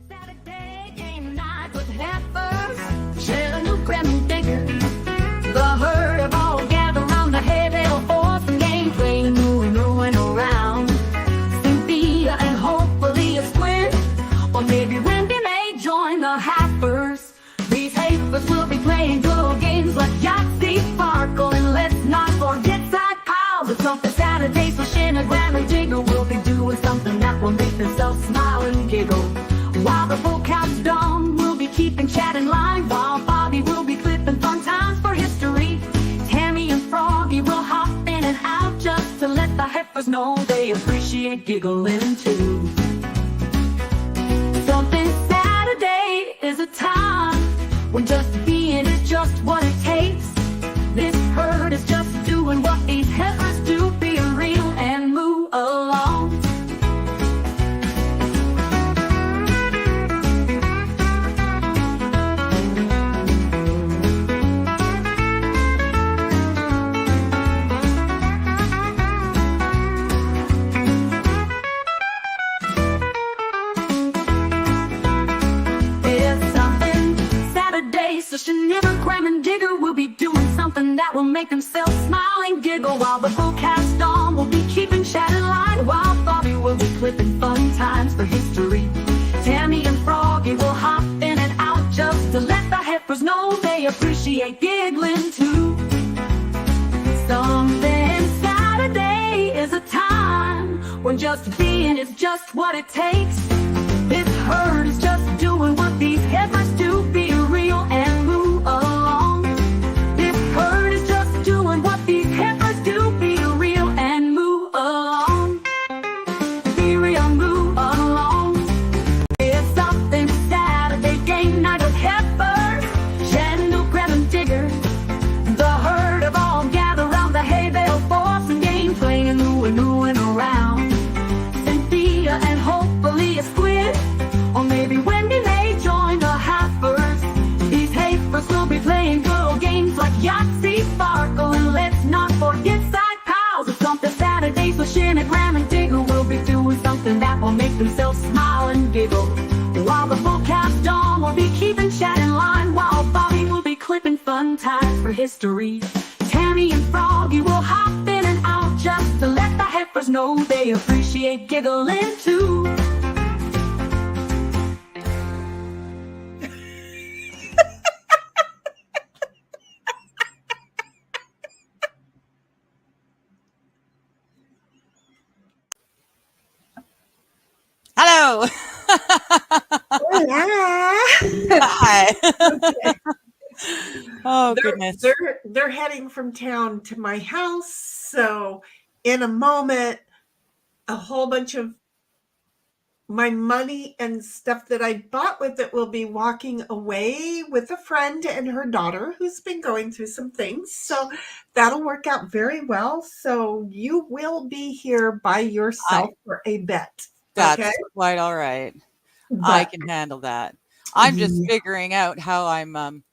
Saturday game night with heifers, share a new Grammy digger. The herd of all gather round the hay bale for some game, playing and rolling around. Cynthia and hopefully a squid, or maybe Wendy may join the heifers. These heifers will be playing good games like Yahtzee, Farkle, and let's not forget side piles. It's something Saturday, so Shin and Grammy digger will be doing something that will make themselves smile and giggle. While the bull-calves Dawn will be keeping chat in line, while Bobby will be clipping fun times for history. Tammy and Froggy will hop in and out just to let the heifers know they appreciate giggling too. Something Saturday is a time when just being is just what it takes. This herd is just doing what these heifers do, be real and move along. So Shaniva, Graham, and Digger will be doing something that will make themselves smile and giggle, while the bull-calves Dawn will be keeping chat in line, while Bobby will be clipping fun times for history. Tammy and Froggy will hop in and out just to let the heifers know they appreciate giggling too. Something Saturday is a time when just being is just what it takes. This herd is just doing what these heifers do, be real and move along. This herd is just doing what these heifers do, be real and move along. Be real, move along. It's something Saturday game night with heifers, Shannon, Grab and Digger. The herd of all gather round the hay bale for some game, playing and oohing around. Cynthia and hopefully a squid, or maybe Wendy may join the heifers. These heifers will be playing good games like Yahtzee, Farkle, and let's not forget side piles. It's something Saturday, so Shin and Graham and Digger will be doing something that will make themselves smile and giggle, while the bull-calves Dawn will be keeping chat in line, while Bobby will be clipping fun times for history. Tammy and Froggy will hop in and out just to let the heifers know they appreciate giggling too. Hello. Hola. Hi. Okay. Oh, goodness. They're heading from town to my house, so in a moment, a whole bunch of my money and stuff that I bought with it will be walking away with a friend and her daughter who's been going through some things. So that'll work out very well. So you will be here by yourself for a bet. That's okay? quite all right. I But can handle that. I'm just yeah, figuring out how I'm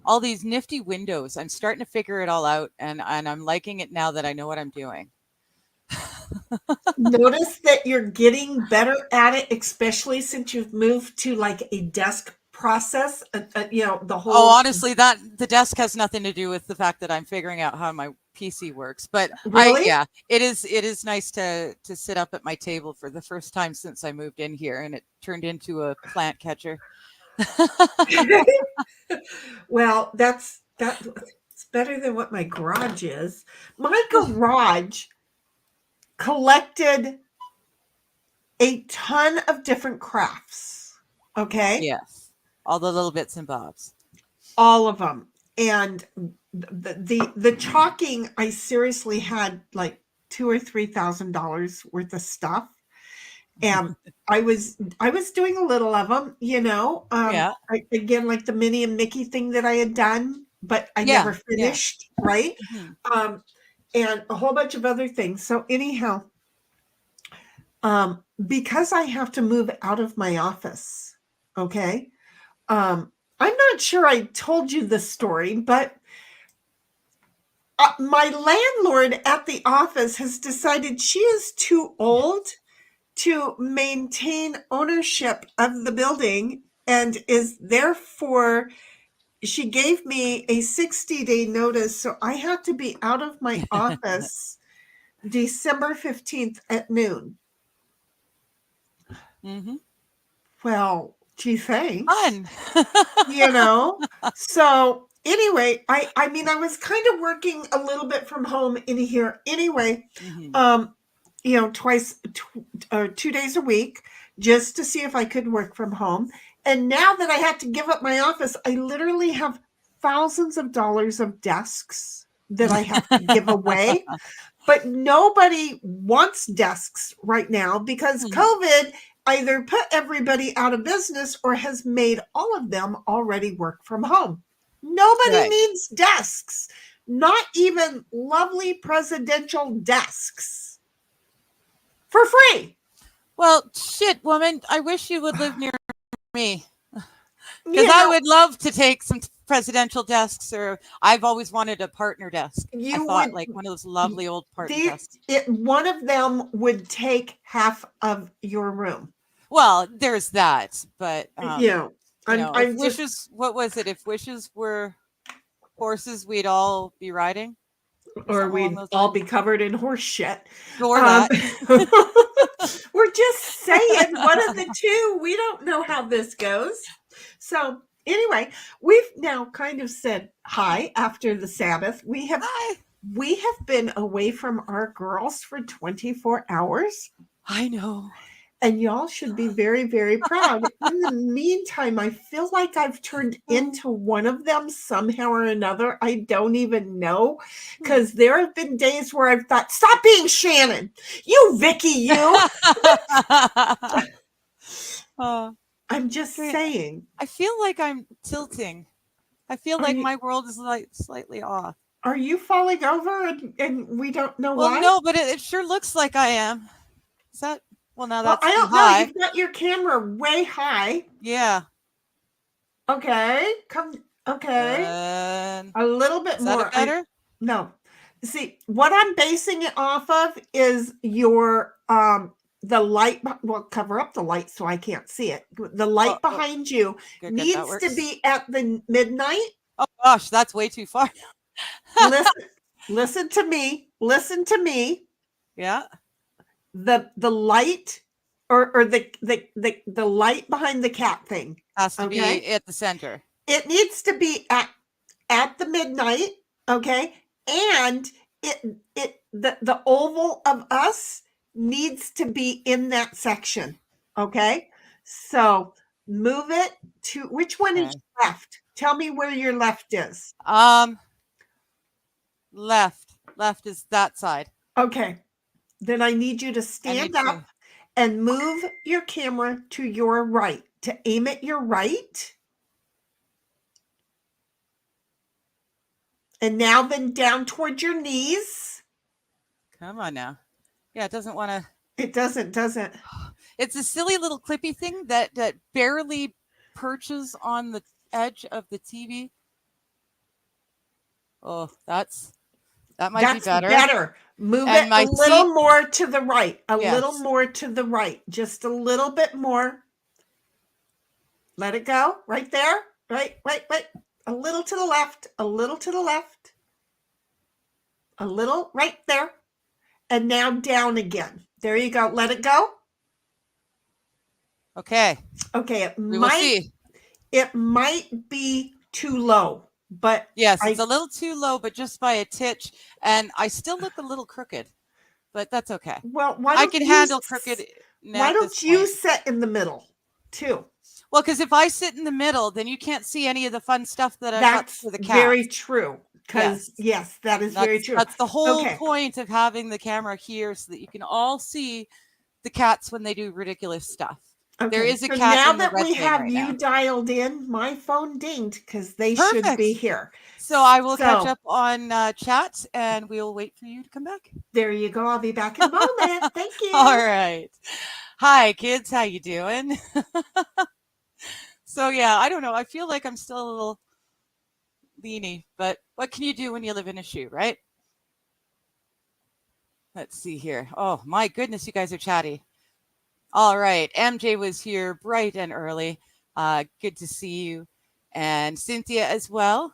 all these nifty windows. I'm starting to figure it all out, and I'm liking it now that I know what I'm doing. notice that you're getting better at it, especially since you've moved to like a desk process. The Oh, whole honestly, that the desk has nothing to do with the fact that I'm figuring out how my PC works. But really. yeah, it is nice to sit up at my table for the first time since I moved in here, and it turned into a plant catcher. Well, that's better than what my garage is. My garage collected a ton of different crafts. Okay, Yes, all the little bits and bobs. all of them, and the chalking. I seriously had like $2,000 or $3,000 worth of stuff. And I was doing a little of them, Yeah, again, like the Minnie and Mickey thing that I had done, but I yeah, never yeah. finished, right? Mhm. And a whole bunch of other things. So anyhow, because I have to move out of my office, okay? I'm not sure I told you this story, but my landlord at the office has decided she is too old to maintain ownership of the building and is therefore, she gave me a 60-day notice. So I have to be out of my office December 15th at noon. Mm-hmm. Well, gee, thanks. Fun. So anyway, I mean, I was kind of working a little bit from home in here anyway. Mm-hmm. Twice or 2 days a week just to see if I could work from home. And now that I had to give up my office, I literally have thousands of dollars of desks that I have to give away. But nobody wants desks right now because COVID either put everybody out of business or has made all of them already work from home. Nobody needs desks, not even lovely presidential desks for free. Well, shit, woman, I wish you would live near me. Because I would love to take some presidential desks, or I've always wanted a partner desk. I thought like one of those lovely old partner desks. One of them would take half of your room. Well, there's that, but if wishes, what was it? If wishes were horses, we'd all be riding, or we'd all be covered in horse shit. Or that. We're just saying one of the two. We don't know how this goes. So anyway, we've now kind of said hi after the Sabbath. We have been away from our girls for 24 hours. I know. And y'all should be very, very proud. In the meantime, I feel like I've turned into one of them somehow or another. I don't even know. Because there have been days where I've thought, stop being Shannon. You, Vicky, you. I'm just saying. I feel like I'm tilting. I feel like my world is like slightly off. Are you falling over and we don't know why? Well, no, but it sure looks like I am. Is that... Well, now that's I don't high. know. You've got your camera way high. Yeah. Okay. Okay. A little bit more. Is that better? No. See, what I'm basing it off of is your the light. Well, cover up the light so I can't see it. The light behind you needs to be at the midnight. Oh gosh, that's way too far. Listen to me. Listen to me. Yeah. The light or the light behind the cat thing has to be at the center. It needs to be at the midnight, okay? And the oval of us needs to be in that section, okay? So move it to which one is left? Tell me where your left is. Left is that side. Okay. Then I need you to stand up and move your camera to your right, to aim at your right. And now then down towards your knees. Come on now. Yeah, it doesn't want to. It doesn't. It's a silly little clippy thing that barely perches on the edge of the TV. Oh, that might be better. Move it a little more to the right. A little more to the right. Just a little bit more. Let it go. Right there. Right. A little to the left. A little to the left. A little right there. And now down again. There you go. Let it go. Okay. It might be too low. But yes, it's a little too low, but just by a titch, and I still look a little crooked, but that's okay. Well, I can handle crooked. Why don't you sit in the middle too? Well, because if I sit in the middle, then you can't see any of the fun stuff that I've got for the cat. Very true. Because yes, that is very true. That's the whole point of having the camera here, so that you can all see the cats when they do ridiculous stuff. Okay. There is a cat. Now that we have you dialed in, my phone dinged because they should be here. So I will catch up on chat, and we'll wait for you to come back. There you go. I'll be back in a moment. Thank you. All right. Hi, kids. How you doing? So yeah, I don't know. I feel like I'm still a little leany, but what can you do when you live in a shoe, right? Let's see here. Oh my goodness, you guys are chatty. All right. MJ was here bright and early. Good to see you. And Cynthia as well.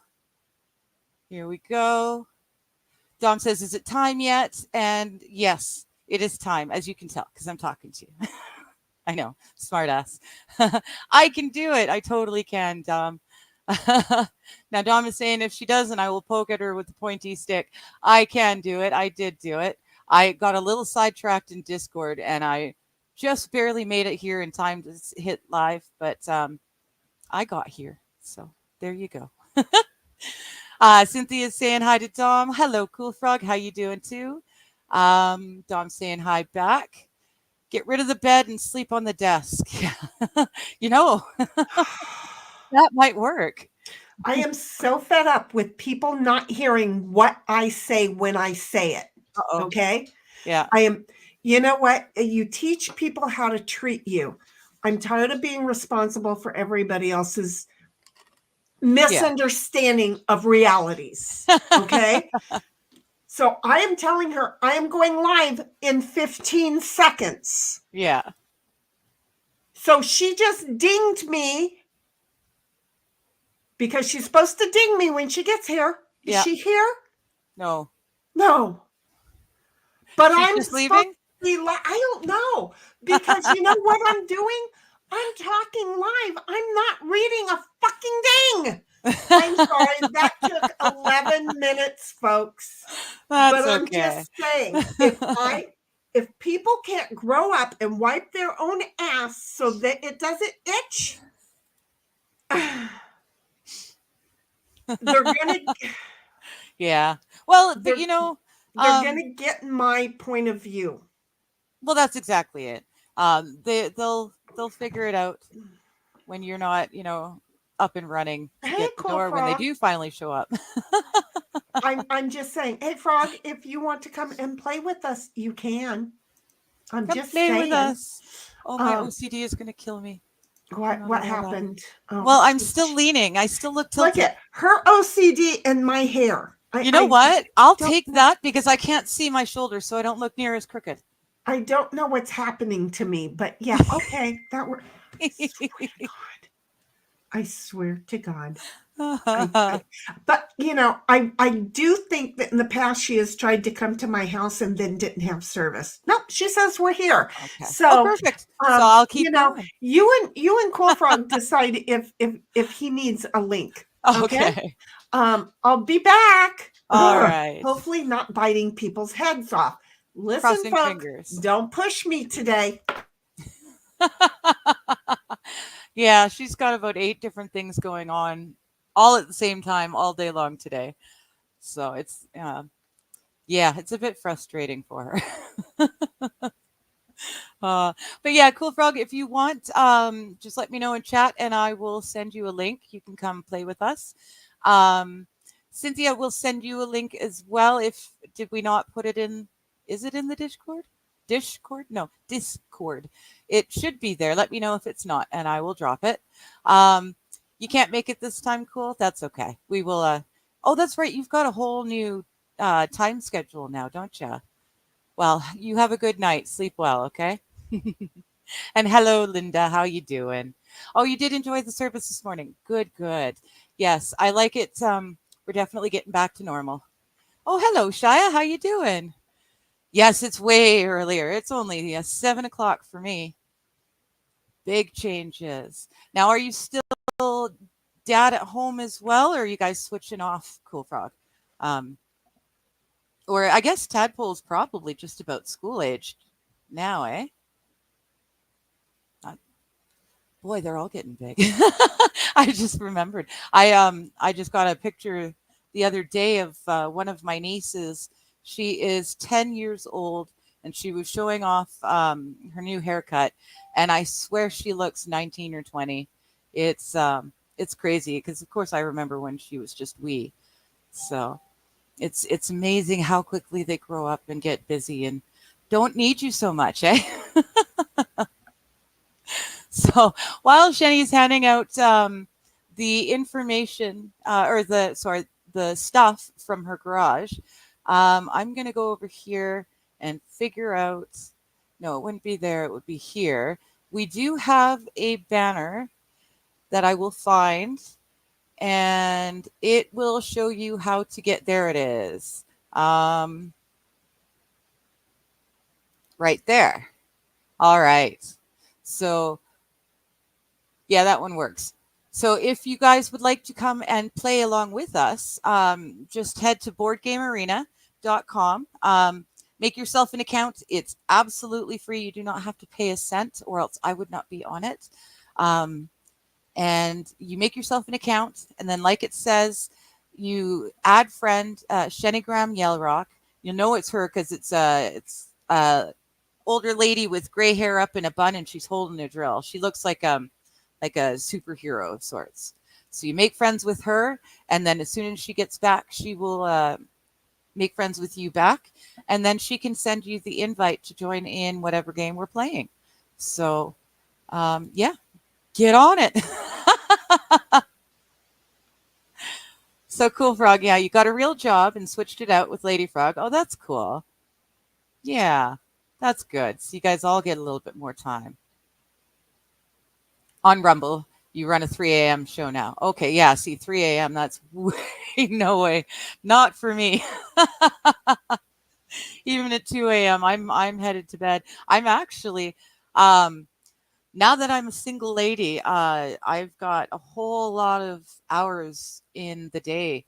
Here we go. Dom says, is it time yet? And yes, it is time, as you can tell, because I'm talking to you. I know, smart ass. I can do it. I totally can, Dom. Now, Dom is saying if she doesn't, I will poke at her with the pointy stick. I can do it. I did do it. I got a little sidetracked in Discord, and I just barely made it here in time to hit live, but I got here. So there you go. Cynthia's saying hi to Dom. Hello, Cool Frog. How you doing too? Dom saying hi back. Get rid of the bed and sleep on the desk. you know, that might work. I am so fed up with people not hearing what I say when I say it. Uh-oh. Okay? Yeah. I am, you know what? You teach people how to treat you. I'm tired of being responsible for everybody else's misunderstanding of realities. Okay? So I am telling her I am going live in 15 seconds. Yeah. So she just dinged me because she's supposed to ding me when she gets here. Is she here? No. No. But She's I'm just leaving? I don't know. Because you know what I'm doing? I'm talking live. I'm not reading a fucking ding. I'm sorry. That took 11 minutes, folks. That's but I'm okay. just saying, if people can't grow up and wipe their own ass so that it doesn't itch, they're gonna Yeah. Well, but you know, they're gonna get my point of view. Well, that's exactly it. They'll figure it out when you're not, up and running to Hey, get the Cool door when they Frog. do finally show up. I'm just saying, hey Frog, if you want to come and play with us, you can. I'm Come just play saying. with us. Oh, my OCD is gonna kill me. What happened? Oh, Well, I'm still leaning. I still look tilted. Look at her OCD and my hair. You know what? I'll take that because I can't see my shoulders, so I don't look near as crooked. I don't know what's happening to me, but yeah, okay, that works. I swear to God. But I do think that in the past she has tried to come to my house and then didn't have service. Nope, she says we're here. Okay. So perfect. So I'll keep going. You and Cool Frog decide if he needs a link. Okay. I'll be back. All right. Hopefully not biting people's heads off. Listen, Crossing folks, fingers. don't push me today. Yeah, she's got about 8 different things going on all at the same time all day long today. So it's it's a bit frustrating for her. But yeah, Cool Frog, if you want, just let me know in chat and I will send you a link. You can come play with us. Cynthia will send you a link as well. Did we not put it in? Is it in the Discord? No, Discord. It should be there. Let me know if it's not, and I will drop it. You can't make it this time, Cool? That's okay. We will. Oh, that's right. You've got a whole new time schedule now, don't you? Well, you have a good night. Sleep well, okay? And hello, Linda. How you doing? Oh, you did enjoy the service this morning. Good, good. Yes, I like it. We're definitely getting back to normal. Oh, hello, Shia. How you doing? Yes, it's way earlier. It's only 7 o'clock for me. Big changes. Now, are you still dad at home as well, or are you guys switching off, Cool Frog? Or I guess Tadpole's probably just about school aged now, eh? Boy, they're all getting big. I just remembered. I just got a picture the other day of one of my nieces. She is 10 years old, and she was showing off her new haircut, and I swear she looks 19 or 20. It's crazy because, of course, I remember when she was just wee. So it's amazing how quickly they grow up and get busy and don't need you so much, eh? So while Shenny's handing out the information the stuff from her garage, I'm going to go over here and figure out No, it wouldn't be there. It would be here. We do have a banner that I will find, and it will show you how to get there. It is right there. All right. So yeah, that one works. So if you guys would like to come and play along with us, just head to boardgamearena.com. Make yourself an account. It's absolutely free. You do not have to pay a cent, or else I would not be on it. And you make yourself an account, and then, like it says, you add friend Shenigram Yellrock. You'll know it's her because it's older lady with gray hair up in a bun, and she's holding a drill. She looks like a superhero of sorts. So you make friends with her, and then as soon as she gets back, she will make friends with you back, and then she can send you the invite to join in whatever game we're playing. So yeah, get on it. So cool, Frog. Yeah, you got a real job and switched it out with Lady Frog. Oh, that's cool. Yeah, that's good. So you guys all get a little bit more time. On Rumble, you run a 3 a.m. show now. Okay, yeah, see, 3 a.m., that's way, no way. Not for me. Even at 2 a.m., I'm headed to bed. I'm actually, now that I'm a single lady, I've got a whole lot of hours in the day.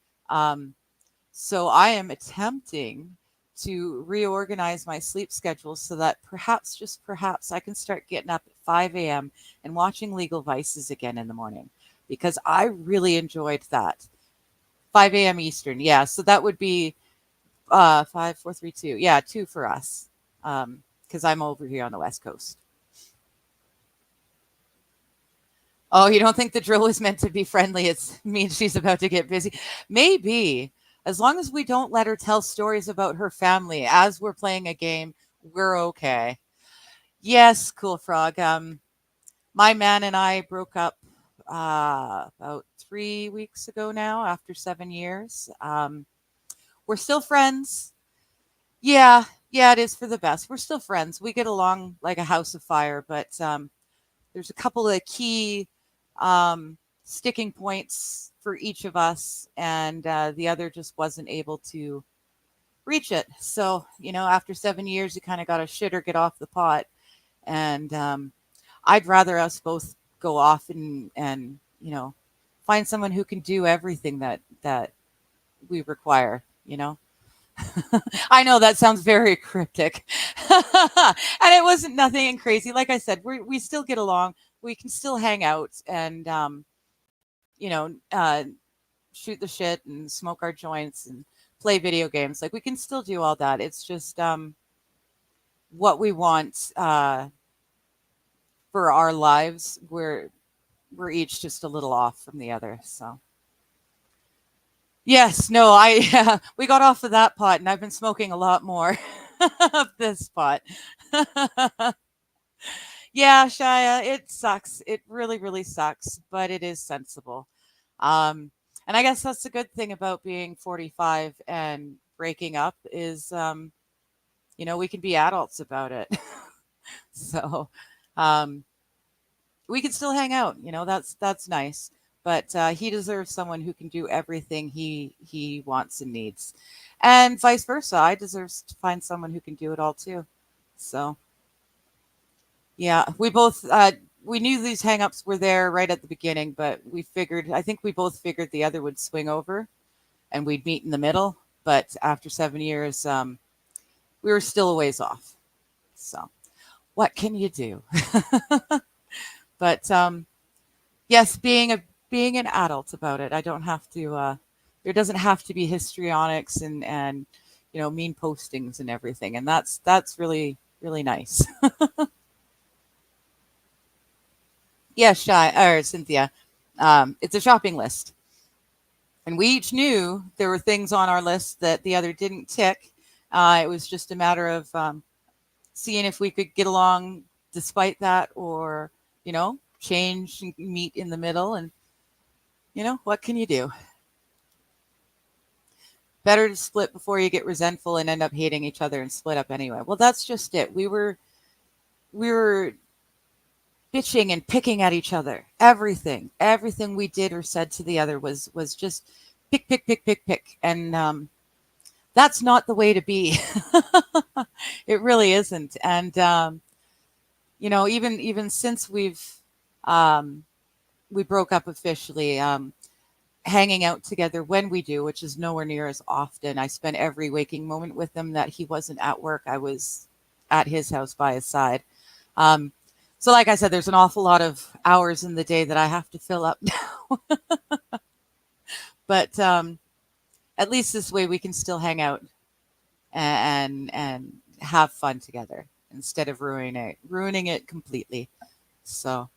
So I am attempting to reorganize my sleep schedule so that perhaps, just perhaps, I can start getting up at 5 a.m. and watching Legal Vices again in the morning, because I really enjoyed that. 5 a.m. Eastern. Yeah. So that would be 5, 4, 3, 2. Yeah, 2 for us. Because I'm over here on the West Coast. Oh, you don't think the drill was meant to be friendly? It means she's about to get busy. Maybe. As long as we don't let her tell stories about her family as we're playing a game, we're okay. Yes, Cool Frog. My man and I broke up about 3 weeks ago now, after 7 years. We're still friends. Yeah, it is for the best. We're still friends. We get along like a house of fire, but there's a couple of key sticking points for each of us, and the other just wasn't able to reach it. So, after 7 years, you kind of got to shit or get off the pot. And I'd rather us both go off and find someone who can do everything that we require. I know that sounds very cryptic. And it wasn't nothing crazy. Like I said, we still get along. We can still hang out and, shoot the shit and smoke our joints and play video games. Like, we can still do all that. It's just what we want for our lives. We're each just a little off from the other. So. Yes, no, we got off of that pot, and I've been smoking a lot more of this pot. Yeah, Shia, it sucks. It really, really sucks, but it is sensible. And I guess that's the good thing about being 45 and breaking up is, we can be adults about it. So, we can still hang out. That's nice. But he deserves someone who can do everything he wants and needs, and vice versa. I deserve to find someone who can do it all too. So, yeah, we both we knew these hangups were there right at the beginning, but I think we both figured the other would swing over, and we'd meet in the middle. But after 7 years, we were still a ways off. So, what can you do? But yes, being an adult about it. I don't have to, there doesn't have to be histrionics and mean postings and everything. And that's really, really nice. Yeah, Cynthia. It's a shopping list. And we each knew there were things on our list that the other didn't tick. It was just a matter of seeing if we could get along despite that, or, change and meet in the middle. And what can you do? Better to split before you get resentful and end up hating each other and split up anyway. Well, that's just it. We were we were bitching and picking at each other. Everything we did or said to the other was just pick, pick, pick, pick, pick. And that's not the way to be. It really isn't. And even since we broke up officially, hanging out together when we do, which is nowhere near as often. I spent every waking moment with him that he wasn't at work. I was at his house by his side. So like I said, there's an awful lot of hours in the day that I have to fill up now. But at least this way we can still hang out and have fun together instead of ruining it completely. So,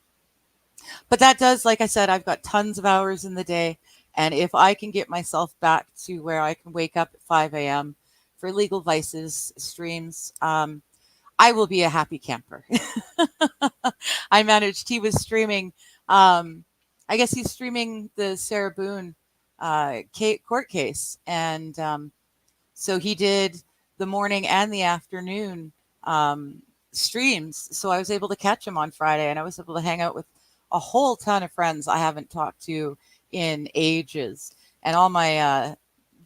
but that does, like I said, I've got tons of hours in the day. And if I can get myself back to where I can wake up at 5 a.m. for Legal Vices streams, I will be a happy camper. He was streaming, I guess he's streaming the Sarah Boone court case. And so he did the morning and the afternoon streams. So I was able to catch him on Friday, and I was able to hang out with a whole ton of friends I haven't talked to in ages, and all my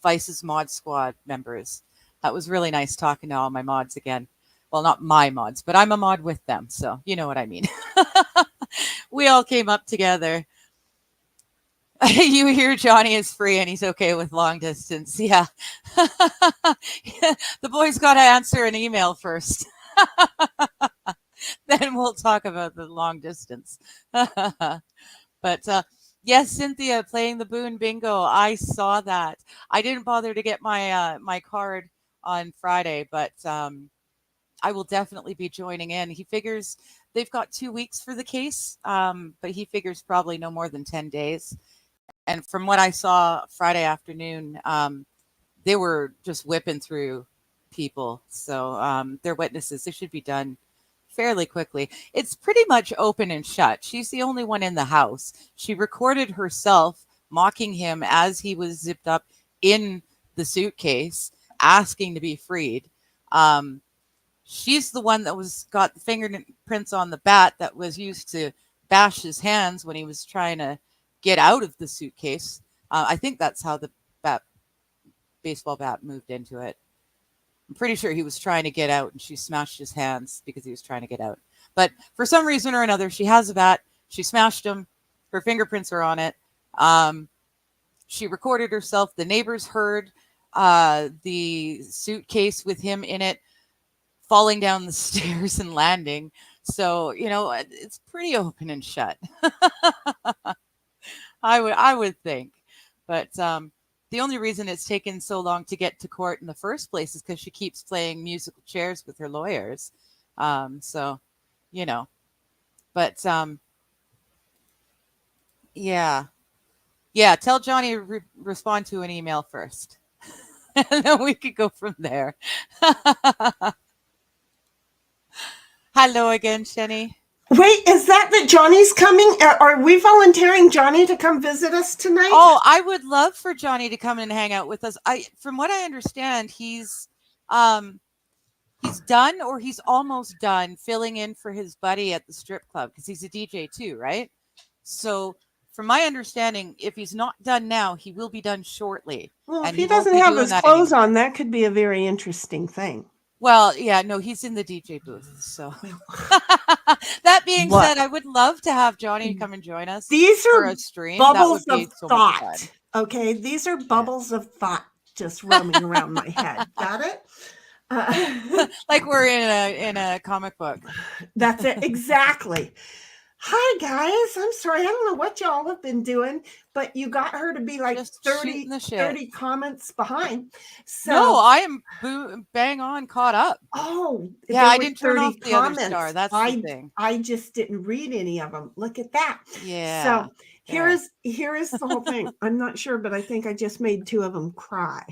Vices Mod Squad members. That was really nice talking to all my mods again. Well, not my mods, but I'm a mod with them, so you know what I mean. We all came up together. You hear Johnny is free and he's okay with long distance. Yeah. The boy's got to answer an email first. Then we'll talk about the long distance. But yes, Cynthia playing the Boone Bingo. I saw that. I didn't bother to get my card on Friday, but I will definitely be joining in. He figures they've got 2 weeks for the case, but he figures probably no more than 10 days. And from what I saw Friday afternoon, they were just whipping through people. So their witnesses, they should be done fairly quickly. It's pretty much open and shut. She's the only one in the house. She recorded herself mocking him as he was zipped up in the suitcase, asking to be freed. She's the one that got the fingerprints on the bat that was used to bash his hands when he was trying to get out of the suitcase. I think that's how the baseball bat moved into it. I'm pretty sure he was trying to get out and she smashed his hands because he was trying to get out. But for some reason or another, she has a bat. She smashed him. Her fingerprints are on it. She recorded herself. The neighbors heard the suitcase with him in it falling down the stairs and landing. So, it's pretty open and shut. I would think. But the only reason it's taken so long to get to court in the first place is because she keeps playing musical chairs with her lawyers. So, But yeah. Tell Johnny to respond to an email first, and then we could go from there. Hello again, Shenny. Wait, is that Johnny's coming? Are we volunteering Johnny to come visit us tonight? Oh, I would love for Johnny to come and hang out with us. From what I understand, he's done or he's almost done filling in for his buddy at the strip club because he's a DJ too, right? So from my understanding, if he's not done now, he will be done shortly. Well, if he doesn't have his clothes on, that could be a very interesting thing. Well, yeah, no, he's in the DJ booth. So that being said, I would love to have Johnny come and join us. These are for a stream. Bubbles of thought. Okay, these are bubbles of thought just roaming around my head. Got it? Like we're in a comic book. That's it, exactly. Hi guys, I'm sorry. I don't know what y'all have been doing, but you got her to be like 30 comments behind. So no, I am bang on caught up. Oh, yeah, I didn't turn off the other star. That's the thing. I just didn't read any of them. Look at that. Yeah. So here is the whole thing. I'm not sure, but I think I just made 2 of them cry.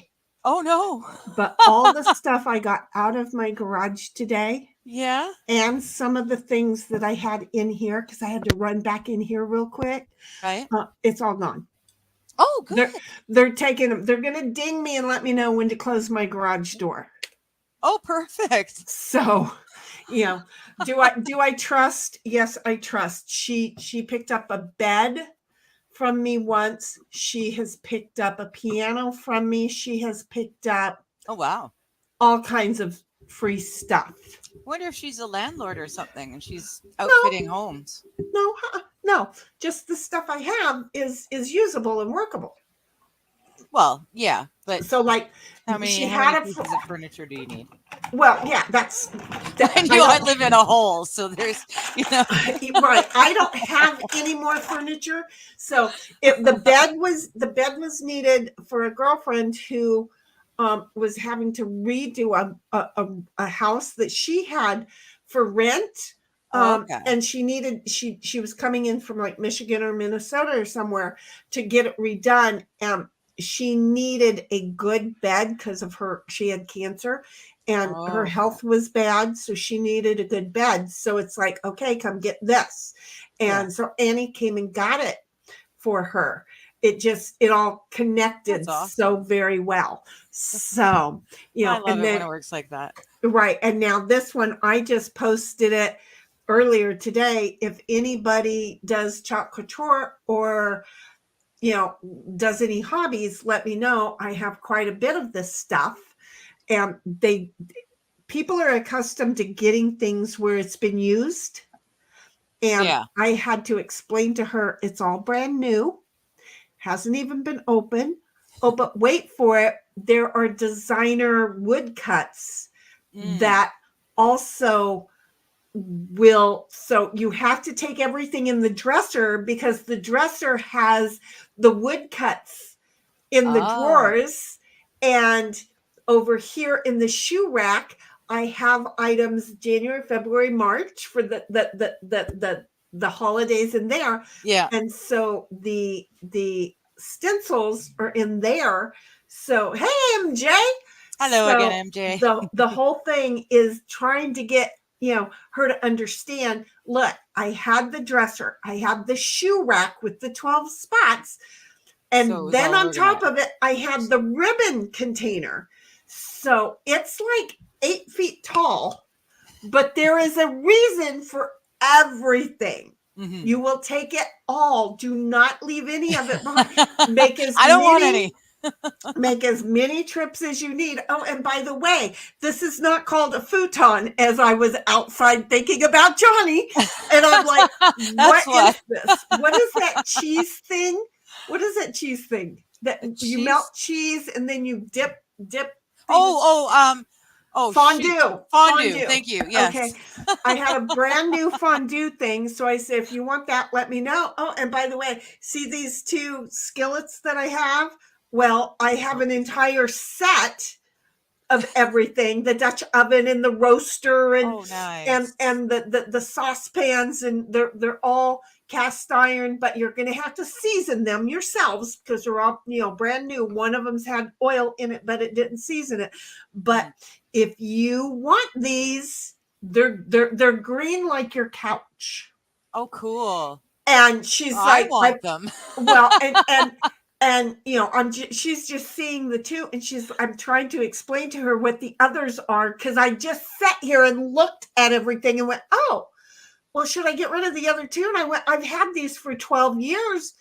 Oh no. But all the stuff I got out of my garage today. Yeah. And some of the things that I had in here, because I had to run back in here real quick. Right. It's all gone. Oh, good. They're taking them. They're going to ding me and let me know when to close my garage door. Oh, perfect. So, you know, do I trust? Yes, I trust. She picked up a bed from me once. She has picked up a piano from me. She has picked up Oh, wow. all kinds of free stuff. I wonder if she's a landlord or something and she's outfitting homes. No, just the stuff I have is usable and workable. Well, yeah, but So like how many pieces of furniture do you need? Well, yeah, that's I live in a hole, so there's, right. I don't have any more furniture. So if the bed was needed for a girlfriend who was having to redo a house that she had for rent. Okay. And she was coming in from like Michigan or Minnesota or somewhere to get it redone. She needed a good bed because of she had cancer and her health was bad. So she needed a good bed. So it's like, okay, come get this. And so Annie came and got it for her. It all connected so very well. So, I love it when it works like that. Right. And now this one, I just posted it earlier today. If anybody does chalk couture or does any hobbies, let me know. I have quite a bit of this stuff. And people are accustomed to getting things where it's been used. And I had to explain to her, it's all brand new, hasn't even been open. Oh, but wait for it. There are designer woodcuts that also so you have to take everything in the dresser because the dresser has the woodcuts in the drawers, and over here in the shoe rack I have items January, February, March for the holidays in there. And so the stencils are in there. So hey, MJ. Hello again, MJ. The whole thing is trying to get her to understand, look, I had the dresser, I have the shoe rack with the 12 spots, and then on top of it I had the ribbon container. So it's like 8 feet tall, but there is a reason for everything. You will take it all. Do not leave any of it behind. I don't want any. Make as many trips as you need. Oh, and by the way, this is not called a futon, as I was outside thinking about Johnny. And I'm like, what is this? What is that cheese thing? What is that cheese thing? That you melt cheese and then you dip. Fondue. Fondue. Thank you. Yes. Okay. I had a brand new fondue thing. So I said, if you want that, let me know. Oh, and by the way, see these 2 skillets that I have? Well, I have an entire set of everything, the Dutch oven and the roaster and the saucepans, and they're all cast iron, but you're going to have to season them yourselves because they're all, brand new. One of them's had oil in it, but it didn't season it. But if you want these, they're green like your couch. Oh, cool. And she's like, I want them. Well, and she's just seeing the 2, and I'm trying to explain to her what the others are, because I just sat here and looked at everything and went, oh, well, should I get rid of the other 2? And I went, I've had these for 12 years.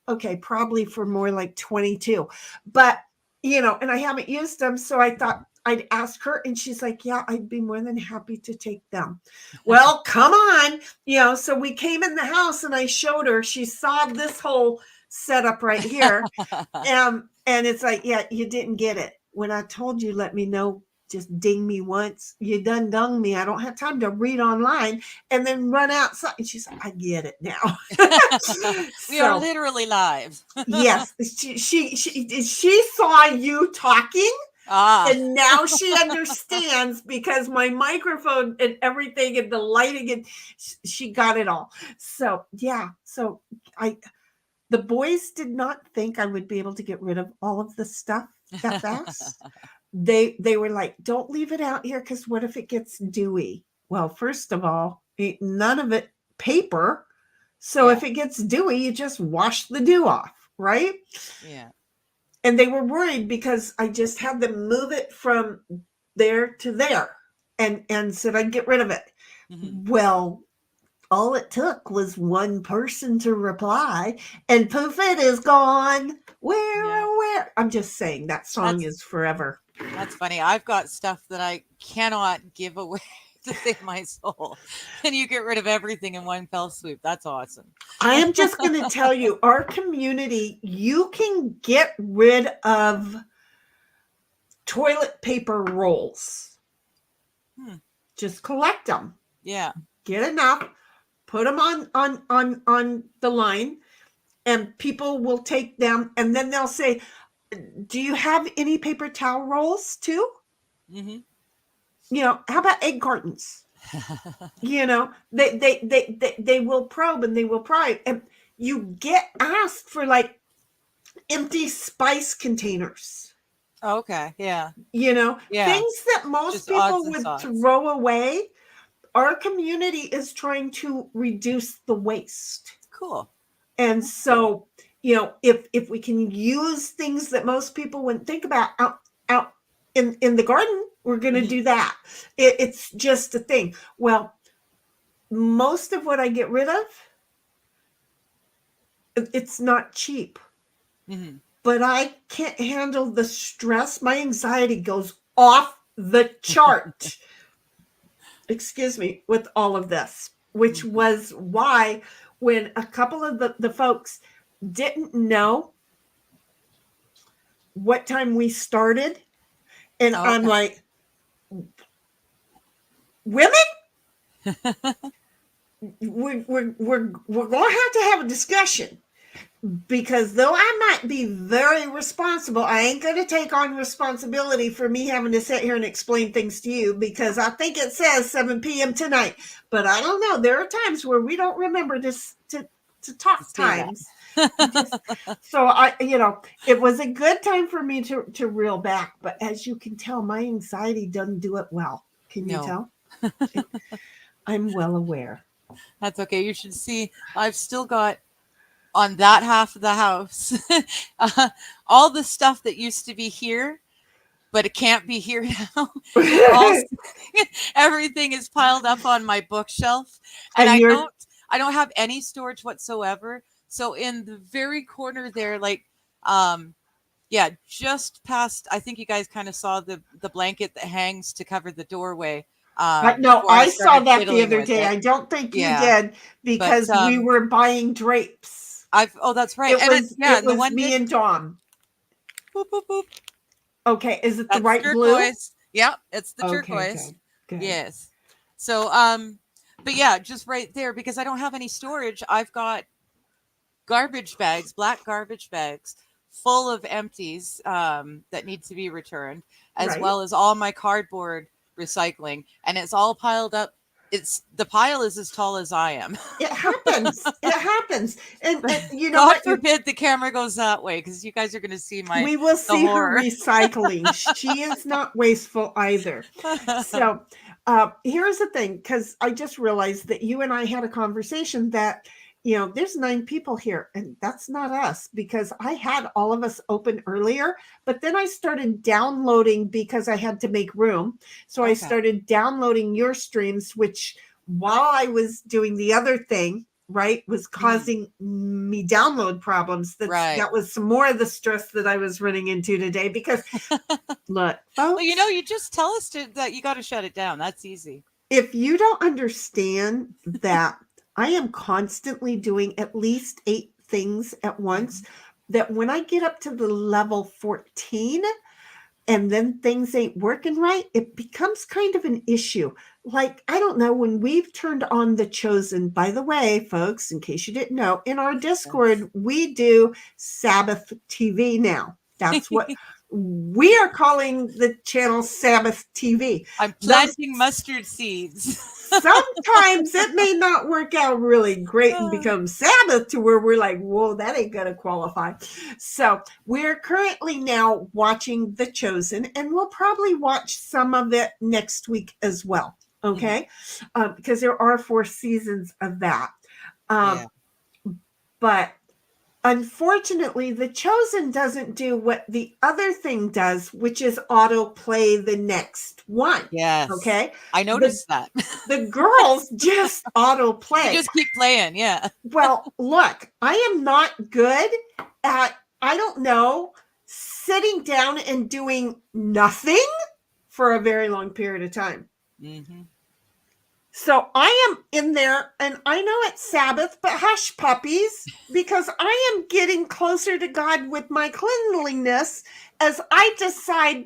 Okay, probably for more like 22. But, and I haven't used them. So I thought I'd ask her, and she's like, yeah, I'd be more than happy to take them. Well, come on. So we came in the house and I showed her. She saw this whole setup right here. And it's like, yeah, you didn't get it. When I told you, let me know, just ding me once. You done dung me. I don't have time to read online and then run outside. And she's like, I get it now. We are literally live. Yes. She saw you talking. And now she understands because my microphone and everything and the lighting, and she got it all. So yeah. So the boys did not think I would be able to get rid of all of the stuff that fast. They were like, don't leave it out here, because what if it gets dewy? Well, first of all, none of it paper. So if it gets dewy, you just wash the dew off, right? Yeah. And they were worried because I just had them move it from there to there and said I'd get rid of it. Well, all it took was one person to reply, and poof, it is gone. Where? I'm just saying that song is forever. That's funny. I've got stuff that I cannot give away to save my soul. And you get rid of everything in one fell swoop. That's awesome. I am just going to tell you, our community, you can get rid of toilet paper rolls. Just collect them. Yeah. Get enough, put them on the line, and people will take them, and then they'll say, do you have any paper towel rolls too? You know, how about egg cartons? You know, they will probe and they will pry, and you get asked for like empty spice containers. Okay. Yeah. You know, Yeah. things that most Just people odds and would sods. throw away. Our community is trying to reduce the waste. Cool. And so, you know, if we can use things that most people wouldn't think about out in the garden, we're going to do that. It's just a thing. Well, most of what I get rid of, it's not cheap. But I can't handle the stress. My anxiety goes off the chart. Excuse me, with all of this, which was why when a couple of the folks didn't know what time we started, and I'm like, women, we're going to have a discussion, because though I might be very responsible, I ain't going to take on responsibility for me having to sit here and explain things to you, because I think it says 7 p.m. tonight, but I don't know. There are times where we don't remember to talk times. So I, you know, it was a good time for me to reel back, but as you can tell, my anxiety doesn't do it well. Can you tell? I'm well aware. That's okay. You should see, I've still got on that half of the house all the stuff that used to be here, but it can't be here now. Everything is piled up on my bookshelf, and I don't have any storage whatsoever. So in the very corner there, like just past, I think you guys kind of saw the blanket that hangs to cover the doorway. No, I saw that the other day. I don't think you did, because we were buying drapes. That's right. It was me and Dawn. Boop, boop, boop. Okay, is it the right blue? Yeah, it's the turquoise. Good. Yes. So, but yeah, just right there, because I don't have any storage. I've got garbage bags, black garbage bags, full of empties that need to be returned, as well as all my cardboard recycling, and it's all piled up. The pile is as tall as I am. It happens. And you know, God forbid the camera goes that way, because you guys are going to see we will see her recycling. She is not wasteful either. So here's the thing, because I just realized that you and I had a conversation that, you know, there's 9 people here, and that's not us, because I had all of us open earlier, but then I started downloading because I had to make room. So I started downloading your streams, which while I was doing the other thing, was causing me download problems. That was some more of the stress that I was running into today, because look, folks, well, you know, you just tell us that you got to shut it down. That's easy. If you don't understand that I am constantly doing at least 8 things at once, that when I get up to the level 14 and then things ain't working right, it becomes kind of an issue. Like, I don't know, when we've turned on The Chosen, by the way, folks, in case you didn't know, in our Discord, we do Sabbath TV now. That's what we are calling the channel Sabbath TV. I'm planting mustard seeds. Sometimes it may not work out really great and become Sabbath to where we're like, whoa, that ain't going to qualify. So we're currently now watching The Chosen, and we'll probably watch some of it next week as well. Okay. Because there are 4 seasons of that. But unfortunately, the Chosen doesn't do what the other thing does, which is autoplay the next one. Yes. Okay. I noticed that. The girls just autoplay. You just keep playing. Yeah. Well, look, I am not good at, I don't know, sitting down and doing nothing for a very long period of time. Mm-hmm. So I am in there, and I know it's Sabbath, but hush puppies, because I am getting closer to God with my cleanliness as I decide,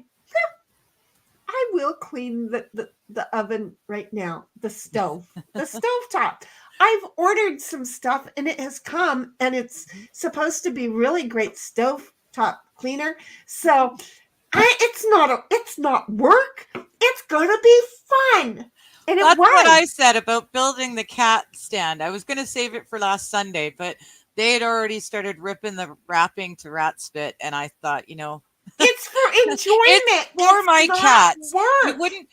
I will clean the oven right now, the stove, the stovetop. I've ordered some stuff and it has come, and it's supposed to be really great stovetop cleaner. So it's not work. It's gonna be fun. And that's what I said about building the cat stand. I was going to save it for last Sunday, but they had already started ripping the wrapping to rat spit, and I thought, it's for enjoyment. It's for my cats. Work. You wouldn't.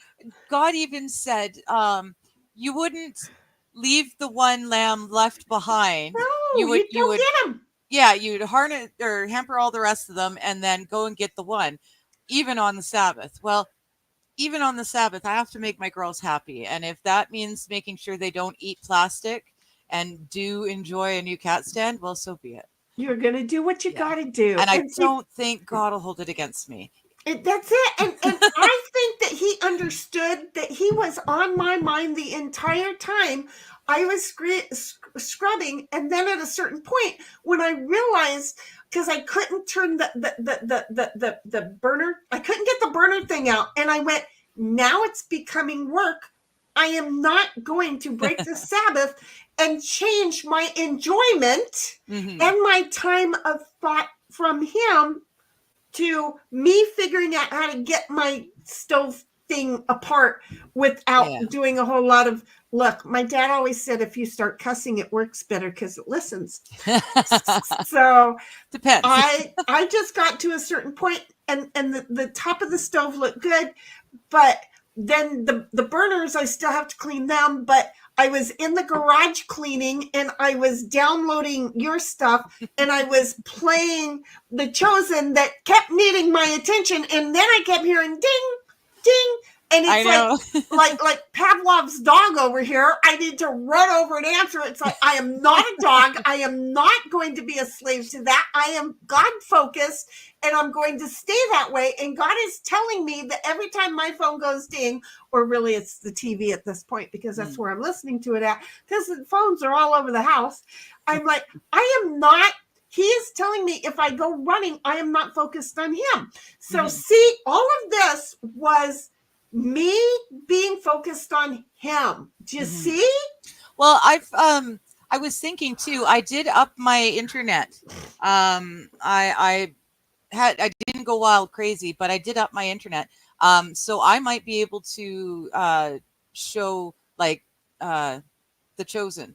God even said, you wouldn't leave the one lamb left behind. No, you would get them. Yeah, you'd harness or hamper all the rest of them, and then go and get the one, even on the Sabbath. Well, even on the Sabbath, I have to make my girls happy. And if that means making sure they don't eat plastic and do enjoy a new cat stand, well, so be it. You're going to do what you got to do. And I don't think God will hold it against me. That's it. And I think that he understood that he was on my mind the entire time I was scrubbing. And then at a certain point, when I realized, because I couldn't turn the burner, I couldn't get the burner thing out. And I went, now it's becoming work. I am not going to break the Sabbath and change my enjoyment and my time of thought from him to me figuring out how to get my stove thing apart without doing a whole lot of, look, my dad always said, if you start cussing, it works better because it listens. So depends. I just got to a certain point, and the top of the stove looked good, but then the burners, I still have to clean them. But I was in the garage cleaning, and I was downloading your stuff, and I was playing The Chosen that kept needing my attention. And then I kept hearing ding, ding. And it's like Pavlov's dog over here. I need to run over and answer it. It's like, I am not a dog. I am not going to be a slave to that. I am God focused, and I'm going to stay that way. And God is telling me that every time my phone goes ding, or really it's the TV at this point, because that's where I'm listening to it at, because the phones are all over the house. I'm like, I am not. He is telling me if I go running, I am not focused on him. So see, all of this was me being focused on him. Do you see? Well, I was thinking too, I did up my internet. I didn't go wild crazy, but I did up my internet. So I might be able to show like The Chosen.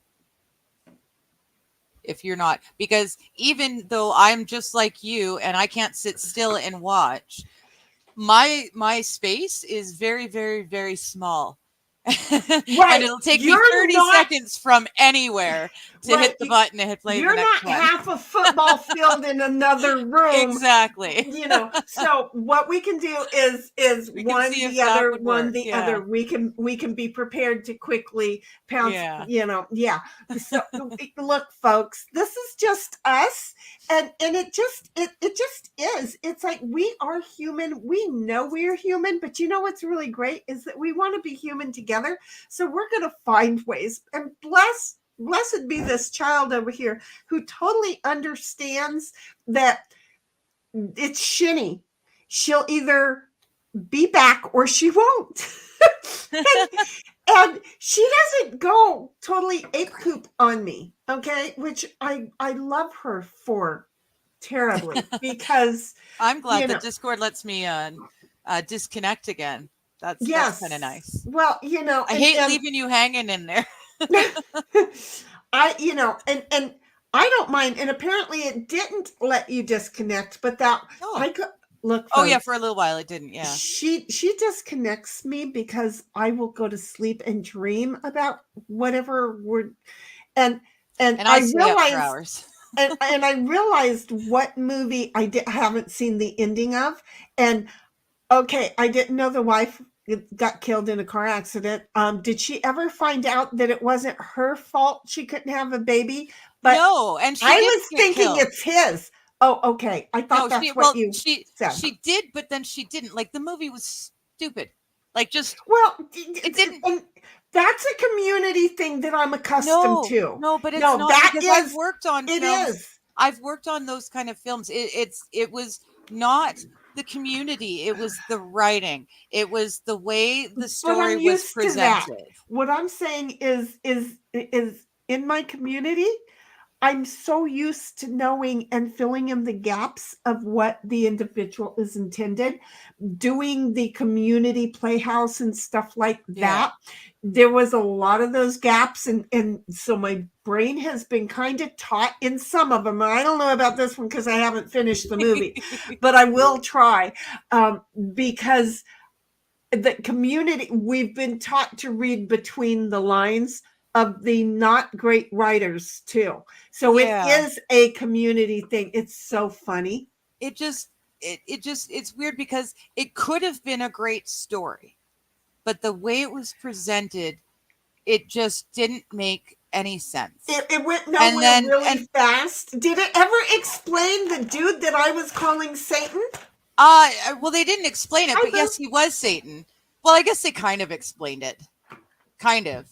If you're not, because even though I'm just like you and I can't sit still and watch, my space is very, very, very small. And it'll take me 30 seconds from anywhere to hit the button and hit play. You're not half a football field in another room. Exactly. So what we can do is one the other, one the other. We can be prepared to quickly pounce. So look, folks, this is just us, and it just is. It's like we are human. We know we're human, but you know what's really great is that we want to be human together. So we're going to find ways, and blessed be this child over here who totally understands that it's shinny. She'll either be back or she won't. and she doesn't go totally ape coop on me. Okay. Which I love her for terribly, because I'm glad that Discord lets me disconnect again. That's kind of nice. Well, I hate leaving you hanging in there. And I don't mind. And apparently it didn't let you disconnect, but I could look. Folks, for a little while it didn't. Yeah. She disconnects me because I will go to sleep and dream about whatever word. And I stay realize up for hours. and I realized what movie I haven't seen the ending of. And okay, I didn't know the wife got killed in a car accident. Did she ever find out that it wasn't her fault she couldn't have a baby? But No, and she I did was get thinking killed. it's his. Oh, okay. I thought No, that's what you she said. did, but then she didn't. Like the movie was stupid. Like just Well, it didn't. and that's a community thing that I'm accustomed to. No, but it's No, not that because I've is, worked on it films. is. I've worked on those kind of films. It was not the community. It was the writing. It was the way the But story I'm was used to that. presented. What I'm saying is in my community, I'm so used to knowing and filling in the gaps of what the individual is intended, doing the community playhouse and stuff like that. There was a lot of those gaps, and so my brain has been kind of taught in some of them. I don't know about this one because I haven't finished the movie, but I will try, because the community, we've been taught to read between the lines of the not great writers too. So it is a community thing. It's so funny. It's weird because it could have been a great story, but the way it was presented, it just didn't make any sense. It went nowhere really fast. Did it ever explain the dude that I was calling Satan? Well, they didn't explain it, but yes, he was Satan. Well, I guess they kind of explained it. Kind of.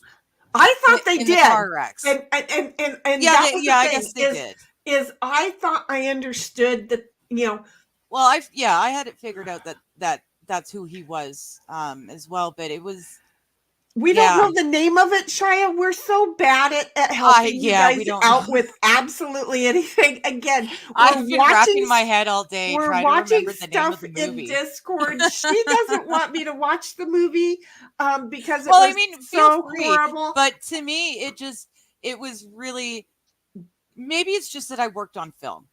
I thought they did. The car wrecks. And yeah, that was I guess they did. Is I thought I understood that, you know. Well, I had it figured out that that's who he was as well, but it was. We don't know the name of it, Shia. We're so bad at helping you guys out with absolutely anything. Again, I've been racking my head all day. We're watching stuff in Discord. She doesn't want me to watch the movie because it was so horrible. But to me, it was really, maybe it's just that I worked on film.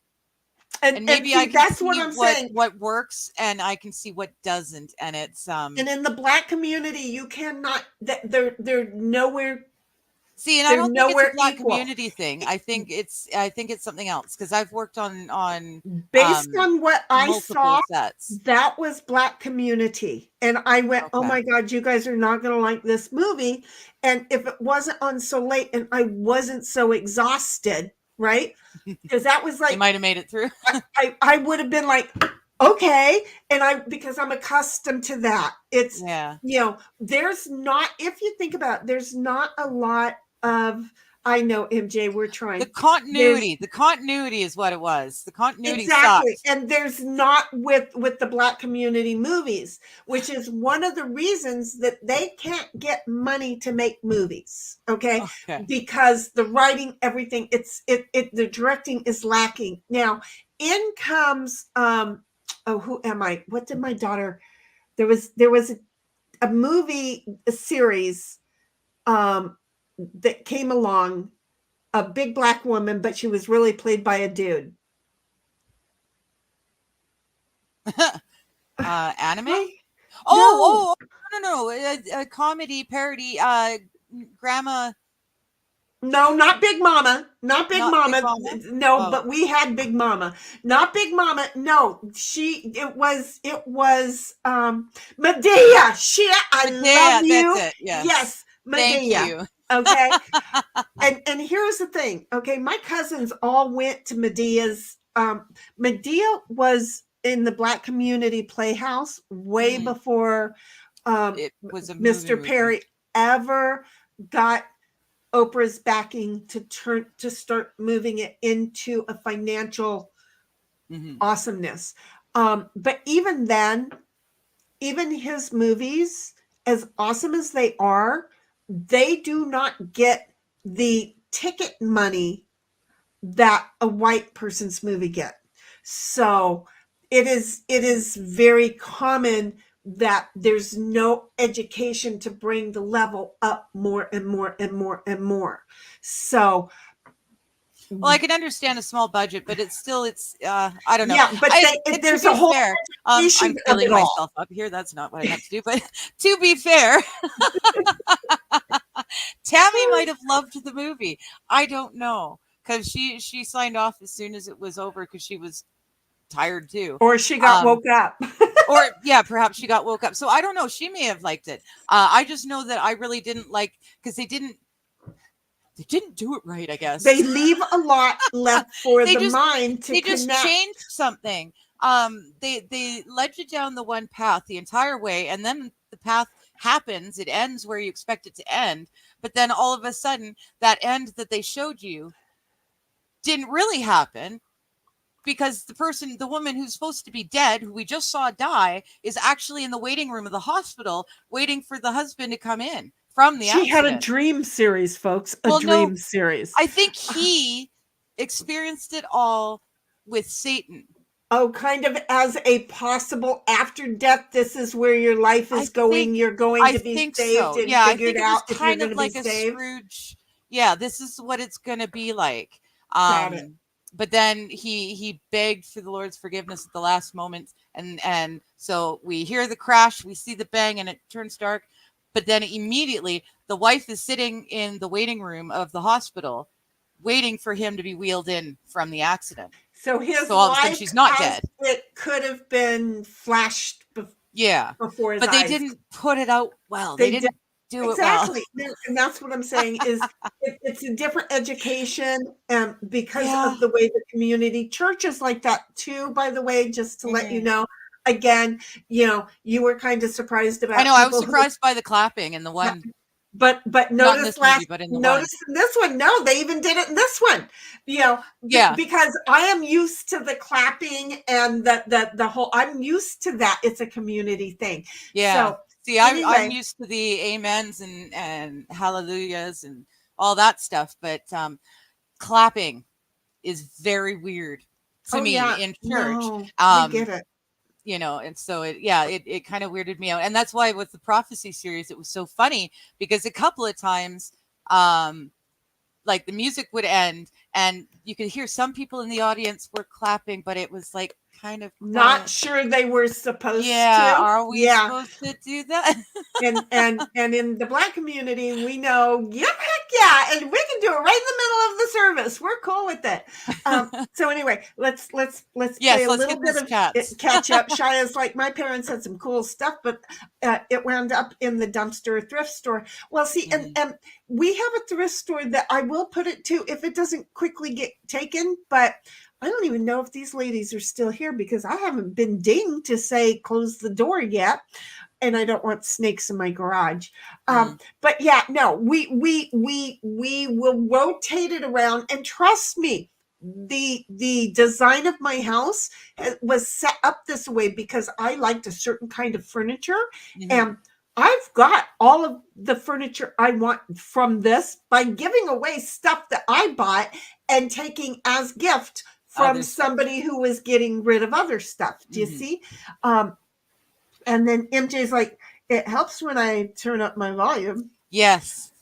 And maybe I can see what works, and I can see what doesn't, and it's and in the Black community, you cannot. They're nowhere. See, and I don't think it's a Black community thing. I think it's something else because I've worked on based on what I saw. That was Black community, and I went, "Oh my God, you guys are not going to like this movie." And if it wasn't on so late, and I wasn't so exhausted. Right? Because that was like, you might have made it through. I would have been like, okay. And because I'm accustomed to that. It's, you know, there's not, if you think about it, there's not a lot of, I know, MJ, we're trying. The continuity is what it was. The continuity exactly. sucked. And there's not with the Black community movies, which is one of the reasons that they can't get money to make movies. Okay. Because the writing, everything, the directing is lacking. Now, in comes, who am I? What did my daughter, there was a movie, a series, that came along, a big Black woman, but she was really played by a dude. Anime? No, a comedy parody. Grandma. No, not Big Mama. Not Big Mama. No, but we had Big Mama. Not Big Mama. No, it was Medea. I love you. That's it. Yes, Medea. Thank you. Okay. and here's the thing. Okay, my cousins all went to Medea's. Medea was in the Black community playhouse way before it was Mr. Perry ever got Oprah's backing to start moving it into a financial awesomeness. But even then, even his movies, as awesome as they are, they do not get the ticket money that a white person's movie get. So it is very common that there's no education to bring the level up more and more and more and more. So, well, I can understand a small budget, but it's I don't know. Yeah, but there's a whole fair. I'm filling myself up here. That's not what I have to do. But to be fair, Tammy might have loved the movie. I don't know. because she signed off as soon as it was over because she was tired too. Or she got woke up. Or yeah, perhaps she got woke up. So I don't know. She may have liked it. I just know that I really didn't like, because they didn't do it right, I guess. They leave a lot left for the mind to they connect. just changed something. They led you down the one path the entire way, and then the path happens. It ends where you expect it to end, but then all of a sudden, that end that they showed you didn't really happen, because the woman who's supposed to be dead, who we just saw die, is actually in the waiting room of the hospital waiting for the husband to come in from the accident. She had a dream series, folks. Dream series. I think he experienced it all with Satan. Oh, kind of as a possible after death. This is where your life is going. You're going to be saved so. and yeah, figured out if you're going to like be a saved. Scrooge. Yeah, this is what it's going to be like. Got it. But then he begged for the Lord's forgiveness at the last moment, and so we hear the crash, we see the bang, and it turns dark. But then immediately the wife is sitting in the waiting room of the hospital, waiting for him to be wheeled in from the accident. So all of a sudden she's not dead. It could have been flashed before his eyes. But they didn't put it out well. They didn't do it well. Exactly. And that's what I'm saying is it's a different education because of the way the community church is like that too, by the way, just to let you know. Again, you were kind of surprised about. I know, I was surprised by the clapping and the one. But notice notice in this one, no, they even did it in this one. Because I am used to the clapping and the whole. I'm used to that. It's a community thing. Yeah. So, see, I'm used to the amens and hallelujahs and all that stuff, but clapping is very weird to me in church. No, I get it. And so it kind of weirded me out. And that's why with the prophecy series, it was so funny, because a couple of times, like the music would end and you could hear some people in the audience were clapping, but it was like kind of not sure they were supposed to. Are we supposed to do that? and in the Black community, we know, heck yeah, and we can do it right in the middle of the service. We're cool with it. So anyway, let's play a little bit of catch up. Shia's like, my parents had some cool stuff, but it wound up in the dumpster thrift store. Well, see, and we have a thrift store that I will put it to if it doesn't quickly get taken, but I don't even know if these ladies are still here because I haven't been dinged to say close the door yet, and I don't want snakes in my garage. But yeah, no, we will rotate it around, and trust me, the design of my house was set up this way because I liked a certain kind of furniture, and I've got all of the furniture I want from this by giving away stuff that I bought and taking as gift from somebody who was getting rid of other stuff. Do you see? And then MJ's like, it helps when I turn up my volume. Yes.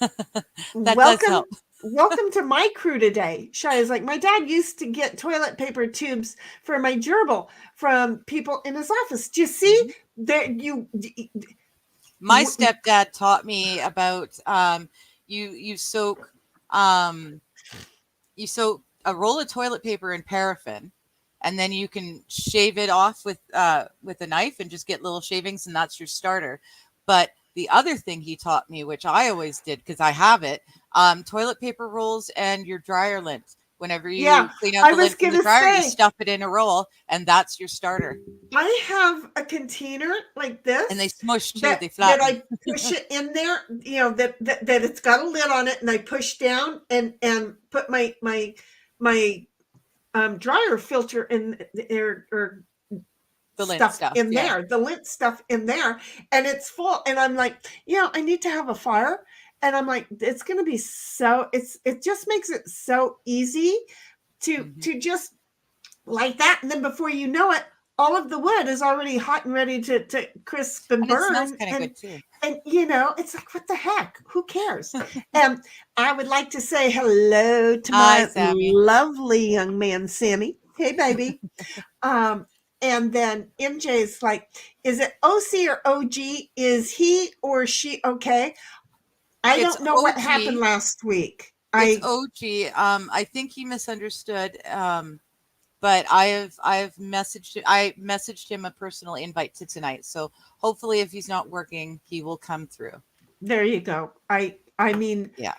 That does help. Welcome to my crew today. Shia's like, my dad used to get toilet paper tubes for my gerbil from people in his office. Do you see? My stepdad taught me about you soak a roll of toilet paper in paraffin, and then you can shave it off with a knife and just get little shavings, and that's your starter. But the other thing he taught me, which I always did because I have it, toilet paper rolls and your dryer lint. Whenever you clean out the lint from the dryer, you stuff it in a roll, and that's your starter. I have a container like this, and they smush too. They flatten. That I push it in there. That it's got a lid on it, and I push down and put my dryer filter in there, or the lint stuff in there, the lint stuff in there, and it's full. And I'm like, I need to have a fire. And I'm like, it's going to be it just makes it so easy to just like that. And then before you know it, all of the wood is already hot and ready to crisp and burn. It smells kind of good too. And it's like, what the heck? Who cares? And I would like to say hello to my lovely young man, Sammy. Hey, baby. And then MJ's like, is it OC or OG? Is he or she okay? I don't know what happened last week. It's I OG. I think he misunderstood. But I've messaged I messaged him a personal invite to tonight. So hopefully, if he's not working, he will come through. there you go. I mean, Yeah.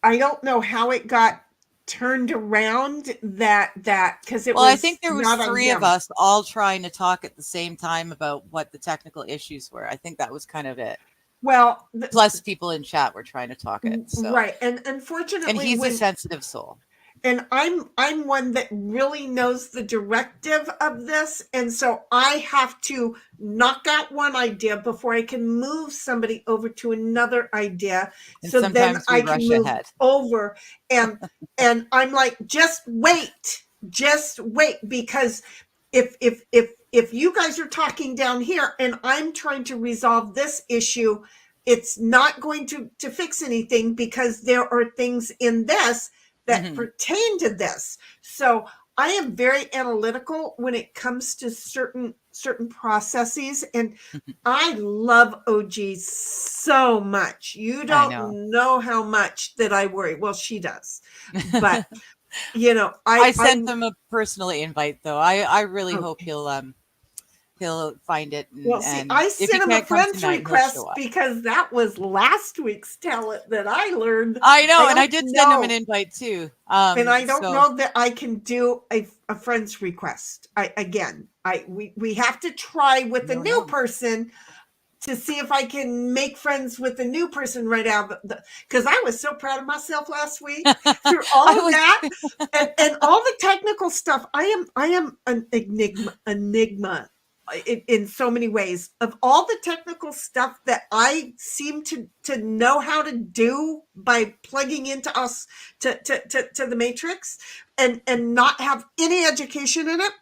I don't know how it got turned around that because it Well, I was think there was not on 3 of him. us all trying to talk at the same time about what the technical issues were. I think that was kind of it. Well, Plus, people in chat were trying to talk it. So, right, and and unfortunately, he's a sensitive soul. and I'm one that really knows the directive of this, and so I have to knock out one idea before I can move somebody over to another idea. And So then sometimes we I can rush move ahead. over, and I'm like, just wait, because if you guys are talking down here and I'm trying to resolve this issue, it's not going to fix anything because there are things in this that pertain to this. So I am very analytical when it comes to certain processes, and I love OG so much. You don't know how much that I worry. Well, she does, but I sent him a personal invite though. I really hope he'll find it. Well, see, I sent him a friend's request because that was last week's talent that I learned. I know, and I did send him an invite too. And I don't know that I can do a friend's request. We have to try with a new person to see if I can make friends with the new person right out of because I was so proud of myself last week through all of that and all the technical stuff. I am an enigma. In so many ways of all the technical stuff that I seem to know how to do by plugging into us to the matrix and not have any education in it.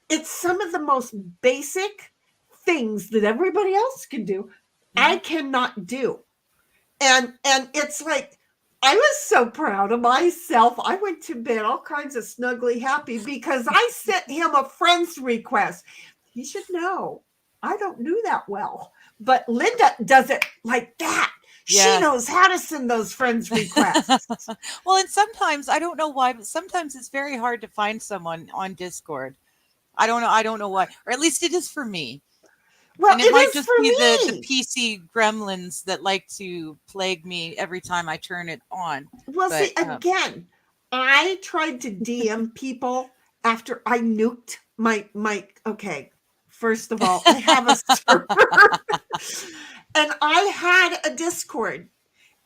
It's some of the most basic things that everybody else can do. I cannot do. And it's like, I was so proud of myself. I went to bed all kinds of snuggly happy because I sent him a friend's request. He should know I don't do that well, but Linda does it like that. Yes. She knows how to send those friends requests. Well, and sometimes I don't know why, but sometimes it's very hard to find someone on Discord. I don't know why, or at least it is for me. Well, and it might just be the PC gremlins that like to plague me every time I turn it on. Well, but, see, again, I tried to DM people after I nuked my okay. First of all, I have a server and I had a Discord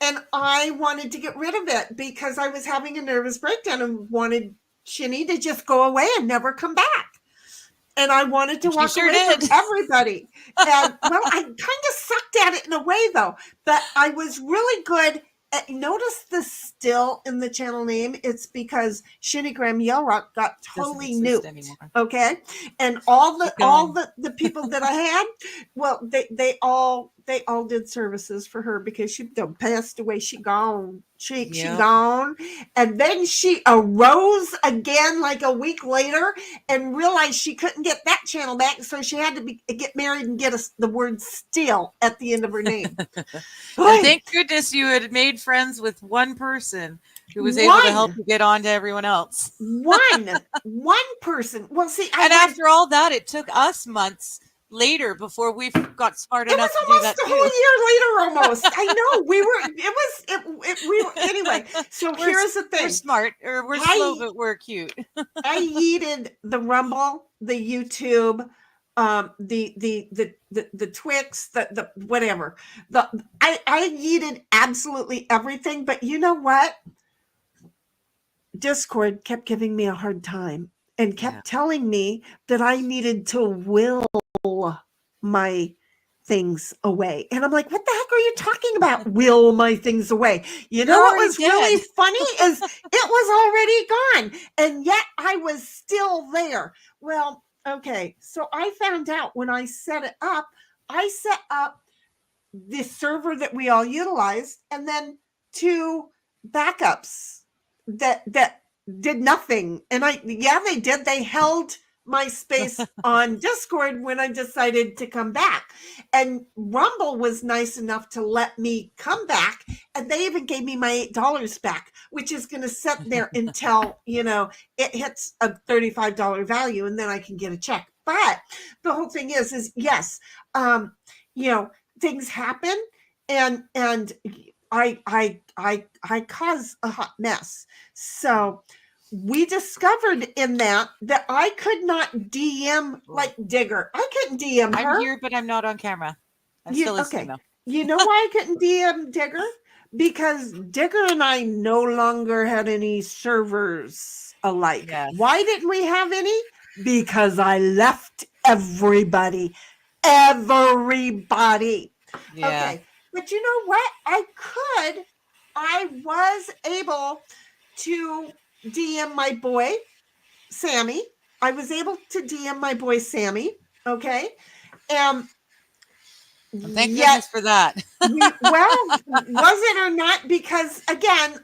and I wanted to get rid of it because I was having a nervous breakdown and wanted Shinny to just go away and never come back. And I wanted to walk away from everybody. And well, I kind of sucked at it in a way though, but I was really good. Notice the still in the channel name. It's because Shinny Graham Yellrock got totally nuked. Okay. And all the people that I had, well, they all did services for her because she passed away. She gone. She gone. And then she arose again like a week later and realized she couldn't get that channel back. So she had to get married and get the word still at the end of her name. And thank goodness you had made friends with one person who was able to help you get on to everyone else. one person. Well, see, after all that, it took us months later before we got smart enough to do that too. It was almost a whole year later almost. I know. We were anyway. So here's the thing. We're smart, or we're slow, but we're cute. I yeeted the Rumble, the YouTube, the Twix, the whatever. I yeeted absolutely everything, but you know what? Discord kept giving me a hard time and kept telling me that I needed to will my things away. And I'm like, what the heck are you talking about? Will my things away? You know what was really funny is it was already gone. And yet I was still there. Well, okay. So I found out when I set it up, I set up the server that we all utilized and then 2 backups that did nothing. And they did. They held my space on Discord when I decided to come back. And Rumble was nice enough to let me come back. And they even gave me my $8 back, which is going to sit there until, it hits a $35 value, and then I can get a check. But the whole thing is yes, things happen, and I cause a hot mess. So we discovered in that I could not DM like Digger. I couldn't DM her. I'm here, but I'm not on camera. I'm still listening though. You know why I couldn't DM Digger? Because Digger and I no longer had any servers alike. Yes. Why didn't we have any? Because I left everybody. Everybody. Yeah. Okay. But you know what? I was able to DM my boy, Sammy. I was able to DM my boy, Sammy. Okay. Thank goodness for that. Well, was it or not? Because again,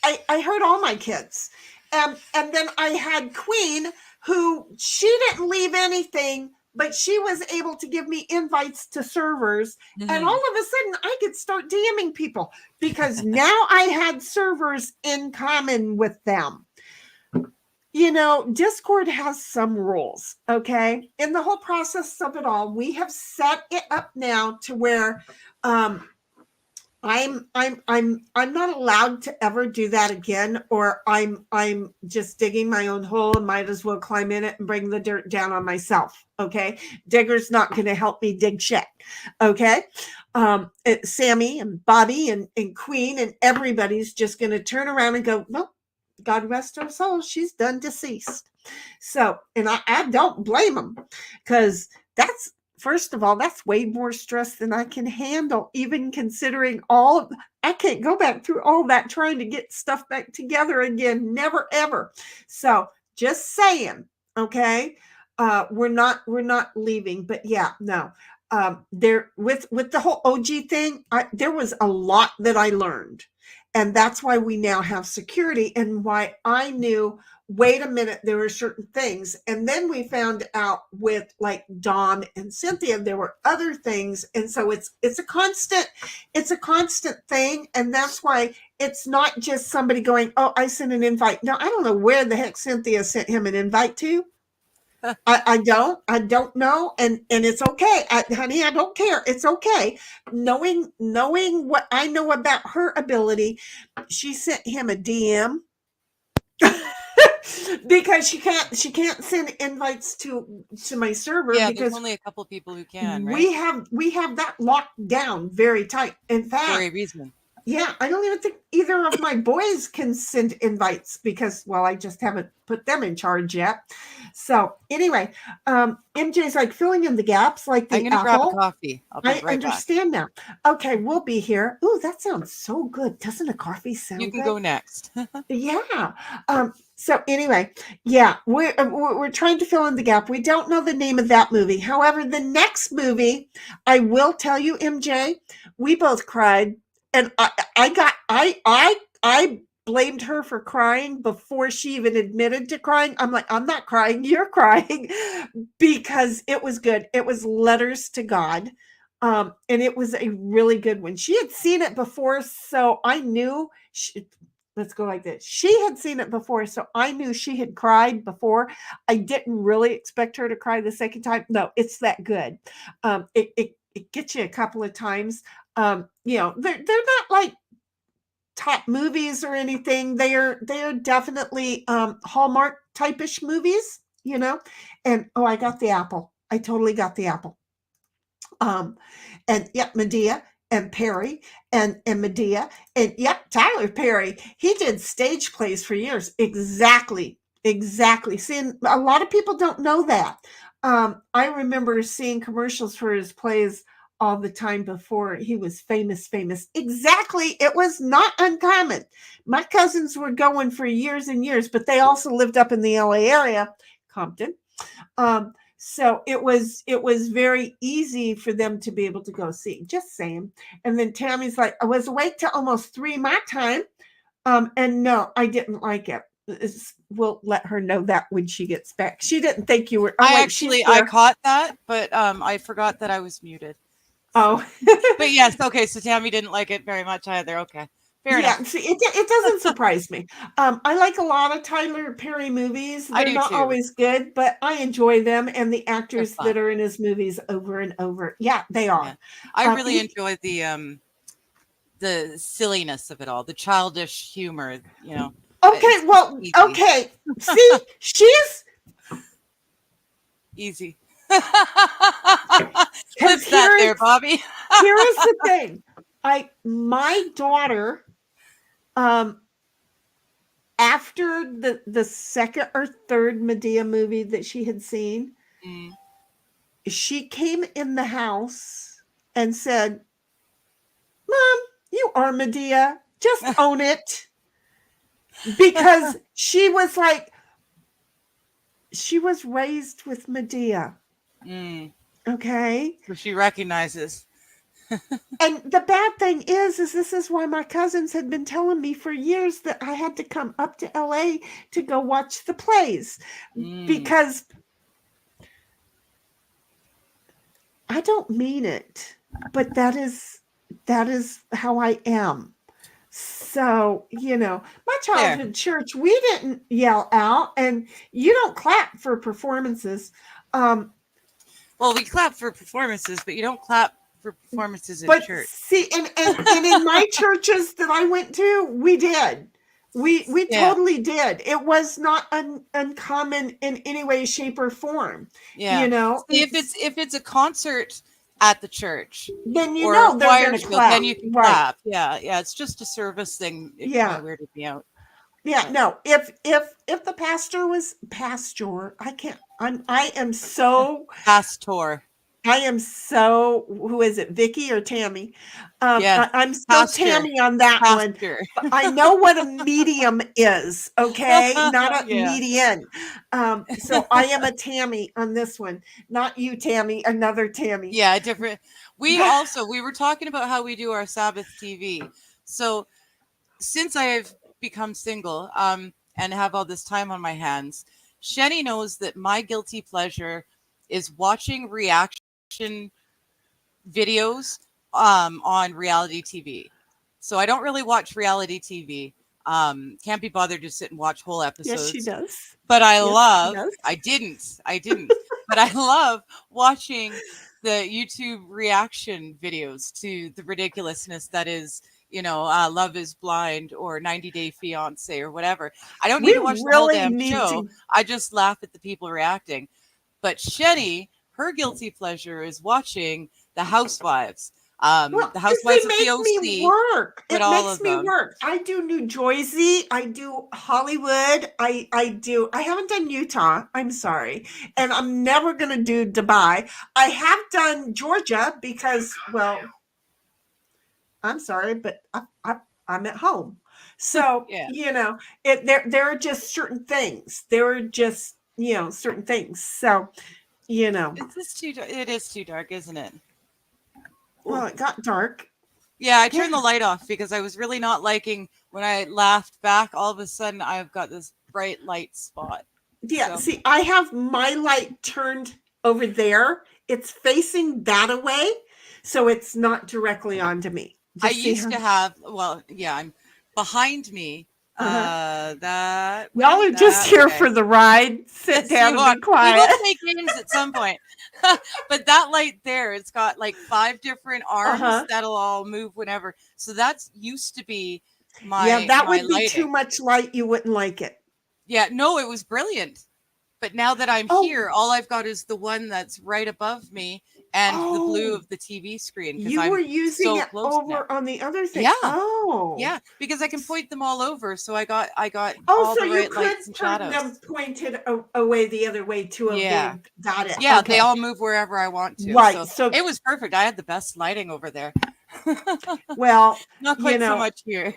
I heard all my kids. And then I had Queen, who she didn't leave anything, but she was able to give me invites to servers. Mm-hmm. And all of a sudden I could start DMing people because now I had servers in common with them. Discord has some rules, okay? In the whole process of it all, we have set it up now to where I'm not allowed to ever do that again, or I'm just digging my own hole and might as well climb in it and bring the dirt down on myself. Okay. Digger's not going to help me dig shit. Okay. Sammy and Bobby and Queen and everybody's just going to turn around and go, nope, God rest her soul, she's done deceased. So, and I don't blame them, because first of all, that's way more stress than I can handle, even considering I can't go back through all that trying to get stuff back together again. Never, ever. So just saying, okay, we're not leaving, but yeah, no. There with the whole OG thing, there was a lot that I learned. And that's why we now have security, and why I knew, wait a minute, there were certain things. And then we found out with like Dawn and Cynthia, there were other things. And so it's a constant thing. And that's why it's not just somebody going, oh, I sent an invite. No, I don't know where the heck Cynthia sent him an invite to. I don't know. And it's okay. Honey, I don't care. It's okay. Knowing what I know about her ability, she sent him a DM because she can't send invites to my server. Yeah, because there's only a couple people who can, right? We have that locked down very tight. In fact, for a reason. Yeah, I don't even think either of my boys can send invites because, well, I just haven't put them in charge yet. So anyway, MJ's like filling in the gaps like the I'm gonna apple. grab a coffee. I'll be right understand back. Now. Okay, we'll be here. Ooh, that sounds so good. Doesn't a coffee sound good? You can go next. Yeah. So anyway, yeah, we're trying to fill in the gap. We don't know the name of that movie. However, the next movie, I will tell you, MJ, we both cried. And I blamed her for crying before she even admitted to crying. I'm like, I'm not crying, you're crying, because it was good. It was Letters to God. And it was a really good one. She had seen it before, so I knew let's go like this. She had seen it before, so I knew she had cried before. I didn't really expect her to cry the second time. No, it's that good. It gets you a couple of times. They're not like top movies or anything. They are definitely Hallmark type-ish movies, And I got the apple. I totally got the apple. And yep, Medea and Perry and Medea and yep, Tyler Perry. He did stage plays for years. Exactly. See, a lot of people don't know that. I remember seeing commercials for his plays all the time before he was famous. Exactly. It was not uncommon. My cousins were going for years and years, but they also lived up in the LA area, Compton. So it was very easy for them to be able to go see. Just saying. And then Tammy's like, I was awake till almost 3 my time. And no, I didn't like it. we'll let her know that when she gets back. She didn't think you were. I caught that, but I forgot that I was muted. Oh, but yes, okay. So Tammy didn't like it very much either. Okay, fair enough. See, it doesn't surprise me. I like a lot of Tyler Perry movies. They're not always good, but I enjoy them and the actors that are in his movies over and over. Yeah, they are. Yeah. I really enjoy the silliness of it all, the childish humor. You know. Okay, well, okay. See, she's easy. Clip that there, Bobby. Here is the thing. My daughter, after the second or third Medea movie that she had seen, she came in the house and said, "Mom, you are Medea. Just own it." Because she was like, she was raised with Medea. Okay. So she recognizes. And the bad thing is this is why my cousins had been telling me for years that I had to come up to LA to go watch the plays, because I don't mean it, but that is how I am. So, my childhood church, we didn't yell out, and you don't clap for performances. Well, we clap for performances, but you don't clap for performances in church. See, and in my churches that I went to, we did. We totally did. It was not uncommon in any way, shape, or form. Yeah. See, if it's a concert at the church, then they're going to clap. Then you can clap. Yeah, yeah. It's just a service thing. It kind of weirded me out. Yeah, no. If the pastor was I am so pastor. I am so, who is it, Vicky or Tammy? I'm so pastor. Tammy on that pastor. One. I know what a medium is, okay? Not a median. So I am a Tammy on this one. Not you, Tammy, another Tammy. Yeah, different. We were talking about how we do our Sabbath TV. So since I have become single and have all this time on my hands, Shenny knows that my guilty pleasure is watching reaction videos on reality TV. So I don't really watch reality TV. Can't be bothered to sit and watch whole episodes. Yes, she does. But I didn't. But I love watching the YouTube reaction videos to the ridiculousness that is, Love is Blind or 90 Day Fiance or whatever. I don't need to watch the whole damn show. I just laugh at the people reacting. But Shenny, her guilty pleasure is watching The Housewives. The Housewives of the OC. Me work. It makes me work. I do New Jersey. I do Hollywood. I haven't done Utah. I'm sorry. And I'm never going to do Dubai. I have done Georgia because, well, I'm sorry, but I'm at home. So, there are just certain things. There are just, certain things. So, it is too dark, isn't it? Well, it got dark. Yeah, I turned the light off because I was really not liking when I laughed back. All of a sudden, I've got this bright light spot. Yeah, see, I have my light turned over there. It's facing that away, so it's not directly onto me. I used to have, I'm behind me. That y'all are just here for the ride. Sit down and be quiet. We will play games at some point. But that light there, it's got like 5 different arms that'll all move whenever. So that's used to be my that would be lighting. Too much light. You wouldn't like it. Yeah, no, it was brilliant. But now that I'm here, all I've got is the one that's right above me and the blue of the TV screen. You were using it over on the other thing. Yeah. Oh. Yeah, because I can point them all over. So I got all the right lights and shadows. Them pointed away the other way to avoid. Got it. Yeah, they all move wherever I want to. Right. So it was perfect. I had the best lighting over there. Well, not quite so much here.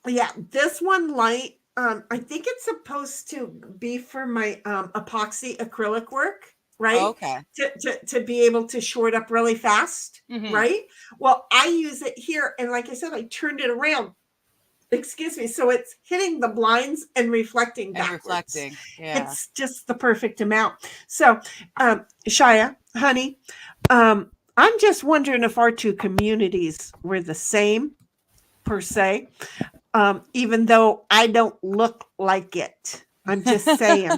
Yeah, this one light. I think it's supposed to be for my epoxy acrylic work, right? Okay. To be able to short up really fast, right? Well, I use it here, and like I said, I turned it around excuse me. So it's hitting the blinds and reflecting backwards. reflecting. Yeah. It's just the perfect amount. So, Shia, honey, I'm just wondering if our two communities were the same per se, even though I don't look like it. I'm just saying.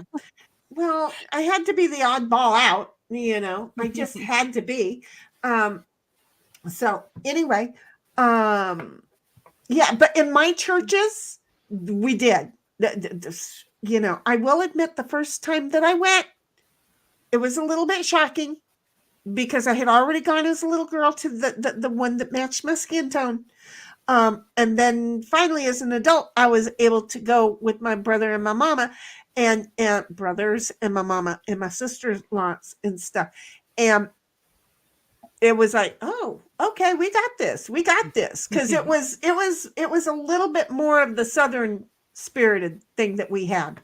Well, I had to be the oddball out, I just had to be. So anyway, yeah, but in my churches, we did. I will admit the first time that I went, it was a little bit shocking because I had already gone as a little girl to the one that matched my skin tone. And then finally, as an adult, I was able to go with my brother and my mama and brothers and my mama and my sister-in-laws and stuff. And it was like, oh, okay, we got this. Because it was a little bit more of the Southern spirited thing that we had.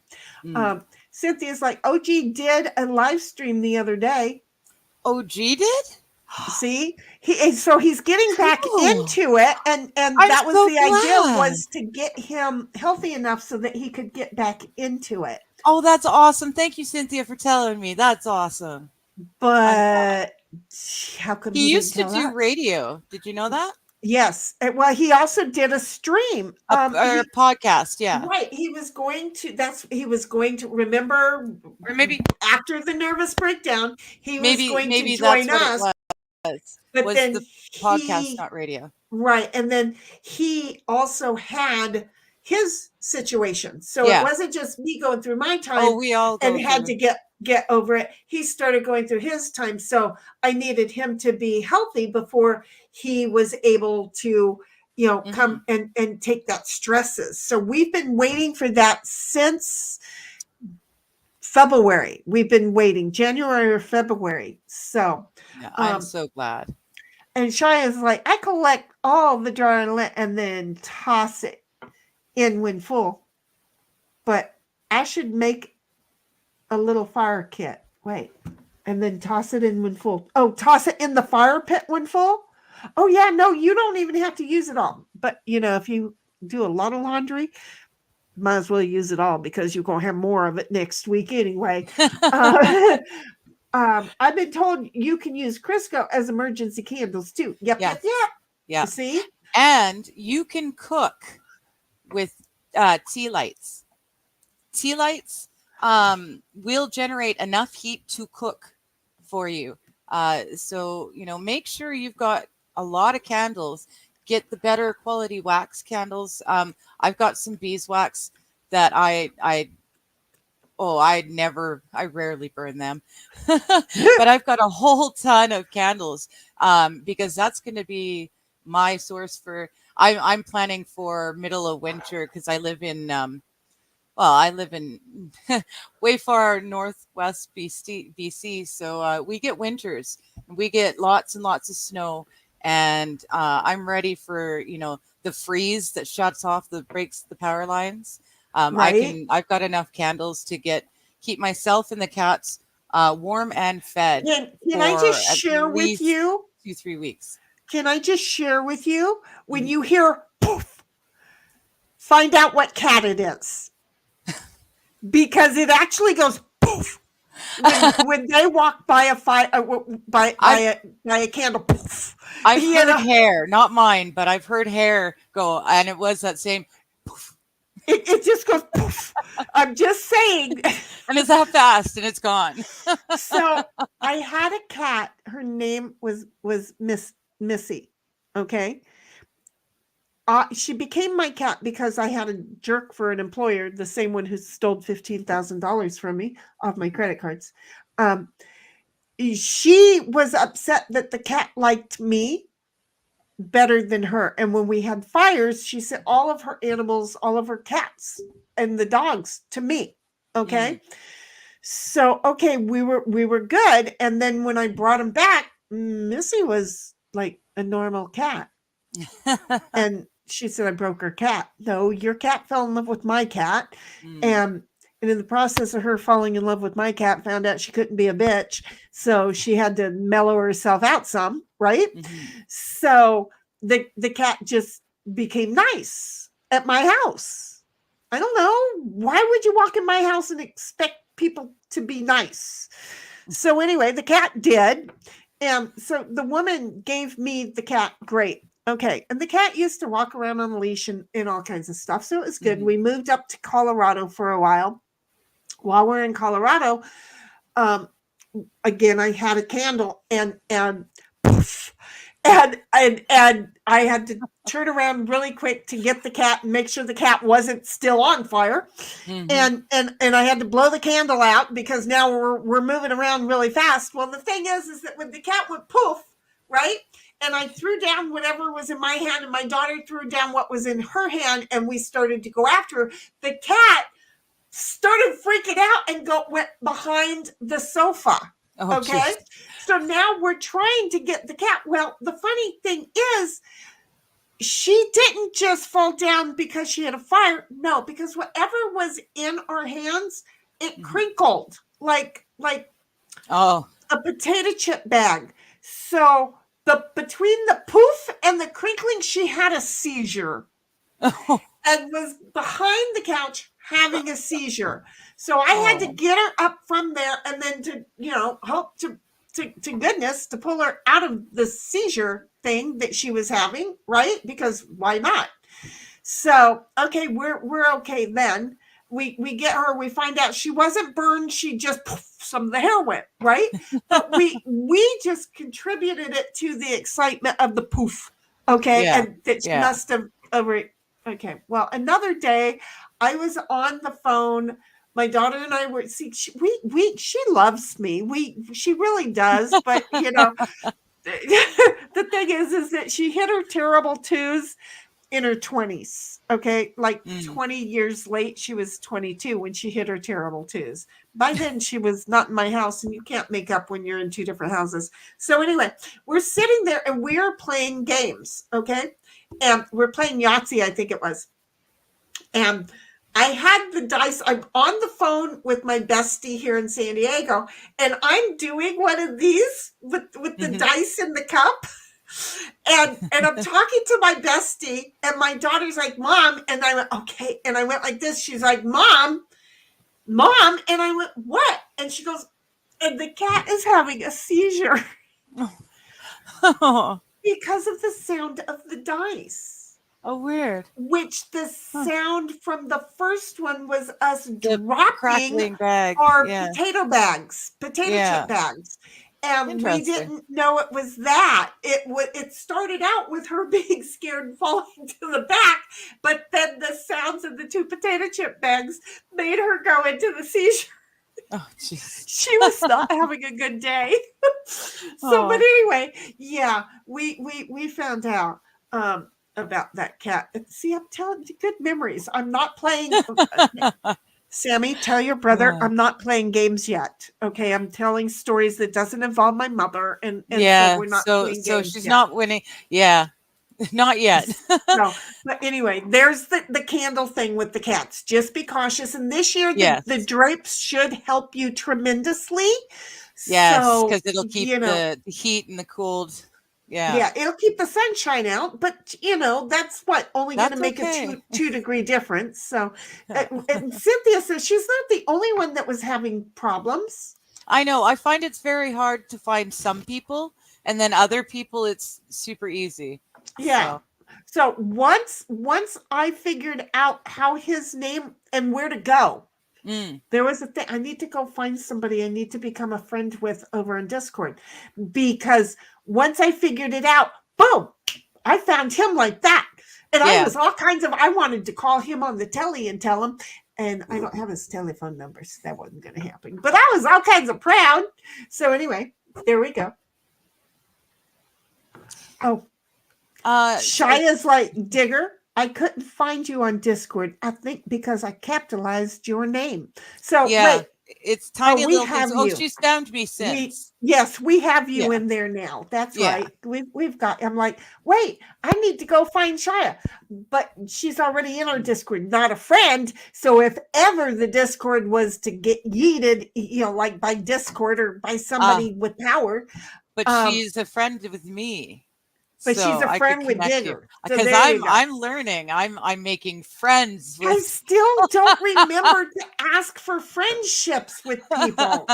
Cynthia's like, OG did a live stream the other day. OG did? See, so he's getting back into it, and that was the idea, was to get him healthy enough so that he could get back into it. Oh, that's awesome! Thank you, Cynthia, for telling me. That's awesome. But how come he used to do radio? Did you know that? Yes. Well, he also did a stream, or a podcast. Yeah, right. He was going to remember, or maybe after the nervous breakdown, he was going to join us. But then the podcast, not radio. Right. And then he also had his situation. So it wasn't just me going through my time. Oh, we all had to get over it. He started going through his time. So I needed him to be healthy before he was able to, come and take that stresses. So we've been waiting for that since February. We've been waiting January or February. So I'm so glad. And Shia is like, I collect all the dry and then toss it in when full. But I should make a little fire kit. Wait. And then toss it in when full. Oh, toss it in the fire pit when full? Oh, yeah. No, you don't even have to use it all. But, if you do a lot of laundry, might as well use it all because you're going to have more of it next week anyway. I've been told you can use Crisco as emergency candles too. Yep. See? And you can cook with tea lights. Tea lights will generate enough heat to cook for you. So, make sure you've got a lot of candles. Get the better quality wax candles. I've got some beeswax that I rarely burn them, but I've got a whole ton of candles because that's going to be my source for, I'm planning for middle of winter because I live in, way far northwest BC. So we get winters and we get lots and lots of snow. And I'm ready for, the freeze that breaks the power lines. Right. I've got enough candles to keep myself and the cats warm and fed. Can I just share with you 2-3 weeks? Can I just share with you when you hear poof, find out what cat it is, because it actually goes poof when they walk by a fire by a candle. Poof. I've heard hair, not mine, but I've heard hair go, and it was that same poof. It just goes poof. I'm just saying. And it's that fast and it's gone. So I had a cat. Her name was Missy. Okay. She became my cat because I had a jerk for an employer, the same one who stole $15,000 from me off my credit cards. She was upset that the cat liked me better than her. And when we had fires, she sent all of her animals, all of her cats and the dogs to me. Okay. So, okay, we were good. And then when I brought him back, Missy was like a normal cat. And she said, I broke her cat. No, your cat fell in love with my cat. And in the process of her falling in love with my cat, found out she couldn't be a bitch. So she had to mellow herself out some, right? So the cat just became nice. at my house. I don't know. Why would you walk in my house and expect people to be nice? So anyway, the cat did. And so the woman gave me the cat. Great. Okay. And the cat used to walk around on a leash and all kinds of stuff. So it was good. We moved up to Colorado for a while. While we're in Colorado, again, I had a candle and poof, and I had to turn around really quick to get the cat and make sure the cat wasn't still on fire. And I had to blow the candle out because now we're moving around really fast. Well, the thing is that when the cat went poof, right? And I threw down whatever was in my hand, and my daughter threw down what was in her hand, and we started to go after her. The cat started freaking out and went behind the sofa. Oh, okay. Geez. So now we're trying to get the cat. Well, the funny thing is, she didn't just fall down because she had a fire. No, because whatever was in our hands, it crinkled like a potato chip bag. So between the poof and the crinkling, she had a seizure and was behind the couch having a seizure. So I had to get her up from there and then to, hope to goodness to pull her out of the seizure thing that she was having, right? Because why not? So, okay, we're okay then. We get her, we find out she wasn't burned, she just some of the hair went, right? But we just contributed it to the excitement of the poof. Okay. And that she must have okay. Well, another day I was on the phone. My daughter and I were she loves me. She really does. But the thing is that she hit her terrible twos in her 20s. Okay. Like 20 years late. She was 22 when she hit her terrible twos. By then she was not in my house, and you can't make up when you're in two different houses. So anyway, we're sitting there and we're playing games. Okay. And we're playing Yahtzee, I think it was. And I had the dice. I'm on the phone with my bestie here in San Diego, and I'm doing one of these with the dice in the cup. And I'm talking to my bestie, and my daughter's like, Mom. And I went, okay. And I went like this. She's like, Mom. And I went, what? And she goes, and the cat is having a seizure because of the sound of the dice. Oh, weird. Which the sound from the first one was us dropping bag. our potato chip bags. And we didn't know it was that. It started out with her being scared and falling to the back, but then the sounds of the two potato chip bags made her go into the seizure. Oh, jeez. She was not having a good day. But anyway, we found out about that cat. See, I'm telling you, good memories. I'm not playing. Sammy, tell your brother I'm not playing games yet. Okay, I'm telling stories that doesn't involve my mother, and so we're not playing games. So she's not winning. Yeah, not yet. No, but anyway, there's the candle thing with the cats. Just be cautious. And this year, the drapes should help you tremendously. Yes, because it'll keep the heat and the cold. Yeah, it'll keep the sunshine out, but that's only going to make a 2-degree difference. So, and Cynthia says she's not the only one that was having problems. I know. I find it's very hard to find some people, and then other people, it's super easy. Yeah. So once I figured out how his name and where to go, there was a thing. I need to go find somebody I need to become a friend with over on Discord, because once I figured it out, boom, I found him like that. And I was I wanted to call him on the telly and tell him, and I don't have his telephone number, so that wasn't going to happen. But I was all kinds of proud. So anyway, there we go. Oh, Shia's like, Digger, I couldn't find you on Discord. I think because I capitalized your name. So wait. It's tiny little things. Oh, she's found me since. We have you in there now. That's right. We've got. I'm like, wait, I need to go find Shia, but she's already in our Discord, not a friend. So if ever the Discord was to get yeeted, like by Discord or by somebody with power, but she's a friend with me. But she's a I friend could with connect you Digger. So because there you go. I'm learning. I'm making friends I with. still don't remember to ask for friendships with people.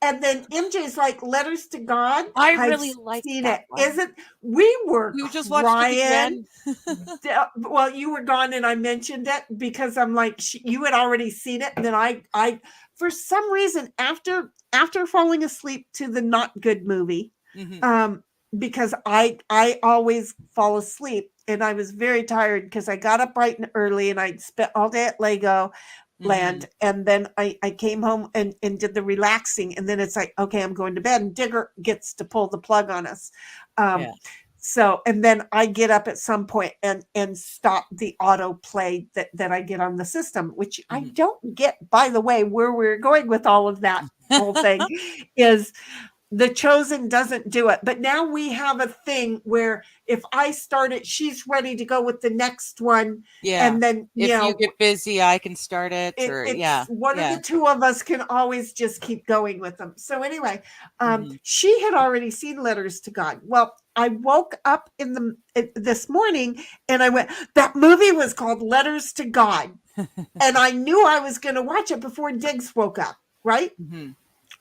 And then MJ's like, Letters to God. I I've really like seen that it. one. Isn't we were You just watched it crying. again. Well, you were gone and I mentioned it because I'm like, you had already seen it. And then I for some reason, after falling asleep to the not good movie, because I always fall asleep and I was very tired because I got up bright and early and I'd spent all day at Lego land. And then I came home and did the relaxing. And then it's like, okay, I'm going to bed. And Digger gets to pull the plug on us. So, and then I get up at some point and stop the auto play that I get on the system, which I don't get, by the way, where we're going with all of that whole thing is The Chosen doesn't do it. But now we have a thing where if I start it, she's ready to go with the next one. Yeah. And then, if you get busy, I can start it. One of the two of us can always just keep going with them. So anyway, she had already seen Letters to God. Well, I woke up this morning and I went, that movie was called Letters to God. And I knew I was going to watch it before Diggs woke up, right?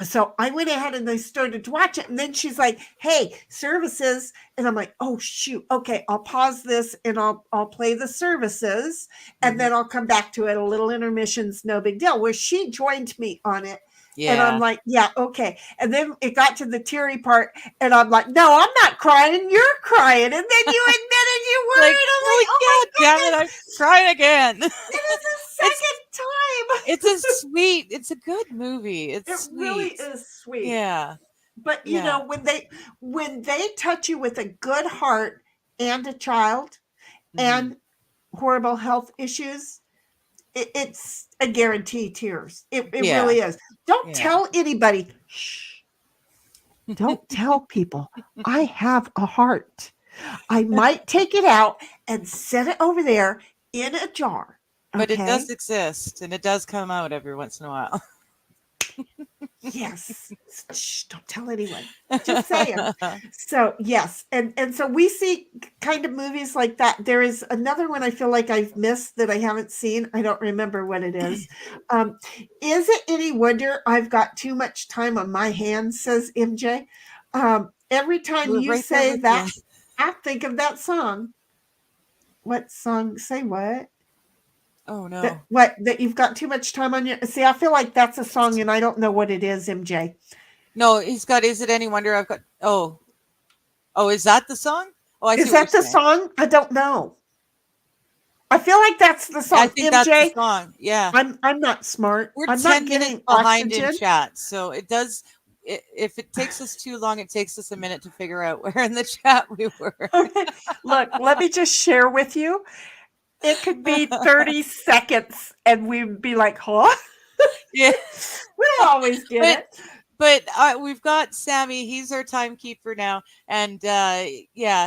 So I went ahead and I started to watch it. And then she's like, hey, services. And I'm like, oh, shoot. Okay, I'll pause this and I'll play the services. And then I'll come back to it. A little intermission's no big deal. Where she joined me on it. And I'm like, yeah, okay. And then it got to the teary part. And I'm like, no, I'm not crying. You're crying. And then you admitted you were. Like, and I'm like, oh my damn it, I'm crying again. It is a second time. It's a good movie. It really is sweet. Yeah. But you know, when they touch you with a good heart and a child and horrible health issues, it's a guarantee tears. It really is. Don't tell anybody. Shh. Don't tell people I have a heart. I might take it out and set it over there in a jar. But it does exist and it does come out every once in a while. Yes. Shh, don't tell anyone. Just saying. So yes. And so we see kind of movies like that. There is another one I feel like I've missed that I haven't seen. I don't remember what it is. Is it any wonder I've got too much time on my hands, says MJ. Every time you say that, I think of that song. What song? Say what? Oh no. That you've got too much time on your see, I feel like that's a song and I don't know what it is, MJ. No, he's got Is It Any Wonder I've Got Oh, is that the song? Oh, is that the song? I don't know. I feel like that's the song. I think MJ, that's the song. Yeah. I'm not smart. We're I'm 10 not minutes getting behind oxygen. in chat. So it does if it takes us too long, it takes us a minute to figure out where in the chat we were. Okay. Look, let me just share with you. It could be 30 seconds and we'd be like, huh? Yeah. We'll always get it. But we've got Sammy. He's our timekeeper now. And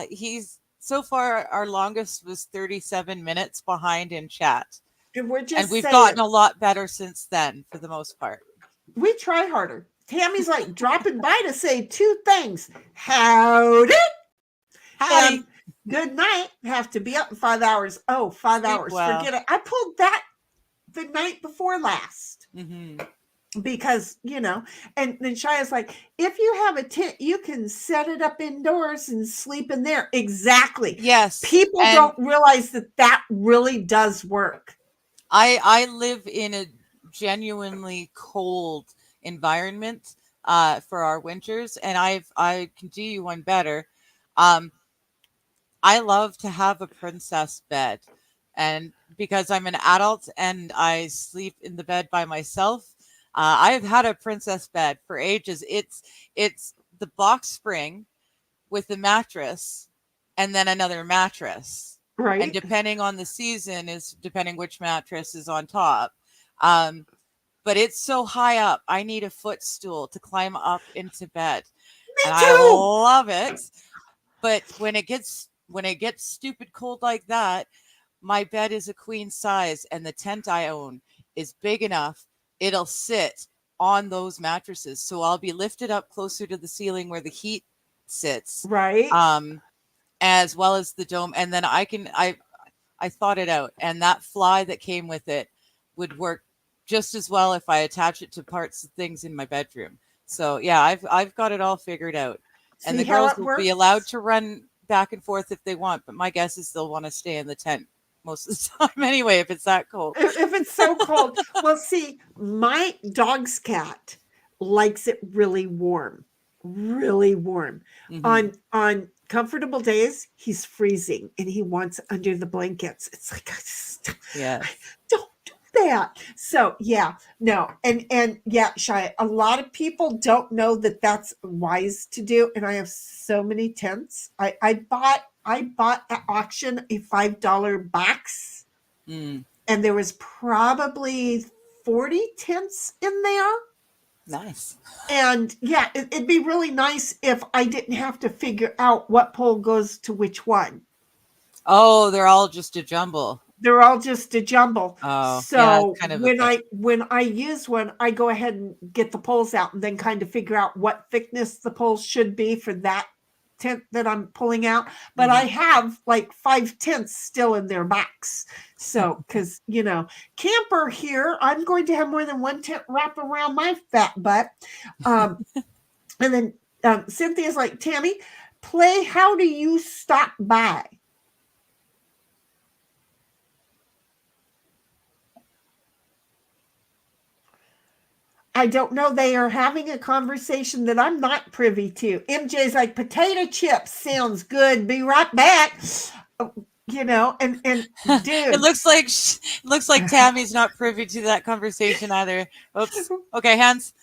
he's so far our longest was 37 minutes behind in chat. And we've gotten a lot better since then for the most part. We try harder. Tammy's like dropping by to say two things. Howdy. Howdy. Good night. Have to be up in 5 hours. Oh, 5 hours. Wow. Forget it. I pulled that the night before last. Because, you know, and then Shia's like, if you have a tent, you can set it up indoors and sleep in there. Exactly. Yes. People don't realize that really does work. I live in a genuinely cold environment for our winters, and I can do you one better. I love to have a princess bed, and because I'm an adult and I sleep in the bed by myself, I've had a princess bed for ages. It's the box spring with the mattress and then another mattress. Right. And depending on the season is depending which mattress is on top. But it's so high up. I need a footstool to climb up into bed. Me and too. I love it. But when it gets stupid cold like that, my bed is a queen size and the tent I own is big enough. It'll sit on those mattresses. So I'll be lifted up closer to the ceiling where the heat sits. Right. as well as the dome. And then I thought it out, and that fly that came with it would work just as well if I attach it to parts of things in my bedroom. So yeah, I've got it all figured out. And See the how girls it will be allowed works? to run back and forth if they want, but my guess is they'll want to stay in the tent most of the time anyway if it's that cold. If it's so cold. Well, see, my dog's cat likes it really warm. Really warm. Mhm. On comfortable days, he's freezing and he wants under the blankets. It's like Yes. don't do that. So yeah, no, and yeah, Shia, a lot of people don't know that that's wise to do. And I have so many tents. I bought at auction a $5 box, Mm, and there was probably 40 tents in there. nice. And yeah, it'd be really nice if I didn't have to figure out what pole goes to which one. Oh, they're all just a jumble. They're all just a jumble. Oh, yeah, it's So kind of a pain. when I use one, I go ahead and get the poles out and then kind of figure out what thickness the poles should be for that tent that I'm pulling out. But I have like 5 tents still in their box. So because camper here, I'm going to have more than one tent wrap around my fat butt. And then Cynthia's like, Tammy, play How Do You Stop By? I don't know. They are having a conversation that I'm not privy to. MJ's like, potato chips sounds good. Be right back. And dude, It looks like Tammy's not privy to that conversation either. Oops. Okay, hands.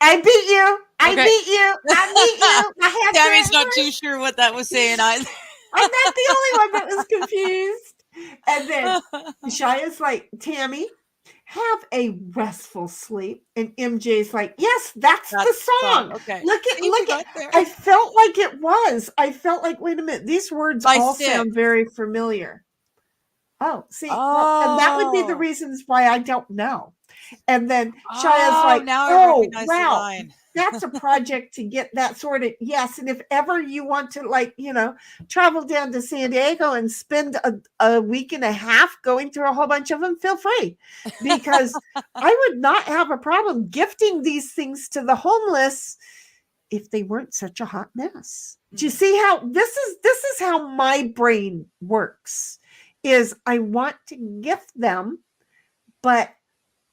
I beat you. I Okay. beat you. I beat you. My hands Tammy's are not first. too sure what that was saying either. I'm not the only one that was confused. And then Shia's like, Tammy, have a restful sleep. And MJ's like, yes, that's the song. Okay. Look See, we at got there. I felt like it was. I felt like, wait a minute, these words By all Sid. sound very familiar. Oh, see, well, and that would be the Oh. reasons why I don't know. And then Shia's Oh, like, now I oh, recognize the wow, line. that's a project to get that sorted. Yes. And if ever you want to travel down to San Diego and spend a week and a half going through a whole bunch of them, feel free, because I would not have a problem gifting these things to the homeless if they weren't such a hot mess. Do you see how this is how my brain works? Is I want to gift them, but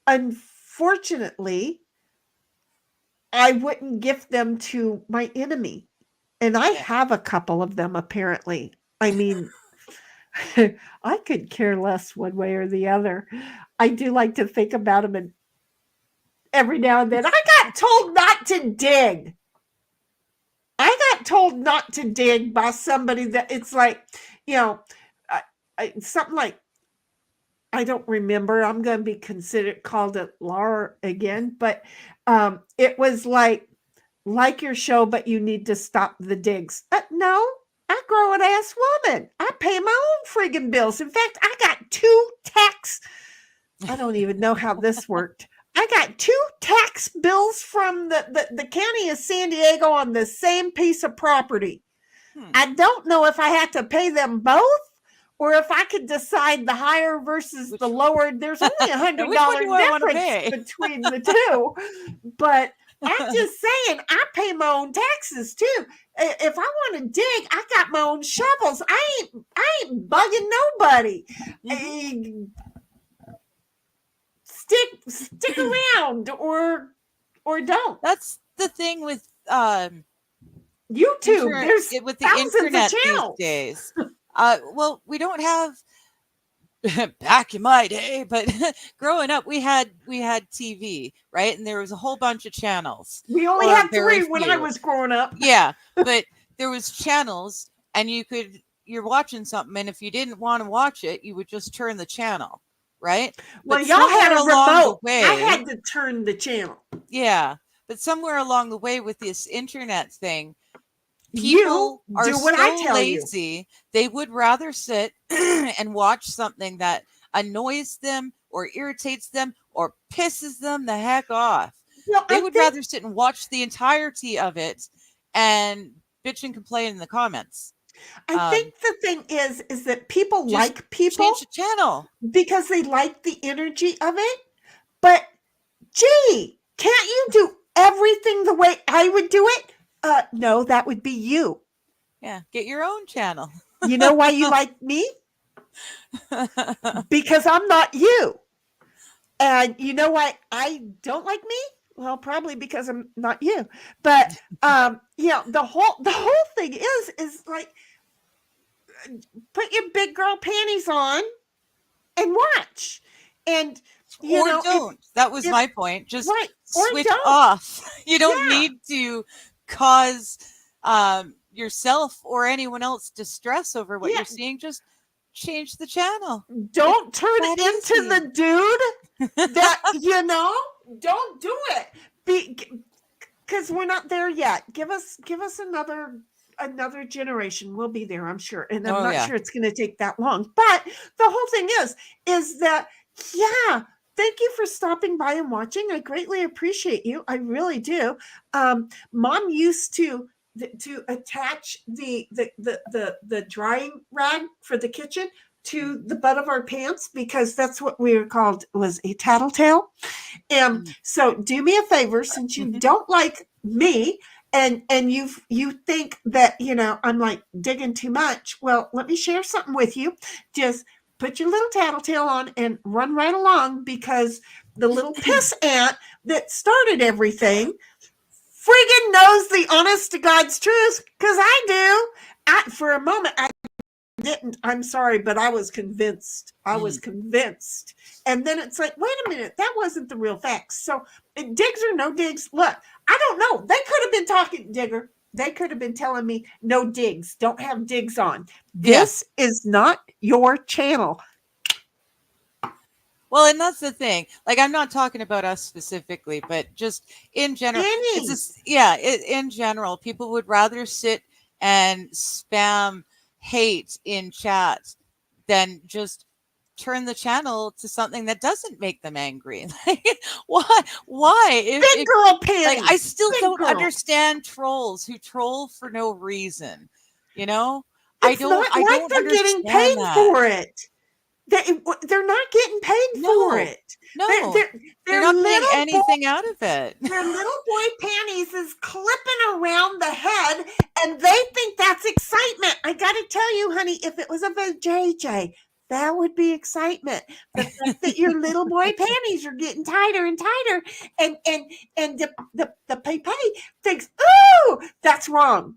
unfortunately, I wouldn't gift them to my enemy. And I have a couple of them, apparently. I mean, I could care less one way or the other. I do like to think about them, and every now and then I got told not to dig. I got told not to dig by somebody that it's like, something like, I don't remember. I'm going to be called a liar again, but it was like your show, but you need to stop the digs. No, I grow an ass woman. I pay my own friggin' bills. In fact, I got 2 tax. I don't even know how this worked. I got 2 tax bills from the county of San Diego on the same piece of property. I don't know if I had to pay them both, or if I could decide the higher versus the lower. There's only $100 difference between the two. But I'm just saying, I pay my own taxes too. If I want to dig, I got my own shovels. I ain't bugging nobody. Stick around or don't. That's the thing with YouTube. There's with the thousands internet of channels these days. Well, we don't have back in my day, but growing up, we had TV, right? And there was a whole bunch of channels. We only had 3 when I was growing up. Yeah, but there was channels, and you're watching something, and if you didn't want to watch it, you would just turn the channel, right? Well, y'all had a remote. I had to turn the channel. Yeah, but somewhere along the way with this internet thing, people are so lazy. They would rather sit and watch something that annoys them or irritates them or pisses them the heck off. Well, they would rather sit and watch the entirety of it and bitch and complain in the comments. I think the thing is that people like people change the channel because they like the energy of it. But gee, can't you do everything the way I would do it? No, that would be you. Yeah, get your own channel. You know why you like me? Because I'm not you. And you know why I don't like me? Well, probably because I'm not you. But the whole thing is like, put your big girl panties on and watch. And don't. That was my point. Just right, switch off. You don't need to cause yourself or anyone else distress over what you're seeing. Just change the channel. Don't turn into the dude that don't do it. Because we're not there yet. Give us another generation. We'll be there, I'm sure. And I'm not sure it's going to take that long. But the whole thing is that, thank you for stopping by and watching. I greatly appreciate you. I really do. Mom used to attach the drying rag for the kitchen to the butt of our pants because that's what we were called, was a tattletale. And so do me a favor, since you don't like me and you think that, I'm like digging too much. Well, let me share something with you. Just put your little tattletale on and run right along, because the little piss ant that started everything friggin' knows the honest to God's truth, because I do. For a moment, I didn't. I'm sorry, but I was convinced. And then it's like, wait a minute, that wasn't the real facts. So digs or no digs, look, I don't know. They could have been talking, Digger. They could have been telling me no digs, don't have digs on. This is not your channel. Well, and that's the thing. Like, I'm not talking about us specifically, but just in general. In general, people would rather sit and spam hate in chat than just turn the channel to something that doesn't make them angry. Like, why? Big girl panties. Like, I still don't understand trolls who troll for no reason. I don't they're getting paid for it. They're not getting paid for it. No, they're not getting anything out of it. Their little boy panties is clipping around the head, and they think that's excitement. I got to tell you, honey, if it was a JJ, that would be excitement. The fact that your little boy panties are getting tighter and tighter, and the pay thinks, ooh, that's wrong.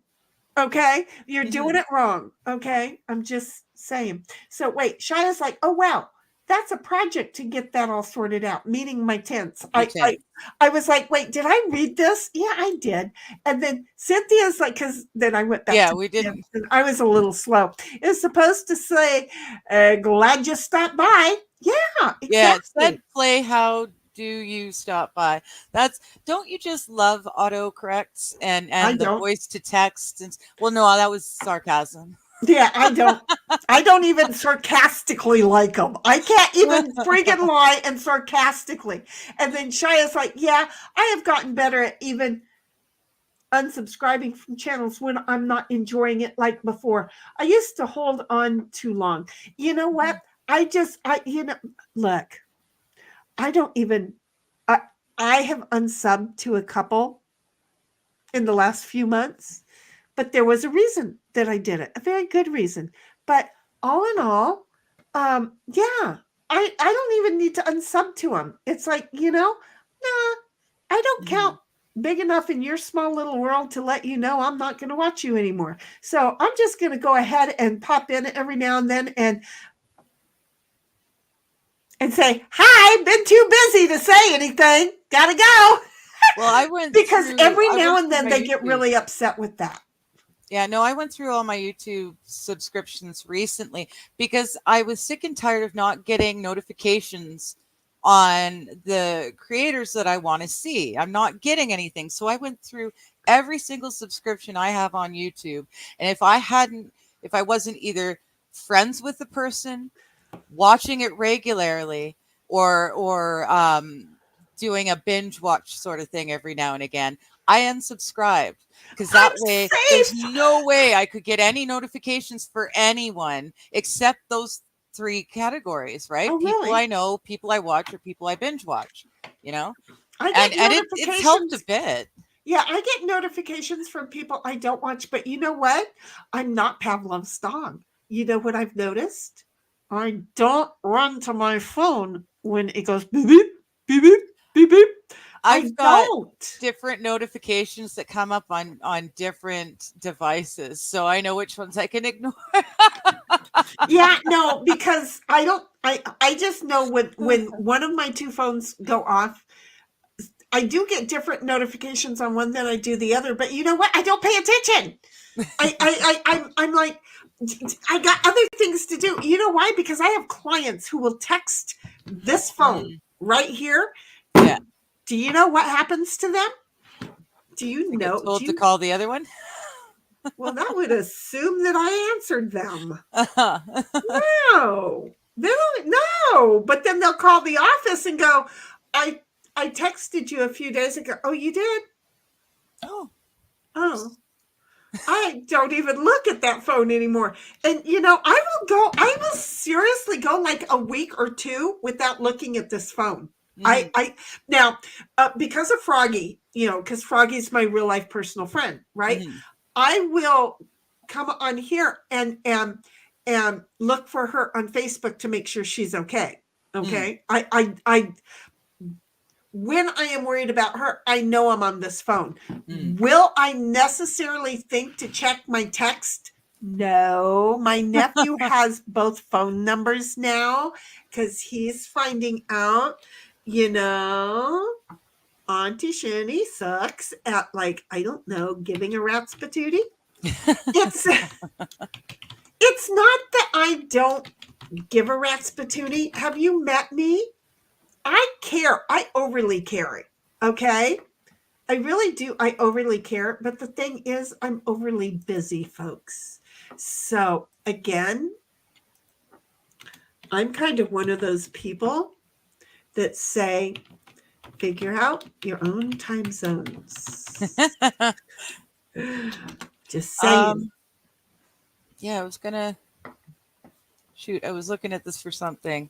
Okay, you're doing it wrong. Okay, I'm just saying. So wait, Shia's like, oh wow, that's a project to get that all sorted out. Meeting my tents. I was like, wait, did I read this? Yeah, I did. And then Cynthia's like, because then I went back. Yeah, we didn't. I was a little slow. It's supposed to say, glad you stopped by. Yeah, exactly. Yeah, it said play how do you stop by. Don't you just love autocorrects and the voice to text? And no, that was sarcasm. Yeah, I don't even sarcastically like them. I can't even freaking lie and sarcastically. And then Shia's like, yeah, I have gotten better at even unsubscribing from channels when I'm not enjoying it like before. I used to hold on too long. You know what? Look, I don't even, I have unsubbed to a couple in the last few months, but there was a reason that I did it, a very good reason. But all in all, I don't even need to unsub to them. It's like, I don't count big enough in your small little world to let you know I'm not going to watch you anymore. So I'm just going to go ahead and pop in every now and then and say, hi, been too busy to say anything. Gotta go. Well, I went because every now and then they get really upset with that. Yeah, no, I went through all my YouTube subscriptions recently because I was sick and tired of not getting notifications on the creators that I want to see. I'm not getting anything. So I went through every single subscription I have on YouTube. And if I wasn't either friends with the person, watching it regularly, or doing a binge watch sort of thing every now and again, I unsubscribed because that way there's no way I could get any notifications for anyone except those 3 categories, right? Oh, People really? I know, people I watch, or people I binge watch, you know? I get And it's helped a notifications. bit. Yeah, I get notifications from people I don't watch, but you know what? I'm not Pavlov's dog. You know what I've noticed? I don't run to my phone when it goes beep beep beep beep beep beep. I I've got don't. different notifications that come up on different devices, so I know which ones I can ignore. Yeah, no, because I just know when one of my 2 phones go off, I do get different notifications on one than I do the other, but you know what? I don't pay attention. I'm like, I got other things to do. You know why? Because I have clients who will text this phone right here. Yeah. Do you know what happens to them? Do you I know? get told to call the other one. Well, that would assume that I answered them. No, they don't. No, but then they'll call the office and go, I texted you a few days ago. Oh, you did? Oh, I don't even look at that phone anymore. And you know, I will seriously go like a week or 2 without looking at this phone. I now because of Froggy, you know, because Froggy's my real life personal friend, right? I will come on here and look for her on Facebook to make sure she's okay. Okay. I when I am worried about her, I know I'm on this phone. Will I necessarily think to check my text? No, my nephew has both phone numbers now because he's finding out, you know, Auntie Shani sucks at, like, I don't know, giving a rat's patootie. It's not that I don't give a rat's patootie. Have you met me? I care. I overly care. Okay. I really do. I overly care. But the thing is, I'm overly busy, folks. So again, I'm kind of one of those people that say, figure out your own time zones. Just saying. Yeah, I was gonna shoot. I was looking at this for something.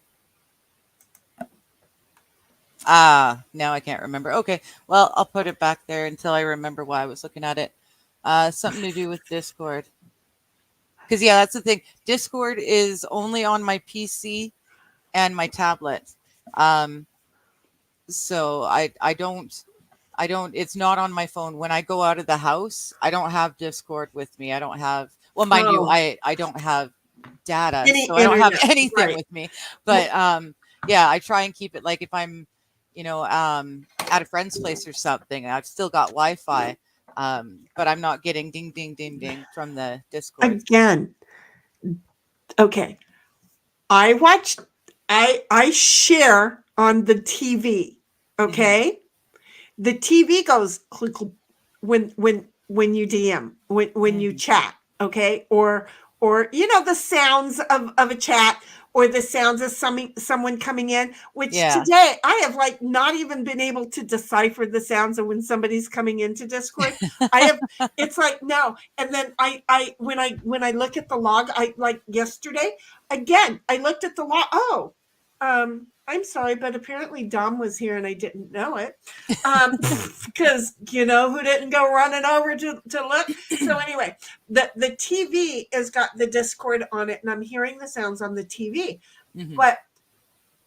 Now I can't remember. Okay, well, I'll put it back there until I remember why I was looking at it. Something to do with Discord. Because yeah, that's the thing. Discord is only on my PC and my tablet. So I don't. It's not on my phone. When I go out of the house, I don't have Discord with me. I don't have. Well, mind you, I don't have data, so I don't have anything with me. But yeah, I try and keep it like if I'm, you know, at a friend's place or something, I've still got Wi-Fi, but I'm not getting ding ding ding ding from the Discord. Again, okay. I share on the TV. Okay. The TV goes click when you DM, when you chat, okay? Or you know, the sounds of a chat, or the sounds of someone coming in, which today I have like not even been able to decipher the sounds of when somebody's coming into Discord. It's like no. And then I when I look at the log, I like yesterday, again, I looked at the log. Oh, I'm sorry, but apparently Dom was here and I didn't know it. Because you know who didn't go running over to look. So anyway, the TV has got the Discord on it, and I'm hearing the sounds on the TV. But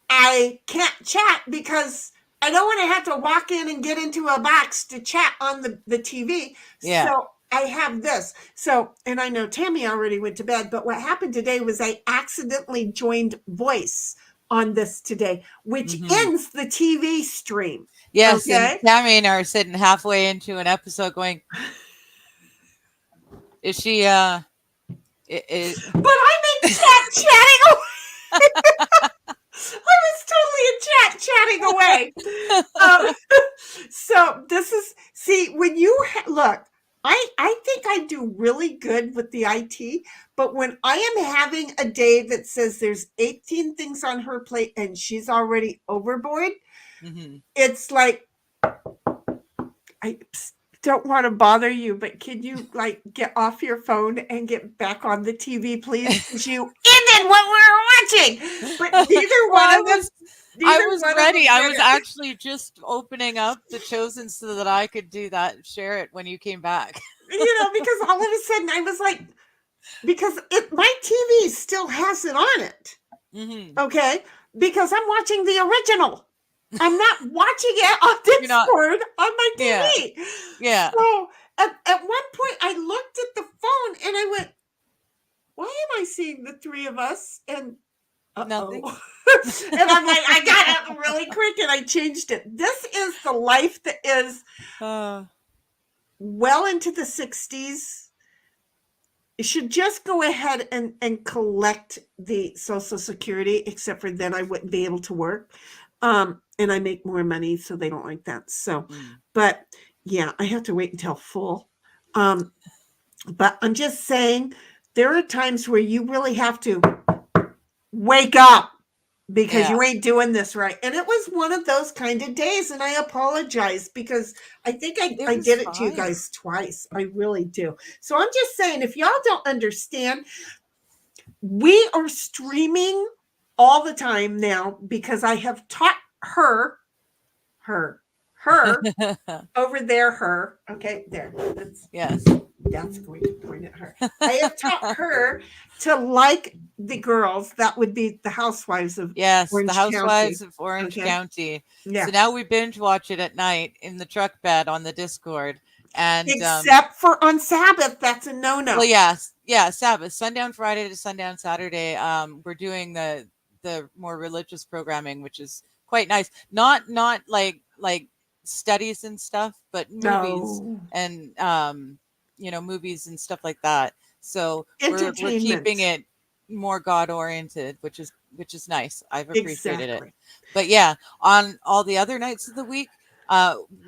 I can't chat because I don't want to have to walk in and get into a box to chat on the TV. Yeah. So I have this. So, and I know Tammy already went to bed, but what happened today was I accidentally joined voice on this today, which ends the TV stream. Yes, okay? And Tammy and I are sitting halfway into an episode going, is she But I'm in chatting away. I was totally in chatting away. So this is, see, when you look, I think I do really good with the IT, but when I am having a day that says there's 18 things on her plate and she's already overboard, it's like, don't want to bother you, but can you like get off your phone and get back on the TV, please? Because you ended what we were watching. But neither one of us. I was ready. I was actually just opening up The Chosen so that I could do that, share it when you came back. Because all of a sudden I was like, because my TV still has it on it. Mm-hmm. Okay, because I'm watching the original. I'm not watching it on Discord on my TV. Yeah. So at one point I looked at the phone and I went, why am I seeing the three of us? And nothing. And I'm like, I got up really quick and I changed it. This is the life that is well into the 60s. You should just go ahead and collect the Social Security, except for then I wouldn't be able to work. And I make more money, so they don't like that. So, but yeah, I have to wait until full. But I'm just saying, there are times where you really have to wake up because you ain't doing this right. And it was one of those kind of days, and I apologize because I think I did it to you guys twice. I really do. So I'm just saying, if y'all don't understand, we are streaming all the time now because I have taught her over there, okay, there. That's going to point at her. I have taught her to like the girls. That would be the Housewives of Orange the Housewives County. of Orange County. Yeah. So now we binge watch it at night in the truck bed on the Discord. And except for on Sabbath, that's a no-no. Well, Sabbath, sundown Friday to sundown Saturday. We're doing the more religious programming, which is quite nice. Not like studies and stuff, but movies and movies and stuff like that. So we're keeping it more God oriented, which is nice. I've appreciated it. But yeah, on all the other nights of the week,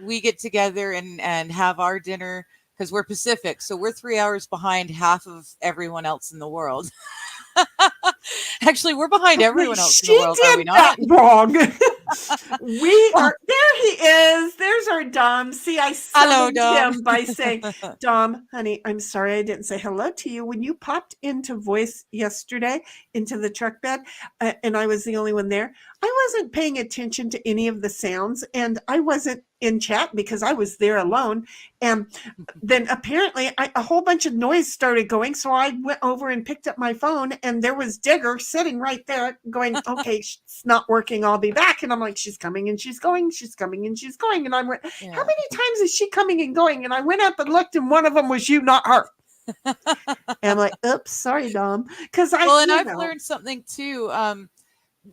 we get together and have our dinner because we're Pacific, so we're 3 hours behind half of everyone else in the world. Actually, we're behind everyone else in the world, are we not? Wrong. We are. There he is. There's our Dom. See, I summoned him by saying, Dom, honey, I'm sorry I didn't say hello to you. When you popped into voice yesterday, into the truck bed, and I was the only one there, I wasn't paying attention to any of the sounds, and I wasn't in chat because I was there alone. And then apparently a whole bunch of noise started going. So I went over and picked up my phone, and there was Digger sitting right there going, okay, it's not working. I'll be back. And I'm like, she's coming and she's going. She's coming and she's going. And I went, how many times is she coming and going? And I went up and looked, and one of them was you, not her. And I'm like, oops, sorry, Dom. Because I've learned something too.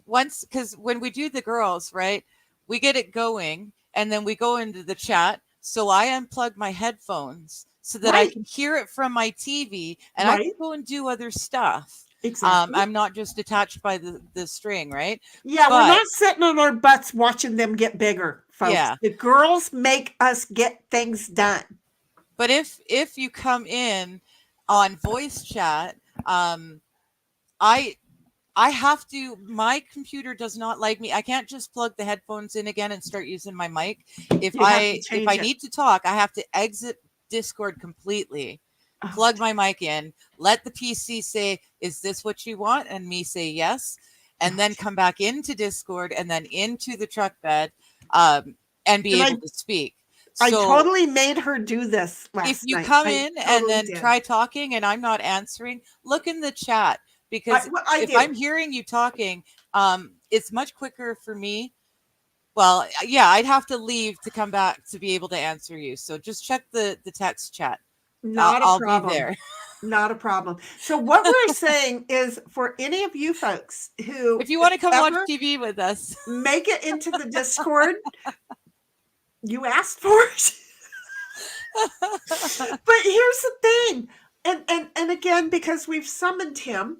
Once, because when we do the girls, right, we get it going. And then we go into the chat. So I unplug my headphones so that I can hear it from my TV and I can go and do other stuff. Exactly. I'm not just attached by the string, right? Yeah, we're not sitting on our butts watching them get bigger, folks. Yeah. The girls make us get things done. But if you come in on voice chat, I have to, my computer does not like me. I can't just plug the headphones in again and start using my mic. If I need to talk, I have to exit Discord completely, plug my mic in, let the PC say, is this what you want? And me say yes. And then come back into Discord and then into the truck bed and be able to speak. I totally made her do this last night. If you come in and then try talking and I'm not answering, look in the chat. Because if I'm hearing you talking, it's much quicker for me. Well, yeah, I'd have to leave to come back to be able to answer you. So just check the text chat. I'll be there. Not a problem. So what we're saying is for any of you folks who, if you want to come watch TV with us, make it into the Discord. You asked for it. But here's the thing. And again, because we've summoned him,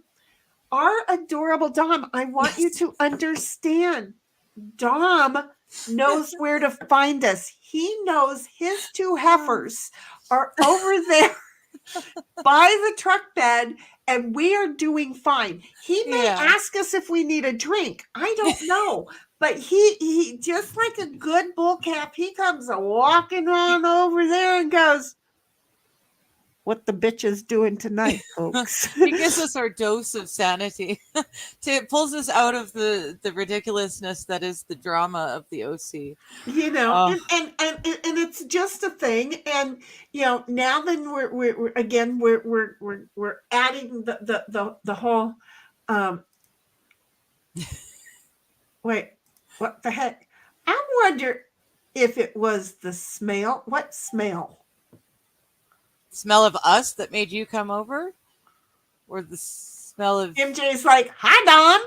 our adorable Dom, I want you to understand, Dom knows where to find us. He knows his two heifers are over there by the truck bed, and we are doing fine. He may ask us if we need a drink. I don't know. But he just like a good bull calf, he comes walking on over there and goes, "What the bitch is doing tonight, folks?" He gives us our dose of sanity. It pulls us out of the ridiculousness that is the drama of the OC. You know, and it's just a thing. And now then we're again we're adding the whole wait, what the heck? I wonder if it was the smell. What smell? Smell of us that made you come over, or the smell of MJ's like, "Hi, Dom."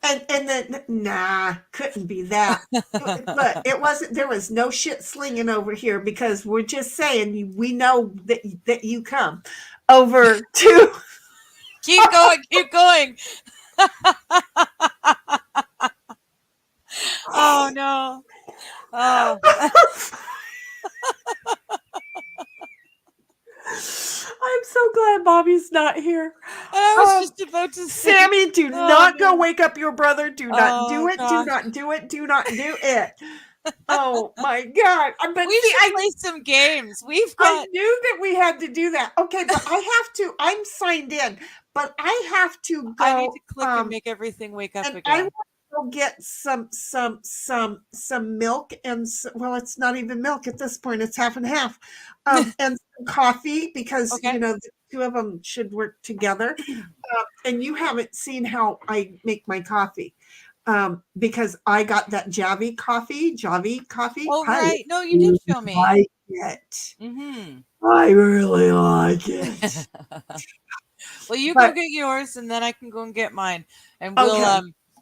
And then, nah, couldn't be that. But it wasn't. There was no shit slinging over here, because we're just saying we know that you come over to. Keep going, keep going. Oh no. Oh. I'm so glad Bobby's not here. I was just about to say, Sammy, do not go wake up your brother. Do not do it. gosh. Do not do it. Do not do it. Oh my God. But We should play some games. I knew that we had to do that. Okay, but I have to. I'm signed in, but I have to go. I need to click and make everything wake up and again. I want to go get some milk and well, it's not even milk at this point. It's half and half, and some coffee, because the two of them should work together. And you haven't seen how I make my coffee. Because I got that Javi coffee. Oh, right. No, you did show me. I like it. I really like it. Well, you go get yours, and then I can go and get mine, and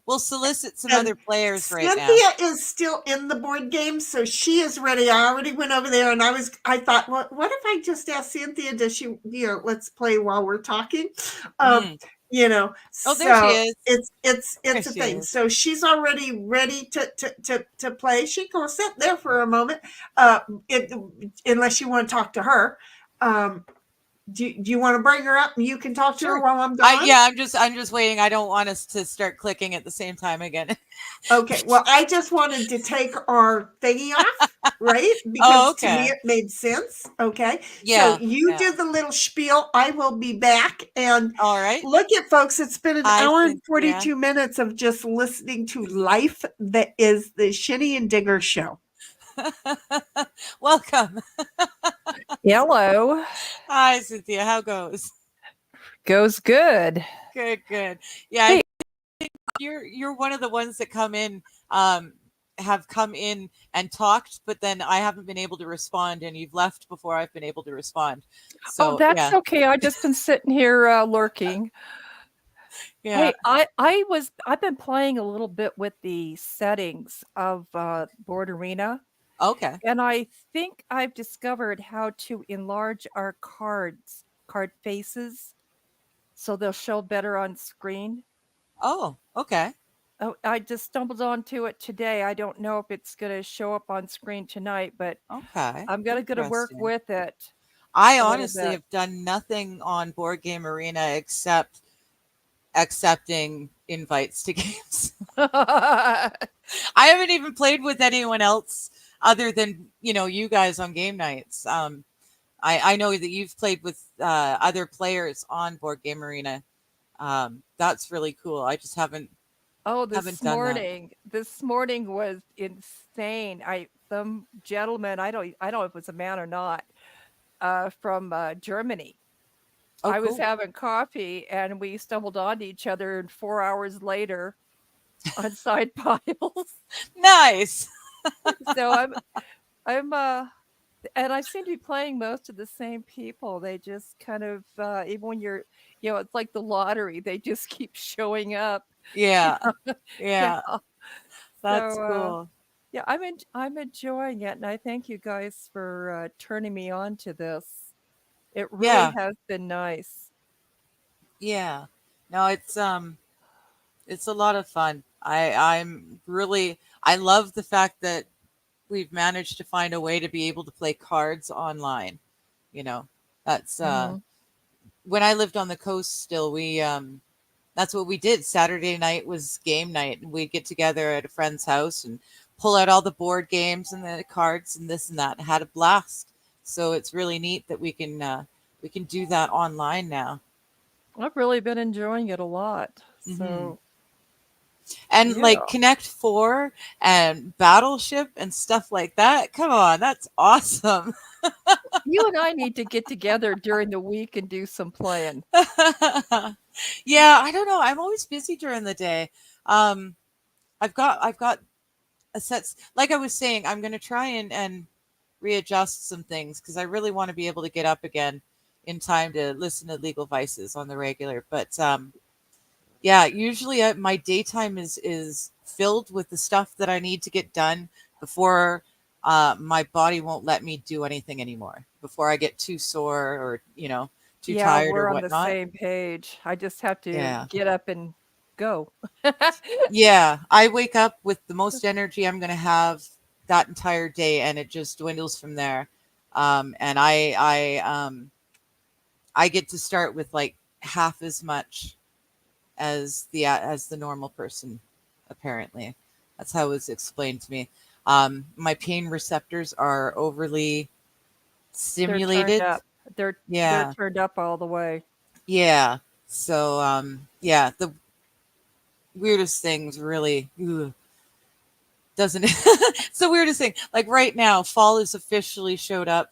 we'll solicit some other players right now. Cynthia is still in the board game, so she is ready. I already went over there, and I thought, well, what if I just ask Cynthia? Does she, let's play while we're talking? Oh, there she is. It's a thing. So she's already ready to play. She can sit there for a moment, unless you want to talk to her. Do you want to bring her up and you can talk to her while I'm gone? I'm just waiting. I don't want us to start clicking at the same time again. Okay. Well, I just wanted to take our thingy off, right? Because to me it made sense. Okay. Yeah. So you do the little spiel. I will be back. And all right. Look at folks. It's been an hour and 42 minutes of just listening to life that is the Shinny and Digger show. Welcome. Hello. Hi, Cynthia. How goes? Goes good. Good. Yeah, hey. I think you're one of the ones that have come in and talked, but then I haven't been able to respond, and you've left before I've been able to respond. So that's okay. I've just been sitting here lurking. Yeah. Hey, I've been playing a little bit with the settings of Board Arena. Okay. And I think I've discovered how to enlarge our card faces so they'll show better on screen. Oh, okay. Oh, I just stumbled onto it today. I don't know if it's going to show up on screen tonight, but okay. I'm going to work with it. I honestly have done nothing on Board Game Arena except accepting invites to games. I haven't even played with anyone else other than, you guys on game nights. I know that you've played with other players on Board Game Arena. That's really cool. I just haven't. This morning was insane. Some gentleman, I don't know if it was a man or not, from Germany. I was having coffee and we stumbled onto each other, and 4 hours later on side piles. Nice. So I'm and I seem to be playing most of the same people. They just kind of even when you're it's like the lottery, they just keep showing up. Yeah. Yeah. That's cool. Yeah, I'm enjoying it, and I thank you guys for turning me on to this. It really has been nice. Yeah. No, it's a lot of fun. I love the fact that we've managed to find a way to be able to play cards online. That's when I lived on the coast still, we that's what we did. Saturday night was game night, and we'd get together at a friend's house and pull out all the board games and the cards and this and that, and had a blast. So it's really neat that we can do that online now. I've really been enjoying it a lot. Mhm. So And like yeah. Connect 4 and Battleship and stuff like that. Come on, that's awesome. You and I need to get together during the week and do some playing. Yeah, I don't know. I'm always busy during the day. Um, I've got a sets, like I was saying, I'm gonna try and readjust some things because I really want to be able to get up again in time to listen to Legal Vices on the regular. But yeah, usually my daytime is filled with the stuff that I need to get done before my body won't let me do anything anymore. Before I get too sore or too Yeah, tired or we're on the whatnot. same page. I just have to Yeah. get up and go. Yeah, I wake up with the most energy I'm going to have that entire day, and it just dwindles from there. And I get to start with like half as much as the normal person. Apparently, that's how it was explained to me. My pain receptors are overly They're turned stimulated. up. They're Yeah, turned up all the way. yeah. So yeah, the weirdest things really. Ugh, doesn't it's the weirdest thing. Like right now, fall has officially showed up.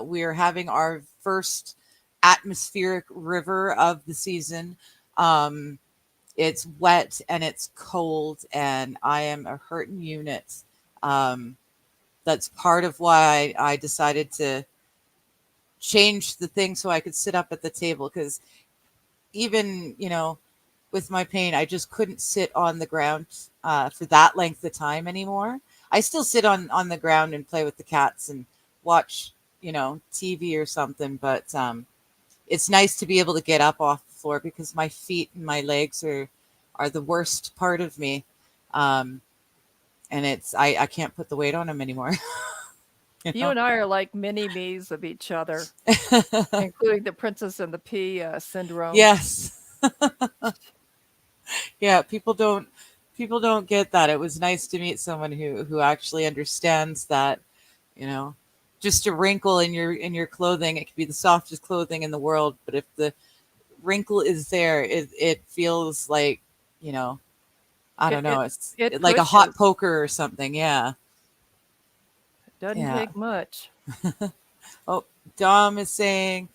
We are having our first atmospheric river of the season. Um, it's wet and it's cold, and I am a hurting unit. Um, that's part of why I decided to change the thing so I could sit up at the table because even with my pain, I just couldn't sit on the ground for that length of time anymore. I still sit on the ground and play with the cats and watch TV or something, but it's nice to be able to get up off the floor because my feet and my legs are the worst part of me, and I can't put the weight on them anymore. You and I are like mini me's of each other, including the Princess and the Pea syndrome. Yes. Yeah, people don't get that. It was nice to meet someone who actually understands that, you know, just a wrinkle in your clothing, it could be the softest clothing in the world, but if the wrinkle is there, it feels like, you know, I It don't it know, it's it like a hot pushes. poker or something. Yeah. Doesn't Yeah. take much. Oh, Dom is saying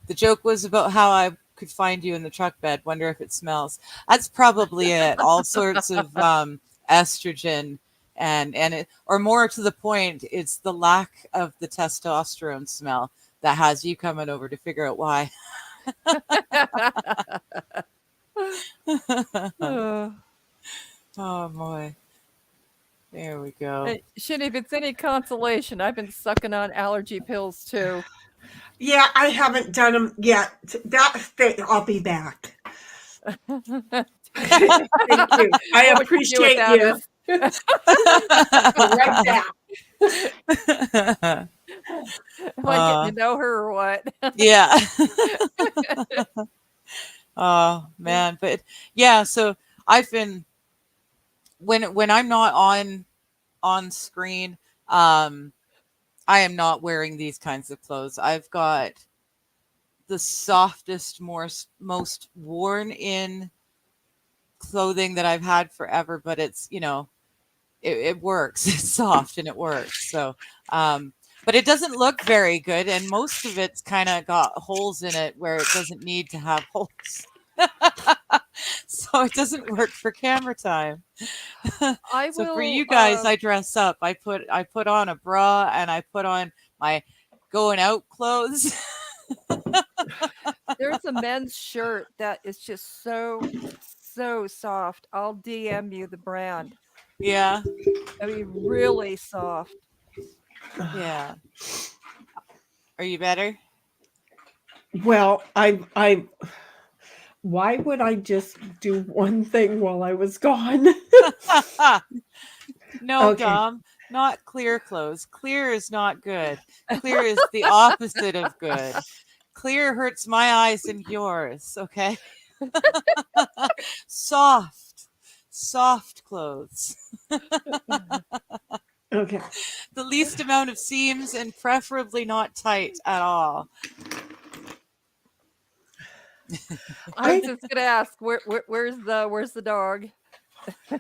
the joke was about how I could find you in the truck bed. Wonder if it smells. That's probably it. All sorts of estrogen and it, or more to the point, it's the lack of the testosterone smell that has you coming over to figure out why. Uh, Oh boy. There we go. Shit, if it's any consolation, I've been sucking on allergy pills too. Yeah, I haven't done them yet. I'll be back. Thank you. I What would you do appreciate without you. us? Right back. Am I getting to know her or what? Yeah. Oh man, but yeah, so I've been when I'm not on screen, I am not wearing these kinds of clothes. I've got the softest, most worn in clothing that I've had forever, but it's, it works. It's soft and it works. So, but it doesn't look very good, and most of it's kind of got holes in it where it doesn't need to have holes. So it doesn't work for camera time. I So for will. you guys, I dress up. I put on a bra and I put on my going out clothes. There's a men's shirt that is just so soft. I'll DM you the brand. Yeah, I mean, really soft. yeah. Are you better? Well, why would I just do one thing while I was gone? No, Okay. Dom, not clear clothes. Clear is not good. Clear is the opposite of good. Clear hurts my eyes and yours. Okay. Soft clothes. Okay. The least amount of seams and preferably not tight at all. I was just gonna ask, where's the dog?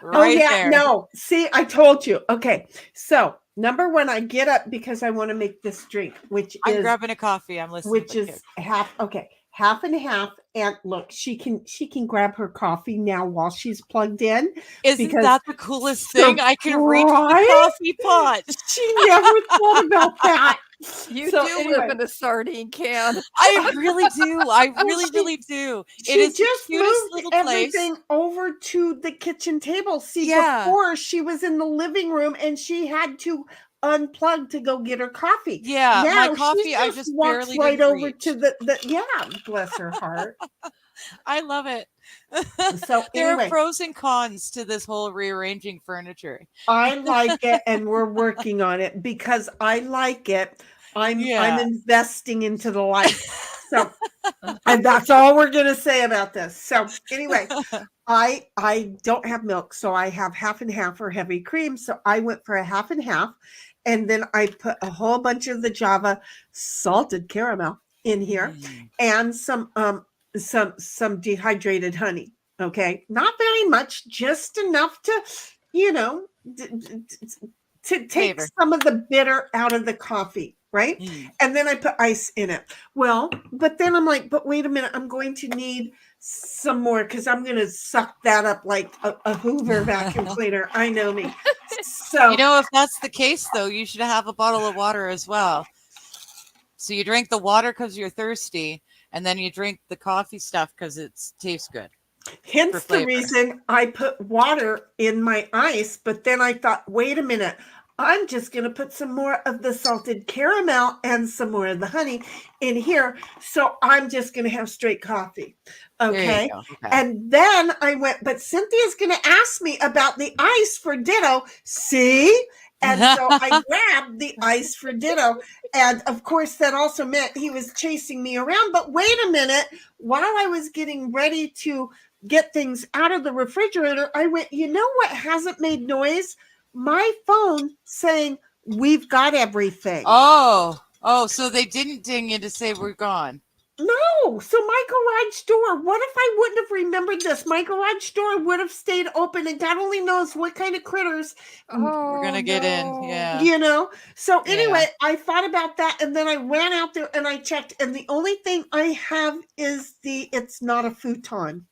Right there. No. See, I told you. Okay. So number one, I get up because I want to make this drink, which I'm grabbing a coffee. I'm listening. Which is half. Okay. Half and half. And look, she can grab her coffee now while she's plugged in. Isn't that the coolest thing? I can reach the coffee pot. She never thought about that. You do live in a sardine can. I really do. I really do. It is just moved everything over to the kitchen table. See, before she was in the living room and she had to unplug to go get her coffee. Yeah, now my coffee I just walks barely right over reach. to the bless her heart. I love it. So there are pros and cons to this whole rearranging furniture. I like it, and we're working on it because I like it. I'm investing into the life. So, and that's all we're gonna say about this. So anyway, I don't have milk, so I have half and half or heavy cream. So I went for a half and half, and then I put a whole bunch of the Java salted caramel in here, and some dehydrated honey. Okay, not very much, just enough to, to take some of the bitter out of the coffee. Right. And then I put ice in it. Well, but then I'm like, but wait a minute, I'm going to need some more because I'm going to suck that up like a Hoover vacuum cleaner. I know me. So, if that's the case, though, you should have a bottle of water as well. So you drink the water because you're thirsty, and then you drink the coffee stuff because it tastes good. Hence the reason I put water in my ice. But then I thought, wait a minute. I'm just going to put some more of the salted caramel and some more of the honey in here. So I'm just going to have straight coffee. Okay. And then I went, but Cynthia's going to ask me about the ice for ditto. See? And so I grabbed the ice for ditto. And of course, that also meant he was chasing me around. But wait a minute. While I was getting ready to get things out of the refrigerator, I went, you know what hasn't made noise? My phone saying we've got everything. Oh, so they didn't ding you to say we're gone. No. So my garage door, what if I wouldn't have remembered this? My garage door would have stayed open, and God only knows what kind of critters we're going to get in. Yeah. So anyway, I thought about that, and then I ran out there and I checked, and the only thing I have is it's not a futon.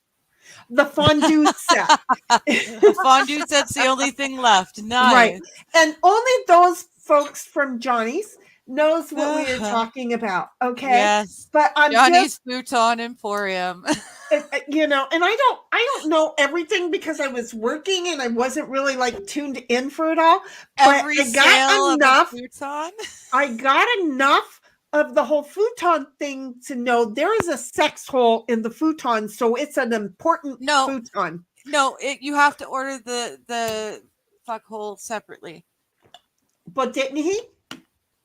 The fondue set. The fondue set's the only thing left. Nice. Right. And only those folks from Johnny's knows what we are talking about. Okay. Yes. But I'm Johnny's Futon Emporium. And I don't know everything because I was working and I wasn't really like tuned in for it all. Every sale of a futon. I got enough of the whole futon thing to know there is a sex hole in the futon, so it's an important futon. No, you have to order the fuck hole separately. But didn't he?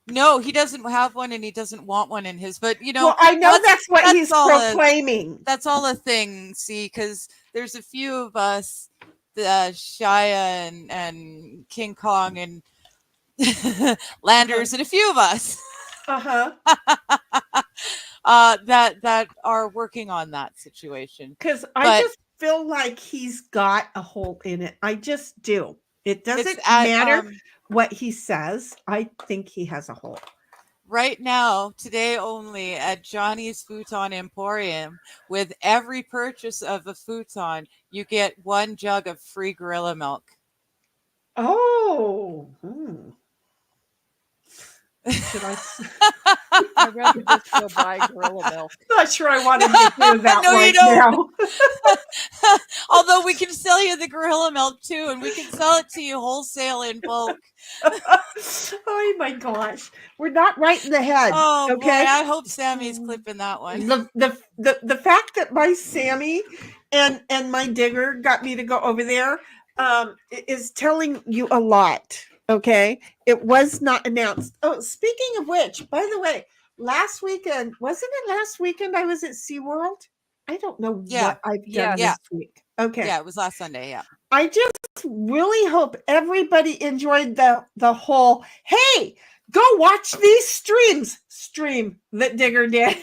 No, he doesn't have one, and he doesn't want one in his. But well, I know that's what he's proclaiming. That's all a thing. See, because there's a few of us, Shia and King Kong and Landers, and a few of us. That are working on that situation. Because I just feel like he's got a hole in it. I just do. It doesn't matter what he says. I think he has a hole. Right now, today only at Johnny's Futon Emporium, with every purchase of a futon, you get 1 jug of free gorilla milk. Oh. Should I'd rather just go buy gorilla milk. Not sure I wanted to do that now. Although we can sell you the gorilla milk too, and we can sell it to you wholesale in bulk. Oh my gosh, we're not right in the head. Oh, okay. Boy, I hope Sammy's clipping that one. The fact that my Sammy and my digger got me to go over there is telling you a lot. Okay, it was not announced. Oh, speaking of which, by the way, wasn't it last weekend I was at SeaWorld? I don't know Yeah. what I've done Yeah. this week. Okay. Yeah, it was last Sunday. Yeah. I just really hope everybody enjoyed the whole, hey, go watch these stream that Digger did.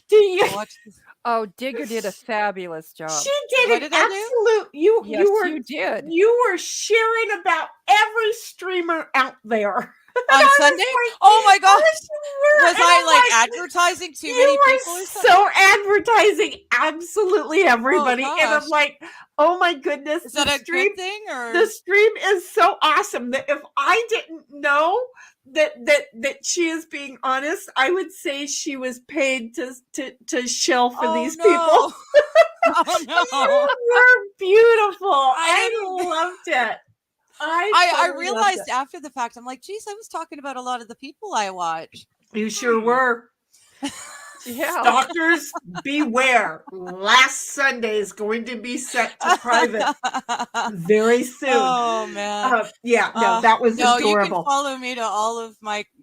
Do you Watch this. Oh, Digger did a fabulous job. She did What an did I do? absolute. Yes, you did. You were sharing about every streamer out there. On Sunday? Oh my gosh. Was And I I'm like advertising too many you people were or something? so advertising absolutely everybody. And I'm gosh. like, oh my goodness. Is that a stream, good thing or the stream is so awesome that if I didn't know that she is being honest, I would say she was paid to shell for these people. Oh no. You were beautiful. I didn't- loved it. I totally realized loved after the fact, I'm like, geez, I was talking about a lot of the people I watch. it. You sure were. Yeah. Stalkers, beware. Last Sunday is going to be set to private very soon. Oh man. Yeah, no, that was no, adorable. you can follow me to all of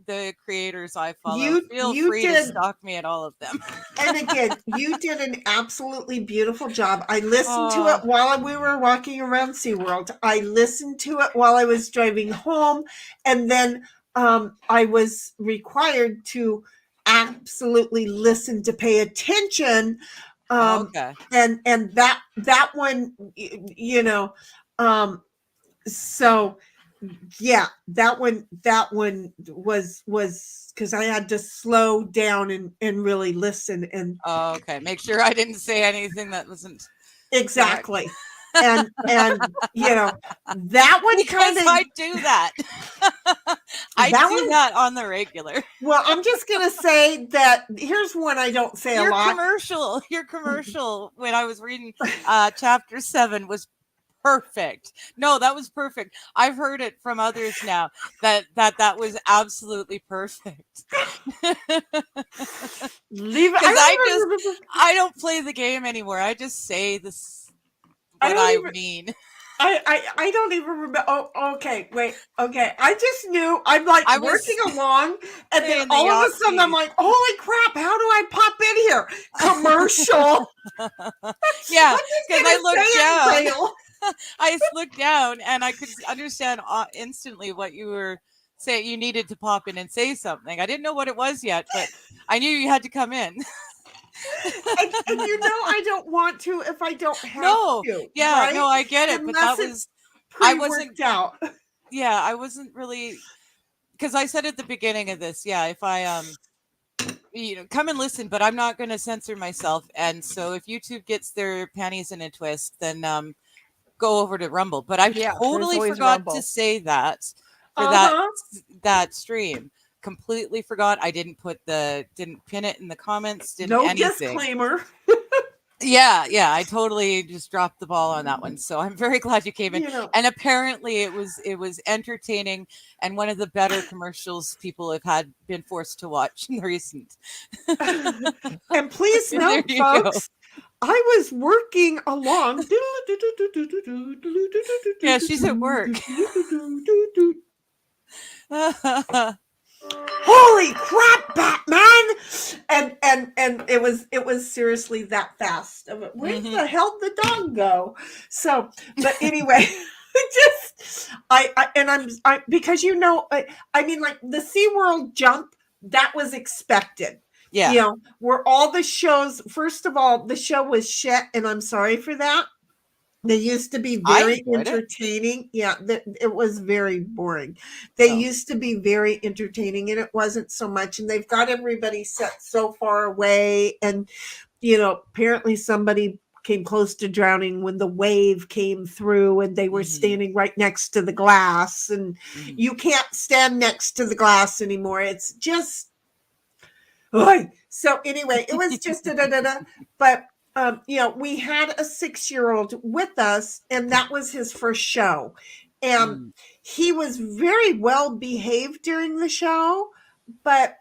the creators I follow. You Feel free to stalk me at all of them. And again, you did an absolutely beautiful job. I listened to it while we were walking around SeaWorld. I listened to it while I was driving home. And then I was required to absolutely listen to pay attention. Okay. And that one, you know, so yeah, that one was because I had to slow down and really listen. And okay, make sure I didn't say anything that wasn't exactly. and you know, that one because I do that. I do that on the regular. Well, I'm just gonna say that here's one I don't say a lot. Your commercial when I was reading chapter 7 was perfect. No, that was perfect. I've heard it from others now that was absolutely perfect. Leave it. I don't play the game anymore. I just say this what I mean. I don't even remember. Oh, okay. Wait. Okay. I just knew. I'm like working along, and then all of a sudden I'm like, "Holy crap! How do I pop in here?" Commercial. Yeah, because I looked down. I looked down, and I could understand instantly what you were saying. You needed to pop in and say something. I didn't know what it was yet, but I knew you had to come in. and you know, I don't want to if I don't have to. Yeah, right? no, I get it. Unless but that was I wasn't out. Yeah, I wasn't really because I said at the beginning of this, yeah, if I come and listen, but I'm not going to censor myself. And so if YouTube gets their panties in a twist, then go over to Rumble. But I totally forgot to say that for that stream. Completely forgot. I didn't pin it in the comments. No anything. Disclaimer. Yeah, I totally just dropped the ball on that one. So I'm very glad you came in. And apparently it was entertaining and one of the better commercials people have been forced to watch in the recent. And please note, folks, I was working along. Yeah, she's at work. Holy crap, Batman! And it was seriously that fast. Where the hell did the dog go? So, but anyway, because I mean, like the SeaWorld jump, that was expected. Yeah. You know, where all the shows, first of all, the show was shit, and I'm sorry for that. They used to be very entertaining. Yeah, it was very boring. They used to be very entertaining, and it wasn't so much. And they've got everybody set so far away. And, you know, apparently somebody came close to drowning when the wave came through and they were standing right next to the glass. And you can't stand next to the glass anymore. It's just... So anyway, it was just but you know, we had a 6-year-old with us, and that was his first show, and he was very well behaved during the show, but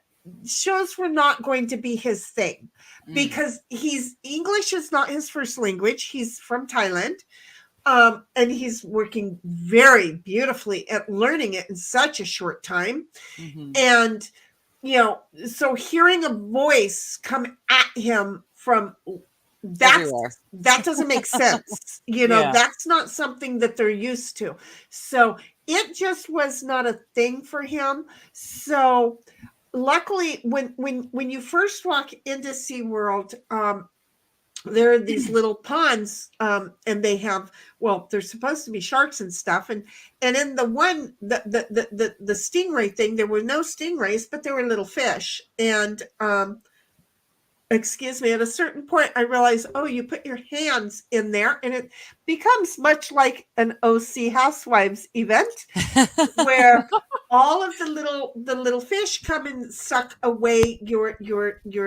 shows were not going to be his thing because English is not his first language. He's from Thailand. And he's working very beautifully at learning it in such a short time. And you know, so hearing a voice come at him from that doesn't make sense. That's not something that they're used to. So it just was not a thing for him. So luckily, when you first walk into SeaWorld, there are these little ponds, and they have, they're supposed to be sharks and stuff. And in the one, the stingray thing, there were no stingrays, but there were little fish. And, excuse me, at a certain point, I realized, you put your hands in there and it becomes much like an OC Housewives event where all of the little fish come and suck away your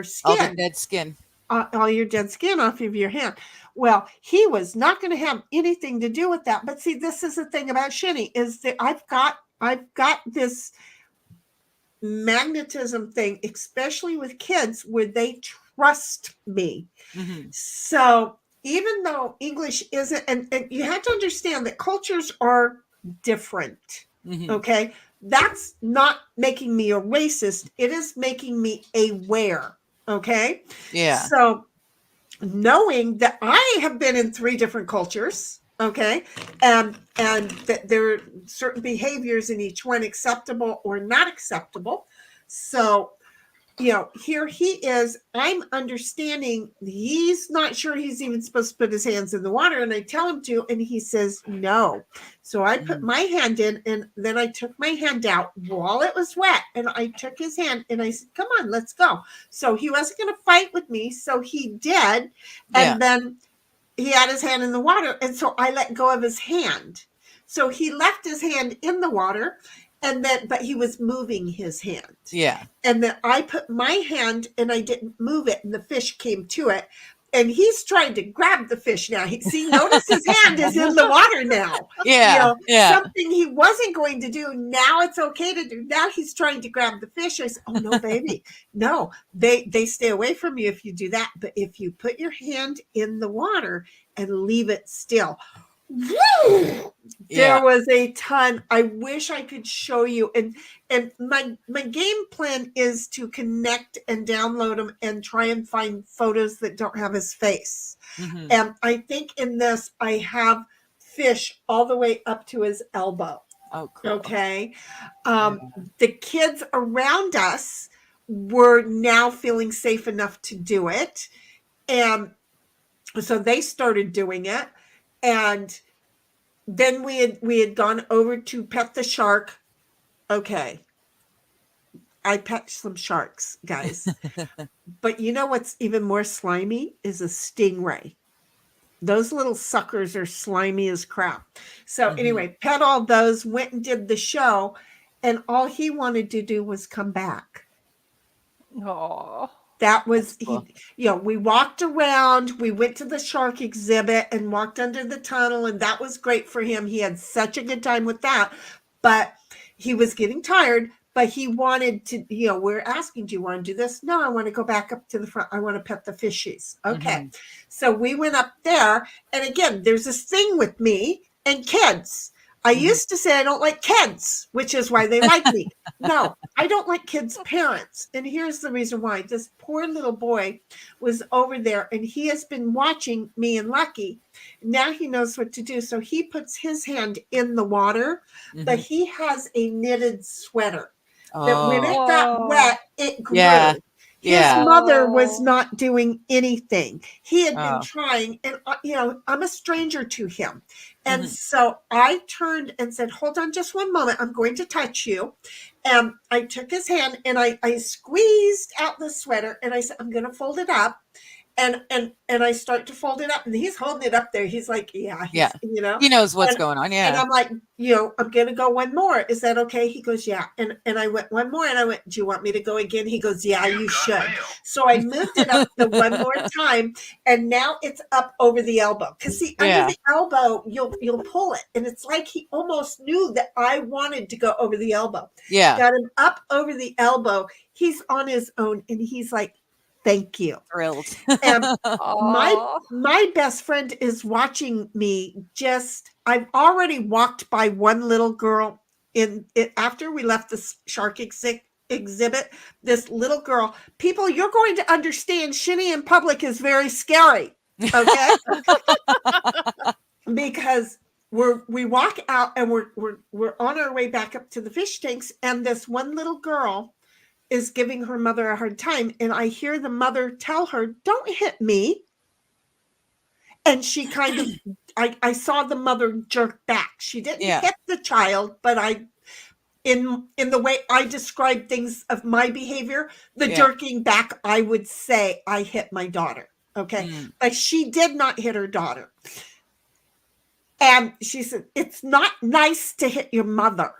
skin. All the dead skin. All your dead skin off of your hand. Well, he was not going to have anything to do with that. But see, this is the thing about Shinny, is that I've got this magnetism thing, especially with kids, where they trust me. Mm-hmm. So even though English isn't, and you have to understand that cultures are different. Mm-hmm. Okay. That's not making me a racist. It is making me aware. Okay. Yeah. So knowing that I have been in 3 different cultures, okay, and that there are certain behaviors in each one acceptable or not acceptable. So, here he is, I'm understanding he's not sure he's even supposed to put his hands in the water. And I tell him to, and he says no. So I put my hand in, and then I took my hand out while it was wet. And I took his hand and I said, come on, let's go. So he wasn't going to fight with me. So he did. And then he had his hand in the water. And so I let go of his hand. So he left his hand in the water. But he was moving his hand. Yeah. And then I put my hand and I didn't move it, and the fish came to it. And he's trying to grab the fish now. Notice his hand is in the water now. Yeah. Something he wasn't going to do. Now it's okay to do. Now he's trying to grab the fish. I said, oh, no, baby. No, they stay away from you if you do that. But if you put your hand in the water and leave it still, woo! There was a ton. I wish I could show you. And my game plan is to connect and download them and try and find photos that don't have his face. Mm-hmm. And I think in this, I have fish all the way up to his elbow. Oh, cool. Okay. The kids around us were now feeling safe enough to do it. And so they started doing it. And then we had gone over to pet the shark. Okay. I pet some sharks, guys. But you know what's even more slimy is a stingray. Those little suckers are slimy as crap. So anyway, pet all those, went and did the show, and all he wanted to do was come back. Oh. That was, cool. We walked around, we went to the shark exhibit and walked under the tunnel, and that was great for him. He had such a good time with that, but he was getting tired, but he wanted to, we're asking, do you want to do this? No, I want to go back up to the front. I want to pet the fishies. Okay. Mm-hmm. So we went up there, and again, there's this thing with me and kids. I used to say I don't like kids, which is why they like me. No, I don't like kids' parents. And here's the reason why. This poor little boy was over there, and he has been watching me and Lucky. Now he knows what to do. So he puts his hand in the water, but he has a knitted sweater that when it got wet, it grew. Yeah. His mother was not doing anything. He had been trying, and I'm a stranger to him. And so I turned and said, hold on just one moment. I'm going to touch you. And I took his hand and I squeezed out the sweater, and I said, I'm going to fold it up. And I start to fold it up, and he's holding it up there. He's like, he knows what's going on. Yeah. And I'm like, I'm going to go one more. Is that okay? He goes, yeah. And I went one more, and I went, do you want me to go again? He goes, yeah, you should. Mail. So I moved it up the one more time, and now it's up over the elbow. Because see, under the elbow, you'll pull it. And it's like he almost knew that I wanted to go over the elbow. Yeah. Got him up over the elbow. He's on his own, and he's like, thank you. Thrilled. And my best friend is watching me. I've already walked by one little girl after we left the shark exhibit. This little girl, people, you're going to understand Shinny in public is very scary. Okay. Because we walk out and we're on our way back up to the fish tanks, and this one little girl is giving her mother a hard time, and I hear the mother tell her, "Don't hit me." And she kind of, I saw the mother jerk back. She didn't hit the child, but in the way I describe things of my behavior, the jerking back, I would say I hit my daughter. Okay. But she did not hit her daughter. And she said, "It's not nice to hit your mother."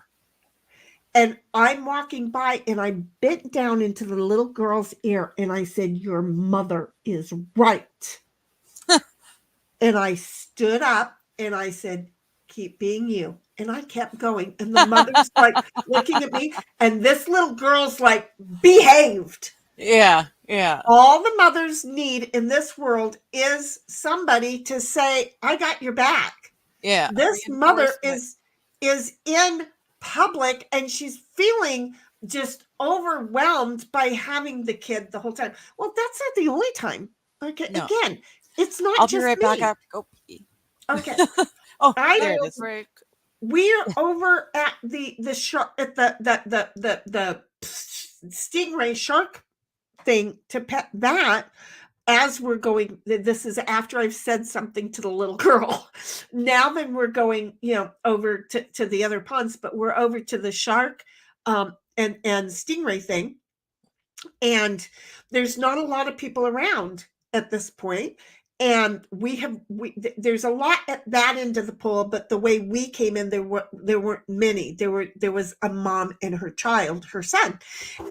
And I'm walking by and I bent down into the little girl's ear and I said, "Your mother is right." And I stood up and I said, "Keep being you." And I kept going. And the mother's like looking at me. And this little girl's like, behaved. Yeah. Yeah. All the mothers need in this world is somebody to say, "I got your back." Yeah. This mother is in public and she's feeling just overwhelmed by having the kid the whole time. Well, that's not the only time. Okay. No. Again, it's not I'll just be right me. back after go pee. Okay. Oh, there it is. Break. We're over at the shark at the stingray shark thing to pet that as we're going. This is after I've said something to the little girl. Now then we're going, over to the other ponds, but we're over to the shark and stingray thing. And there's not a lot of people around at this point. And there's a lot at that end of the pool, but the way we came in, there weren't many. There was a mom and her child, her son,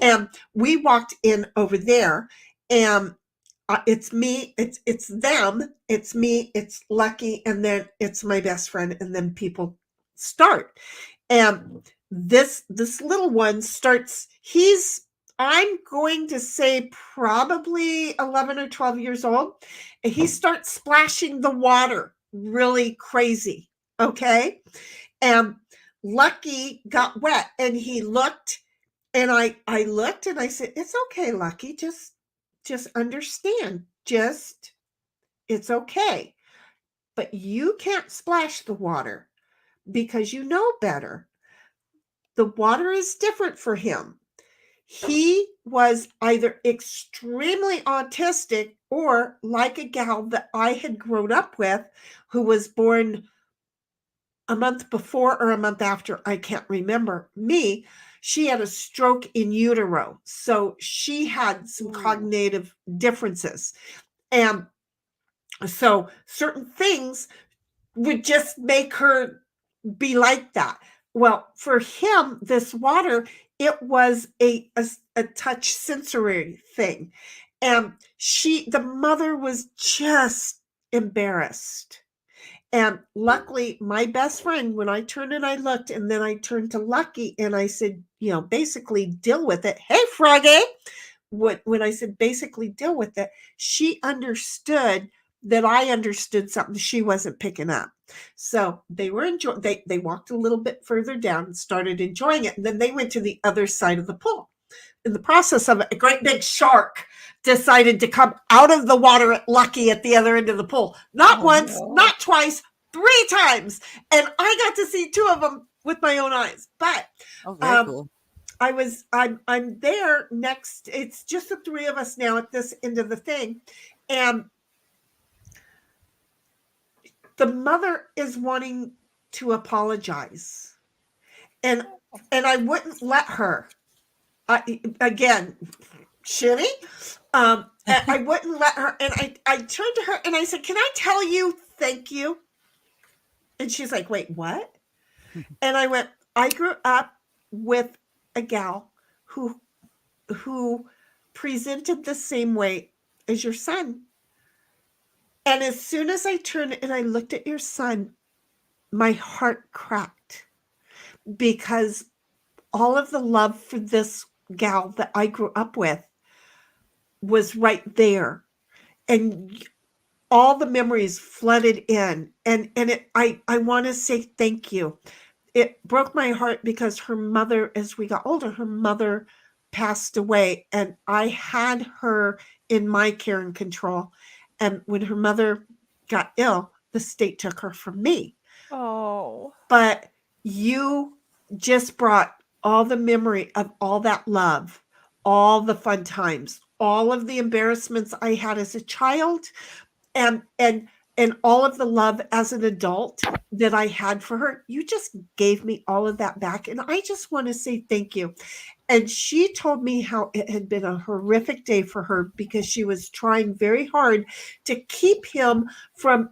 and we walked in over there, and it's me, it's them, it's me, it's Lucky, and then it's my best friend, and then people start, and this little one starts. I'm going to say probably 11 or 12 years old. And he starts splashing the water really crazy. Okay. And Lucky got wet and he looked and I looked and I said, "It's okay, Lucky. Just understand. It's okay. But you can't splash the water because you know better. The water is different for him." He was either extremely autistic or like a gal that I had grown up with who was born a month before or a month after, I can't remember, me. She had a stroke in utero. So she had some cognitive differences. And so certain things would just make her be like that. Well, for him, this water, it was a touch sensory thing. And the mother was just embarrassed. And luckily, my best friend, when I turned and I looked, and then I turned to Lucky and I said, basically deal with it. "Hey, Froggy." When I said basically deal with it, she understood that I understood something she wasn't picking up. So they were enjoying. They walked a little bit further down and started enjoying it. And then they went to the other side of the pool. In the process of it, a great big shark decided to come out of the water at Lucky at the other end of the pool. Not once, not twice, 3 times. And I got to see 2 of them with my own eyes. But very cool. I'm there next. It's just the 3 of us now at this end of the thing. And the mother is wanting to apologize. And I wouldn't let her. Again, shitty. I wouldn't let her. And I turned to her and I said, "Can I tell you thank you?" And she's like, "Wait, what?" And I went, "I grew up with a gal who presented the same way as your son. And as soon as I turned and I looked at your son, my heart cracked because all of the love for this gal that I grew up with was right there. And all the memories flooded in. And I want to say thank you. It broke my heart because her mother, as we got older, her mother passed away and I had her in my care and control. And when her mother got ill, the state took her from me. Oh. But you just brought all the memory of all that love, all the fun times, all of the embarrassments I had as a child, and all of the love as an adult that I had for her. You just gave me all of that back. And I just want to say thank you. And she told me how it had been a horrific day for her because she was trying very hard to keep him from,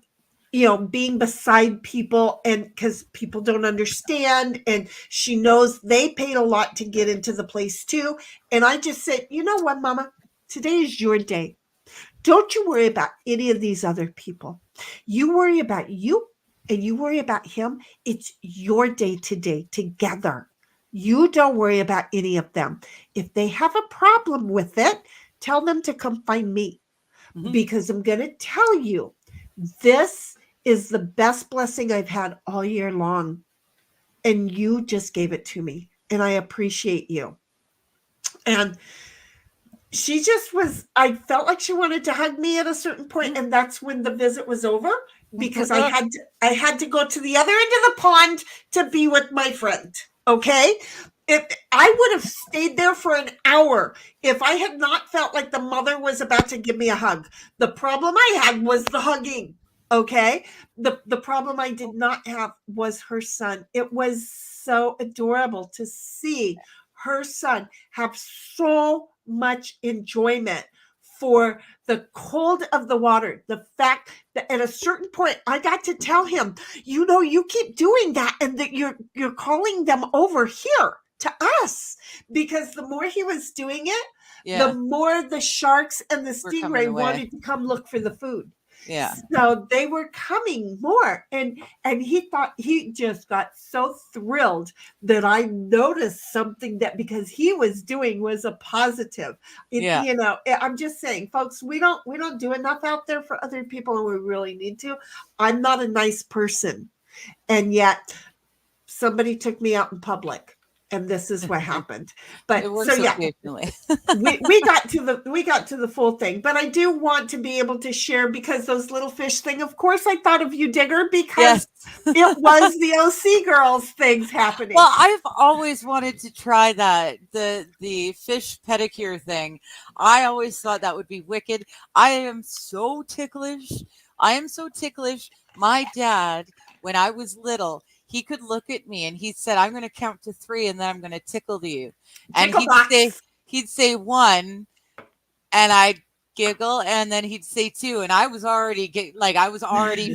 being beside people, and because people don't understand, and she knows they paid a lot to get into the place too. And I just said, you know what, Mama, today is your day. Don't you worry about any of these other people. You worry about you, and you worry about him. It's your day today together. You don't worry about any of them. If they have a problem with it, tell them to come find me, because I'm going to tell you, this is the best blessing I've had all year long. And you just gave it to me. And I appreciate you. And she just was, I felt like she wanted to hug me at a certain point, and that's when the visit was over, because I had to go to the other end of the pond to be with my friend. Okay. I would have stayed there for an hour if I had not felt like the mother was about to give me a hug. The problem I had was the hugging. Okay. The problem I did not have was her son. It was so adorable to see her son have so much enjoyment for the cold of the water. The fact that at a certain point I got to tell him, you keep doing that, and that you're calling them over here to us, because the more he was doing it, the more the sharks and the stingray wanted to come look for the food. Yeah. So they were coming more, and he just got so thrilled that I noticed something that, because he was doing, was a positive. I'm just saying, folks, we don't do enough out there for other people, and we really need to. I'm not a nice person, and yet somebody took me out in public, and this is what happened. But so yeah, we got to the full thing. But I do want to be able to share, because those little fish thing, of course I thought of you, Digger, because it was the OC girls things happening. Well, I've always wanted to try that, the fish pedicure thing. I always thought that would be wicked. I am so ticklish. My dad, when I was little, he could look at me and he said, I'm going to count to 3 and then I'm going to tickle you. And he'd say 1, and I'd giggle, and then he'd say 2, and I was already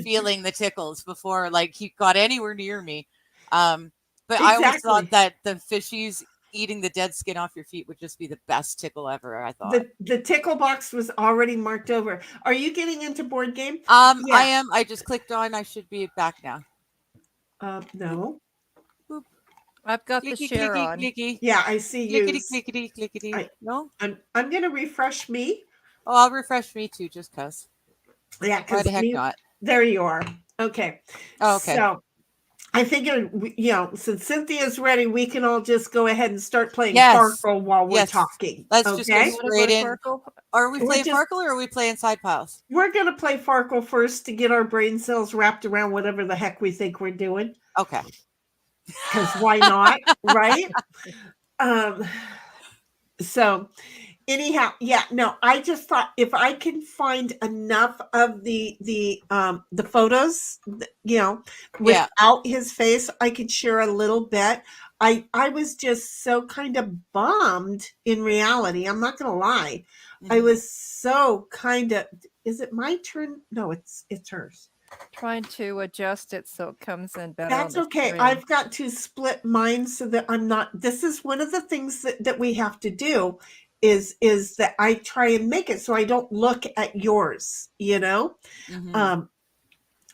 feeling the tickles before he got anywhere near me. But I always thought that the fishies eating the dead skin off your feet would just be the best tickle ever. I thought the tickle box was already marked over. Are you getting into board game? I am. I just clicked on. I should be back now. No. Boop. I've got the share on. Yeah, I see you. Clickety. No? I'm going to refresh me. Oh, I'll refresh me too, just because. Yeah, because why the heck not? There you are. Okay. Oh, okay. So I figured, since Cynthia's ready, we can all just go ahead and start playing Farkle while we're talking. Let's just go straight in. Are we playing Farkle, or are we playing side piles? We're going to play Farkle first to get our brain cells wrapped around whatever the heck we think we're doing. Okay. Because why not, right? So anyhow, I just thought if I can find enough of the photos, without his face, I could share a little bit. I was just so kind of bummed in reality. I'm not going to lie. Mm-hmm. I was so kind of, is it my turn? No, it's hers. Trying to adjust it so it comes in better. That's okay. Screen. I've got to split mine so that I'm not, this is one of the things that we have to do is that I try and make it so I don't look at yours, Mm-hmm.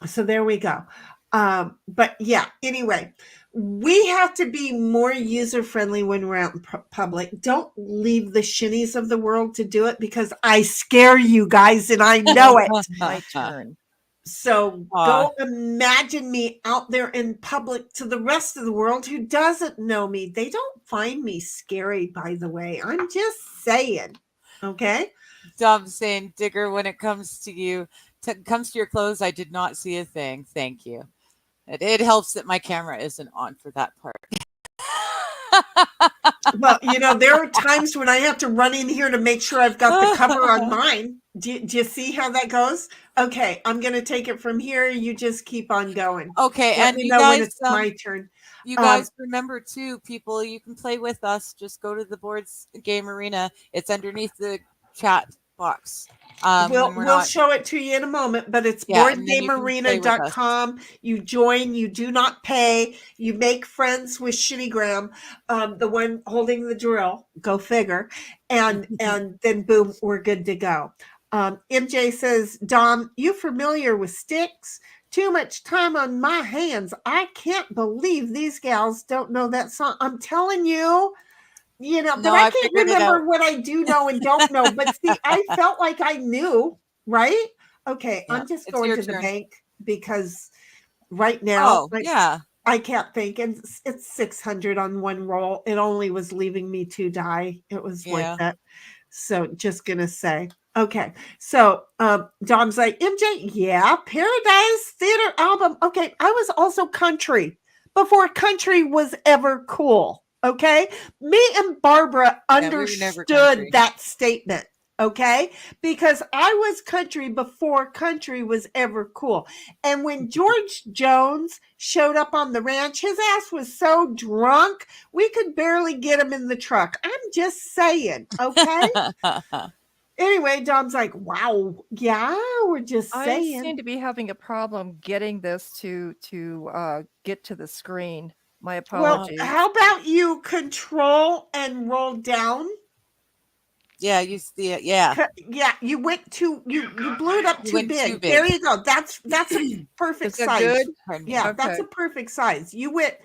So there we go. But yeah, anyway, we have to be more user-friendly when we're out in public. Don't leave the shinnies of the world to do it, because I scare you guys and I know it. My turn. So go imagine me out there in public to the rest of the world who doesn't know me. They don't find me scary, by the way. I'm just saying. Okay. Dom's saying, Digger, when it comes to you, comes to your clothes, I did not see a thing. Thank you. It helps that my camera isn't on for that part. Well, there are times when I have to run in here to make sure I've got the cover on mine. Do you see how that goes? Okay, I'm going to take it from here. You just keep on going. Okay, Let and me you know guys, when it's my turn. You guys remember too, people, you can play with us. Just go to the Boards Game Arena. It's underneath the chat box. We'll show it to you in a moment, but it's boardgamearena.com. You join, you do not pay, you make friends with Shittygram, the one holding the drill, go figure, and then boom, we're good to go. MJ says, Dom, you familiar with sticks? Too much time on my hands. I can't believe these gals don't know that song. I'm telling you. But I can't remember what I do know and don't know. But see, I felt like I knew, right? Okay, yeah, I'm just going to the bank because right now, I can't think. And it's 600 on one roll. It only was leaving me 2 die. It was worth it. So just going to say. Okay, so Dom's like, MJ, yeah, Paradise Theater album. Okay, I was also country before country was ever cool. Okay, me and Barbara understood that statement. Okay, because I was country before country was ever cool. And when George Jones showed up on the ranch, his ass was so drunk, we could barely get him in the truck. I'm just saying. Okay. Anyway, Dom's like, wow, yeah, we're just saying. I seem to be having a problem getting this to get to the screen. My apologies. Well, how about you control and roll down? Yeah, you see it. Yeah. Yeah, you went too, you blew it up too big. There you go. That's a perfect size. Good? Yeah, okay. That's a perfect size. You went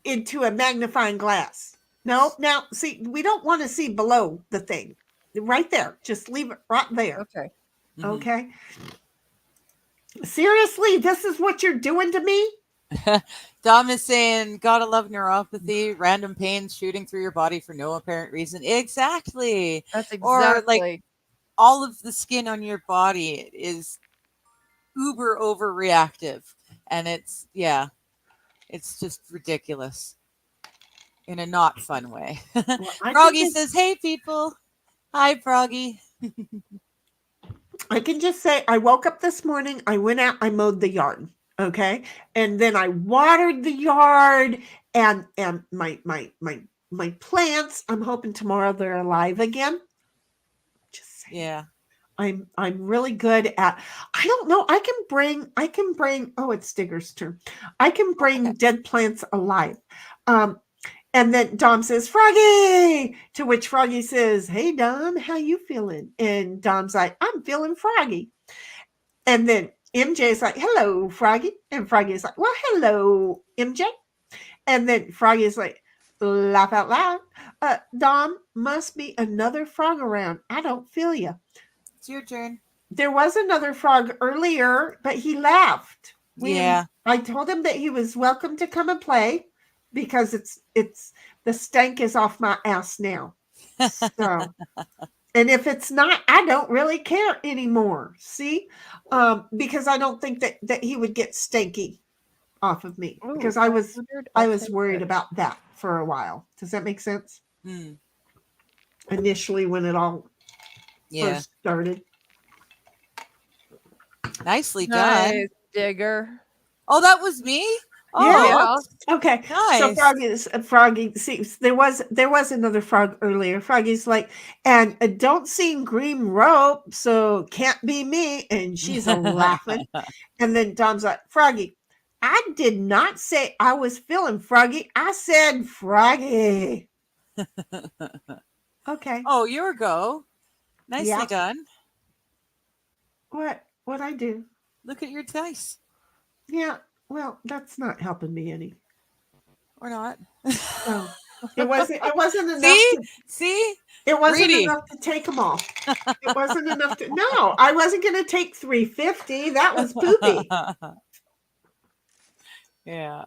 into a magnifying glass. No, now see, we don't want to see below the thing. Right there. Just leave it right there. Okay. Mm-hmm. Okay. Seriously, this is what you're doing to me? Dom is saying, gotta love neuropathy, random pains shooting through your body for no apparent reason. Exactly. That's exactly. Or like all of the skin on your body is uber overreactive. And it's just ridiculous in a not fun way. Well, Froggy says, hey, people. Hi, Froggy. I can just say I woke up this morning, I went out, I mowed the yard. Okay. And then I watered the yard and my plants. I'm hoping tomorrow they're alive again. Just saying. Yeah. I'm really good at, I don't know. I can bring, oh, it's Digger's turn. I can bring dead plants alive. And then Dom says, Froggy, to which Froggy says, hey, Dom, how you feeling? And Dom's like, I'm feeling froggy. And then MJ's like, hello, Froggy. And Froggy's like, well, hello, MJ. And then Froggy's like, laugh out loud. Dom, must be another frog around. I don't feel you. It's your turn. There was another frog earlier, but he laughed. I told him that he was welcome to come and play because it's the stank is off my ass now. So. And if it's not, I don't really care anymore. See, because I don't think that he would get stanky off of me. Ooh, because I was worried about that for a while. Does that make sense? Initially, when it all first started. Nicely done, nice, Digger. Oh, that was me. Oh, yeah. Okay. Nice. So Froggy, see, there was another frog earlier. Froggy's like, and don't see green rope, so can't be me. And she's laughing. And then Dom's like, Froggy, I did not say I was feeling froggy. I said froggy. Okay. Oh, your go. Nicely done. What I do? Look at your dice. Yeah. Well, that's not helping me any. Or not. Oh, it wasn't enough. See? It wasn't enough to take them all. It wasn't enough to. No, I wasn't going to take 350. That was poopy. Yeah.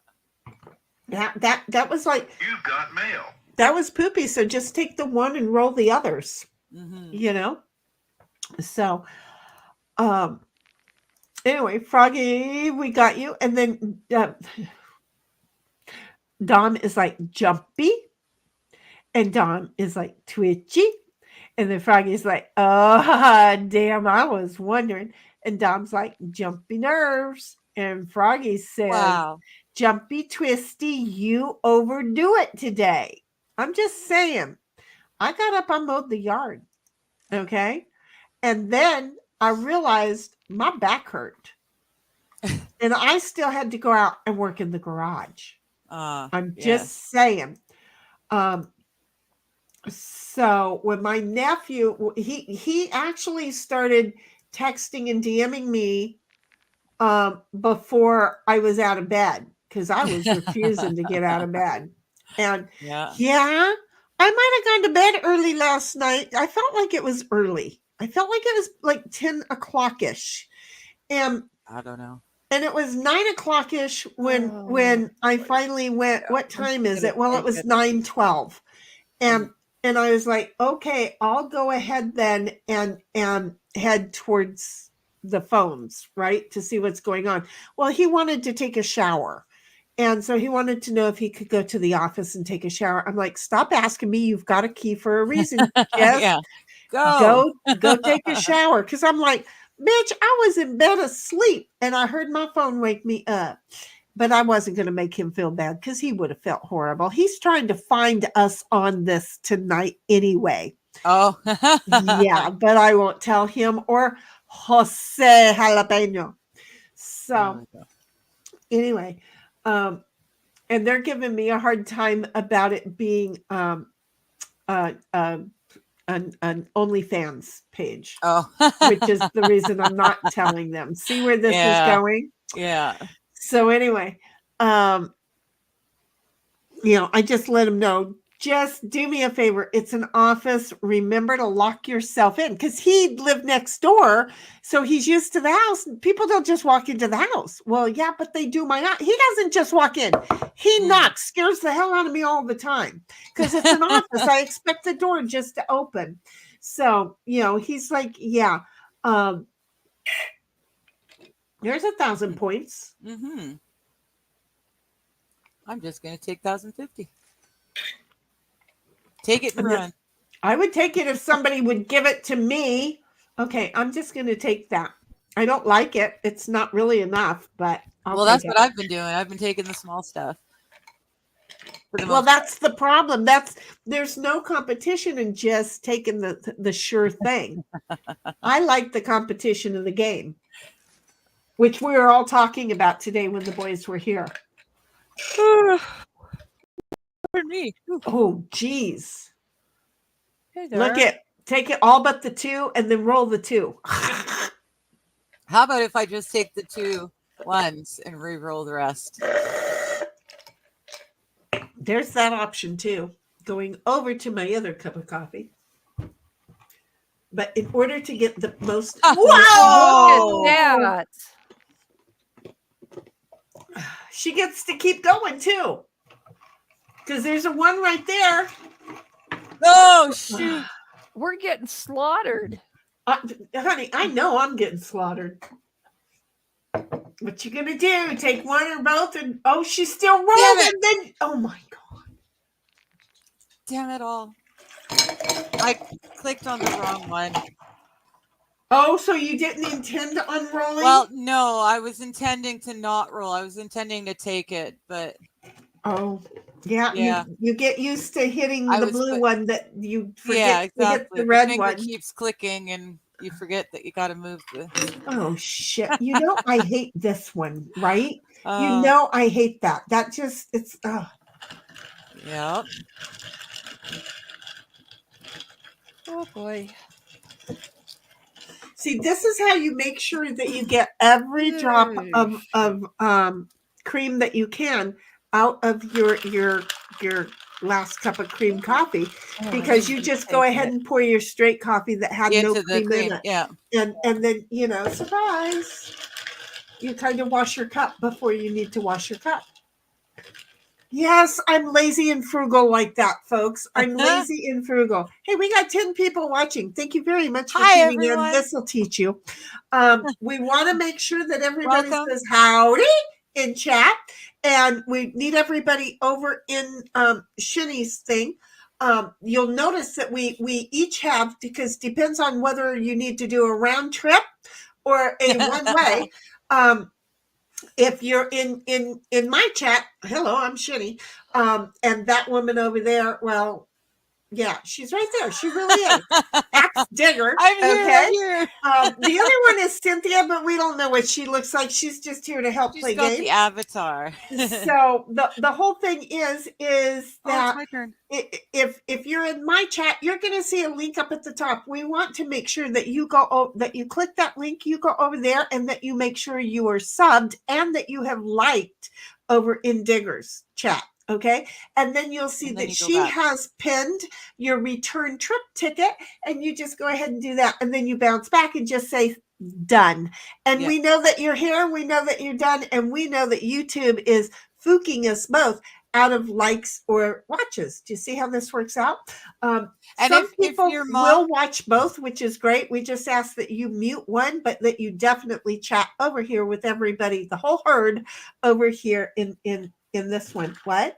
That was like. You've got mail. That was poopy. So just take the one and roll the others. you know? So, anyway, Froggy, we got you. And then Dom is like jumpy. And Dom is like twitchy. And then Froggy's like, oh, damn, I was wondering. And Dom's like, jumpy nerves. And Froggy says, Wow. Jumpy Twisty, you overdo it today. I'm just saying. I got up, I mowed the yard. Okay. And then I realized my back hurt. And I still had to go out and work in the garage. I'm just saying. So when my nephew, he actually started texting and DMing me before I was out of bed, because I was refusing to get out of bed. And I might have gone to bed early last night. I felt like it was early. I felt like it was like 10 o'clock-ish. And I don't know. And it was 9 o'clock-ish when I finally went, what time is it? Well, it was 9:12. And I was like, okay, I'll go ahead then and head towards the phones, right, to see what's going on. Well, he wanted to take a shower. And so he wanted to know if he could go to the office and take a shower. I'm like, stop asking me. You've got a key for a reason. Just go take a shower. Because I'm like, bitch, I was in bed asleep and I heard my phone wake me up. But I wasn't going to make him feel bad because he would have felt horrible. He's trying to find us on this tonight anyway. Oh. Yeah, but I won't tell him or Jose Jalapeno. So anyway, and they're giving me a hard time about it being an OnlyFans page. Which is the reason I'm not telling them. See where this is going? Yeah. So anyway, I just let him know, just do me a favor. It's an office. Remember to lock yourself in, because he lived next door. So he's used to the house. People don't just walk into the house. Well, yeah, but they do. He doesn't just walk in. He knocks, scares the hell out of me all the time, because it's an office. I expect the door just to open. So, he's like, there's 1,000 points. I'm just going to take 1,050. Take it and run. I would take it if somebody would give it to me. Okay, I'm just going to take that. I don't like it. It's not really enough, but that's what I've been doing. I've been taking the small stuff. Well, that's the problem. There's no competition in just taking the sure thing. I like the competition of the game, which we were all talking about today when the boys were here. For me. Oh, geez. Hey, take it all but the 2 and then roll the 2. How about if I just take the 2 ones and re-roll the rest? There's that option too. Going over to my other cup of coffee. But in order to get the most... Whoa! Look at that. She gets to keep going too. Because there's a 1 right there. Oh, shoot. We're getting slaughtered. Honey, I know I'm getting slaughtered. What you gonna do? Take 1 or both? And she's still rolling. Then, oh my God. Damn it all. I clicked on the wrong one. Oh, so you didn't intend on rolling? Well, no, I was intending to not roll. I was intending to take it, but... Oh, yeah. You get used to hitting the blue one that you forget to hit the red one. Keeps clicking and you forget that you got to move the... Oh, shit. I hate this one, right? I hate that. That just, it's... Yeah. Oh, boy. See, this is how you make sure that you get every drop of cream that you can out of your last cup of cream coffee, because you just go ahead and pour your straight coffee that had no cream in it. Yeah. And then, surprise, you kind of wash your cup before you need to wash your cup. Yes, I'm lazy and frugal like that, folks. I'm lazy and frugal. Hey, we got 10 people watching. Thank you very much for tuning everyone. in. This will teach you. We want to make sure that everybody Welcome. says howdy in chat. And we need everybody over in Shinny's thing. You'll notice that we each have, because depends on whether you need to do a round trip or a one way. If you're in my chat, hello, I'm Shitty. And that woman over there, well, yeah, she's right there. She really is. Axe digger. I'm here. Okay. I'm here. The other one is Cynthia, but we don't know what she looks like. She's just here to help play games. The avatar. So the whole thing is that it's my turn. If you're in my chat, you're going to see a link up at the top. We want to make sure that you go that you click that link, you go over there, and that you make sure you are subbed and that you have liked over in Digger's chat. Okay. And then you'll see that she has pinned your return trip ticket, and you just go ahead and do that. And then you bounce back and just say done. And we know that you're here. We know that you're done. And we know that YouTube is fooking us both out of likes or watches. Do you see how this works out? And some people will watch both, which is great. We just ask that you mute one, but that you definitely chat over here with everybody, the whole herd over here in this one. What?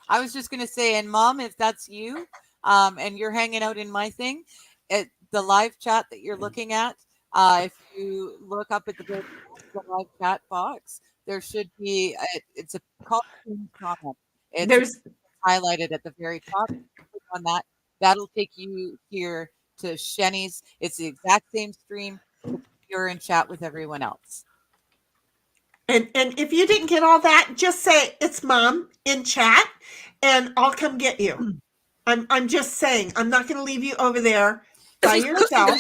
I was just going to say, and Mom, if that's you, and you're hanging out in my thing, the live chat that you're looking at, if you look up at the live chat box, there should be it's a comment. It's highlighted at the very top. Click on that. That'll take you here to Shenny's. It's the exact same stream. You're in chat with everyone else. And if you didn't get all that, just say it's Mom in chat, and I'll come get you. I'm just saying, I'm not going to leave you over there by yourself.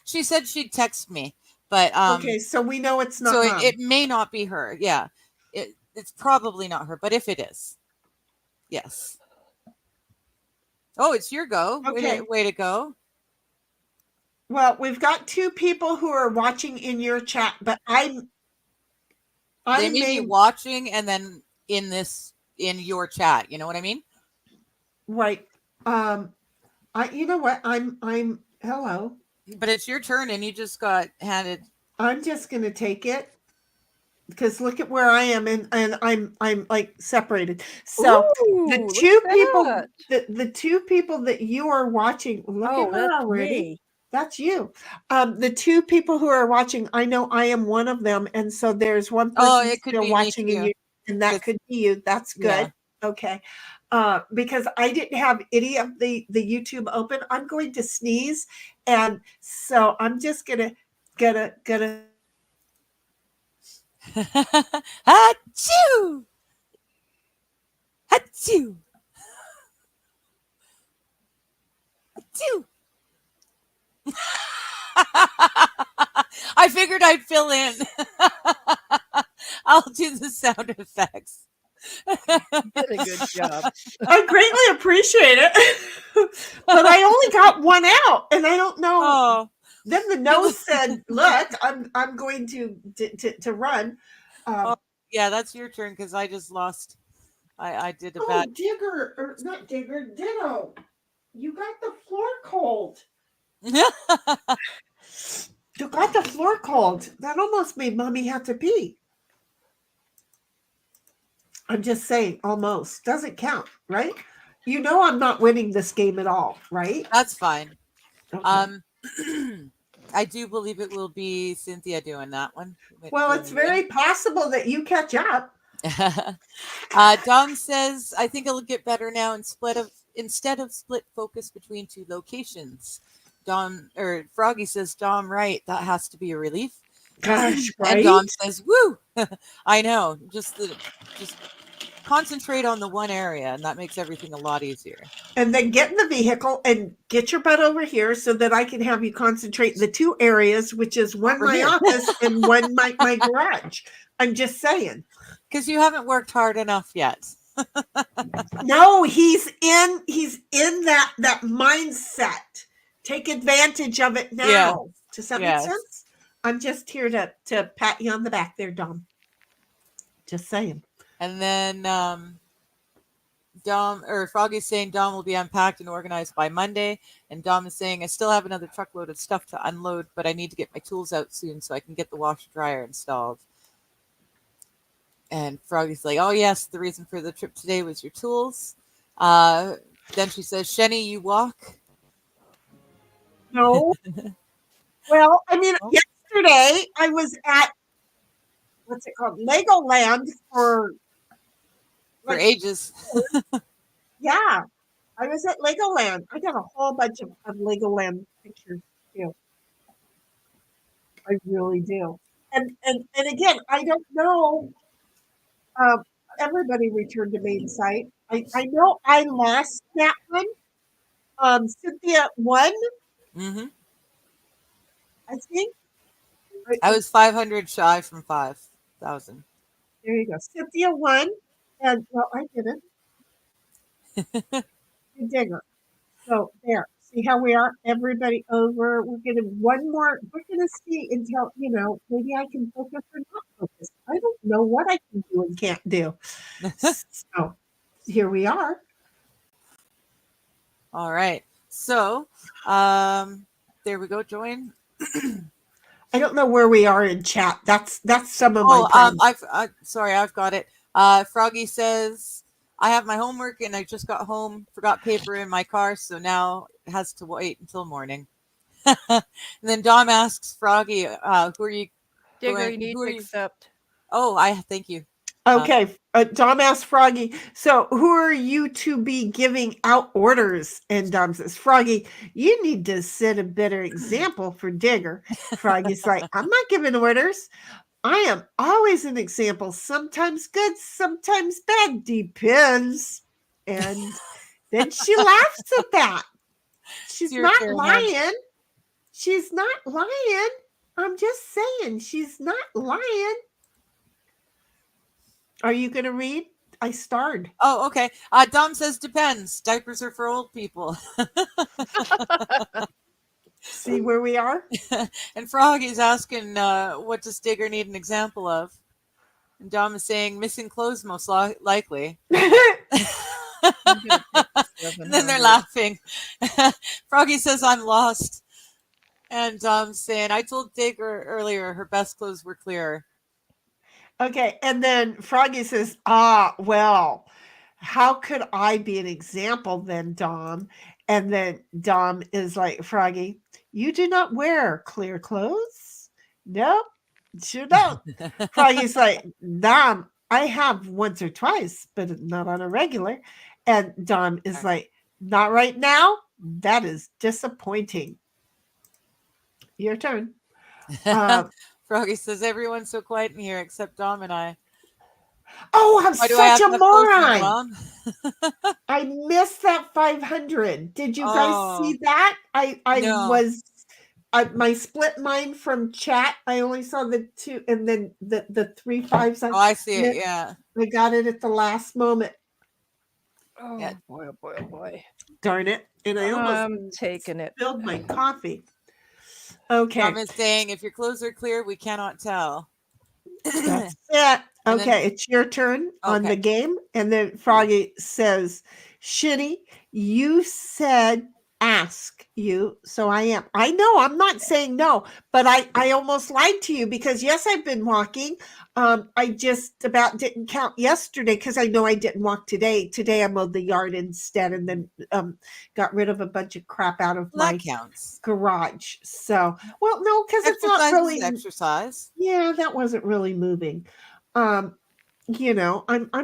She said she'd text me, but okay, so we know it's not. So Mom. it may not be her. Yeah, it's probably not her, but if it is, yes. Oh, it's your go. Okay, way to go. Well, we've got 2 people who are watching in your chat, but they may be watching and then in your chat. You know what I mean? Right. You know what? I'm hello. But it's your turn, and you just got handed. I'm just going to take it because look at where I am, and I'm like separated. So the 2 people, the 2 people that you are watching, look at her already. Me. That's you. The 2 people who are watching, I know I am one of them, and so there's one person still watching, and that could be you. That's good. Yeah. Okay. Because I didn't have any of the YouTube open. I'm going to sneeze, and so I'm just gonna Achoo! Achoo! Achoo! I figured I'd fill in. I'll do the sound effects. You did a good job. I greatly appreciate it. But I only got one out, and I don't know. Oh. Then the nose said, look, I'm going to run. Yeah, that's your turn because I just lost. I did a bad. Digger, or not Digger, Ditto. You got the floor cold. You got the floor cold. That almost made Mommy have to pee. I'm just saying, almost. Doesn't count, right? You know I'm not winning this game at all, right? That's fine. Okay. I do believe it will be Cynthia doing that one. Well, it's very possible that you catch up. Dom says, I think it'll get better now instead of split focus between 2 locations. Froggy says, Dom, right. That has to be a relief. Gosh, right? And Dom says, woo! I know. Just concentrate on the one area, and that makes everything a lot easier. And then get in the vehicle and get your butt over here so that I can have you concentrate the 2 areas, which is one my office and one my garage. I'm just saying. Because you haven't worked hard enough yet. No, he's in that mindset. Take advantage of it now. Yeah. Does that make sense? I'm just here to pat you on the back there, Dom. Just saying. And then Froggy's saying Dom will be unpacked and organized by Monday. And Dom is saying, I still have another truckload of stuff to unload, but I need to get my tools out soon so I can get the washer dryer installed. And Froggy's like, oh, yes, the reason for the trip today was your tools. Then she says, Shenny, you walk? No. Well, I mean, yesterday I was at, what's it called? Legoland for ages. Yeah. I was at Legoland. I got a whole bunch of Legoland pictures too. I really do. And again, I don't know. Everybody returned to main site. I know I lost that one. Cynthia won. Mm-hmm. I think. I was 500 shy from 5,000. There you go. Cynthia won. And well, I didn't. You digger. So there. See how we are? Everybody over. We're gonna one more. We're gonna see until maybe I can focus or not focus. I don't know what I can do and can't do. So here we are. All right. So there we go. Join. I don't know where we are in chat. That's some of my problems. I've got it. Froggy says, I have my homework and I just got home, forgot paper in my car, so now it has to wait until morning. And then Dom asks Froggy, who are you? Digger, you need to accept. Oh, thank you. Okay, Dom asked Froggy, so who are you to be giving out orders? And Dom says, Froggy, you need to set a better example for Digger. Froggy's like, I'm not giving orders. I am always an example, sometimes good, sometimes bad, depends. And then she laughs at that. She's not lying. She's not lying. I'm just saying, she's not lying. Are you going to read? I starred. Oh, okay. Dom says depends. Diapers are for old people. See where we are? And Froggy's asking, what does Digger need an example of? And Dom is saying missing clothes most likely. And then they're laughing. Froggy says, I'm lost. And Dom's saying, I told Digger earlier her best clothes were clearer. Okay, and then Froggy says, well, how could I be an example then, Dom? And then Dom is like, Froggy, you do not wear clear clothes? Nope, sure don't. Froggy's like, Dom, I have once or twice, but not on a regular. And Dom is like, not right now? That is disappointing. Your turn. Froggy says, everyone's so quiet in here except Dom and I. Oh, I'm such a moron. I missed that 500. Did you guys see that? I was my split mind from chat. I only saw the 2 and then the 3 5s. Oh, I see it. Yeah. I got it at the last moment. Oh, yeah. Boy, oh boy, oh boy. Darn it. And I almost spilled my coffee. Okay. Tom is saying, if your clothes are clear, we cannot tell. That's it. Okay, it's your turn on the game. And then Froggy says, Shitty, you said ask you, so I am. I know I'm not saying no, but I almost lied to you because yes, I've been walking. I just about didn't count yesterday because I know I didn't walk today. Today I mowed the yard instead and then got rid of a bunch of crap out of my garage. So, well, no, because it's not really exercise. Yeah, that wasn't really moving. I'm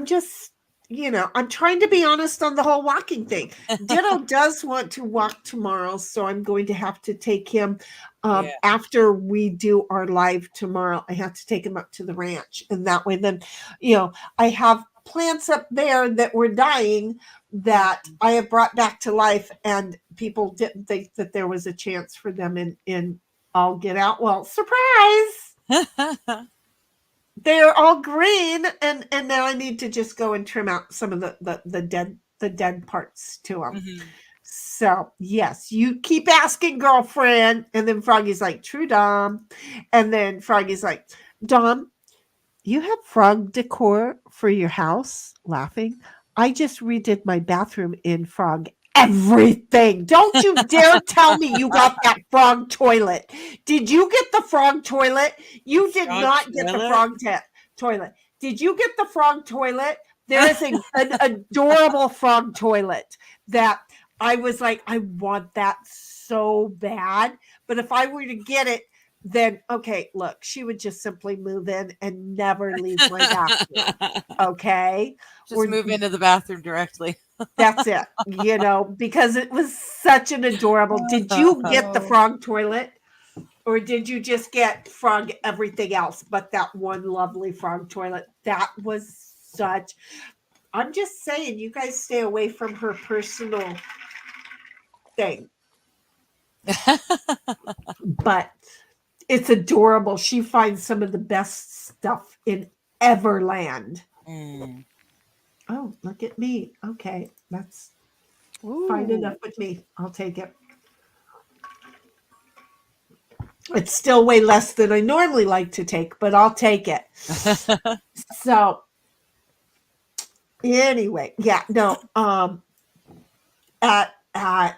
just, I'm trying to be honest on the whole walking thing. Ditto does want to walk tomorrow, so I'm going to have to take him after we do our live tomorrow. I have to take him up to the ranch, and that way then, I have plants up there that were dying that I have brought back to life, and people didn't think that there was a chance for them in I'll Get Out. Well, surprise! They're all green, and now I need to just go and trim out some of the dead parts to them. Mm-hmm. So yes, you keep asking, girlfriend. And then Froggy's like, true, Dom. And then Froggy's like, Dom, you have frog decor for your house? Laughing. I just redid my bathroom in frog everything. Don't you dare tell me you got that frog toilet. Did you get the frog toilet? You did Frog not get the toilet? frog toilet. Did you get the frog toilet? There is an adorable frog toilet that I was like, I want that so bad. But if I were to get it, then okay, look, she would just simply move in and never leave my bathroom. Okay. Just move into the bathroom directly. That's it, you know, because it was such an adorable. Did you get the frog toilet? Or did you just get frog everything else but that one lovely frog toilet? That was such. I'm just saying, you guys stay away from her personal thing. But it's adorable. She finds some of the best stuff in Everland. Oh, look at me. Okay, that's fine enough with me. I'll take it. It's still way less than I normally like to take, but I'll take it. So anyway, yeah, no. At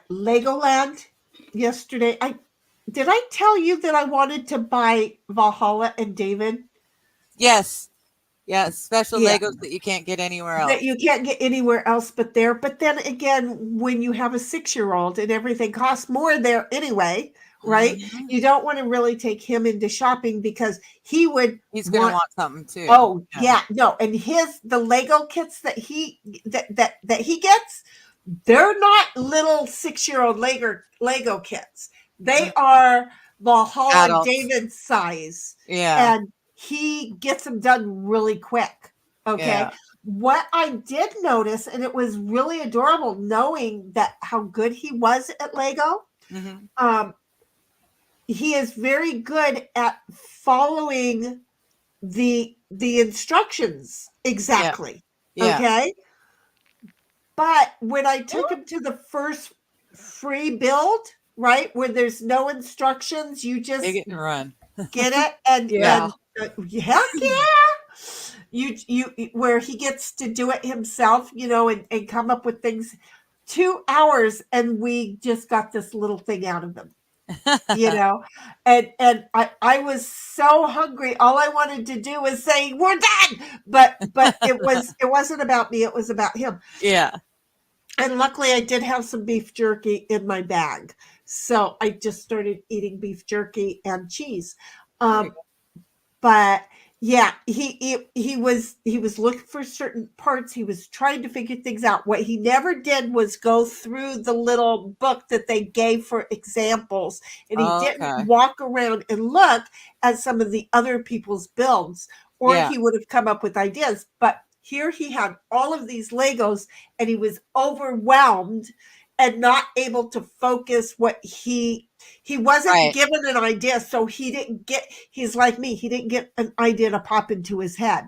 Legoland yesterday, did I tell you that I wanted to buy Valhalla and David? Yes. Special Legos that you can't get anywhere else. That you can't get anywhere else but there. But then again, when you have a 6-year-old and everything costs more there anyway, right? You don't want to really take him into shopping because he's going to want something too. Oh yeah, no. And the Lego kits that he gets, they're not little 6-year-old Lego kits. They are Valhalla Adults. David size. Yeah. And he gets them done really quick. Okay. Yeah. What I did notice, and it was really adorable knowing that how good he was at Lego. He is very good at following the instructions exactly. Yeah. Okay. But when I took him to the first free build, right, where there's no instructions, you just take it and run. Get it? And Yeah. Heck yeah. You where he gets to do it himself, you know, and come up with things. 2 hours and we just got this little thing out of him. You know, and I was so hungry. All I wanted to do was say, we're done. But it wasn't about me, it was about him. Yeah. And luckily I did have some beef jerky in my bag. So I just started eating beef jerky and cheese. But yeah, he was looking for certain parts. He was trying to figure things out. What he never did was go through the little book that they gave for examples. And he didn't walk around and look at some of the other people's builds, or he would have come up with ideas. But here he had all of these Legos and he was overwhelmed and not able to focus what he wasn't given an idea. So he's like me. He didn't get an idea to pop into his head.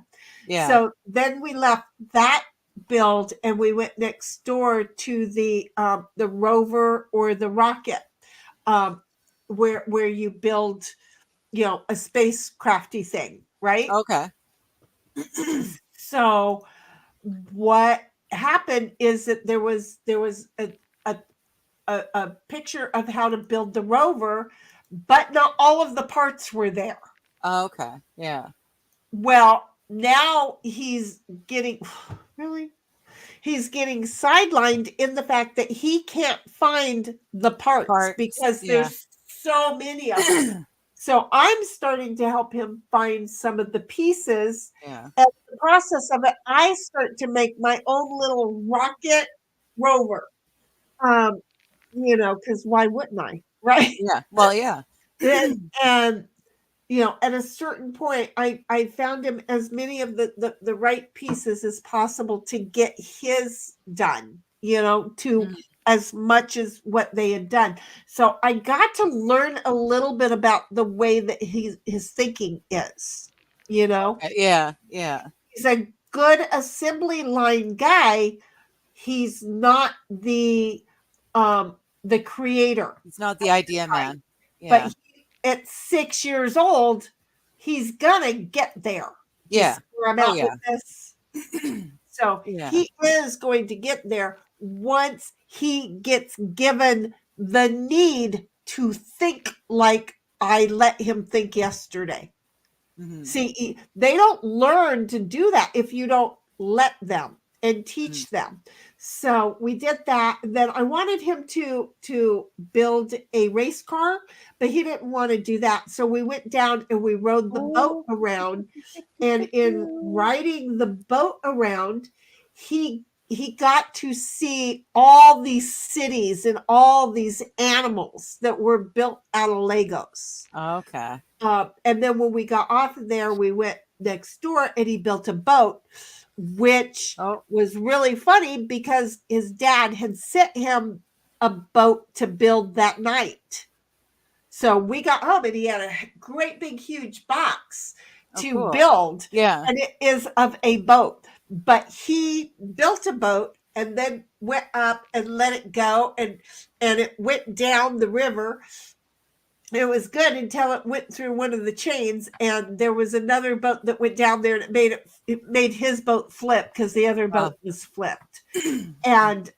Yeah. So then we left that build and we went next door to the rover or the rocket, where you build, you know, a spacecrafty thing. Right. Okay. So what happened is that there was a picture of how to build the rover, but not all of the parts were there. Okay. Yeah. Well, now he's getting sidelined in the fact that he can't find the parts because there's so many of them. So I'm starting to help him find some of the pieces. Yeah. And in the process of it, I start to make my own little rocket rover. You know, because why wouldn't I? Right? Yeah. Well, yeah. and you know, at a certain point, I found him as many of the right pieces as possible to get his done, you know, to as much as what they had done. So I got to learn a little bit about the way that his thinking is, you know? Yeah. Yeah. He's a good assembly line guy. He's not the creator. He's not the idea man. Yeah. But at 6 years old, he's gonna get there. Yeah. Where I'm at with this. So he is going to get there once he gets given the need to think like I let him think yesterday. See, they don't learn to do that if you don't let them and teach them. So we did that. Then I wanted him to build a race car, but he didn't want to do that. So we went down and we rode the boat around. And in riding the boat around, he got to see all these cities and all these animals that were built out of Legos. Okay. And then when we got off of there, we went next door and he built a boat, which was really funny because his dad had sent him a boat to build that night. So we got home and he had a great big huge box to build. Yeah. And it is of a boat. But he built a boat and then went up and let it go and it went down the river. It was good until it went through one of the chains, and there was another boat that went down there, and it made his boat flip because the other boat was flipped. And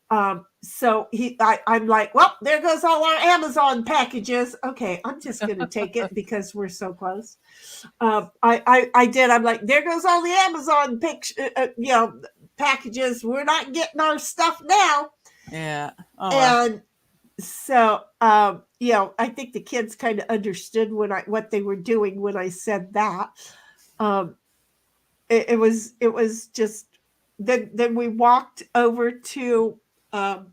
so I'm like, well, there goes all our Amazon packages. Okay, I'm just going to take it because we're so close. I did. I'm like, there goes all the Amazon packages. We're not getting our stuff now. Yeah. And so, I think the kids kind of understood what they were doing when I said that. It was just, then we walked over to part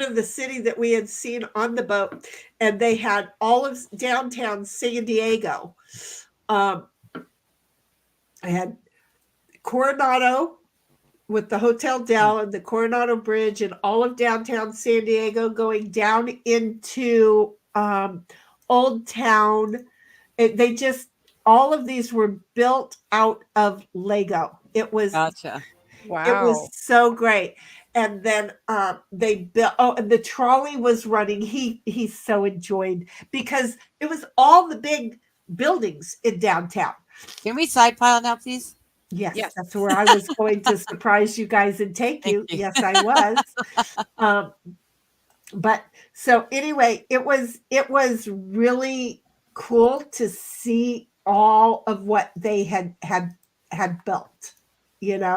of the city that we had seen on the boat, and they had all of downtown San Diego. I had Coronado with the Hotel Del and the Coronado Bridge and all of downtown San Diego going down into Old Town. All of these were built out of Lego. It was Gotcha. Wow. It was so great. And then they built. Oh, and the trolley was running. He so enjoyed because it was all the big buildings in downtown. Can we side pile now, please? Yes, that's where I was going to surprise you guys and take you. Yes, I was. But so anyway, it was really cool to see all of what they had built. Yeah.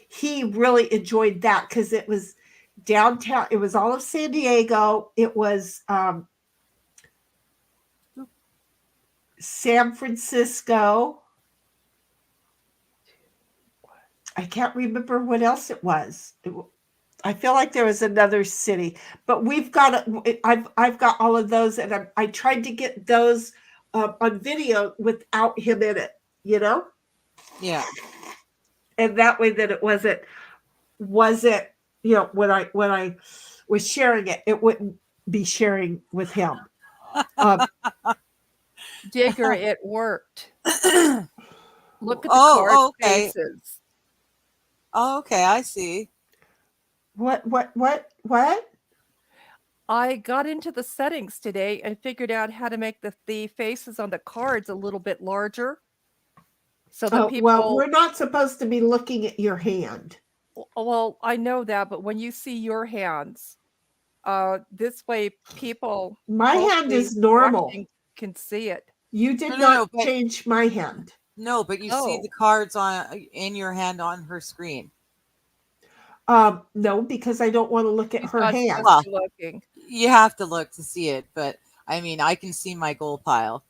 He really enjoyed that because it was downtown. It was all of San Diego. It was San Francisco. I can't remember what else it was. I feel like there was another city, but we've got I've got all of those, and I tried to get those on video without him in it. Yeah. And that way that it wasn't when I was sharing it, it wouldn't be sharing with him. Digger, it worked. Look at the card faces. Oh, okay, I see. What? I got into the settings today and figured out how to make the faces on the cards a little bit larger. So that people. Well, we're not supposed to be looking at your hand. Well, I know that, but when you see your hands, this way people. My hand is normal. Can see it. You did not change my hand. No, but you see the cards in your hand on her screen. No, because I don't want to look at her hand. Well, you have to look to see it, but I mean, I can see my gold pile,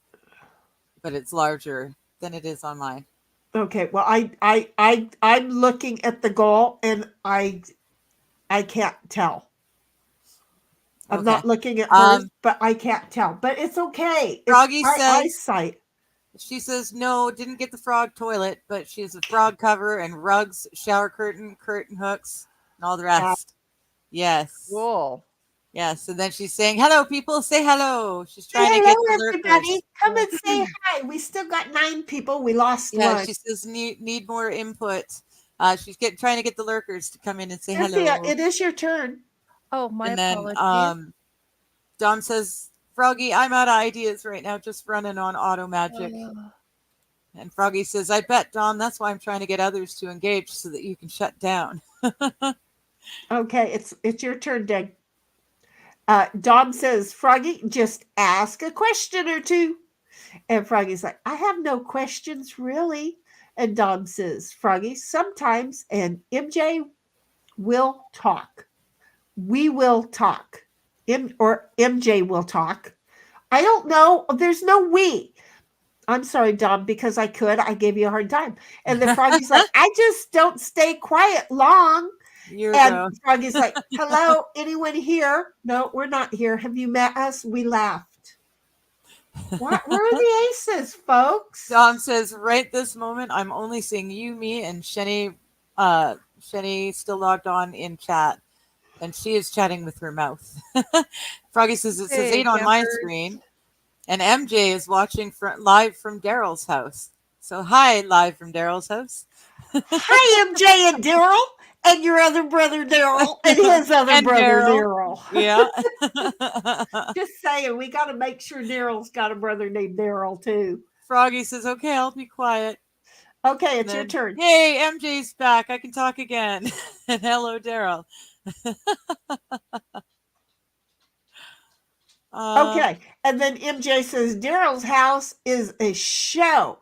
but it's larger than it is on mine. Okay, well, I'm looking at the goal and I can't tell. I'm not looking at hers, but I can't tell. But it's okay. Froggy it's says, eyesight. She says, no, didn't get the frog toilet, but she has a frog cover and rugs, shower curtain hooks, and all the rest. Yes. Cool. Yes. And then she's saying, hello, people. Say hello. She's trying to get the everybody. Lurkers. Come and say hi. We still got 9 people. We lost one. She says, need more input. She's trying to get the lurkers to come in and say hello. It is your turn. Oh, my apologies. Then Dom says, Froggy, I'm out of ideas right now, just running on auto magic. And Froggy says, I bet, Dom, that's why I'm trying to get others to engage so that you can shut down. Okay, it's your turn, Doug. Dom says, Froggy, just ask a question or two. And Froggy's like, I have no questions, really. And Dom says, Froggy, sometimes, and MJ will talk. We will talk. Or MJ will talk. I don't know. There's no we. I'm sorry, Dom, because I gave you a hard time. And the Froggy's like, I just don't stay quiet long. And Froggy's like, hello, anyone here? No, we're not here. Have you met us? We laughed. Where are the aces, folks? Dom says, right this moment, I'm only seeing you, me, and Shenny. Shenny still logged on in chat. And she is chatting with her mouth. Froggy says, it says 8 on my screen. And MJ is watching live from Daryl's house. So hi, live from Daryl's house. Hi, MJ and Daryl. And your other brother, Daryl. And his other brother, Daryl. Yeah. Just saying, we got to make sure Daryl's got a brother named Daryl, too. Froggy says, okay, I'll be quiet. Okay, it's your turn. Yay, MJ's back. I can talk again. And hello, Daryl. Okay, and then MJ says Daryl's house is a show.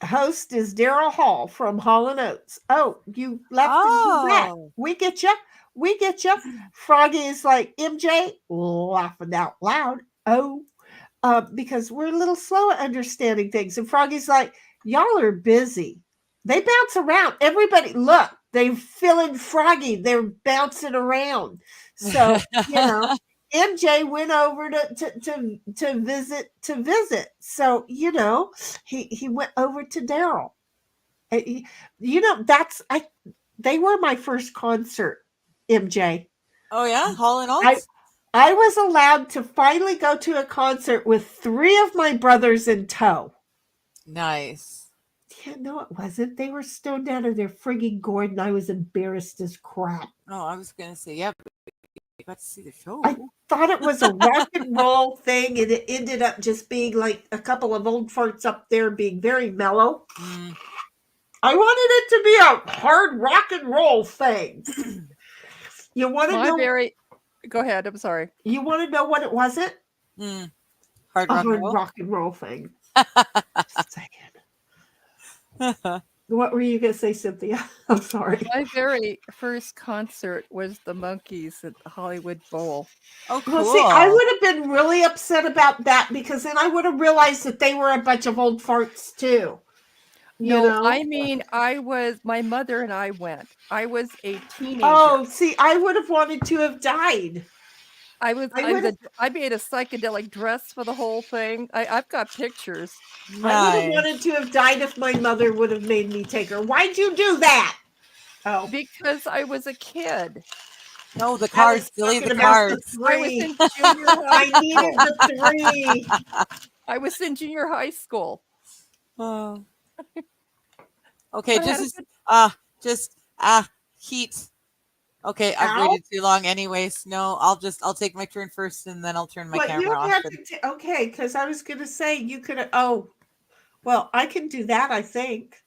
Host is Daryl Hall from Hall & Oates. Oh, you left and you back. We get you. We get you. Froggy is like, MJ, laughing out loud. Oh, because we're a little slow at understanding things. And Froggy's like, y'all are busy. They bounce around. Everybody, look, they're feeling Froggy. They're bouncing around. So, MJ went over to visit. So, he went over to Daryl. They were my first concert, MJ. Oh yeah, Hall & Oates. I was allowed to finally go to a concert with 3 of my brothers in tow. Nice. Yeah, no, it wasn't. They were stoned out of their frigging gourd, and I was embarrassed as crap. Oh, I was gonna say, yeah, but you got to see the show. I thought it was a rock and roll thing, and it ended up just being like a couple of old farts up there being very mellow. I wanted it to be a hard rock and roll thing. You want to know? Go ahead. I'm sorry. You want to know what it wasn't? Hard rock and roll thing. Just a second. What were you going to say, Cynthia? I'm sorry. My very first concert was the Monkees at the Hollywood Bowl. Oh, cool. Well, see, I would have been really upset about that because then I would have realized that they were a bunch of old farts too. I mean, my mother and I went. I was a teenager. Oh, see, I would have wanted to have died. I made a psychedelic dress for the whole thing. I've got pictures. Nice. I would have wanted to have died if my mother would have made me take her. Why'd you do that? Oh, because I was a kid. No, the cards. Delete the cards. I was in junior high. I needed the 3. I was in junior high school. Oh. Okay, heat. Okay, I've waited too long anyways. No, I'll take my turn first and then I'll turn my camera off. Okay, because I was going to say you could. Well, I can do that, I think.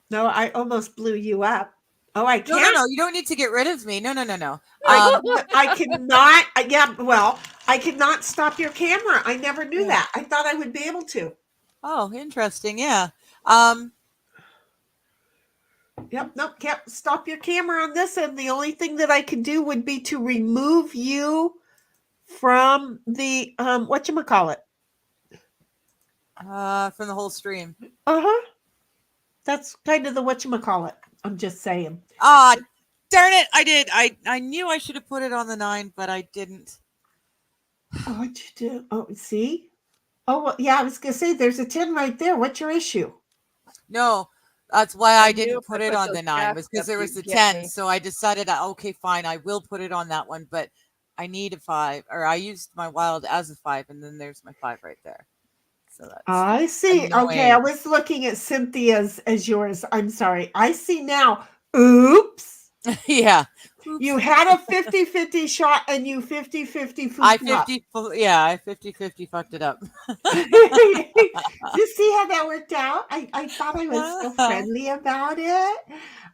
No, I almost blew you up. Oh, I can't. No, you don't need to get rid of me. No. I cannot. Yeah, well, I cannot stop your camera. I never knew that. I thought I would be able to. Oh, interesting. Yeah. Yep. Nope. Can't stop your camera on this end. The only thing that I could do would be to remove you from the whatchamacallit. From the whole stream. That's kind of the whatchamacallit. I'm just saying. Darn it! I did. I knew I should have put it on the 9, but I didn't. Oh, what'd you do? Oh, see. Oh, well, yeah, I was going to say, there's a 10 right there. What's your issue? No, that's why I didn't put it on the 9, was because there was a 10. So I decided, okay, fine, I will put it on that one, but I need a 5, or I used my wild as a 5, and then there's my 5 right there. So that's I see. annoying. Okay, I was looking at Cynthia's as yours. I'm sorry. I see now. Oops. Yeah. You had a 50-50 shot and you 50-50 I fucked up. 50-50 fucked it up. You see how that worked out? I thought I was so friendly about it.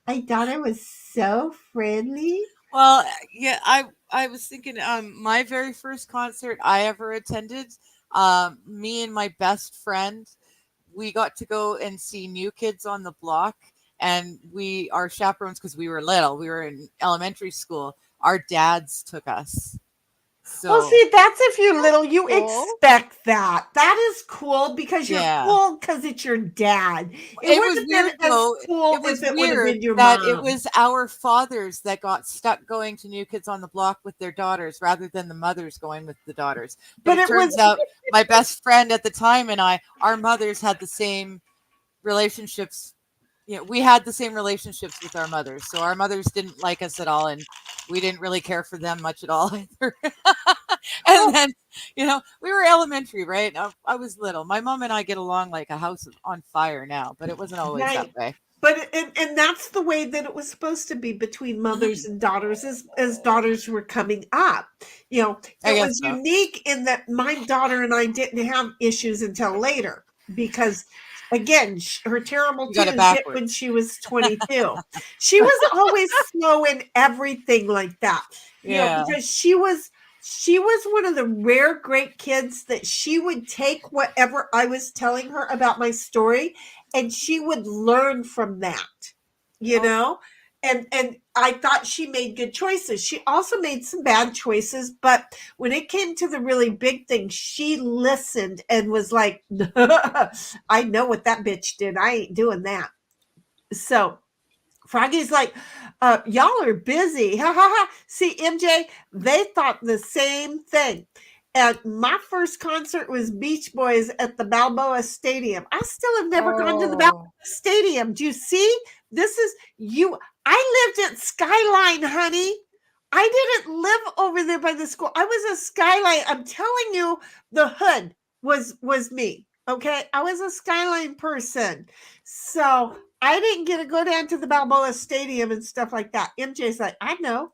I thought I was so friendly. Well, yeah, I was thinking my very first concert I ever attended, me and my best friend, we got to go and see New Kids on the Block, and our chaperones, because we were little, we were in elementary school, our dads took us. Well, So see, that's if you're little, you cool. expect that. That is cool because you're Yeah. cool because it's your dad. It wouldn't was have been weird, as though. cool It was if it would have weird been your that mom. it was our fathers that got stuck going to New Kids on the Block with their daughters rather than the mothers going with the daughters. But it turns out my best friend at the time and our mothers had the same relationships. You know, we had the same relationships with our mothers. So our mothers didn't like us at all, and we didn't really care for them much at all either. And then, we were elementary, right? I was little. My mom and I get along like a house on fire now, but it wasn't always that way. But and that's the way that it was supposed to be between mothers and daughters as daughters were coming up. It was unique in that my daughter and I didn't have issues until later because, again, her terrible twos hit when she was 22. She was always slow in everything like that. Because she was one of the rare great kids that she would take whatever I was telling her about my story and she would learn from that, and I thought she made good choices. She also made some bad choices, but when it came to the really big thing, she listened and was like, I know what that bitch did. I ain't doing that. So Froggy's like, y'all are busy. Ha ha ha. See, MJ, they thought the same thing. And my first concert was Beach Boys at the Balboa Stadium. I still have never gone to the Balboa Stadium. Do you see? This is you. I lived at Skyline, honey. I didn't live over there by the school. I was a Skyline. I'm telling you, the hood was me. Okay. I was a Skyline person. So I didn't get to go down to the Balboa Stadium and stuff like that. MJ's like, I know.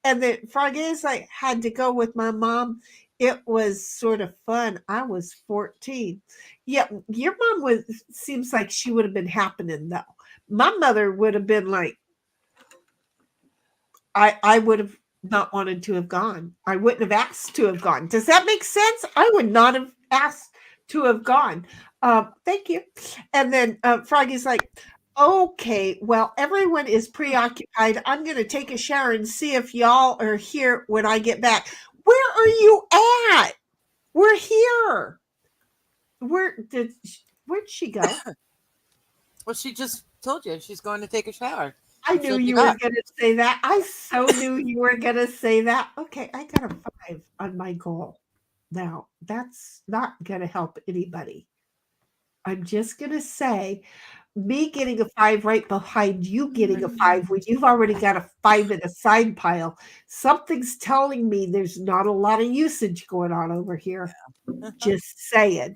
And then Froggy's like, had to go with my mom. It was sort of fun. I was 14. Yeah, your mom seems like she would have been happening though. My mother would have been like, I would have not wanted to have gone. I wouldn't have asked to have gone. Does that make sense? I would not have asked to have gone. Thank you. And then Froggy's like, okay, well, everyone is preoccupied. I'm going to take a shower and see if y'all are here when I get back. Where are you at? We're here. Where'd she go? Well, she just told you she's going to take a shower. I knew you were going to say that. I so knew you were going to say that. Okay, I got a 5 on my goal. Now, that's not going to help anybody. I'm just going to say me getting a 5 right behind you getting a 5 when you've already got a 5 in a side pile. Something's telling me there's not a lot of usage going on over here. Just saying.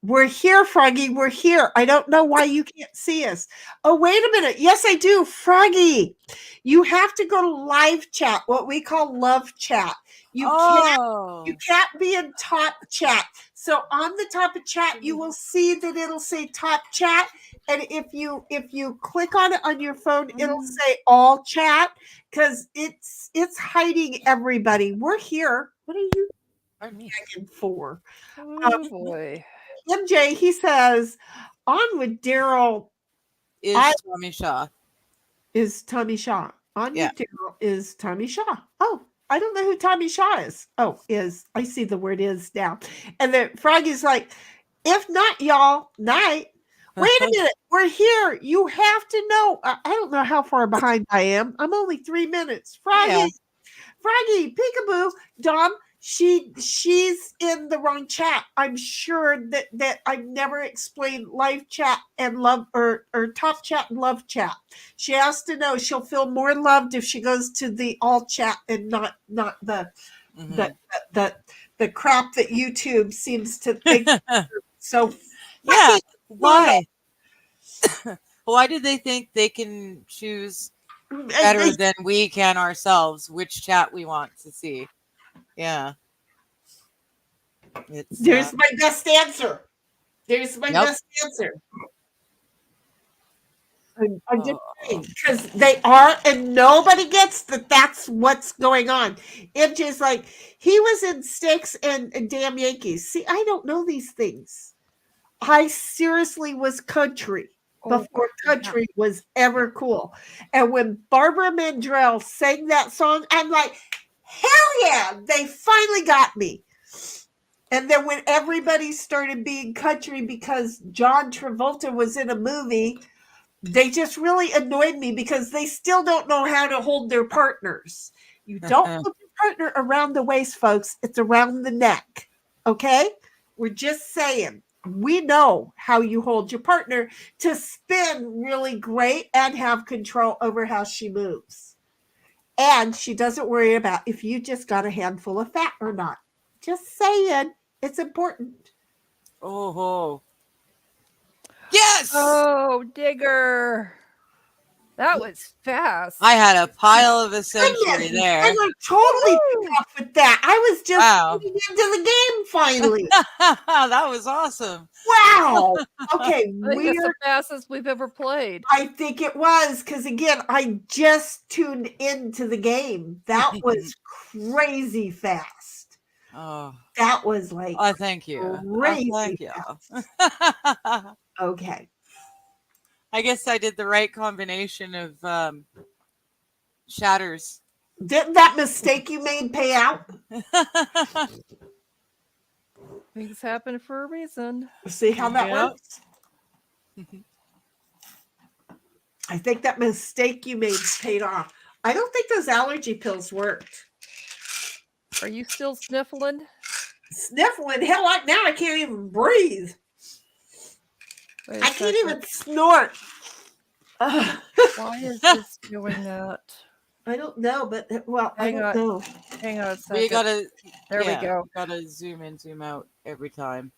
We're here, Froggy. We're here. I don't know why you can't see us. Oh, wait a minute. Yes, I do. Froggy, you have to go to live chat, what we call love chat. You can't be in top chat. So on the top of chat, you will see that it'll say top chat. And if you click on it on your phone, it'll say all chat because it's hiding everybody. We're here. What are you begging for? Oh boy. MJ, he says, on with Daryl Tommy Shaw. Is Tommy Shaw. On with Daryl is Tommy Shaw. Oh, I don't know who Tommy Shaw is. Oh, I see the word is now. And then Froggy's like, if not, y'all, night. Wait a minute. We're here. You have to know. I don't know how far behind I am. I'm only 3 minutes. Froggy, peekaboo, Dom. She's in the wrong chat. I'm sure that I've never explained live chat and love or top chat and love chat. She has to know she'll feel more loved if she goes to the all chat and not the the crap that YouTube seems to think. So yeah, why? Why do they think they can choose better than we can ourselves which chat we want to see. Yeah. There's my best answer. There's my best answer. I'm just saying, because they are, and nobody gets that that's what's going on. It's just like, he was in Sticks and Damn Yankees. See, I don't know these things. I seriously was country before country was ever cool. And when Barbara Mandrell sang that song, I'm like, hell yeah, they finally got me. And then when everybody started being country because John Travolta was in a movie, they just really annoyed me because they still don't know how to hold their partners. You don't hold your partner around the waist, folks. It's around the neck. Okay? We're just saying. We know how you hold your partner to spin really great and have control over how she moves. And she doesn't worry about if you just got a handful of fat or not. Just saying. It's important. Oh. Yes! Oh, Digger. That was fast. I had a pile of a century there. I was totally off with that. I was just getting into the game finally. That was awesome. Wow. Okay, that's the fastest we've ever played. I think it was, because again, I just tuned into the game. That was crazy fast. Oh, that was like, oh, thank you. Crazy Thank you. Okay. I guess I did the right combination of shatters. Didn't that mistake you made pay out? Things happen for a reason. See how that works? I think that mistake you made paid off. I don't think those allergy pills worked. Are you still sniffling? Sniffling? Hell, now I can't even breathe. I can't even snort. Why is this doing that? I don't know, but I don't know. Hang on a second. We gotta. There we go. Gotta zoom in, zoom out every time.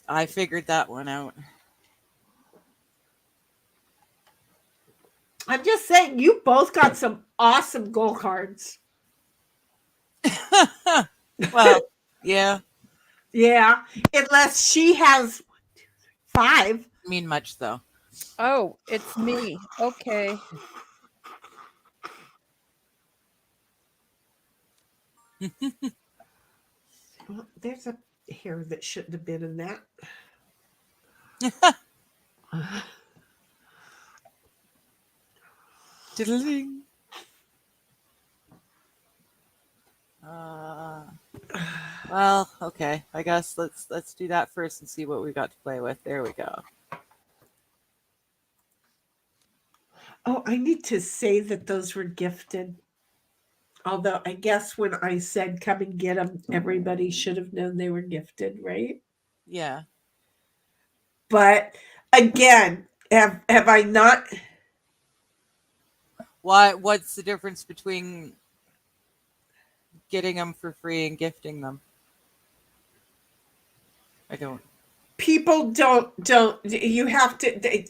I figured that one out. I'm just saying, you both got some awesome goal cards. Well, yeah. Yeah, unless she has 5. Mean much though. Oh, it's me. Okay. Well, there's a hair that shouldn't have been in that. Diddling. Well, okay. I guess let's do that first and see what we got to play with. There we go. Oh, I need to say that those were gifted. Although I guess when I said come and get them, everybody should have known they were gifted, right? Yeah. But again, have I not? What's the difference between getting them for free and gifting them? I don't. People don't. You have to.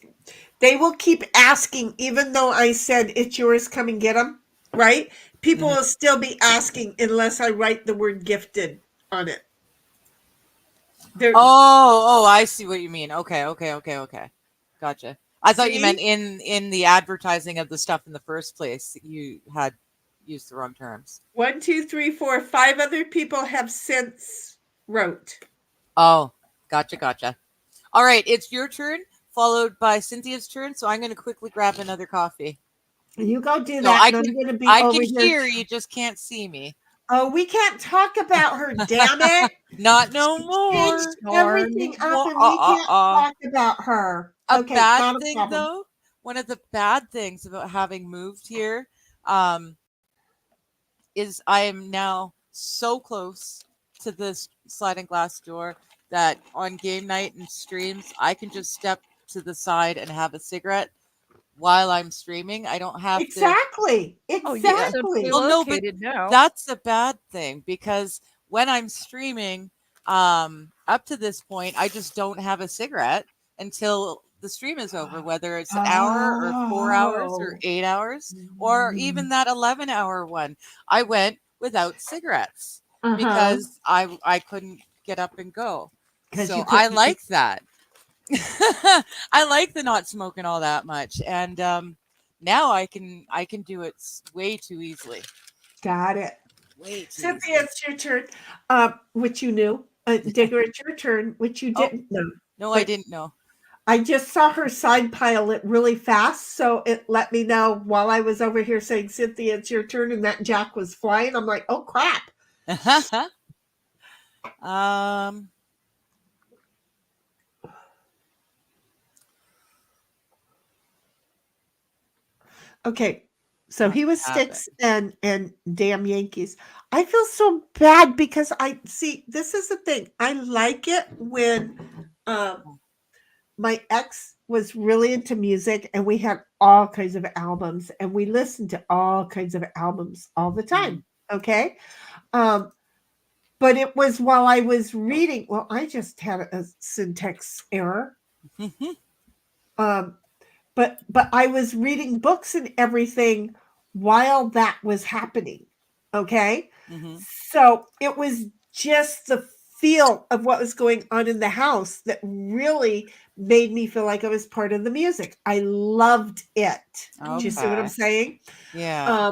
They will keep asking, even though I said it's yours. Come and get them. Right? People will still be asking unless I write the word gifted on it. Oh, I see what you mean. Okay. Gotcha. I thought you meant in the advertising of the stuff in the first place, you had used the wrong terms. 1, 2, 3, 4, 5 other people have since wrote. Oh, gotcha. All right, it's your turn, followed by Cynthia's turn. So I'm going to quickly grab another coffee. You go do that. I can hear you, just can't see me. Oh, we can't talk about her, damn it. Not no more. Everything up and we can't talk about her. A bad thing, though, one of the bad things about having moved here is I am now so close to this sliding glass door that on game night and streams, I can just step to the side and have a cigarette while I'm streaming. I don't have Exactly. Oh, yeah. Well, no, but that's a bad thing because when I'm streaming, up to this point, I just don't have a cigarette until the stream is over, whether it's an hour or 4 hours or 8 hours or even that 11-hour one. I went without cigarettes because I couldn't get up and go. So I like that. I like the not smoking all that much, and now I can do it way too easily. Got it. Way too Cynthia, it's your turn. Which you knew. Digger, it's your turn, which you didn't know. No, I didn't know. I just saw her side pile it really fast, so it let me know while I was over here saying, Cynthia, it's your turn, and that Jack was flying. I'm like, oh crap. Okay, so he was Sticks and damn Yankees. I feel so bad because I see this is the thing. I like it when my ex was really into music and we had all kinds of albums and we listened to all kinds of albums all the time. Okay. But it was while I was reading. Well, I just had a syntax error. But I was reading books and everything while that was happening. Okay. So it was just the feel of what was going on in the house that really made me feel like I was part of the music. I loved it. Do you see what I'm saying? Yeah.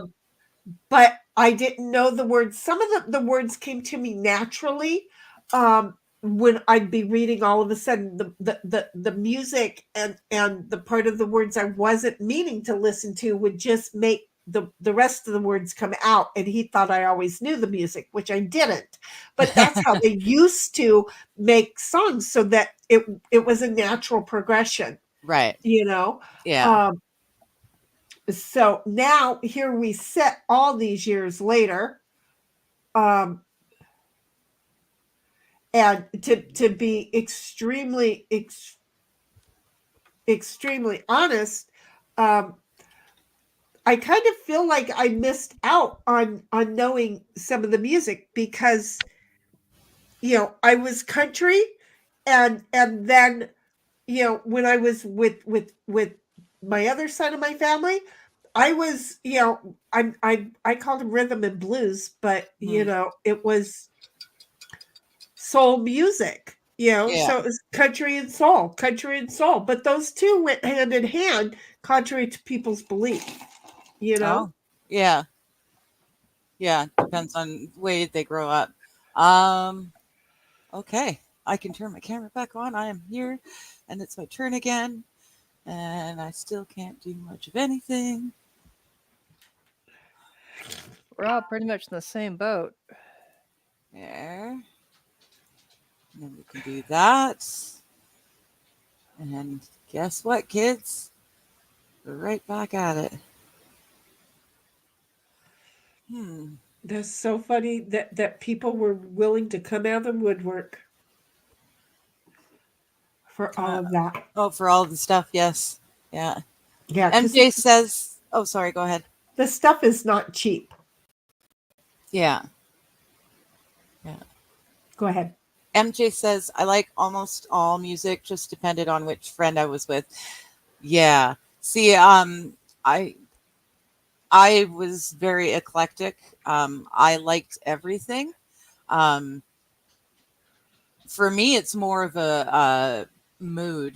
But I didn't know the words. Some of the words came to me naturally. When I'd be reading, all of a sudden the music and the part of the words I wasn't meaning to listen to would just make the rest of the words come out, and he thought I always knew the music, which I didn't. But that's how they used to make songs, so that it was a natural progression, right? You know, yeah. So now here we sit all these years later. And to be extremely honest, I kind of feel like I missed out on knowing some of the music because, I was country, and then, when I was with my other side of my family, I was, I called them rhythm and blues, but it was soul music, so it was country and soul, but those two went hand in hand, contrary to people's belief, Oh, yeah. Depends on the way they grow up. Okay, I can turn my camera back on. I am here, and it's my turn again, and I still can't do much of anything. We're all pretty much in the same boat. There. And then we can do that. And guess what, kids? We're right back at it. That's so funny that people were willing to come out of the woodwork for all of that. Oh, for all the stuff, yes. Yeah. Yeah. MJ says, oh, sorry, go ahead. The stuff is not cheap. Yeah. Go ahead. MJ says, I like almost all music, just depended on which friend I was with. Yeah. See, I was very eclectic. I liked everything. For me, it's more of a mood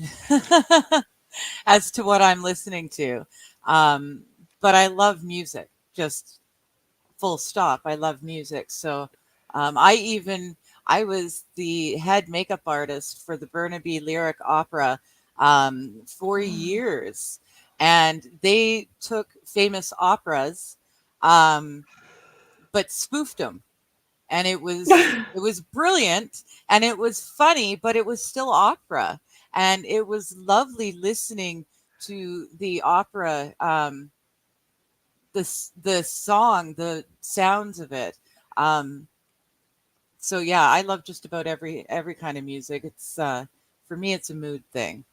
as to what I'm listening to. But I love music, just full stop. I love music. So I was the head makeup artist for the Burnaby Lyric Opera for years. And they took famous operas, but spoofed them. And it was brilliant, and it was funny, but it was still opera. And it was lovely listening to the opera, the song, the sounds of it. So yeah, I love just about every kind of music. It's for me, it's a mood thing.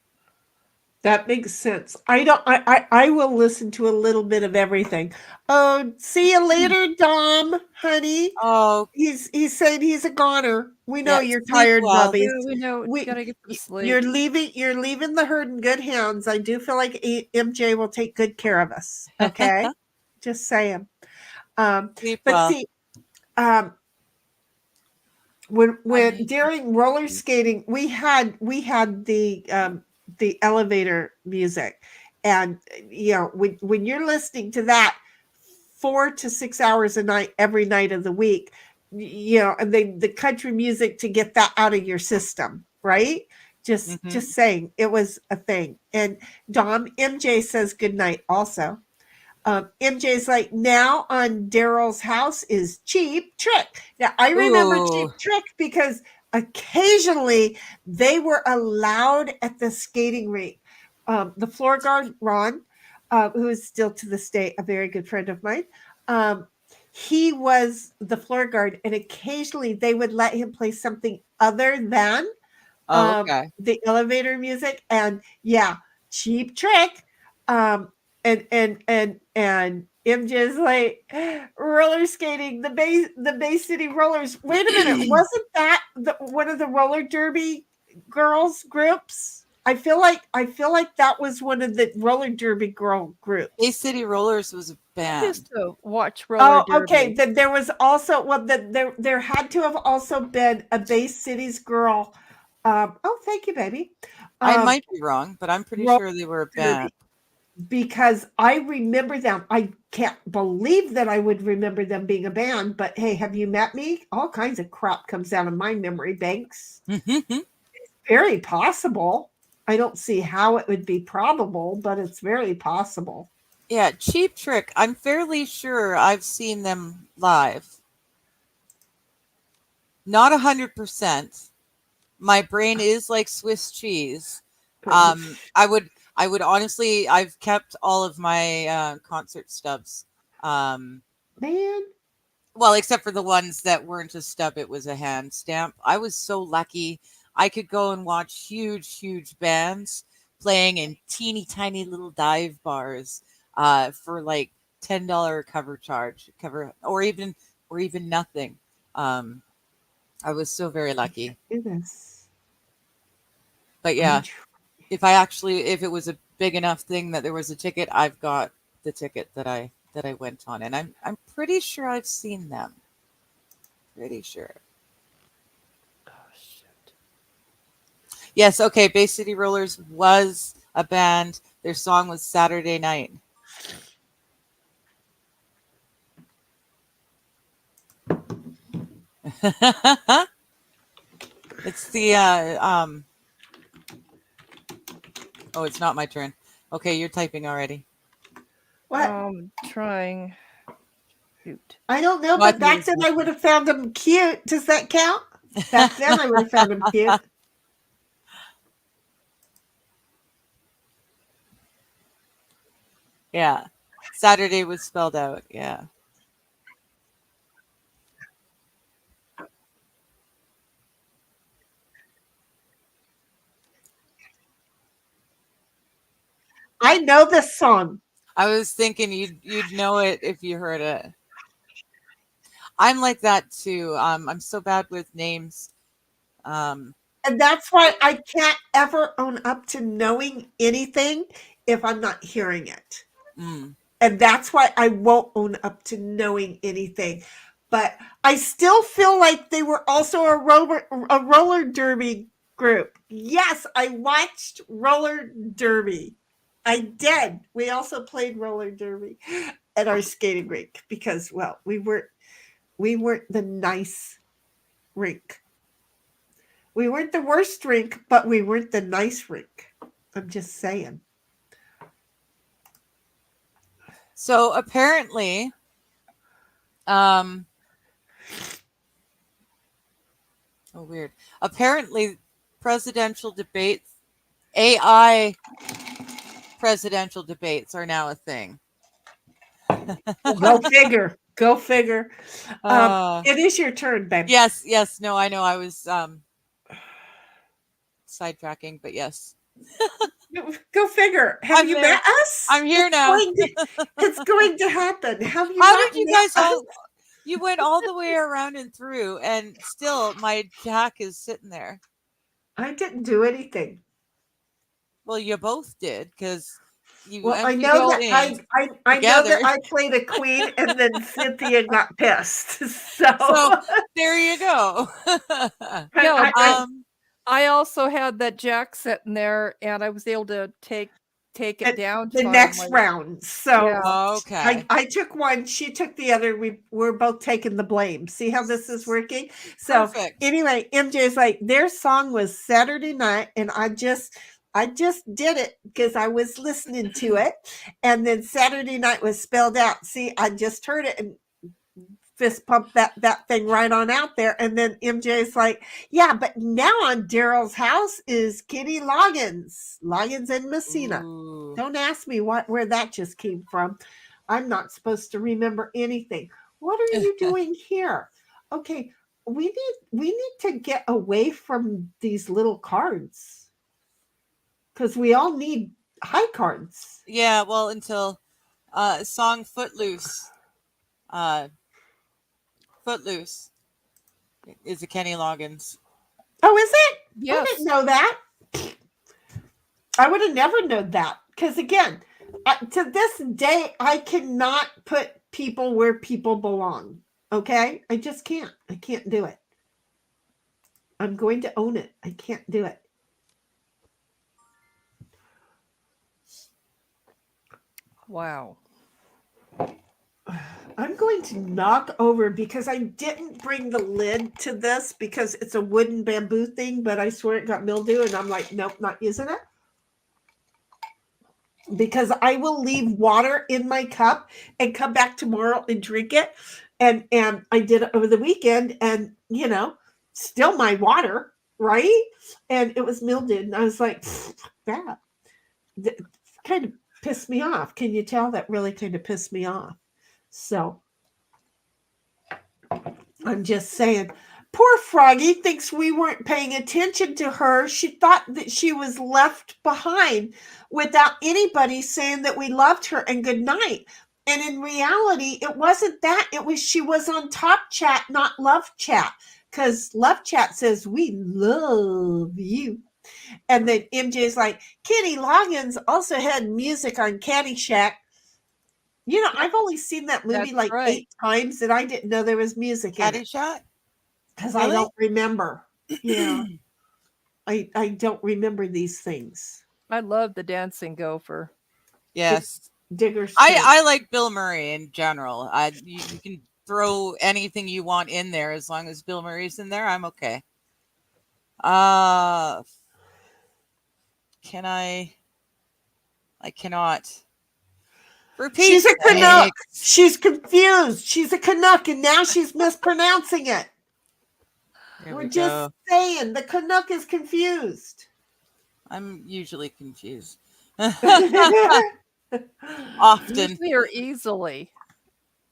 That makes sense. I will listen to a little bit of everything. Oh, see you later, Dom, honey. Oh, He's saying he's a goner. We know yeah. you're Sleep tired, well. Bubbies. Yeah, we know. We Gotta get to sleep. you're leaving the herd in good hands. I do feel like MJ will take good care of us. Okay? Just saying. Sleep But well. see, when during roller skating, we had the elevator music, and when you're listening to that 4 to 6 hours a night every night of the week, and the country music to get that out of your system, right? Just saying, it was a thing. And Dom, MJ says good night also. MJ's like, now on Daryl's house is Cheap Trick. Now, I remember Cheap Trick because occasionally they were allowed at the skating rink. The floor guard, Ron, who is still to this day a very good friend of mine, he was the floor guard, and occasionally they would let him play something other than the elevator music. And yeah, Cheap Trick. And MJ's like, roller skating, the Bay City Rollers. Wait a minute, wasn't that one of the roller derby girls groups? I feel like that was one of the roller derby girl groups. Bay City Rollers was a band. I used to watch roller derby. Okay. Then there was also there had to have also been a Bay Cities girl. Thank you, baby. I might be wrong, but I'm pretty sure they were a band. Because I remember them. I can't believe that I would remember them being a band, but hey, have you met me? All kinds of crap comes out of my memory banks. It's very possible. I don't see how it would be probable, but it's very possible. Yeah, Cheap Trick. I'm fairly sure I've seen them live. Not 100%. My brain is like Swiss cheese. I would honestly, I've kept all of my concert stubs. Man. Well, except for the ones that weren't a stub, it was a hand stamp. I was so lucky. I could go and watch huge bands playing in teeny tiny little dive bars for like $10 cover or even nothing. I was so very lucky. But yeah, if it was a big enough thing that there was a ticket, I've got the ticket that I went on, and I'm pretty sure I've seen them. Pretty sure. Oh shit. Yes, okay. Bay City Rollers was a band. Their song was Saturday Night. It's the oh, it's not my turn. Okay, you're typing already. What? Trying. Shoot. I don't know, but back then I would have found them cute. Does that count? Back then I would have found them cute. Yeah. Saturday was spelled out. Yeah. I know this song. I was thinking you'd know it if you heard it. I'm like that too. I'm so bad with names. And that's why I can't ever own up to knowing anything if I'm not hearing it. And that's why I won't own up to knowing anything. But I still feel like they were also a roller derby group. Yes, I watched roller derby. I did. We also played roller derby at our skating rink because, well, we weren't the nice rink. We weren't the worst rink, but we weren't the nice rink. I'm just saying. So apparently, oh weird. Apparently, AI presidential debates are now a thing. Go figure. Go figure. It is your turn, babe. Yes. No, I know. I was sidetracking, but yes. Go figure. Have you met us? I'm here now. It's going to happen. Have you? How did you guys all? You went all the way around and through, and still my jack is sitting there. I didn't do anything. Well, you both did because you. Well, I know that I know that I played a queen, and then Cynthia got pissed. So there you go. I also had that jack sitting there, and I was able to take it down the next round. So okay, I took one, she took the other. We're both taking the blame. See how this is working? So anyway, MJ's like, their song was Saturday night, and I just did it because I was listening to it, and then Saturday night was spelled out. See, I just heard it and fist pump that thing right on out there. And then MJ's like, yeah, but now on Daryl's house is Kenny Loggins and Messina. Ooh. Don't ask me where that just came from. I'm not supposed to remember anything. What are you doing here? Okay, we need to get away from these little cards because we all need high cards. Yeah, well, until song Footloose. Footloose is a Kenny Loggins. Oh, is it? Yes. I didn't know that. I would have never known that. Because again, to this day, I cannot put people where people belong. Okay? I just can't. I can't do it. I'm going to own it. I can't do it. Wow. I'm going to knock over because I didn't bring the lid to this because it's a wooden bamboo thing, but I swear it got mildew, and I'm like, nope, not using it. Because I will leave water in my cup and come back tomorrow and drink it. And I did it over the weekend, and still my water, right? And it was mildewed, and I was like, that kind of pissed me off. Can you tell? That really kind of pissed me off. So I'm just saying, poor Froggy thinks we weren't paying attention to her. She thought that she was left behind without anybody saying that we loved her and good night. And in reality, it wasn't that. It was she was on top chat, not love chat, because love chat says we love you. And then MJ's like, Kenny Loggins also had music on Caddyshack. I've only seen that movie 8 times, and I didn't know there was music in it. Caddyshack? Because I don't remember. Yeah. I don't remember these things. I love the dancing gopher. Yes. Diggers. I like Bill Murray in general. You can throw anything you want in there as long as Bill Murray's in there. I'm okay. Can I cannot. Repeat. She's a Canuck. She's confused. She's a Canuck, and now she's mispronouncing it. We're just saying the Canuck is confused. I'm usually confused. Often. Usually or easily.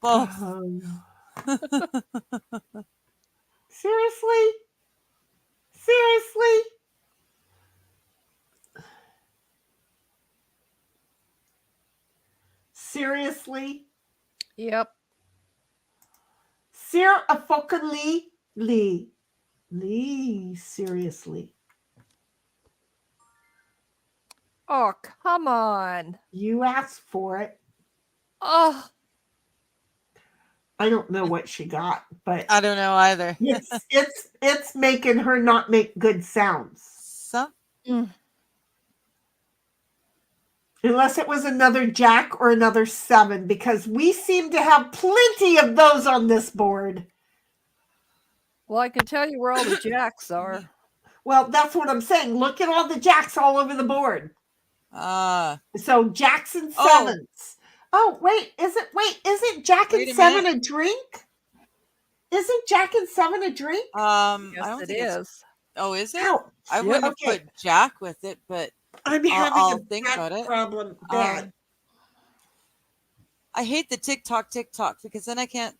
Both. Seriously? Seriously? Seriously? Yep. Lee, seriously. Oh, come on. You asked for it. Oh. I don't know what she got, but I don't know either. it's making her not make good sounds. Unless it was another jack or another 7, because we seem to have plenty of those on this board. Well, I can tell you where all the jacks are. Well, that's what I'm saying. Look at all the jacks all over the board. So jacks and 7s. Oh, wait, isn't jack and 7 a drink? Isn't jack and 7 a drink? Yes, I don't think it is. Oh, is it? Ouch. I wouldn't have put jack with it, but I'm having I'll a think about it. Problem. Bad. I hate the TikTok because then I can't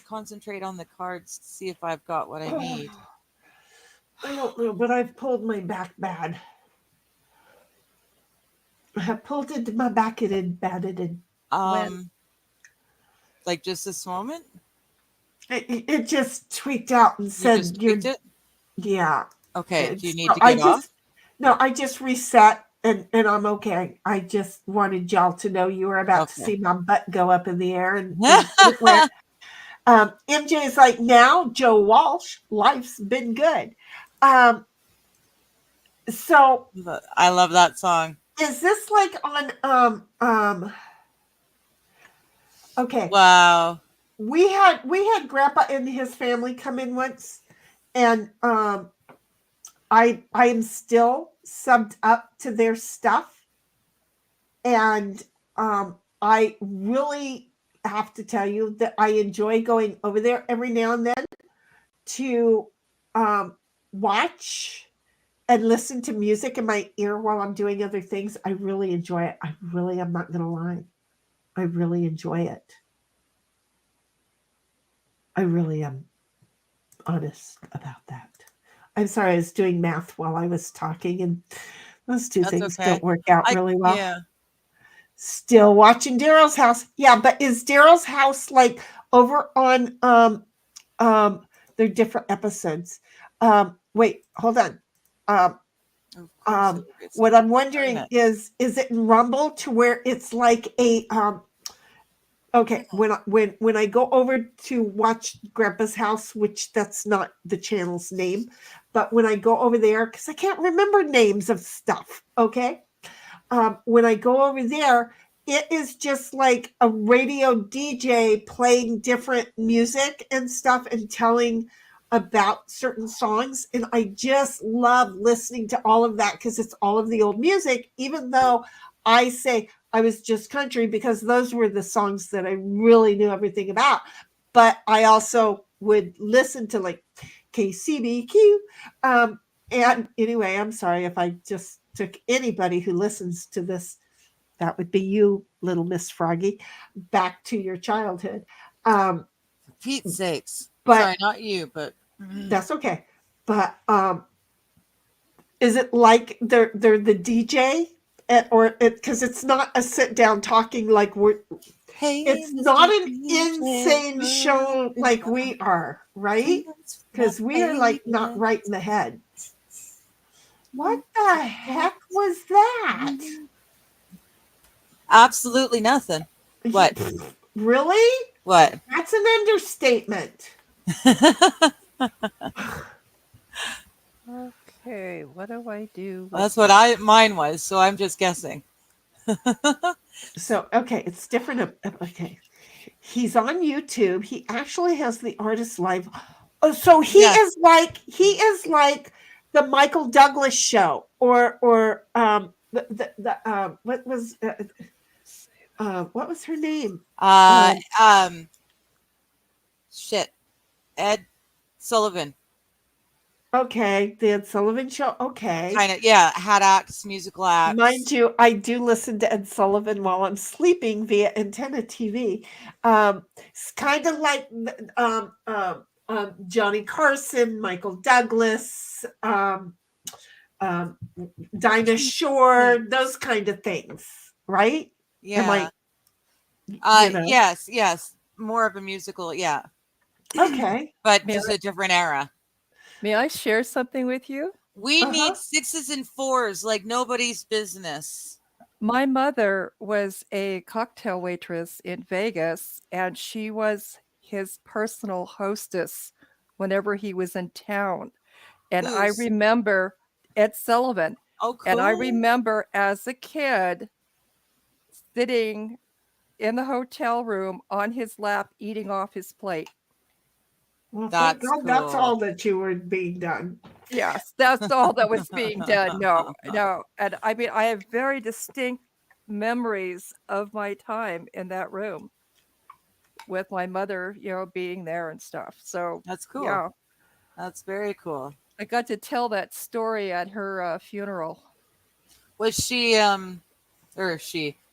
concentrate on the cards to see if I've got what I need. I don't know, but I've pulled my back bad. I have pulled into my back and embedded in. Like just this moment? It just tweaked out and said, just tweaked it? Yeah. Okay. Do you need to get off? No, I just reset and I'm okay. I just wanted y'all to know you were about to see my butt go up in the air and MJ is like, now Joe Walsh, life's been good. So I love that song. Is this like on okay. Wow. We had Grandpa and his family come in once, and I am still subbed up to their stuff, and I really have to tell you that I enjoy going over there every now and then to watch and listen to music in my ear while I'm doing other things. I really enjoy it. I really am not going to lie. I really enjoy it. I really am honest about that. I'm sorry, I was doing math while I was talking, and those two things don't work out really well. Yeah. Still watching Daryl's house. Yeah, but is Daryl's house like over on they're different episodes. Wait, hold on. What I'm wondering is it in Rumble to where it's like a okay, when I go over to watch Grandpa's house, which that's not the channel's name, but when I go over there, because I can't remember names of stuff, okay? When I go over there, it is just like a radio DJ playing different music and stuff and telling about certain songs. And I just love listening to all of that because it's all of the old music, even though I say I was just country because those were the songs that I really knew everything about. But I also would listen to like KCBQ. And anyway, I'm sorry if I just took anybody who listens to this, that would be you, little Miss Froggy, back to your childhood. For Pete's sakes. But sorry, not you, but that's okay. But is it like they're the DJ or because it's not a sit down talking like it's not an insane show like we are, right? Because we are like not right in the head. What the heck was that? Absolutely nothing. What? Really? What? That's an understatement. Okay, what do I do? That's what mine was, so I'm just guessing. So, okay, it's different. Okay. He's on YouTube. He actually has the artist live. Oh, so he is like the Michael Douglas show what was her name? Ed Sullivan. Okay, the Ed Sullivan show. Okay. Kind of, yeah, hat acts, musical acts. Mind you, I do listen to Ed Sullivan while I'm sleeping via Antenna TV. It's kind of like Johnny Carson, Michael Douglas, Dinah Shore, those kind of things, right? Yeah. Yes. More of a musical, yeah. Okay. But just a different era. May I share something with you? We need 6s and 4s like nobody's business. My mother was a cocktail waitress in Vegas, and she was his personal hostess whenever he was in town. And I remember Ed Sullivan. Oh, cool. And I remember as a kid sitting in the hotel room on his lap eating off his plate. Well, thank God cool. That's all that you were being done. Yes, that's all that was being done. No. And I mean, I have very distinct memories of my time in that room with my mother, being there and stuff. So that's cool. Yeah. That's very cool. I got to tell that story at her funeral. Was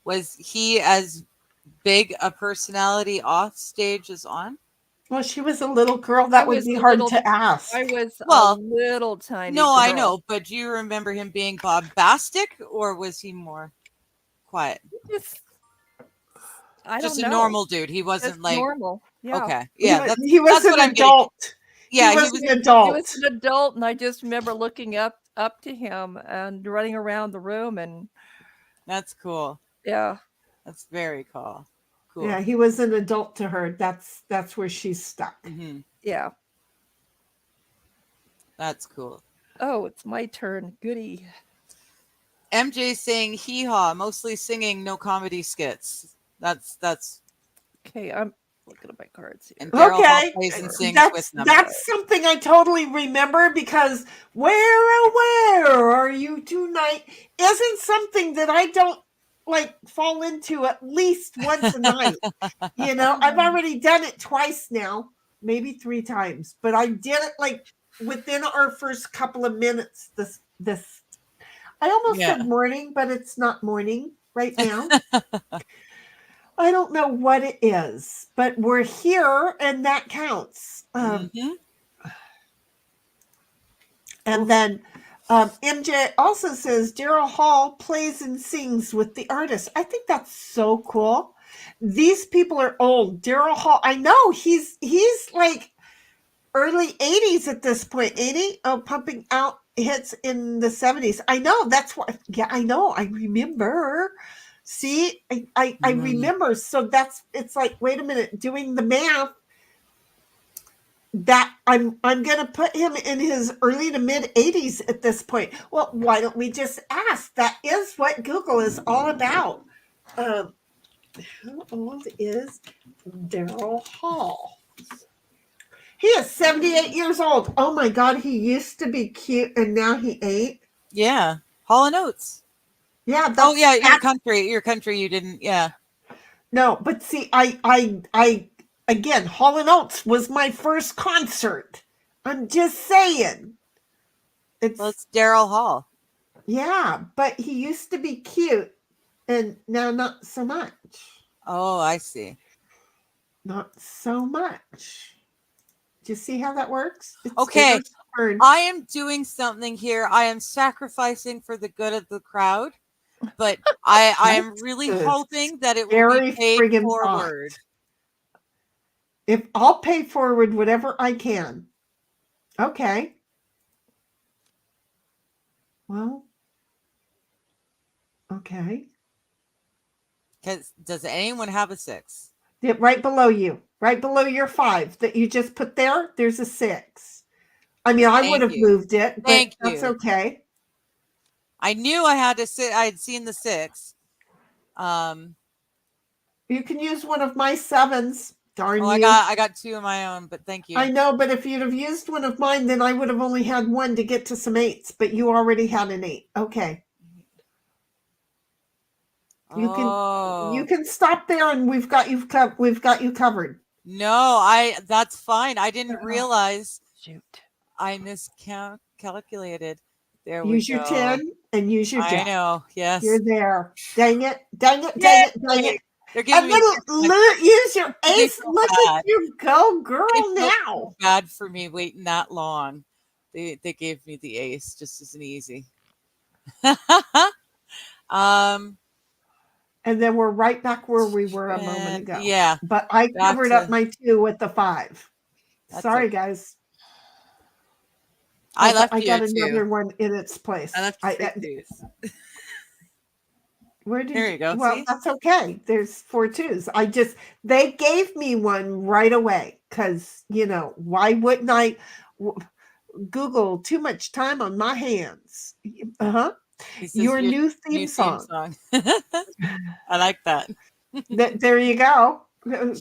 was he as big a personality off stage as on? Well, she was a little girl. That would be hard to ask. I was a little tiny girl. I know. But do you remember him being bombastic, or was he more? quiet? I Just don't a know. normal dude. He wasn't Just like normal. Yeah. okay. Yeah, He was that's an what I'm getting. adult. Yeah, he was an He adult. was an adult, and I just remember looking up to him and running around the room, and That's cool. yeah. That's very cool. Cool. Yeah, he was an adult to her. That's where she's stuck. Mm-hmm. Yeah. That's cool. Oh, it's my turn. Goody. MJ saying hee haw, mostly singing, no comedy skits. That's Okay, I'm looking at my cards here. and Daryl Hall Okay, plays and sings with them. that's something I totally remember because where are you tonight isn't something that I don't like fall into at least once a night. You know, I've already done it twice now, maybe 3 times, but I did it like within our first couple of minutes. This I almost said morning, but it's not morning right now. I don't know what it is, but we're here and that counts. Mm-hmm. And then MJ also says Daryl Hall plays and sings with the artist. I think that's so cool. These people are old. Daryl Hall, I know he's like early 80s at this point, 80. Oh, pumping out hits in the 70s. I know that's what. Yeah, I know. I remember. See, I remember. So it's like, wait a minute, doing the math. That I'm gonna put him in his early to mid 80s at this point. Well, why don't we just ask? That is what Google is all about. How old is Daryl Hall? He is 78 years old. Oh my God, he used to be cute and now he ain't. Yeah, Hall & Oates. Yeah. Oh yeah, your country. You didn't. Yeah. No, but see, I again, Hall & Oates was my first concert. I'm just saying. It's Daryl Hall. Yeah, but he used to be cute and now not so much. Oh, I see. Not so much. Do you see how that works? Okay, I am doing something here. I am sacrificing for the good of the crowd, but I am really hoping that it will be paid forward. If I'll pay forward whatever I can. Okay. Well. Okay. Does anyone have a 6? Right below you. Right below your 5 that you just put there, there's a 6. I mean, I would have moved it, but that's okay. I knew I had to sit. I had seen the 6. You can use one of my 7s. Darn you. I got 2 of my own, but thank you. I know, but if you'd have used one of mine, then I would have only had 1 to get to some 8s, but you already had an 8. Okay. You can stop there and we've got you covered. No, that's fine. I didn't realize. Shoot. I miscalculated. There we go. Use your 10 and use your jack. I know. Yes. You're there. Dang it. Dang it. Dang it. Dang it. They're giving use your ace. Look at you go, girl, now. Bad for me waiting that long. They gave me the ace just as an easy. And then we're right back where we were a moment ago. Yeah. But I covered up my 2 with the 5. Sorry, guys. I got another one in its place. I left Where did there you go. Well, that's okay. There's 4 2s. They gave me one right away because, why wouldn't I Google too much time on my hands? Your new theme song. I like that. There you go. You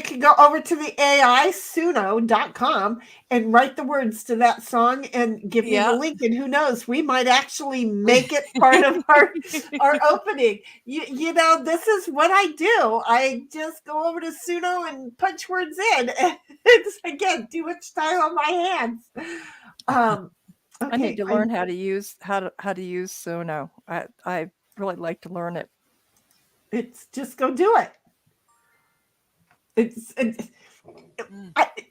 can go over to the AIsuno.com and write the words to that song and give me the link. And who knows, we might actually make it part of our opening. This is what I do. I just go over to Suno and punch words in. It's again too much time on my hands. Okay, I need to learn how to use Suno. I really like to learn it. It's just go do it.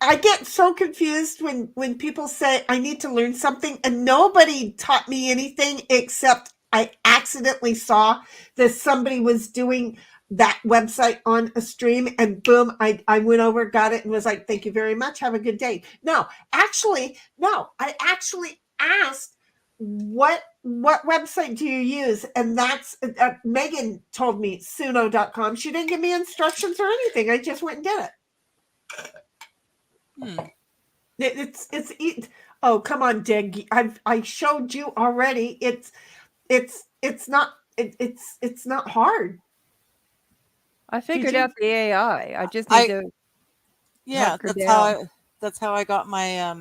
I get so confused when people say I need to learn something and nobody taught me anything except I accidentally saw that somebody was doing that website on a stream, and boom, I went over, got it, and was like, thank you very much, have a good day. No, I actually asked, what website do you use? And that's Megan told me suno.com. She didn't give me instructions or anything. I just went and did it. It's oh, come on, Dig. I showed you already. It's not hard. I figured out the AI. I just need to. Yeah, that's how I got my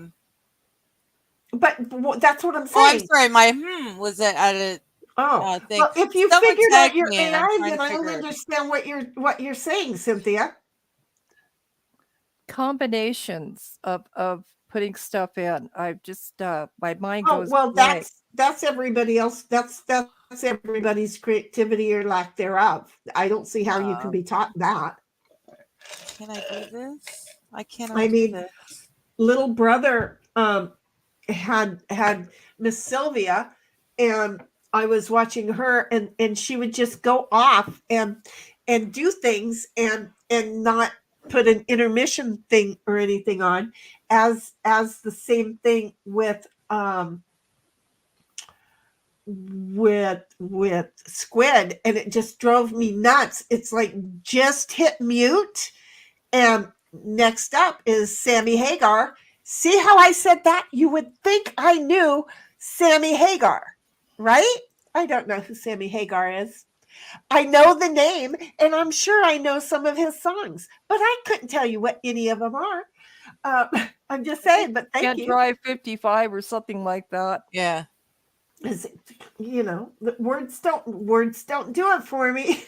But that's what I'm saying. Oh, I'm sorry. My was it at a thing. Well, if you Someone figured out your tagged me and AI, I'm trying then to I don't figure it. understand what you're saying, Cynthia. Combinations of putting stuff in. I just my mind goes well, blank. that's everybody else. That's everybody's creativity or lack thereof. I don't see how you can be taught that. Can I do this? I cannot. I mean, do this. Little brother had Miss Sylvia, and I was watching her, and she would just go off and do things and not put an intermission thing or anything on, as the same thing with Squid, and it just drove me nuts. It's like, just hit mute. And next up is Sammy Hagar. See how I said that? You would think I knew Sammy Hagar, right? I don't know who Sammy Hagar is. I know the name, and I'm sure I know some of his songs, but I couldn't tell you what any of them are. I'm just saying, but thank you. Can't Drive 55 or something like that. Yeah. You know, words don't do it for me.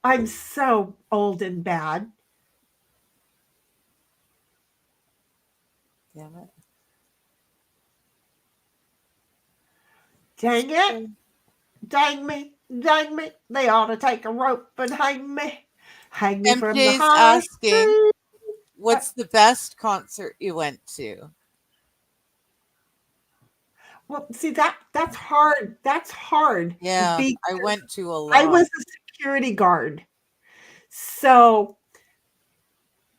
I'm so old and bad. Damn it. Dang it. Dang me. Dang me. They ought to take a rope and hang me. Hang me from the MJ's high asking, tree. what's the best concert you went to? Well, see, that's hard. That's hard. Yeah, I went to a lot. I was a security guard. So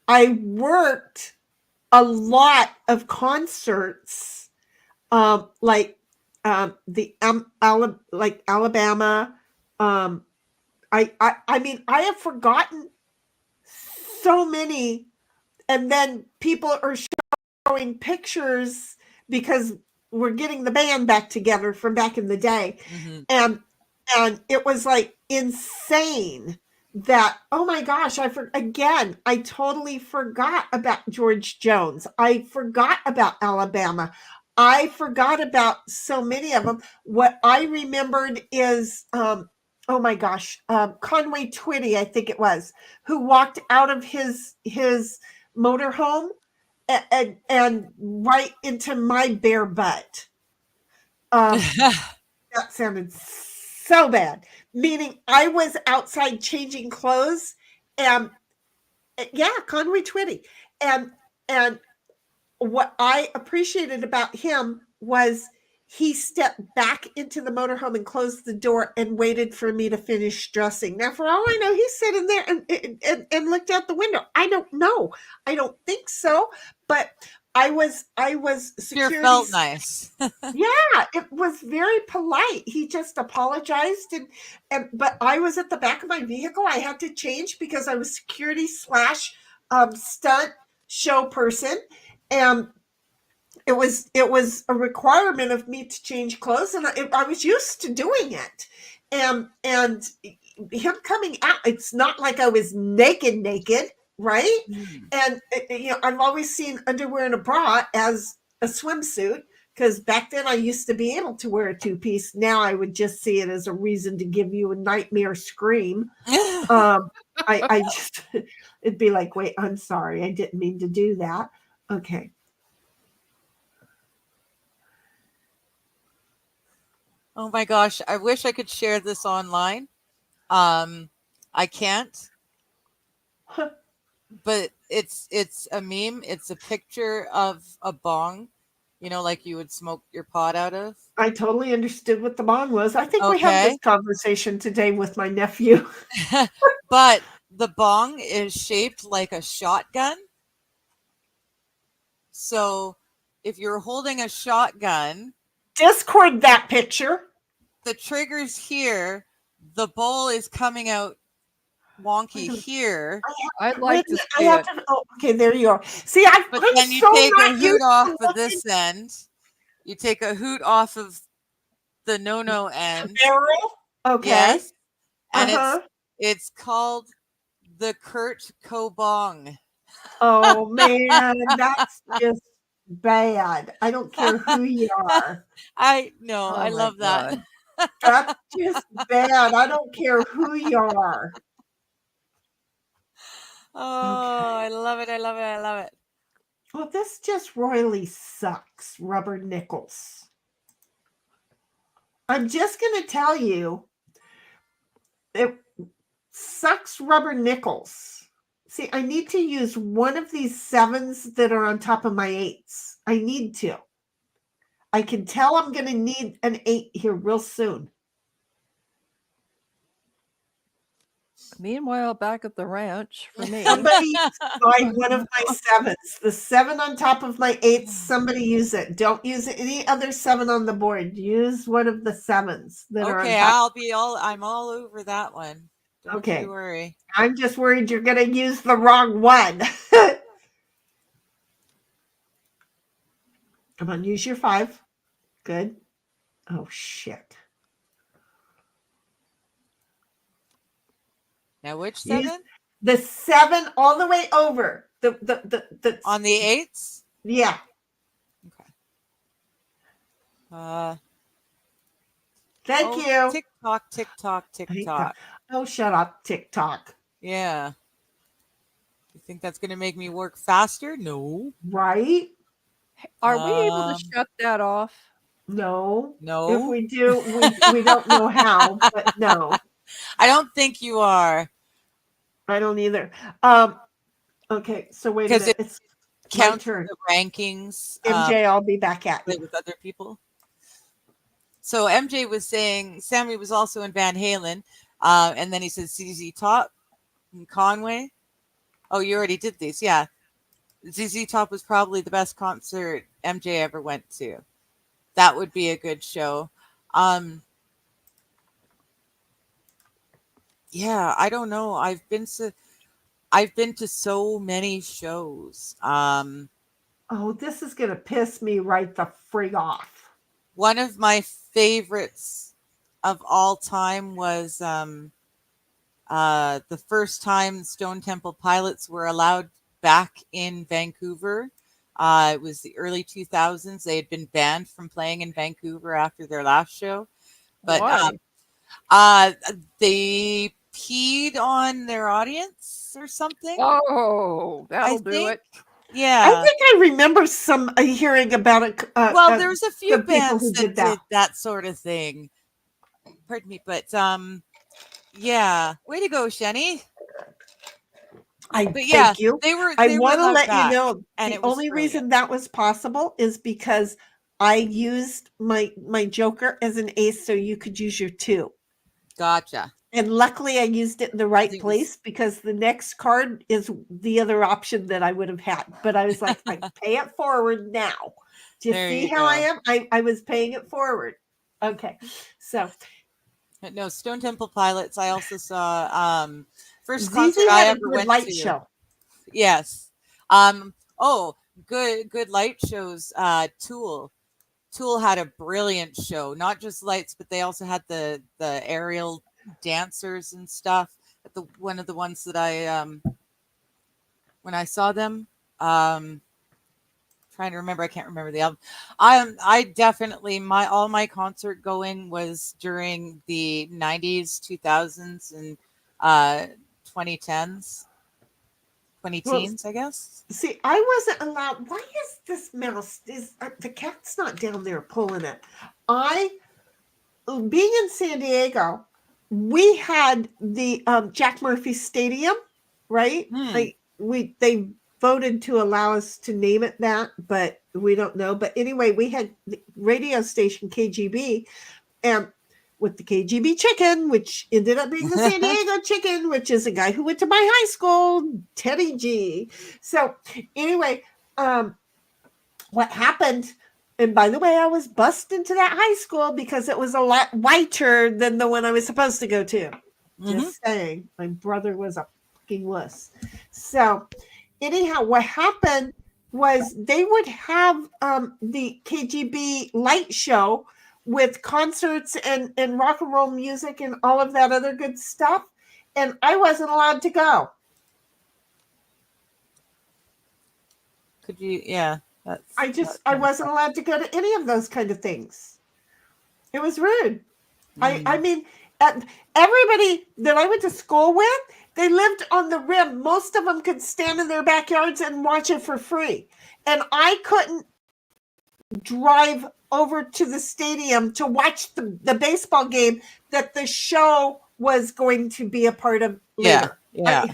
I worked a lot of concerts, like the like Alabama. I mean, I have forgotten so many, and then people are showing pictures because we're getting the band back together from back in the day. And it was like insane that, oh my gosh, I totally forgot about George Jones. I forgot about Alabama. I forgot about so many of them. What I remembered is, oh my gosh, Conway Twitty, I think it was, who walked out of his motorhome and right into my bare butt. That sounded so bad. Meaning I was outside changing clothes, and Conway Twitty. And what I appreciated about him was he stepped back into the motorhome and closed the door and waited for me to finish dressing. Now, for all I know, he's sitting there and looked out the window. I don't know. I don't think so. But I was security. Sure felt nice. Yeah, it was very polite. He just apologized, but I was at the back of my vehicle. I had to change because I was security / stunt show person, and it was a requirement of me to change clothes, and I was used to doing it. And him coming out, it's not like I was naked, right? And I've always seen underwear and a bra as a swimsuit, because back then I used to be able to wear a two-piece. Now I would just see it as a reason to give you a nightmare scream. I just, it'd be like, wait, I'm sorry, I didn't mean to do that. Okay. Oh my gosh, I wish I could share this online. I can't. But it's a meme. It's a picture of a bong like you would smoke your pot out of. I totally understood what the bong was. I think we have Okay. this conversation today with my nephew. But the bong is shaped like a shotgun. So if you're holding a shotgun, Discord that picture. the trigger's here, the bowl is coming out wonky here. I'd like to I see have it. to. Oh, okay, there you are. See, But I'm then you so take a not hoot used off to of looking this end. You take a hoot off of the no end. barrel. Okay. Yes. And Uh-huh. it's called the Kurt Kobong. Oh man, that's just bad. I don't care who you are. I know, Oh I my love that. God. That's just bad. I don't care who you are. Oh, I love it. I love it. I love it. Well, this just royally sucks, rubber nickels. I'm just going to tell you, it sucks rubber nickels. See, I need to use one of these 7s that are on top of my 8s. I need to. I can tell I'm going to need an 8 here real soon. Meanwhile, back at the ranch for me. Somebody buy one of my 7s. The 7 on top of my 8s, somebody use it. Don't use any other 7 on the board. Use one of the 7s that are on Okay, top. I'm all over that one. Don't you worry. I'm just worried you're going to use the wrong one. Come on, use your 5. Good. Oh, shit. Now which 7? The 7 all the way over. The On the 8s? Yeah. Okay. Thank you. TikTok, TikTok, TikTok. Oh, shut up, TikTok. Yeah. You think that's going to make me work faster? No. Right? Are we able to shut that off? No. No. If we do, we don't know how, but no. I don't think you are. I don't either. Okay, so wait a minute. It's my turn. The rankings. MJ, I'll be back at you. With other people. So MJ was saying Sammy was also in Van Halen, and then he said ZZ Top and Conway. Oh, you already did these, yeah. ZZ Top was probably the best concert MJ ever went to. That would be a good show. Yeah, I don't know. I've been to so many shows. Oh, this is gonna piss me right the frig off. One of my favorites of all time was the first time Stone Temple Pilots were allowed back in Vancouver. It was the early 2000s. They had been banned from playing in Vancouver after their last show. But they peed on their audience or something. Oh, that'll do it. Yeah. I think I remember some hearing about it. Well, there's a few bands who that did that sort of thing. Pardon me, but yeah. Way to go, Shenny. Thank you. I want to let you know and the only reason that was possible is because I used my joker as an ace, so you could use your 2. Gotcha. And luckily I used it in the right place because the next card is the other option that I would have had. But I was like, I pay it forward now. Do you see how I am? I was paying it forward. Okay. So. No, Stone Temple Pilots. I also saw first concert I ever went light to. Show. Yes. Good light shows. Tool had a brilliant show. Not just lights, but they also had the aerial dancers and stuff. One of the ones that I when I saw them, trying to remember, I can't remember the album. I definitely all my concert going was during the 90s, 2000s, and 2010s, 2010s, I guess. See, I wasn't allowed. Why is this mouse? The cat's not down there pulling it? Being in San Diego, we had the Jack Murphy Stadium, right? They voted to allow us to name it that, but we don't know. But anyway, we had the radio station KGB, and with the KGB chicken, which ended up being the San Diego chicken, which is a guy who went to my high school, Teddy G. So anyway, what happened, and by the way, I was bussed into that high school because it was a lot whiter than the one I was supposed to go to. Just saying, my brother was a fucking wuss. So anyhow, what happened was they would have the KGB light show with concerts and rock and roll music and all of that other good stuff. And I wasn't allowed to go. Could you? Yeah. I wasn't allowed to go to any of those kind of things. It was rude. I mean, everybody that I went to school with, they lived on the rim. Most of them could stand in their backyards and watch it for free. And I couldn't drive over to the stadium to watch the baseball game that the show was going to be a part of later. Yeah.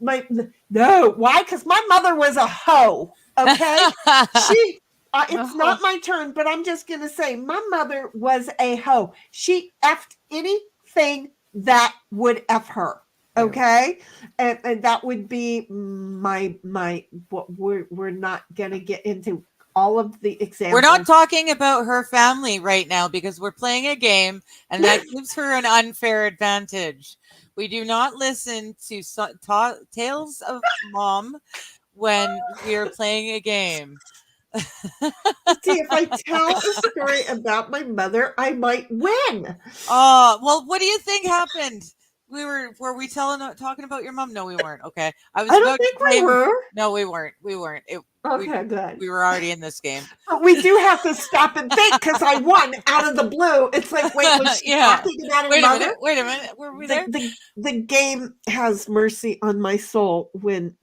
No, why? Because my mother was a hoe. Okay, it's not my turn, but I'm just gonna say my mother was a hoe. She effed anything that would F her. Okay, and that would be my what we're not gonna get into all of the examples. We're not talking about her family right now because we're playing a game and that gives her an unfair advantage. We do not listen to tales of mom when we are playing a game. See, if I tell a story about my mother, I might win. Oh, well, what do you think happened? Were we talking about your mom? No, we weren't. Okay. I don't think we were. No, we weren't. Okay, good. We were already in this game. But we do have to stop and think because I won out of the blue. It's like, wait, was she talking about her mother? Wait a minute. Were we there? The game has mercy on my soul when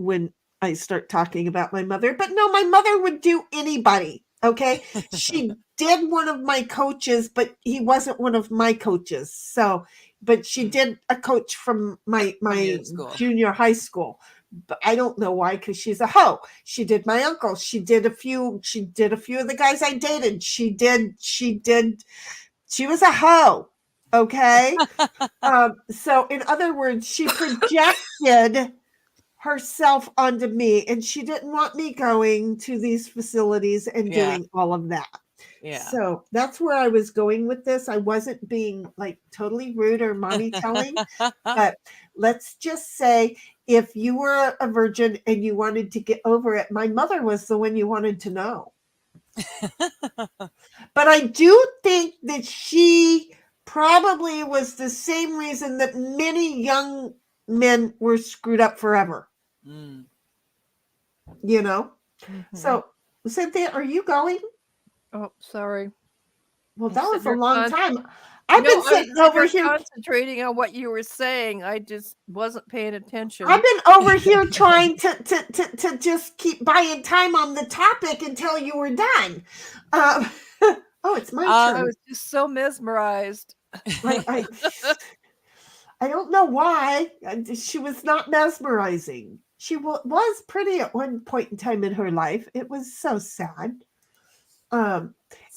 I start talking about my mother. But no, my mother would do anybody. Okay. She did one of my coaches, but he wasn't one of my coaches. So, but she did a coach from my junior high school. But I don't know why, because she's a hoe. She did my uncle. She did a few of the guys I dated. She was a hoe. Okay. So in other words, she projected herself onto me, and she didn't want me going to these facilities and doing all of that. Yeah. So that's where I was going with this. I wasn't being like totally rude or mommy telling, but let's just say if you were a virgin and you wanted to get over it, my mother was the one you wanted to know. But I do think that she probably was the same reason that many young men were screwed up forever. You know? Mm-hmm. So, Cynthia, are you going? Oh, sorry. Well, that was a long time. I've been sitting over here concentrating on what you were saying. I just wasn't paying attention. I've been over here trying to just keep buying time on the topic until you were done. Oh, it's my turn. I was just so mesmerized. I don't know why. She was not mesmerizing. She was pretty at one point in time in her life. It was so sad.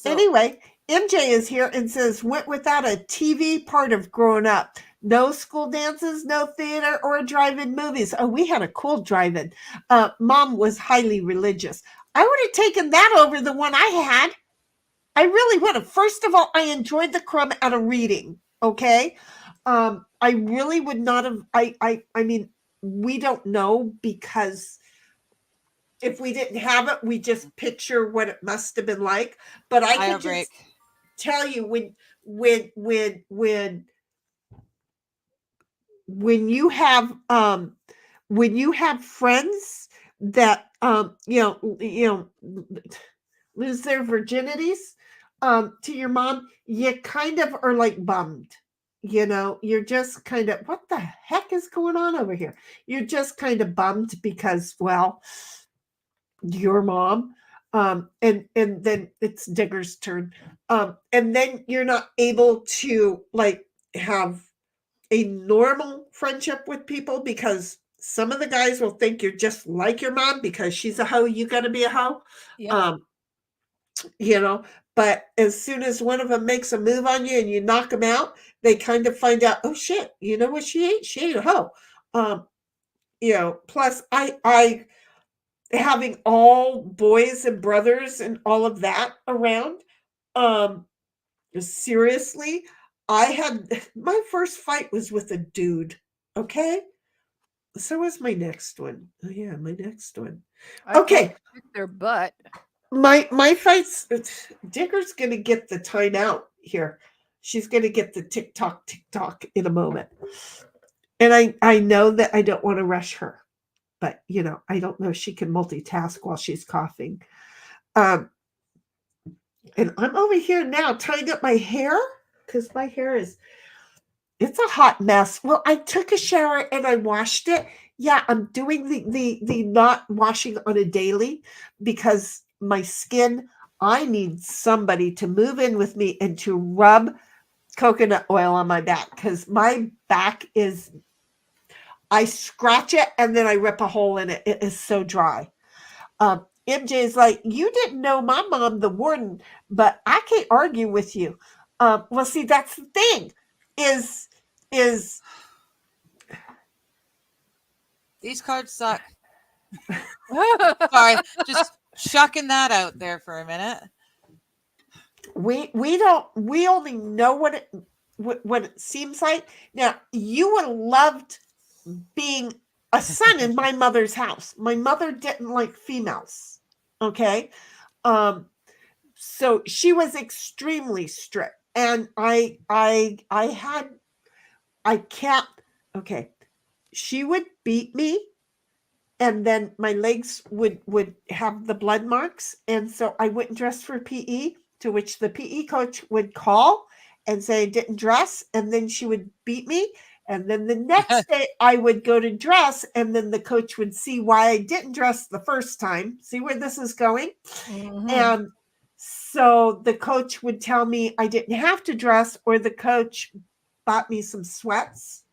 Anyway, MJ is here and says, went without a TV part of growing up. No school dances, no theater or drive-in movies. Oh, we had a cool drive-in. Mom was highly religious. I would have taken that over the one I had. I really would have. First of all, I enjoyed the crumb out of reading. Okay. I really would not have. I mean, we don't know because if we didn't have it, we just picture what it must have been like. But I can just tell you when you have friends that lose their virginities to your mom, you kind of are like bummed. You're just kind of, what the heck is going on over here? You're just kind of bummed because, well, your mom, and then it's Digger's turn. And then you're not able to like have a normal friendship with people because some of the guys will think you're just like your mom because she's a hoe, you got to be a hoe. Yeah. You know, but as soon as one of them makes a move on you and you knock them out, they kind of find out, oh shit, you know what she ate? She ate a hoe. You know, plus I having all boys and brothers and all of that around, seriously, I had my first fight was with a dude. Okay. So was my next one. Oh yeah, my next one. Okay. Their butt. My fights, Digger's gonna get the timeout here. She's gonna get the TikTok in a moment. And I know that I don't want to rush her, but you know, I don't know if she can multitask while she's coughing. And I'm over here now tying up my hair because my hair it's a hot mess. Well, I took a shower and I washed it. Yeah, I'm doing the not washing on a daily because my skin, I need somebody to move in with me and to rub coconut oil on my back because my back I scratch it and then I rip a hole in it. It is so dry. MJ's like, you didn't know my mom, the warden, but I can't argue with you. Well, see, that's the thing is these cards suck. Sorry, just shucking that out there for a minute. We only know what it seems like. Now, you would have loved being a son in my mother's house. My mother didn't like females. Okay. So she was extremely strict. And she would beat me and then my legs would have the blood marks. And so I wouldn't dress for PE, to which the PE coach would call and say I didn't dress. And then she would beat me. And then the next day I would go to dress and then the coach would see why I didn't dress the first time. See where this is going? Mm-hmm. And so the coach would tell me I didn't have to dress, or the coach bought me some sweats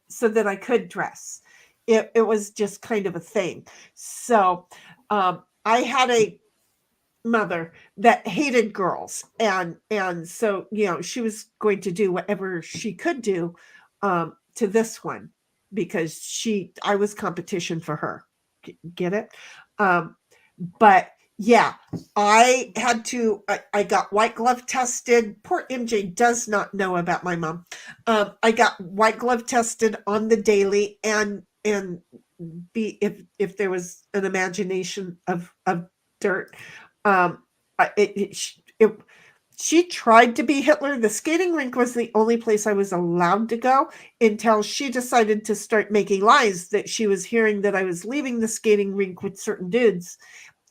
so that I could dress. It was just kind of a thing. So I had a mother that hated girls. And so, you know, she was going to do whatever she could do to this one because I was competition for her. Get it? But yeah, I got white glove tested. Poor MJ does not know about my mom. I got white glove tested on the daily and if there was an imagination of dirt. She tried to be Hitler. The skating rink was the only place I was allowed to go until she decided to start making lies that she was hearing that I was leaving the skating rink with certain dudes.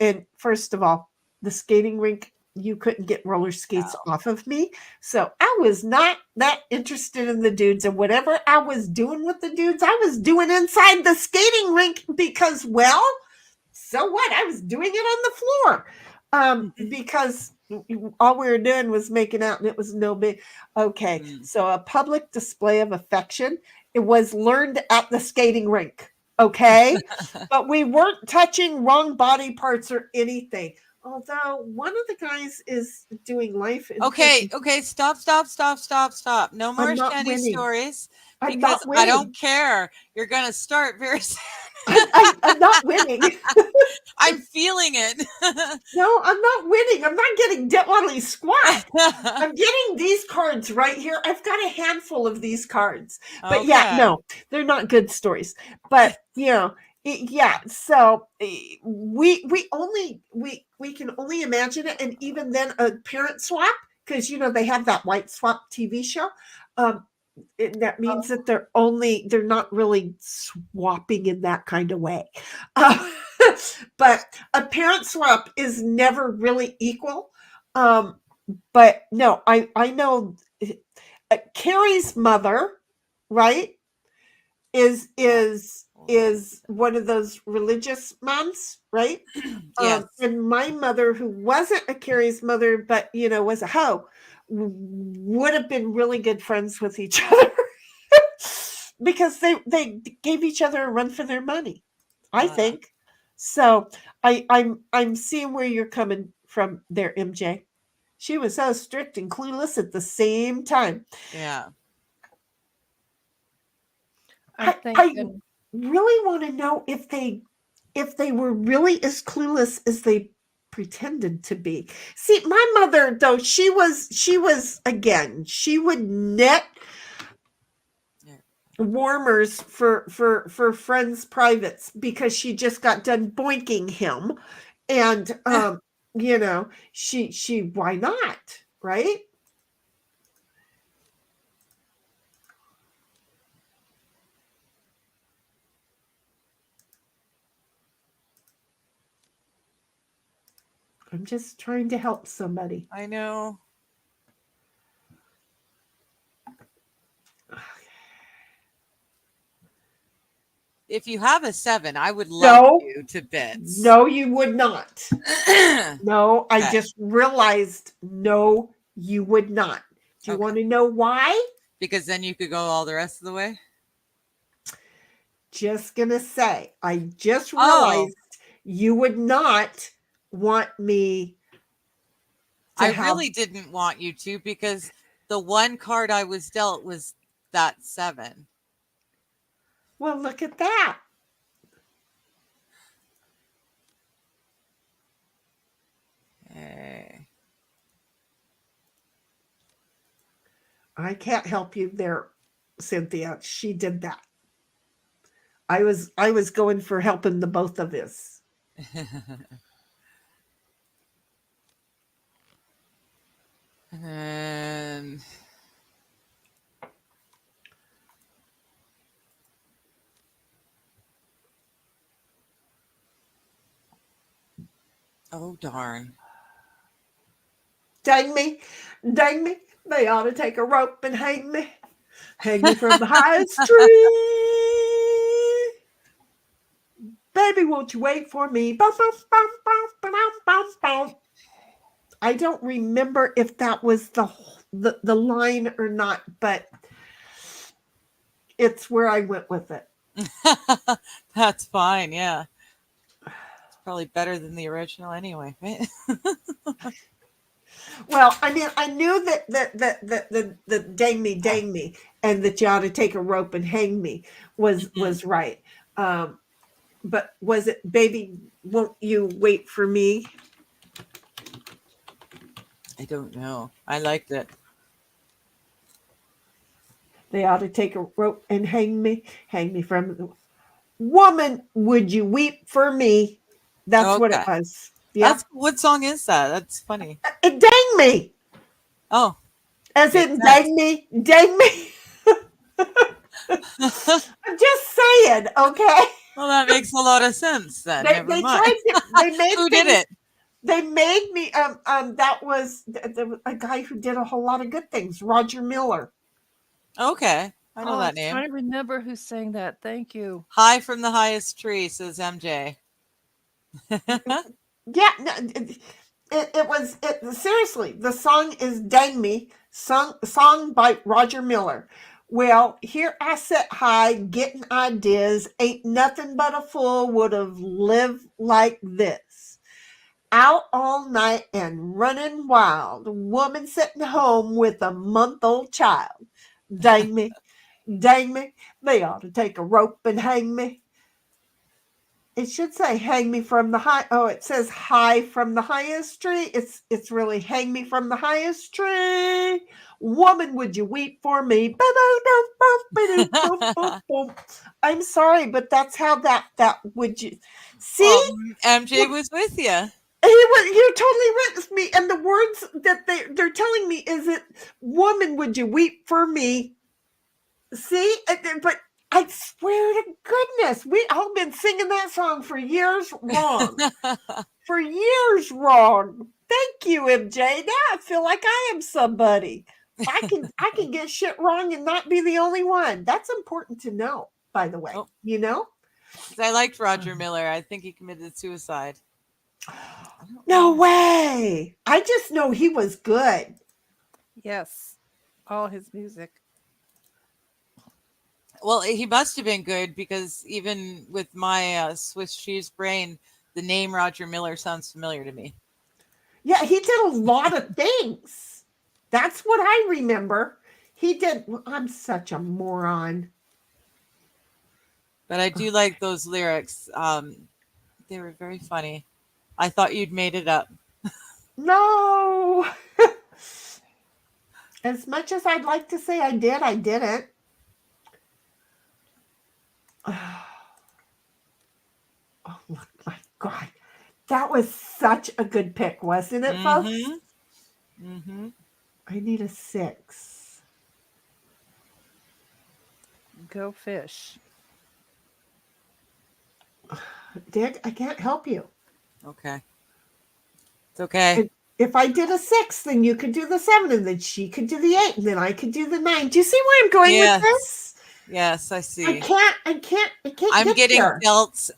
And first of all, the skating rink, you couldn't get roller skates off of me. So I was not that interested in the dudes, and whatever I was doing with the dudes, I was doing inside the skating rink because, well, so what? I was doing it on the floor because all we were doing was making out and it was no big. Okay. So a public display of affection, it was learned at the skating rink. Okay. But we weren't touching wrong body parts or anything. Although one of the guys is doing life. Okay. Stop. No more Shandy stories. Because I don't care. You're going to start very soon. I'm not winning. I'm feeling it. No, I'm not winning. I'm not getting Deadly Squat. I'm getting these cards right here. I've got a handful of these cards. But yeah, no, they're not good stories. But, you know, yeah, so we can only imagine it. And even then a parent swap, because, you know, they have that White Swap TV show. That means that they're not really swapping in that kind of way. But a parent swap is never really equal. But no, I know Carrie's mother, right, is one of those religious moms, right? Yes. And my mother, who wasn't a Carrie's mother, but, you know, was a hoe, would have been really good friends with each other because they gave each other a run for their money, I think. So I'm seeing where you're coming from there, MJ. She was so strict and clueless at the same time. Yeah. I really want to know if they were really as clueless as they pretended to be. See, my mother, though, she was again, she would net warmers for friends' privates because she just got done boinking him, and you know, she why not, right? I'm just trying to help somebody. I know. If you have a 7, I would love you to bits. No, you would not. No, I just realized no, you would not. Do you want to know why? Because then you could go all the rest of the way? Just gonna say, I just realized you would not want me to really didn't want you to, because the one card I was dealt was that 7. Well, look at that. Hey. I can't help you there, Cynthia. She did that. I was going for helping the both of us. And oh darn. Dang me. They ought to take a rope and hang me from the highest tree. Baby, won't you wait for me? I don't remember if that was the line or not, but it's where I went with it. That's fine, yeah. It's probably better than the original anyway, right? Well, I mean, I knew that the dang me, and that you ought to take a rope and hang me was right. But was it, baby, won't you wait for me? I don't know. I liked it. They ought to take a rope and hang me from the woman. Would you weep for me? That's what it was. Yeah. What song is that? That's funny. Dang me. Oh. As in dang me. I'm just saying, okay? Well, that makes a lot of sense then. They made Who did it? They made me that was a guy who did a whole lot of good things, Roger Miller. Okay. I know that name. I remember who sang that. Thank you. High from the highest tree, says MJ. Yeah, no, it was seriously, the song is Dang Me, song by Roger Miller. Well, here I sit high, getting ideas. Ain't nothing but a fool would have lived like this. Out all night and running wild. Woman sitting home with a month-old child. Dang me. They ought to take a rope and hang me. It should say hang me from the high. Oh, it says high from the highest tree. It's really hang me from the highest tree. Woman, would you weep for me? I'm sorry, but that's how that would you see? Well, MJ was with you. You're totally with me. And the words that they're telling me is it, woman, would you weep for me? See, but I swear to goodness, we all been singing that song for years wrong. For years wrong. Thank you, MJ. Now I feel like I am somebody. I can get shit wrong and not be the only one. That's important to know, by the way. You know? I liked Roger Miller. I think he committed suicide. No way. I just know he was good. Yes. All his music. Well, he must have been good because even with my Swiss cheese brain, the name Roger Miller sounds familiar to me. Yeah, he did a lot of things. That's what I remember. He did. I'm such a moron. But I do like those lyrics. They were very funny. I thought you'd made it up. No. As much as I'd like to say I did, I didn't. Oh my God. That was such a good pick, wasn't it, folks? Mm-hmm. I need a 6. Go fish. Dick, I can't help you. Okay. It's okay. If I did a 6, then you could do the 7, and then she could do the 8, and then I could do the 9. Do you see where I'm going with this? Yes, I see. I can't I'm get getting there. dealt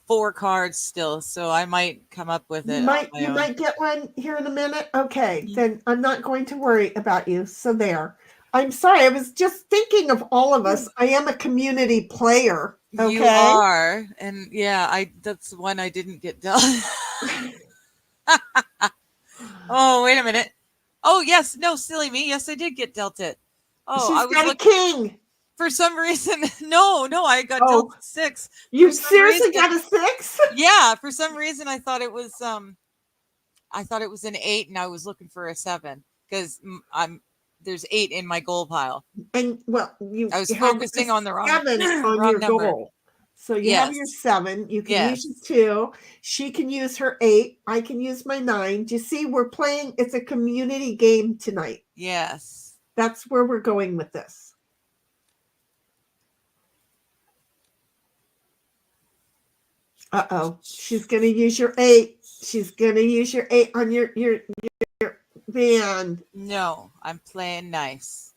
4 cards still, so I might come up with it. You might get one here in a minute. Okay, then I'm not going to worry about you. So there. I'm sorry. I was just thinking of all of us. I am a community player. Okay. You are, and yeah, that's one I didn't get dealt. Oh, wait a minute. Oh, yes, no, silly me. Yes, I did get dealt it. Oh, She's got a king. For some reason, no, I got dealt 6. You seriously got a 6? Yeah, for some reason I thought it was an 8, and I was looking for a 7 because there's 8 in my goal pile. And I was focusing on the wrong 7 on wrong your number. goal. So you have your 7. You can use your 2. She can use her 8. I can use my 9. Do you see? We're playing. It's a community game tonight. Yes. That's where we're going with this. Uh-oh. She's going to use your 8. She's going to use your 8 on your band. No, I'm playing nice.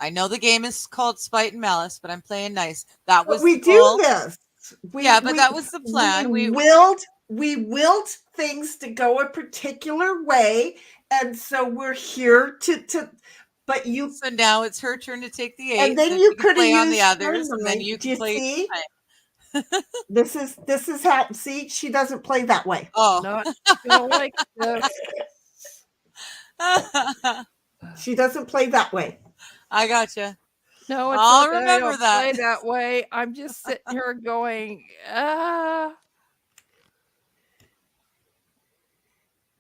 I know the game is called Spite and Malice, but I'm playing nice. That was we do this. But that was the plan. We willed things to go a particular way, and so we're here to. But you. So now it's her turn to take the 8, and then you could play have on the used others, and then you can play. See? This is how. See, she doesn't play that way. Oh, not like this. She doesn't play that way. I gotcha. No, it's I'll not that remember I don't that. play that way. I'm just sitting here going,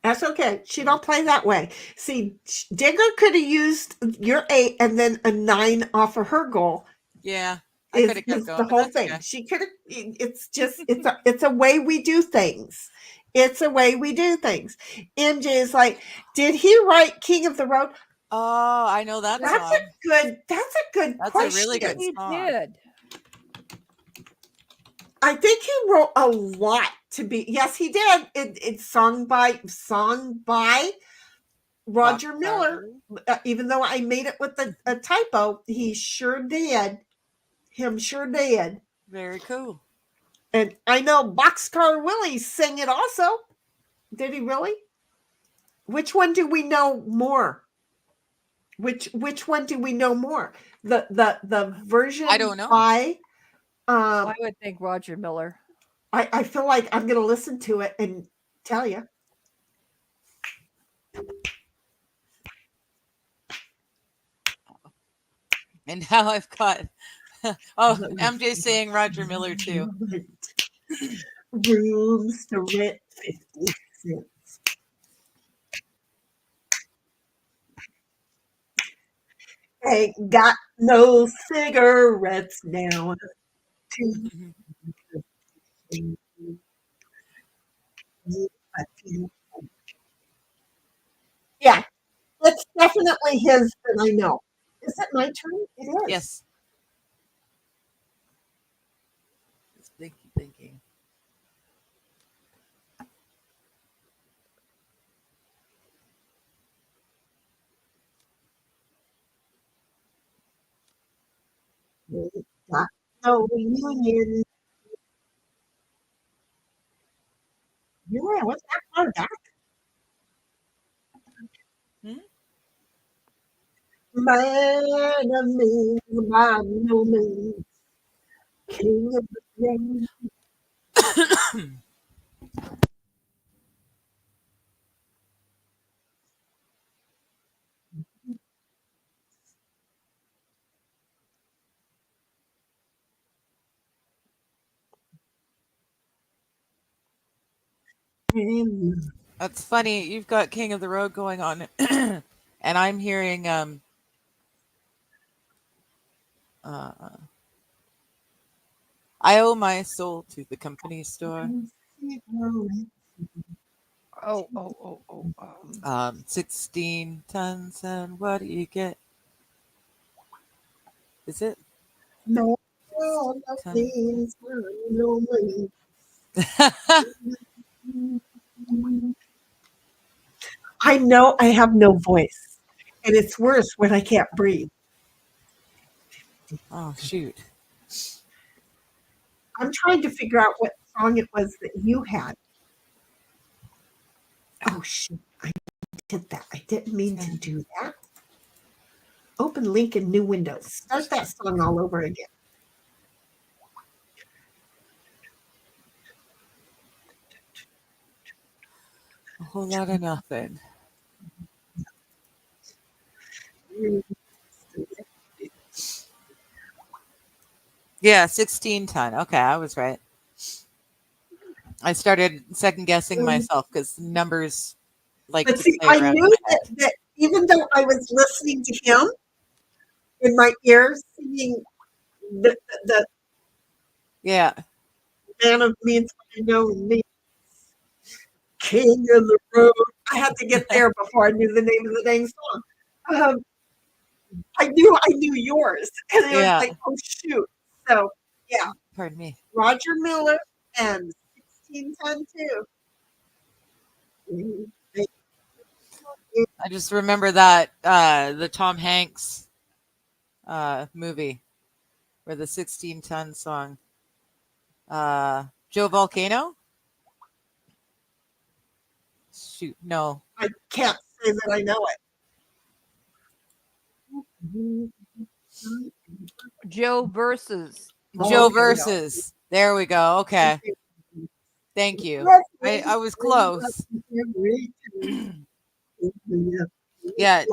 That's okay. She don't play that way. See, Digger could have used your 8 and then a 9 off of her goal. Yeah, I could have kept going. The whole thing. Okay. She could have. It's just it's a way we do things. It's a way we do things. MJ is like, did he write King of the Road? Oh, I know that That's song. That's a really good song. He did. I think he wrote a lot to be. Yes, he did. It's sung by Roger Miller. Even though I made it with a typo, he sure did. Sure did. Very cool. And I know Boxcar Willie sang it also. Did he really? Which one do we know more? Which one do we know more? The version I don't know. by I would think Roger Miller. I feel like I'm going to listen to it and tell you. And now I've got MJ saying Roger Miller too. Rooms to rent 50 cents. Ain't got no cigarettes now. Yeah, it's definitely his that I know. Is it my turn? It is. Yes. Just thinking. Got no reunion. Yeah, what's that far back? man of means by no means. King of the ring. That's funny. You've got King of the Road going on, and I'm hearing I owe my soul to the company store. Oh. 16 tons, and what do you get? Is it? No, means no means. I know I have no voice, and it's worse when I can't breathe. Oh, shoot. I'm trying to figure out what song it was that you had. Oh, shoot. I did that. I didn't mean to do that. Open link in new window. Start that song all over again. A whole lot of nothing. Yeah, 16 ton. Okay, I was right. I started second guessing myself because numbers like But to see, play I around in knew my head. that even though I was listening to him in my ears singing the Yeah. man of means I know me, King of the Road. I had to get there before I knew the name of the dang song. I knew yours, and it was Yeah. like, oh shoot. So yeah, Pardon me. Roger Miller and 16 Ton too. I just remember that the Tom Hanks movie where the 16 ton song. Joe Volcano? Shoot, no. I can't say that I know it. Joe versus. Joe Okay. versus. There we go. Okay. Thank you. I was close. Yeah,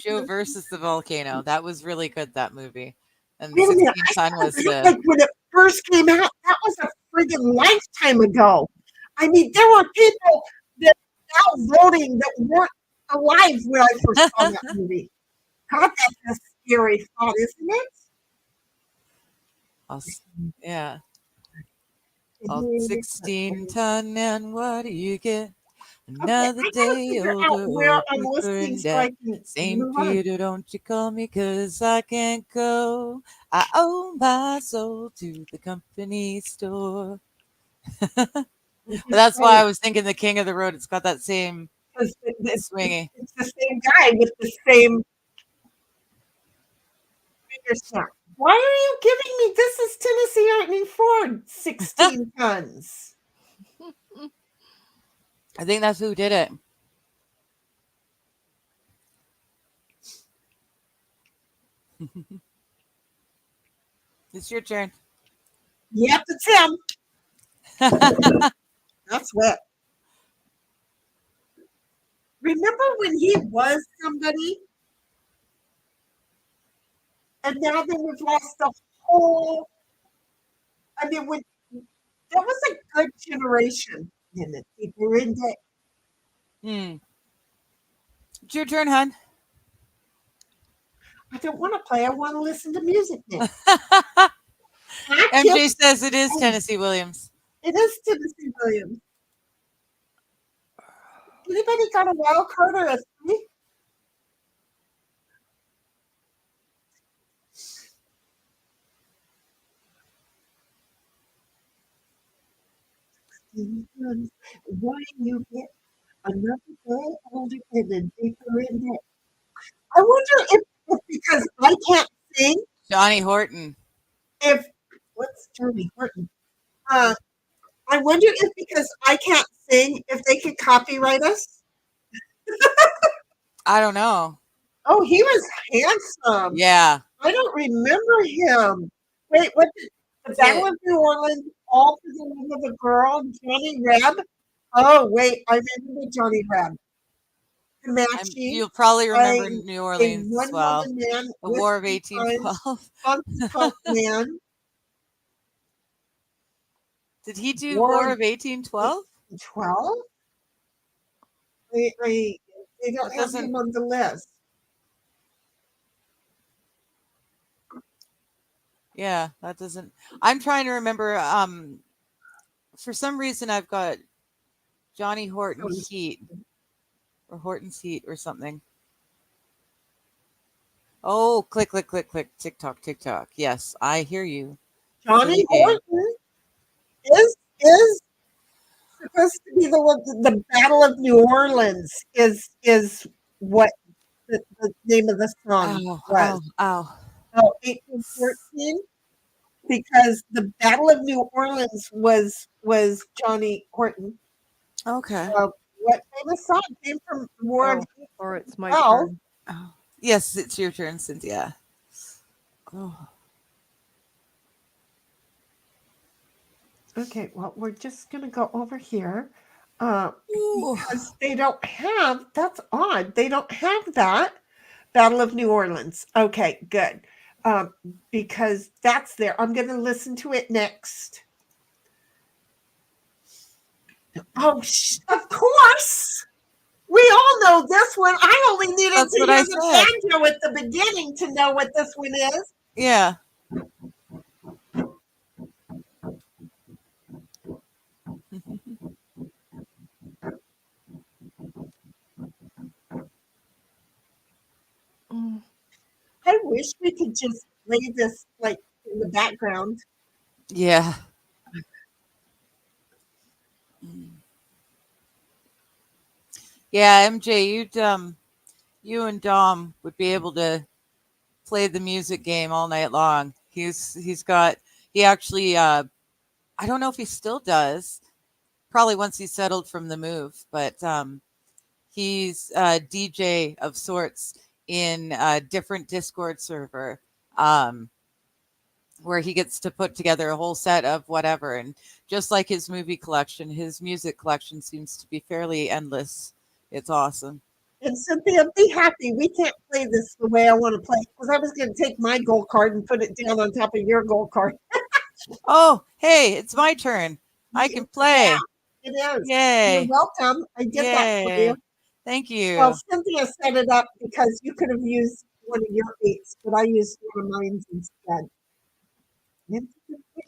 Joe versus the volcano. That was really good, that movie. And Wait a minute. 16 ton was Like when it first came out, that was a friggin' lifetime ago. I mean, there were people that now voting that weren't alive when I first saw that movie. God, that's a scary thought, isn't it? yeah. All 16 ton, and what do you get? Another day older, where I'm deeper listening in so I debt. can St. move on. Peter, don't you call me, 'cause I can't go. I owe my soul to the company store. That's why I was thinking the King of the Road. It's got that same swingy. It's the same guy with the same finger snap. Why are you giving me this is Tennessee Lightning Ford 16 tons? I think that's who did it. It's your turn. Yep, it's him. That's wet. Remember when he was somebody? And now then we've lost the whole. I mean, when that was a good generation. And the people were in debt. It's your turn, hon. I don't want to play. I want to listen to music now. MJ says it is Tennessee Williams. It is Tennessee Williams. Anybody got a wild card or a three? Why you get another day older and then deeper in debt? I wonder if because I can't sing, Johnny Horton. if what's Johnny Horton? I wonder if because I can't sing, if they could copyright us. I don't know. Oh, he was handsome. Yeah. I don't remember him. Wait, what? The Battle of New Orleans, all for the love of a girl, Johnny Reb. Oh, wait, I remember Johnny Reb. Comanche, You'll probably remember a New Orleans as well. one-woman man, The War of Whiskey Times, 1812. Honky Tonk Man, Did he do War War of of 1812? 12? They don't That have doesn't. him on the list. Yeah, that doesn't. I'm trying to remember. For some reason, I've got Johnny Horton Heat or Horton's Heat or something. Oh, click, click, click, click. TikTok, TikTok. Yes, I hear you. Johnny Horton is supposed to be the one. The Battle of New Orleans is what the name of the song was. Ow. Oh, 1814, because the Battle of New Orleans was Johnny Horton. Okay. What famous song came from the War of or it's my 1812? turn. Oh. Yes, it's your turn, Cynthia. Oh. Okay, well, we're just going to go over here because they don't have, that's odd. They don't have that Battle of New Orleans. Okay, good. Because that's there. I'm going to listen to it next. Oh, of course. We all know this one. I only needed to hear the banjo at the beginning to know what this one is. Yeah. I wish we could just play this like in the background. Yeah. Yeah, MJ, you and Dom would be able to play the music game all night long. He actually I don't know if he still does. Probably once he's settled from the move, but he's a DJ of sorts in a different Discord server, where he gets to put together a whole set of whatever. And just like his movie collection, his music collection seems to be fairly endless. It's awesome. And Cynthia, be happy. We can't play this the way I want to play because I was going to take my gold card and put it down on top of your gold card. Oh, hey, it's my turn. I can play. Yeah, it is. Yay. You're welcome. I did that for you. Thank you. Well, Cynthia set it up because you could have used one of your 8s, but I used one of mine instead.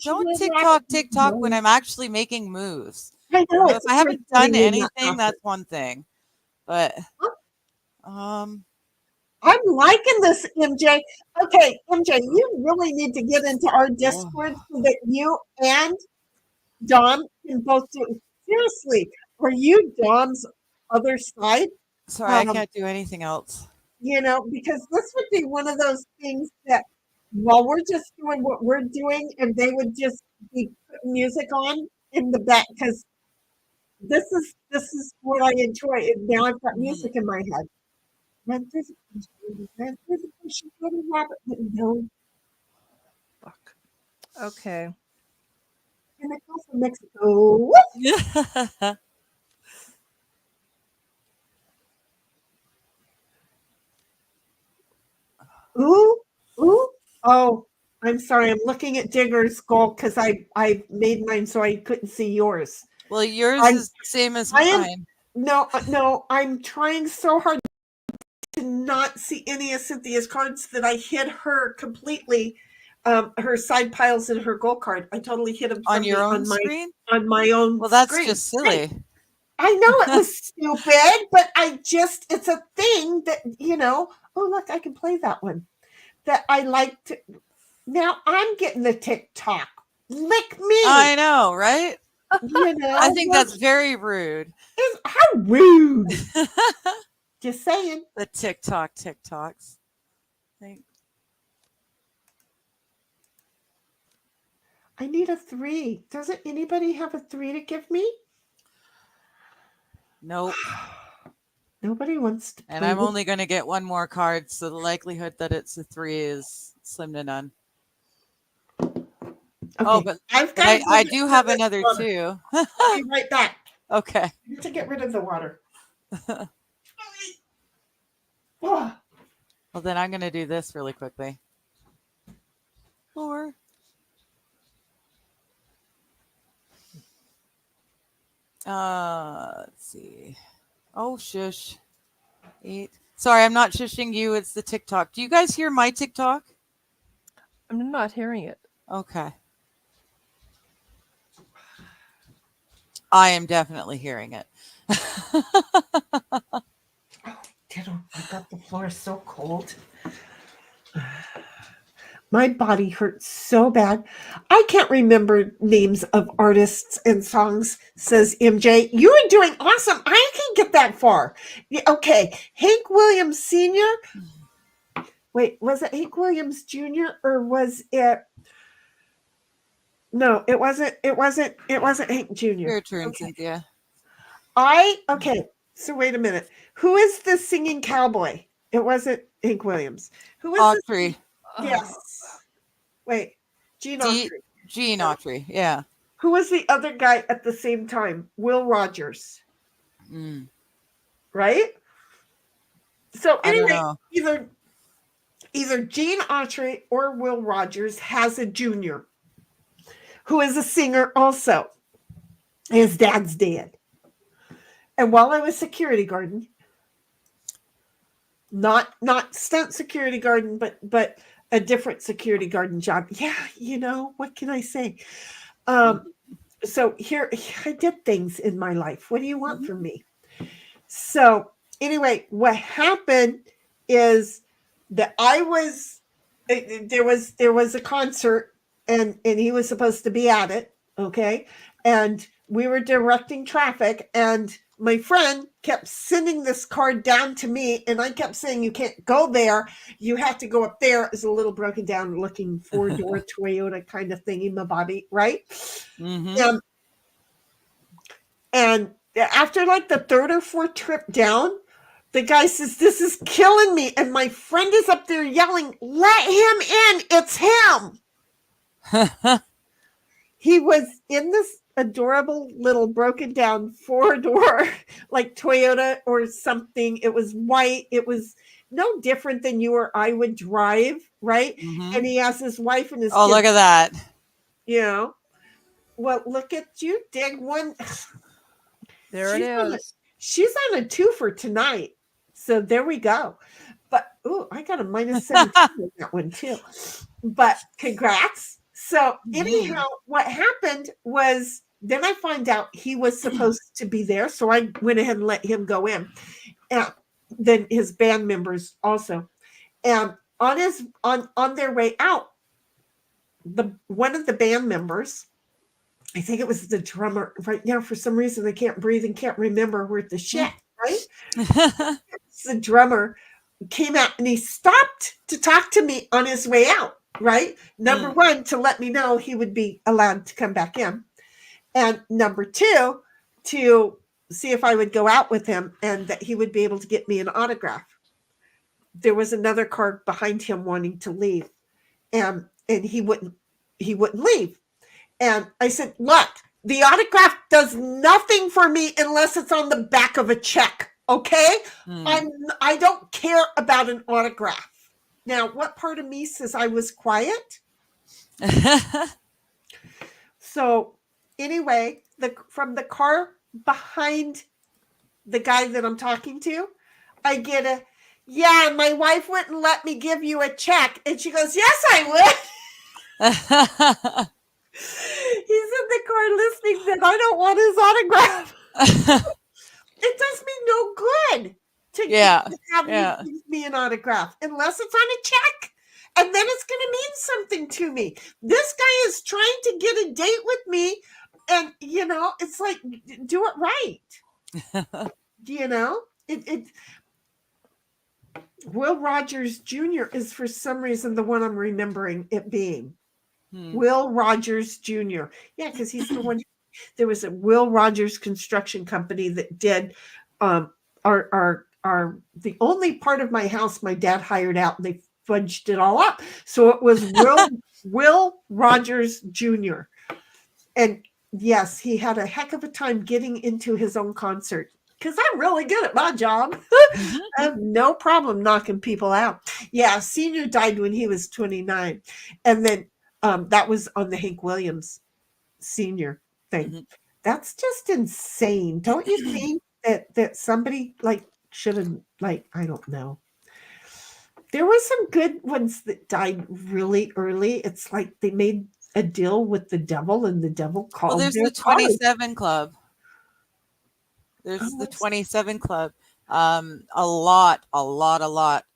Don't TikTok when I'm actually making moves. I know. If I haven't done anything, that's one thing. But I'm liking this, MJ. Okay, MJ, you really need to get into our Discord so that you and Dom can both do. Seriously, are you Dom's other side? Sorry, I can't do anything else. You know, because this would be one of those things that while we're just doing what we're doing, and they would just be putting music on in the back because this is what I enjoy. And now I've got music in my head. Run through the bush, little rabbit, no. Fuck. Okay. And I come from Mexico. Ooh. Oh, I'm sorry. I'm looking at Digger's goal because I made mine so I couldn't see yours. Well, yours is the same as mine. No, I'm trying so hard to not see any of Cynthia's cards that I hid her completely. Her side piles and her gold card. I totally hid them on your own screen. On my own. Well, that's screen. just silly. Right. I know it was stupid, but it's a thing that, oh, look, I can play that one that I like to. Now I'm getting the TikTok. Lick me. I know, right? I think that's very rude. How rude. Just saying. The TikToks. I need a 3. Doesn't anybody have a 3 to give me? Nope. Nobody wants to play. And I'm only going to get one more card, so the likelihood that it's a 3 is slim to none. Okay. Oh, but I do have another 2. I'll be right back. Okay. I need to get rid of the water. Oh. Well, then I'm going to do this really quickly. 4. Let's see. Oh, shush. 8. Sorry, I'm not shushing you. It's the TikTok. Do you guys hear my TikTok? I'm not hearing it. Okay. I am definitely hearing it. Oh, ditto. I got the floor so cold. My body hurts so bad. I can't remember names of artists and songs, says MJ. You are doing awesome. I can get that far. Okay. Hank Williams Sr. Wait, was it Hank Williams Jr. or was it? No, it wasn't. It wasn't Hank Jr. Your turn, okay. Cynthia. Okay. So wait a minute. Who is the singing cowboy? It wasn't Hank Williams. Who is Autry? Yes. Wait. Gene Autry. Gene Autry, yeah. Who was the other guy at the same time? Will Rogers. Right? So anyway, either Gene Autry or Will Rogers has a junior who is a singer also. His dad's dead. And while I was security guarding, not stunt security guarding, but a different security guarding job. Yeah, what can I say? So here I did things in my life. What do you want from me? So anyway, what happened is that there was a concert and he was supposed to be at it. Okay. And we were directing traffic and my friend kept sending this card down to me and I kept saying, you can't go there. You have to go up there. It's a little broken down looking 4-door Toyota kind of thingy, my body, right? Mm-hmm. And after like the 3rd or 4th trip down, the guy says, this is killing me. And my friend is up there yelling, let him in. It's him. He was in this adorable little broken down 4-door like Toyota or something. It was white. It was no different than you or I would drive, right? Mm-hmm. And he has his wife and his kids. Look at that. Well, look at you. Dig one. There it is. She's on a 2 for tonight. So there we go. But I got a -17 on that one too. But congrats. So anyhow, what happened was then I find out he was supposed to be there. So I went ahead and let him go in. And then his band members also. And on their way out, one of the band members, I think it was the drummer right now, for some reason I can't breathe and can't remember where the shit, right? The drummer came out and he stopped to talk to me on his way out, right? Number 1, to let me know he would be allowed to come back in. And number 2, to see if I would go out with him and that he would be able to get me an autograph. There was another car behind him wanting to leave. And he wouldn't leave. And I said, look, the autograph does nothing for me unless it's on the back of a check. Okay. I don't care about an autograph. Now, what part of me says I was quiet? So anyway, from the car behind the guy that I'm talking to, I get yeah, my wife wouldn't let me give you a check. And she goes, yes, I would. He's in the car listening that I don't want his autograph. It does me no good to have you give me an autograph unless it's on a check. And then it's going to mean something to me. This guy is trying to get a date with me. And, it's like, do it right. Will Rogers Jr. is for some reason the one I'm remembering it being. Will Rogers Jr. Yeah, because he's the one. There was a Will Rogers construction company that did our the only part of my house my dad hired out, and they fudged it all up. So it was Will Rogers Jr. And yes, he had a heck of a time getting into his own concert because I'm really good at my job. I have no problem knocking people out. Yeah, Senior died when he was 29. And then that was on the Hank Williams Senior thing. That's just insane. Don't you think that somebody should have, I don't know. There were some good ones that died really early. It's like they made a deal with the devil and the devil called. Well, there's the 27 Club. There's the 27 Club. A lot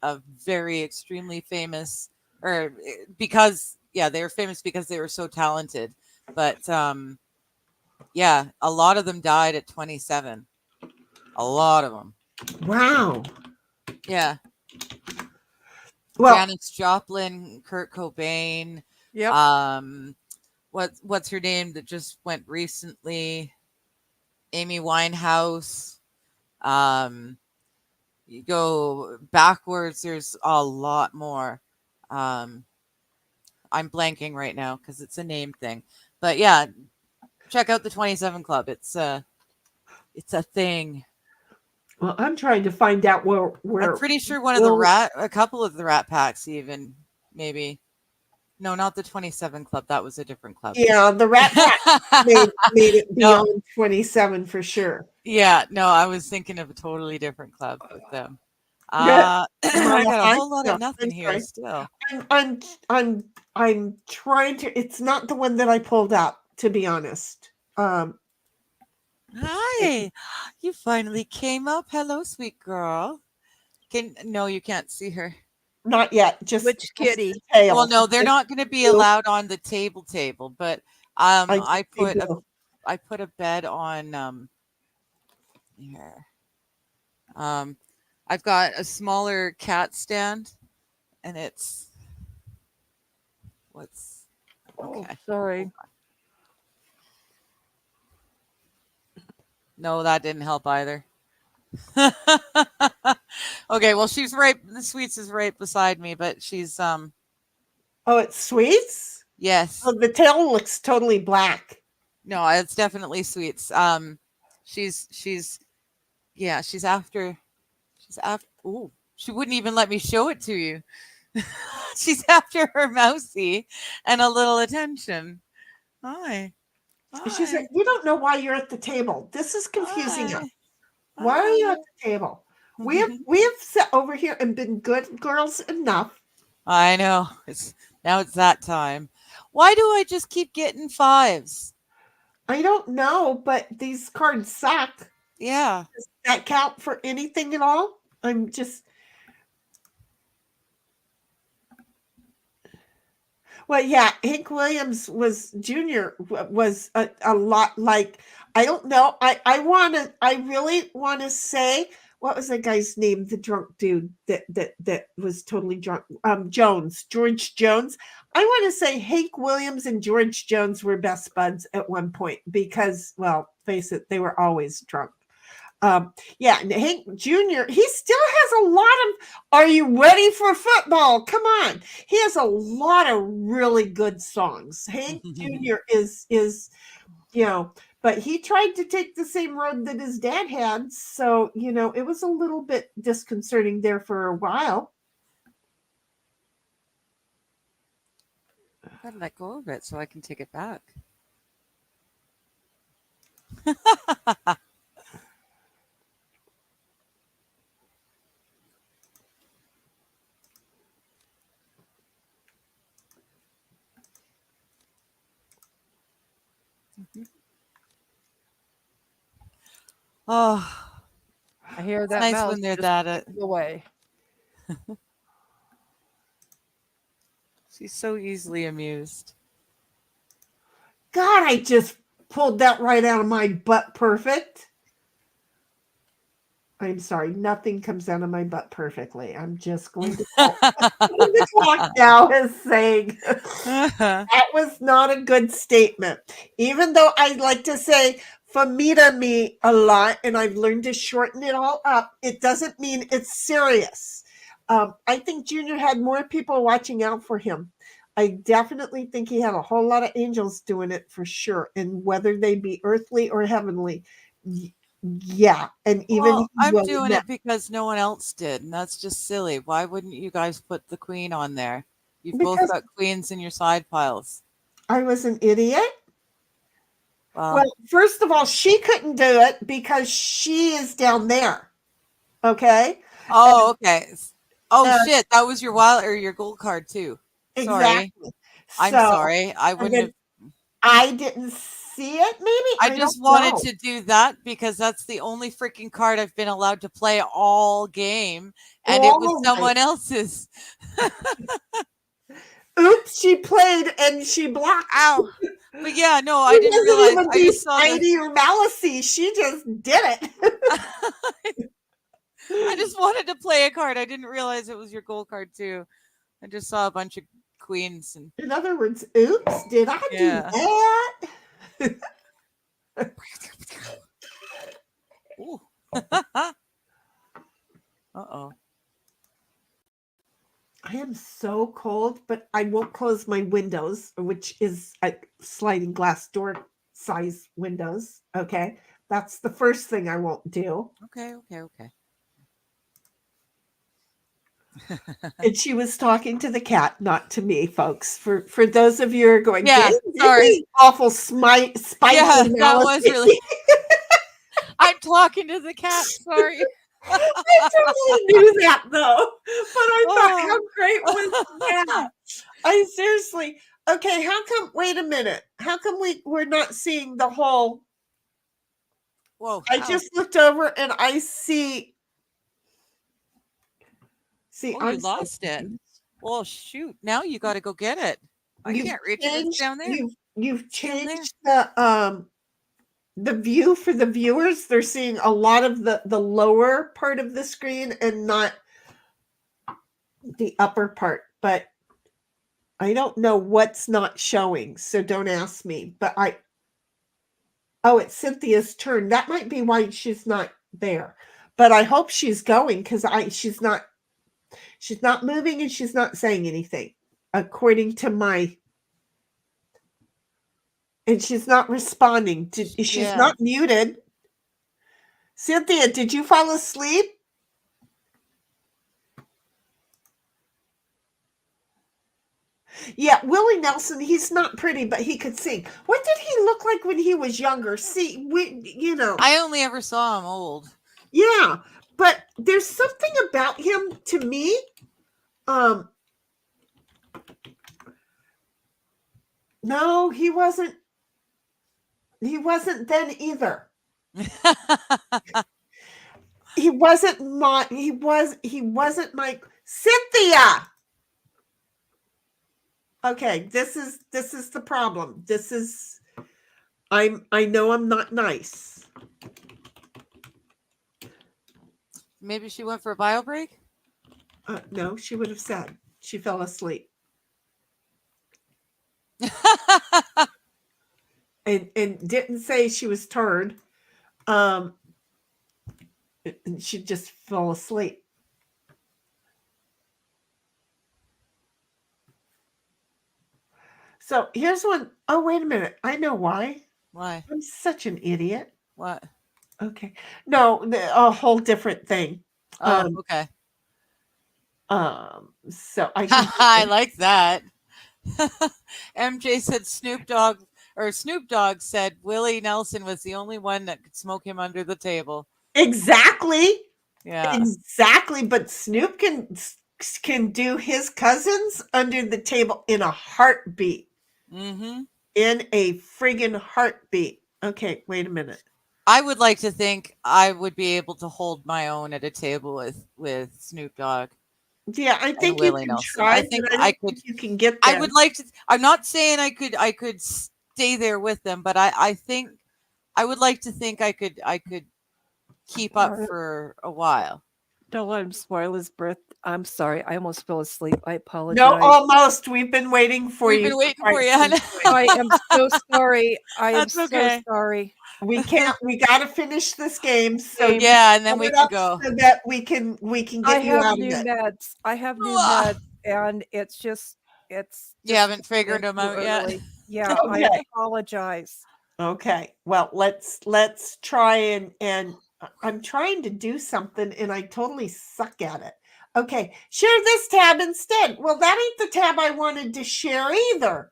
of very extremely famous, or because they were famous because they were so talented. But a lot of them died at 27. A lot of them. Wow. Yeah. Well, Janis Joplin, Kurt Cobain. Yep. What's her name that just went recently? Amy Winehouse. You go backwards, there's a lot more. I'm blanking right now because it's a name thing. But yeah, check out the 27 Club. It's a thing. Well, I'm trying to find out where I'm pretty sure a couple of the Rat Packs even, maybe. No, not the 27 Club. That was a different club. Yeah, the Rat Pack made it beyond 27 for sure. Yeah, no, I was thinking of a totally different club with them. I got a whole lot of nothing here still. I'm trying to. It's not the one that I pulled up, to be honest. Hi, you finally came up. Hello, sweet girl. No, you can't see her. Not yet. Just which kitty? Well, no, they're not going to be allowed on the table. But I put a bed on here. I've got a smaller cat stand, and it's okay. Oh, sorry. No, that didn't help either. Okay, well, she's right. The Sweets is right beside me, but she's Oh, it's Sweets? Yes. Oh, the tail looks totally black. No, it's definitely Sweets. She's after. Ooh, she wouldn't even let me show it to you. She's after her mousy and a little attention. Hi. She's like, you don't know why you're at the table. This is confusing us. Why are you at the table? We have sat over here and been good girls enough. I know. Now it's that time. Why do I just keep getting 5s? I don't know, but these cards suck. Yeah. Does that count for anything at all? I'm just. Well, yeah, Hank Williams Jr. was a lot like, I don't know. I really want to say, what was that guy's name? The drunk dude that was totally drunk. George Jones. I want to say Hank Williams and George Jones were best buds at one point because, well, face it, they were always drunk. And Hank Jr., he still has a lot of, are you ready for football? Come on. He has a lot of really good songs. Hank Jr. is, but he tried to take the same road that his dad had. So, it was a little bit disconcerting there for a while. I gotta let go of it so I can take it back. Oh, I hear that. It's nice when they're that away. She's so easily amused. God, I just pulled that right out of my butt perfect. I'm sorry, nothing comes out of my butt perfectly. I'm just going to the clock now is saying that was not a good statement. Even though I like to say famita me a lot, and I've learned to shorten it all up. It doesn't mean it's serious. I think Junior had more people watching out for him. I definitely think he had a whole lot of angels doing it for sure, and whether they be earthly or heavenly. Yeah, and even well, I'm doing it because no one else did, and that's just silly. Why wouldn't you guys put the queen on there? You've both got queens in your side piles. I was an idiot. Well, first of all, she couldn't do it because she is down there. Okay. Oh, okay. Oh shit, that was your wild or your gold card too. Sorry. Exactly. I'm sorry. I wouldn't have. I didn't see it. Maybe I just wanted to do that because that's the only freaking card I've been allowed to play all game, and it was someone else's. Oops, she played and she blocked. Ow. But yeah, no, I didn't realize. I just saw Spidey or Malicy. She just did it. I just wanted to play a card. I didn't realize it was your gold card too. I just saw a bunch of queens. And in other words, oops, did I do that? Uh-oh. I am so cold, but I won't close my windows, which is a sliding glass door size windows. Okay. That's the first thing I won't do. Okay. And she was talking to the cat, not to me, folks. For those of you who are going, yeah, sorry, awful spite. Yeah, that was really. I'm talking to the cat. Sorry. I totally knew that though, but I thought, how great was that? I seriously. Okay, how come? Wait a minute. How come we're not seeing the whole? Whoa! I just looked over and I see. See, I lost it. Well, shoot! Now you got to go get it. I can't reach it. It's down there. You've changed the view for the viewers. They're seeing a lot of the lower part of the screen and not the upper part. But I don't know what's not showing, so don't ask me. But it's Cynthia's turn. That might be why she's not there. But I hope she's going because she's not moving and she's not saying anything, according to my. And she's not responding. She's not muted. Cynthia, did you fall asleep? Yeah, Willie Nelson, he's not pretty, but he could sing. What did he look like when he was younger? See, I only ever saw him old. Yeah, but there's something about him to me. No, he wasn't. He wasn't then either. He wasn't my. He wasn't my Cynthia. Okay, this is the problem. This is. I know I'm not nice. Maybe she went for a bio break. No, she would have said she fell asleep. And didn't say she was tired. And she just fell asleep. So here's one. Oh, wait a minute. I know why. Why? I'm such an idiot. What? Okay. No, a whole different thing. Oh, okay. So I like that. MJ said Snoop Dogg said Willie Nelson was the only one that could smoke him under the table. Exactly. Yeah. Exactly. But Snoop can do his cousins under the table in a heartbeat. Mm-hmm. In a friggin' heartbeat. Okay, wait a minute. I would like to think I would be able to hold my own at a table with Snoop Dogg. Yeah, I think you can try. I think I could. You can get there. I would like to. I'm not saying I could stay there with them, but I think I would like to think I could keep up for a while. Don't let him spoil his birth. I'm sorry. I almost fell asleep. I apologize. No, almost. We've been waiting for you. We've been waiting for you. I am so sorry. I am so sorry. We can't. We got to finish this game. So yeah, and then we can go. so that we can get you out of it. Meds. I have new meds, and it's just you haven't figured them out yet. Yeah, Okay. I apologize. Okay. Well, let's try and I'm trying to do something and I totally suck at it. Okay, share this tab instead. Well, that ain't the tab I wanted to share either.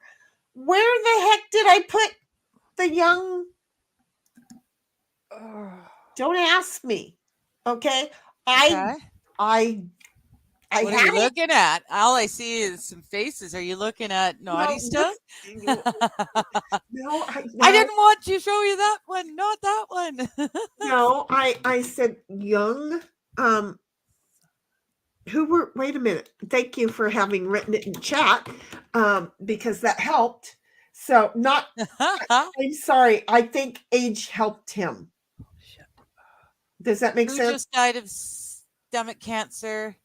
Where the heck did I put the young? Don't ask me. Okay. I what are you looking at? All I see is some faces. Are you looking at naughty stuff? No, I didn't want to show you that one, not that one. No, I said young. Wait a minute. Thank you for having written it in chat, because that helped. So I'm sorry. I think age helped him. Does that make sense? Who just died of stomach cancer?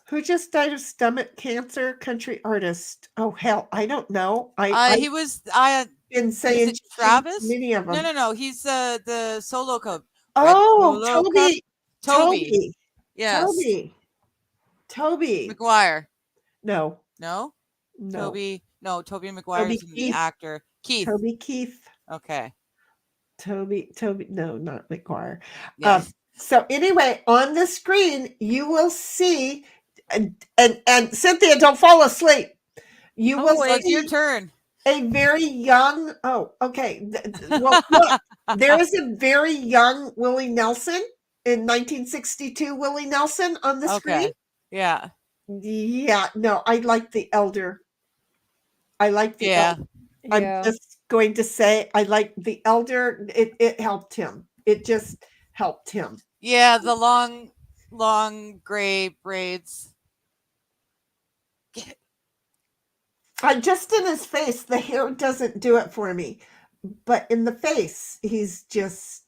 Who just died of stomach cancer? Country artist. Oh hell, I don't know. He was. I been saying Travis. Many of them. No. He's the solo cup. Oh, Toby. Yes. Toby McGuire. No. Toby. No, Toby McGuire is the actor. Keith. Toby Keith. Okay. Toby. No, not McGuire. Yes. So anyway, on the screen you will see, and Cynthia, don't fall asleep. You will see. It's your turn. A very young. Oh, okay. Well, look, there is a very young Willie Nelson in 1962. Willie Nelson on the screen. Yeah. Yeah. No, I like the elder. Elder. I'm just going to say I like the elder. It helped him. It just helped him. Yeah, the long gray braids. Just in his face, the hair doesn't do it for me. But in the face, he's just,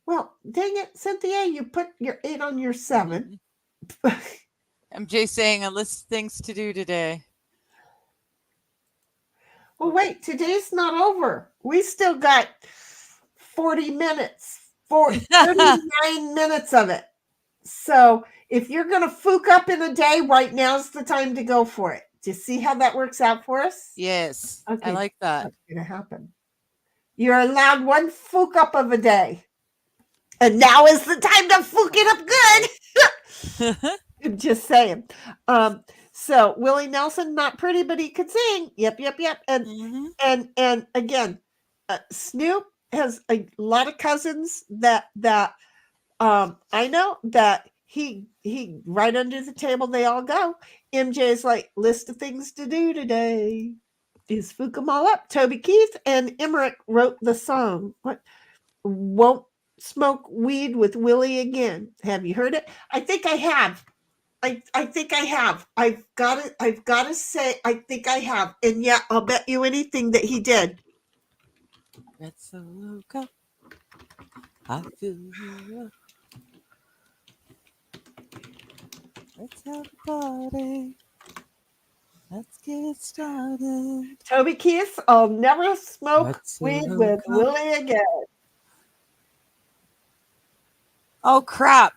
well, dang it, Cynthia, you put your 8 on your 7. MJ saying a list of things to do today. Well, wait, today's not over. We still got 40 minutes, 39 minutes of it. So if you're going to fook up in a day, right now's the time to go for it. Do you see how that works out for us? Yes. Okay, I like that. That's going to happen. You're allowed one fook up of a day. And now is the time to fook it up good. I'm just saying. So Willie Nelson, not pretty, but he could sing. Yep. And and again, Snoop has a lot of cousins that I know that he right under the table they all go. MJ's like, list of things to do today is fook them all up. Toby Keith and Emmerich wrote the song. What? Won't smoke weed with Willie again. Have you heard it? I think I have. I think I have. I've got to say, I think I have. And yeah, I'll bet you anything that he did. Let's look up. I feel you up. Let's have a party. Let's get started. Toby Keith, I'll never smoke weed with Willie again. Oh, crap.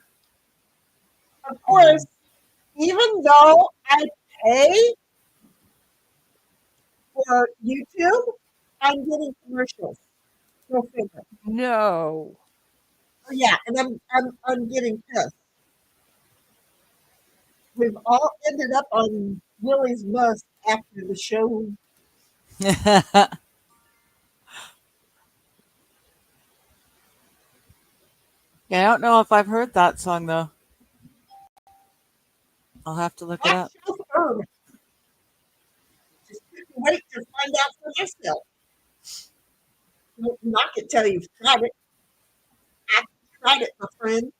Of course, even though I pay for YouTube, I'm getting commercials. Go figure. No. Yeah, and I'm getting pissed. We've all ended up on Willie's bus after the show. Yeah, I don't know if I've heard that song though. I'll have to look it up. Just wait to find out for yourself. I'm not going to tell you you've tried it. I've tried it, my friend.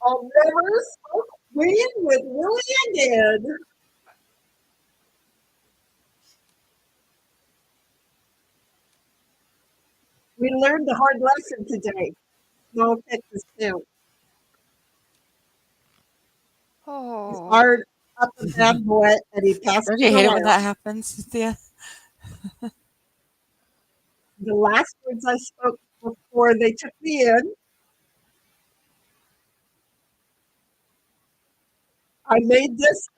I'll never smoke weed with Willie again. We learned the hard lesson today. No Texas count. Oh. Hard up a bad boy, and he passed. Don't you hate it when that happens, Cynthia? The last words I spoke before they took me in, I made this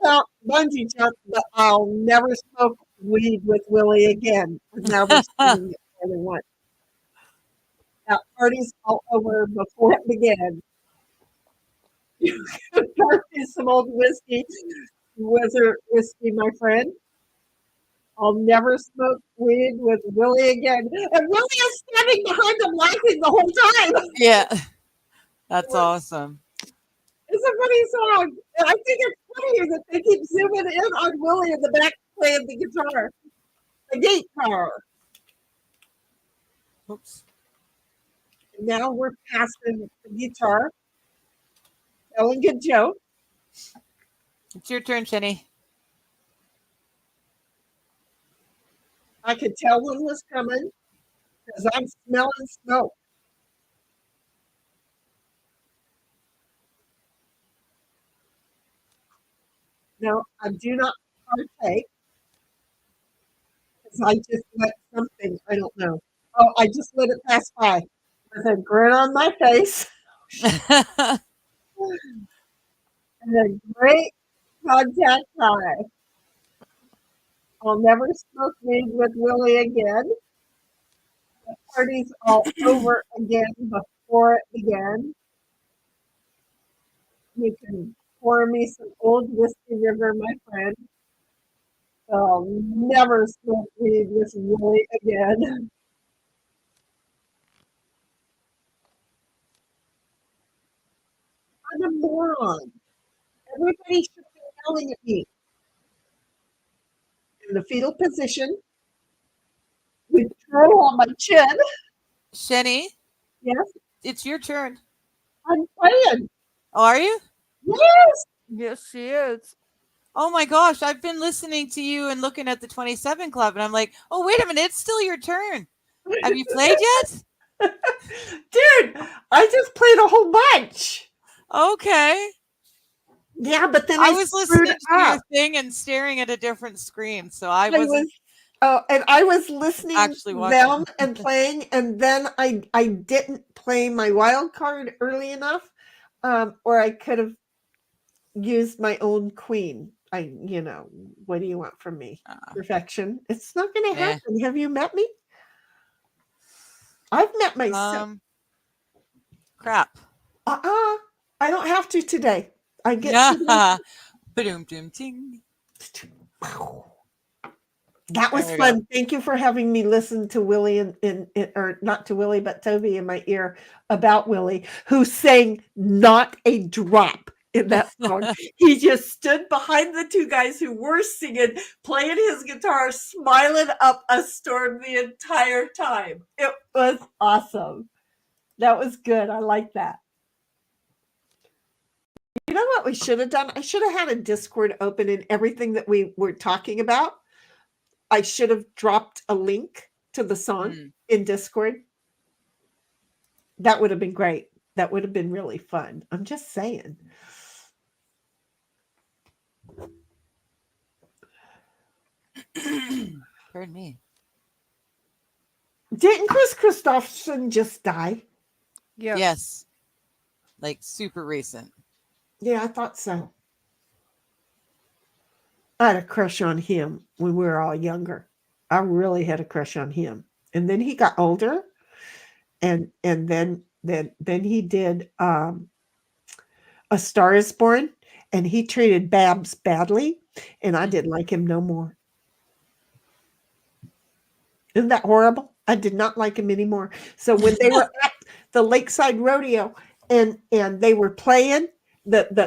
bungee jump, but I'll never smoke weed with Willie again. Now we're singing it more than once. That party's all over before it began. You could pour me some old whiskey, wizard whiskey, my friend. I'll never smoke weed with Willie again. And Willie is standing behind him laughing the whole time. Yeah. That's awesome. It's a funny song. And I think it's funnier that they keep zooming in on Willie in the back playing the guitar. The guitar. Oops. And now we're passing the guitar. Telling good joke. It's your turn, Shenny. I could tell one was coming because I'm smelling smoke. No, I do not partake because I just let something, I don't know. Oh, I just let it pass by with a grin on my face and a great contact high. I'll never smoke weed with Willie again. The party's all over again before it began. You can pour me some old whiskey river, my friend. I'll never smoke weed with Willie again. I'm a moron. Everybody should be yelling at me. In the fetal position, with drool on my chin. Shenny, Yes, it's your turn. I'm playing. Are you? Yes. Yes, she is. Oh my gosh, I've been listening to you and looking at the 27 Club, and I'm like, oh, wait a minute, it's still your turn. Have you played yet? Dude, I just played a whole bunch. Okay. Yeah, but then I was listening to your up. thing and staring at a different screen, so I was listening actually to watching. them and playing, and then I didn't play my wild card early enough, or I could have used my own queen. What do you want from me? Perfection. It's not going to happen. Have you met me? I've met myself. Crap. I don't have to today. I get Yeah. That was fun. Go. Thank you for having me listen to Willie or not to Willie, but Toby in my ear about Willie, who sang not a drop in that song. He just stood behind the two guys who were singing, playing his guitar, smiling up a storm the entire time. It was awesome. That was good. I like that. You know what we should have done? I should have had a Discord open and everything that we were talking about. I should have dropped a link to the song in Discord. That would have been great. That would have been really fun. I'm just saying. Pardon me. Didn't Chris Christopherson just die? Yeah. Yes. Like super recent. Yeah, I thought so. I had a crush on him when we were all younger. I really had a crush on him. And then he got older. And then he did A Star is Born, and he treated Babs badly, and I didn't like him no more. Isn't that horrible? I did not like him anymore. So when they were at the Lakeside Rodeo and they were playing the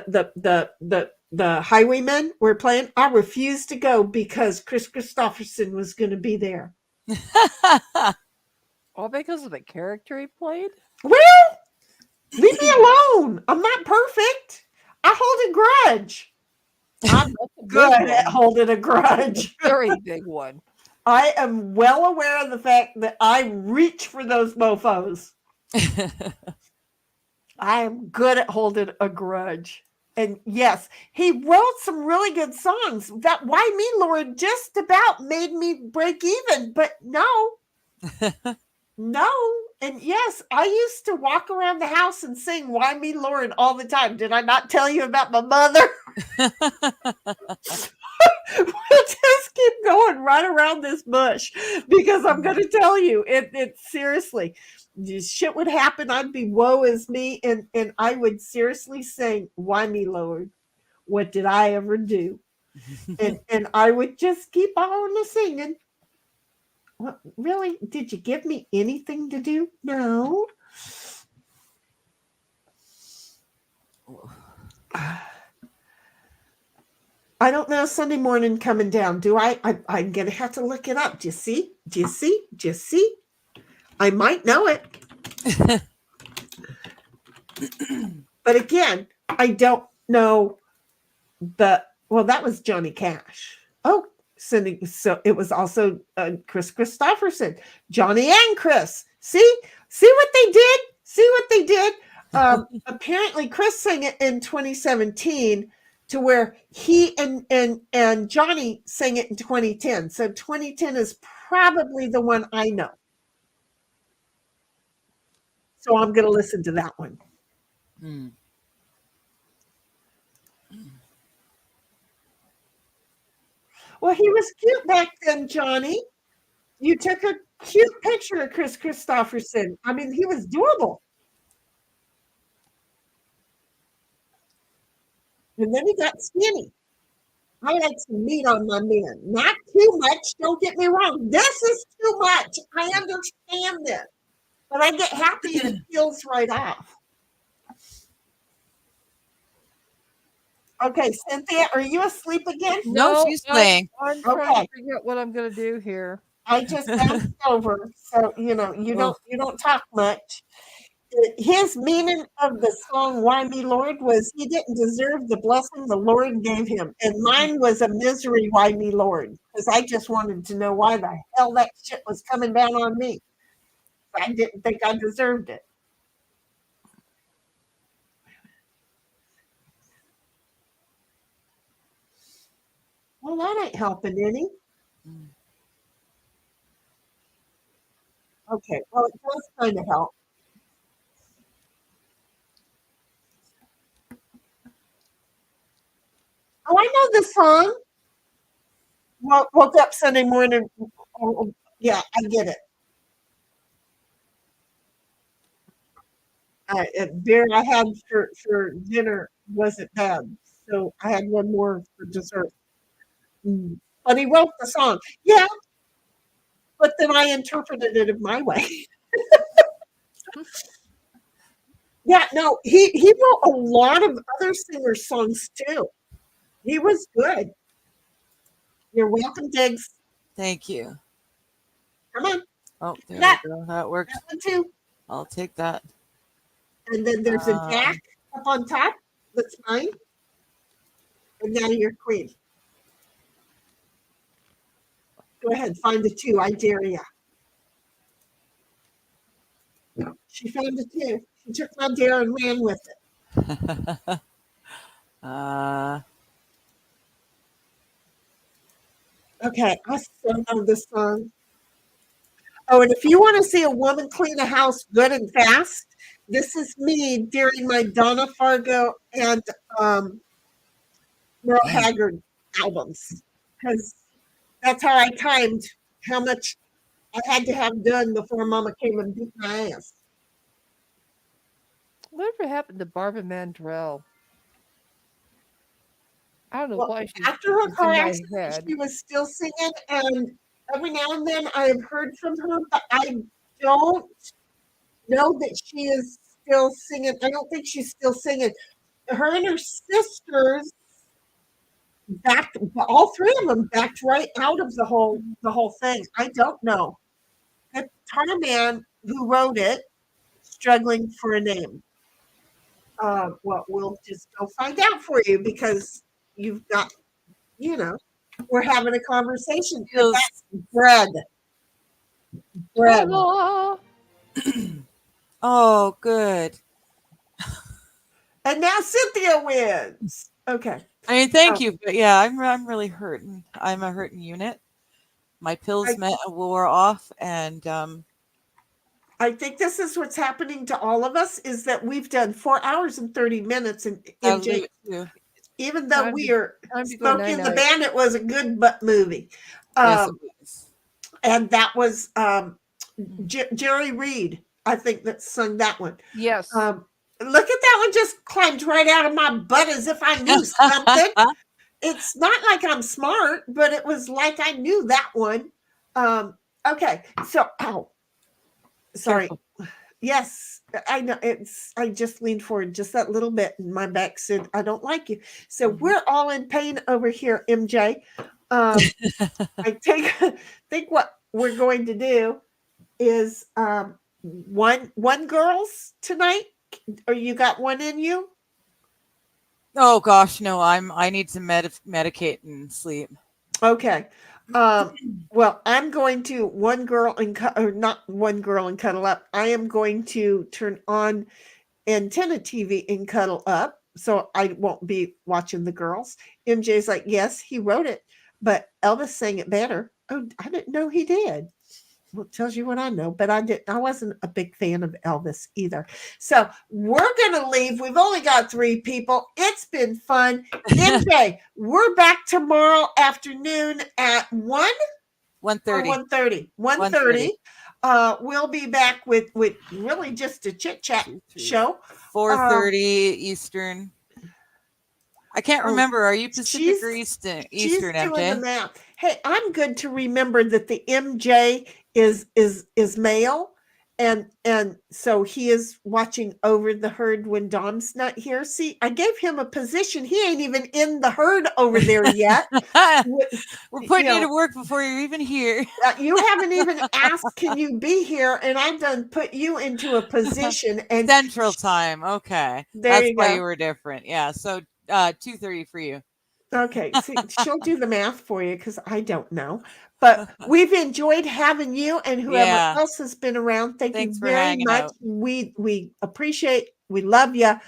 Highwaymen were playing, I refused to go because Chris Christopherson was going to be there. All because of the character he played? Well, leave me alone. I'm not perfect. I hold a grudge. I'm good at holding a grudge. Very big one. I am well aware of the fact that I reach for those mofos. I am good at holding a grudge. And yes, he wrote some really good songs. That Why Me, Lord just about made me break even, but no. No. And yes, I used to walk around the house and sing Why Me, Lord all the time. Did I not tell you about my mother? We'll just keep going right around this bush because I'm going to tell you, it seriously, shit would happen. I'd be woe is me. And I would seriously sing, Why Me, Lord? What did I ever do? And I would just keep on singing. What, really? Did you give me anything to do? No. I don't know Sunday morning coming down. Do I? I'm going to have to look it up. Do you see? Do you see? Do you see? I might know it. But again, I don't know well, that was Johnny Cash. Oh, so it was also Chris Christopherson, Johnny and Chris. See what they did? See what they did? Apparently, Chris sang it in 2017 to where he and Johnny sang it in 2010. So 2010 is probably the one I know. So I'm going to listen to that one. Well, he was cute back then, Johnny. You took a cute picture of Chris Christopherson. I mean, he was doable. And then he got skinny. I like some meat on my man. Not too much, don't get me wrong. This is too much. I understand this. But I get happy and it peels right off. Okay, Cynthia, are you asleep again? No, she's playing. I'm trying to figure out what I'm going to do here. I just bounced over, so you don't talk much. His meaning of the song "Why Me, Lord" was he didn't deserve the blessing the Lord gave him, and mine was a misery. Why me, Lord? Because I just wanted to know why the hell that shit was coming down on me. I didn't think I deserved it. Well, that ain't helping any. Okay, well, it does kind of help. Oh, I know this song. Woke up Sunday morning. Oh, yeah, I get it. Beer I had for dinner wasn't bad, so I had one more for dessert. But he wrote the song. Yeah, but then I interpreted it in my way. Yeah, no, he wrote a lot of other singers' songs too. He was good. You're welcome, Diggs. Thank you. Come on. Oh, there That- we go. That works. That one too. I'll take that. And then there's a jack up on top. That's mine. And now you're queen. Go ahead, find the two. I dare you. She found it too. She took my dare and ran with it. Okay, I still know this song. Oh, and if you want to see a woman clean a house good and fast, this is me during my Donna Fargo and Merle Haggard albums, because that's how I timed how much I had to have done before Mama came and beat my ass. Whatever happened to Barbara Mandrell? I don't know why she's After her car in my accident, head. she was still singing, and every now and then I have heard from her, but I don't know that she is still singing. I don't think she's still singing. Her and her sisters backed, all three of them backed right out of the whole thing. I don't know. The guitar man who wrote it, struggling for a name. Well, we'll just go find out for you because you've got, we're having a conversation. That's bread. Oh, good. And now Cynthia wins. Okay. I mean, thank you, but yeah, I'm really hurting. I'm a hurting unit. My pills wore off, and I think this is what's happening to all of us, is that we've done 4 hours and 30 minutes, and MJ, even though we are Smokey and the Bandit was a good movie. Yes, it was. And that was Jerry Reed, I think, that sung that one. Yes. Look at that one, just climbed right out of my butt as if I knew something. It's not like I'm smart, but it was like I knew that one. Okay, so, sorry. Careful. Yes, I know. I just leaned forward just that little bit, and my back said, I don't like you. So we're all in pain over here, MJ. I think what we're going to do is one girls tonight, or you got one in you? Oh gosh, no, I need to medicate and sleep. Okay. Well, I'm going to not one girl and cuddle up. I am going to turn on antenna TV and cuddle up, so I won't be watching the girls. MJ's like, yes, he wrote it, but Elvis sang it better. Oh, I didn't know he did. Well, it tells you what I know, but I wasn't a big fan of Elvis either. So we're going to leave. We've only got 3 people. It's been fun. MJ, we're back tomorrow afternoon at 1:30. 1:30. We'll be back with really just a chit-chat show. 4:30 Eastern. I can't remember. Are you Pacific or Eastern, MJ? Doing the math. Hey, I'm good to remember that the MJ is male, and so he is watching over the herd when Dom's not here. See, I gave him a position. He ain't even in the herd over there yet. We're putting you to work before you're even here. You haven't even asked, can you be here? And I've done put you into a position. And Central Time. Okay, that's why you were different. Yeah, so 2:30 for you. Okay, see, she'll do the math for you because I don't know. But we've enjoyed having you and whoever else has been around. Thanks you very much. Out. We appreciate, we love you.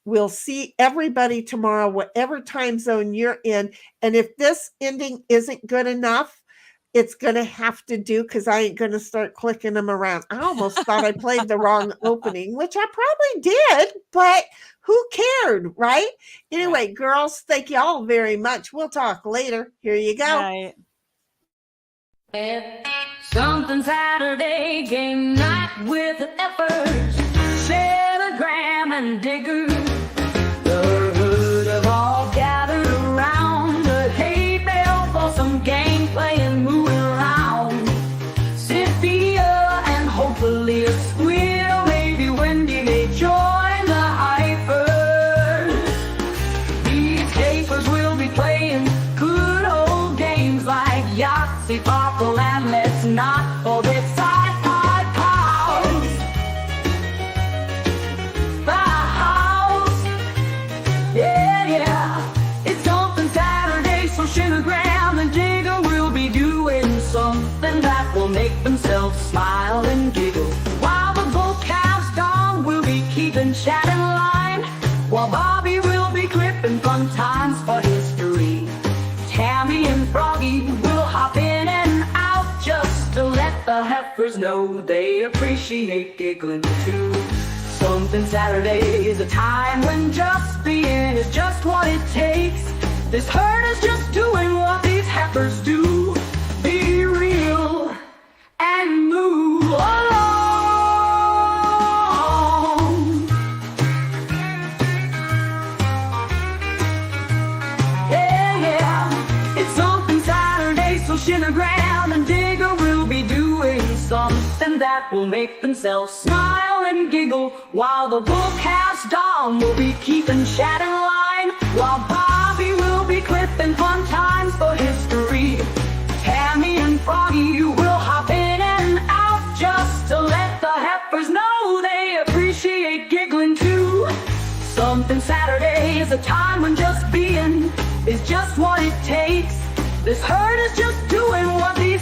We'll see everybody tomorrow, whatever time zone you're in. And if this ending isn't good enough, it's going to have to do, because I ain't going to start clicking them around. I almost thought I played the wrong opening, which I probably did, but who cared, right? Anyway, girls, thank you all very much. We'll talk later. Here you go. Right. Something Saturday game night with the heifers, Sarcasm and Digger. The herd have all gathered around the hay bale for some gameplay and moving around. Cynthia and hopefully a squeal, maybe Wendy may join the heifers. These heifers will be playing good old games like Yahtzee, Farkle, and let's not forget sci-fi pals. The house, yeah. It's something Saturday, so Sugargram and Digger will be doing something that will make themselves smile and giggle. While the bull-calves dog will be keeping chat in line, while Bobby will be clipping fun times for history. Tammy and Froggy will hop in and out just to let the heifers know they appreciate giggling too. Something Saturday is a time when just being is just what it takes. This herd is just doing what these heifers do. Be real and move along. Yeah. It's something Saturday, so Sugargram and Digger will be doing something that will make themselves smile and giggle, while the bull-calves Dawn will be keeping chat in line, while Bobby will be clipping fun times for history. Tammy and Froggy will hop in and out just to let the heifers know they appreciate giggling too. Something Saturday is a time when just being is just what it takes. This herd is just doing what these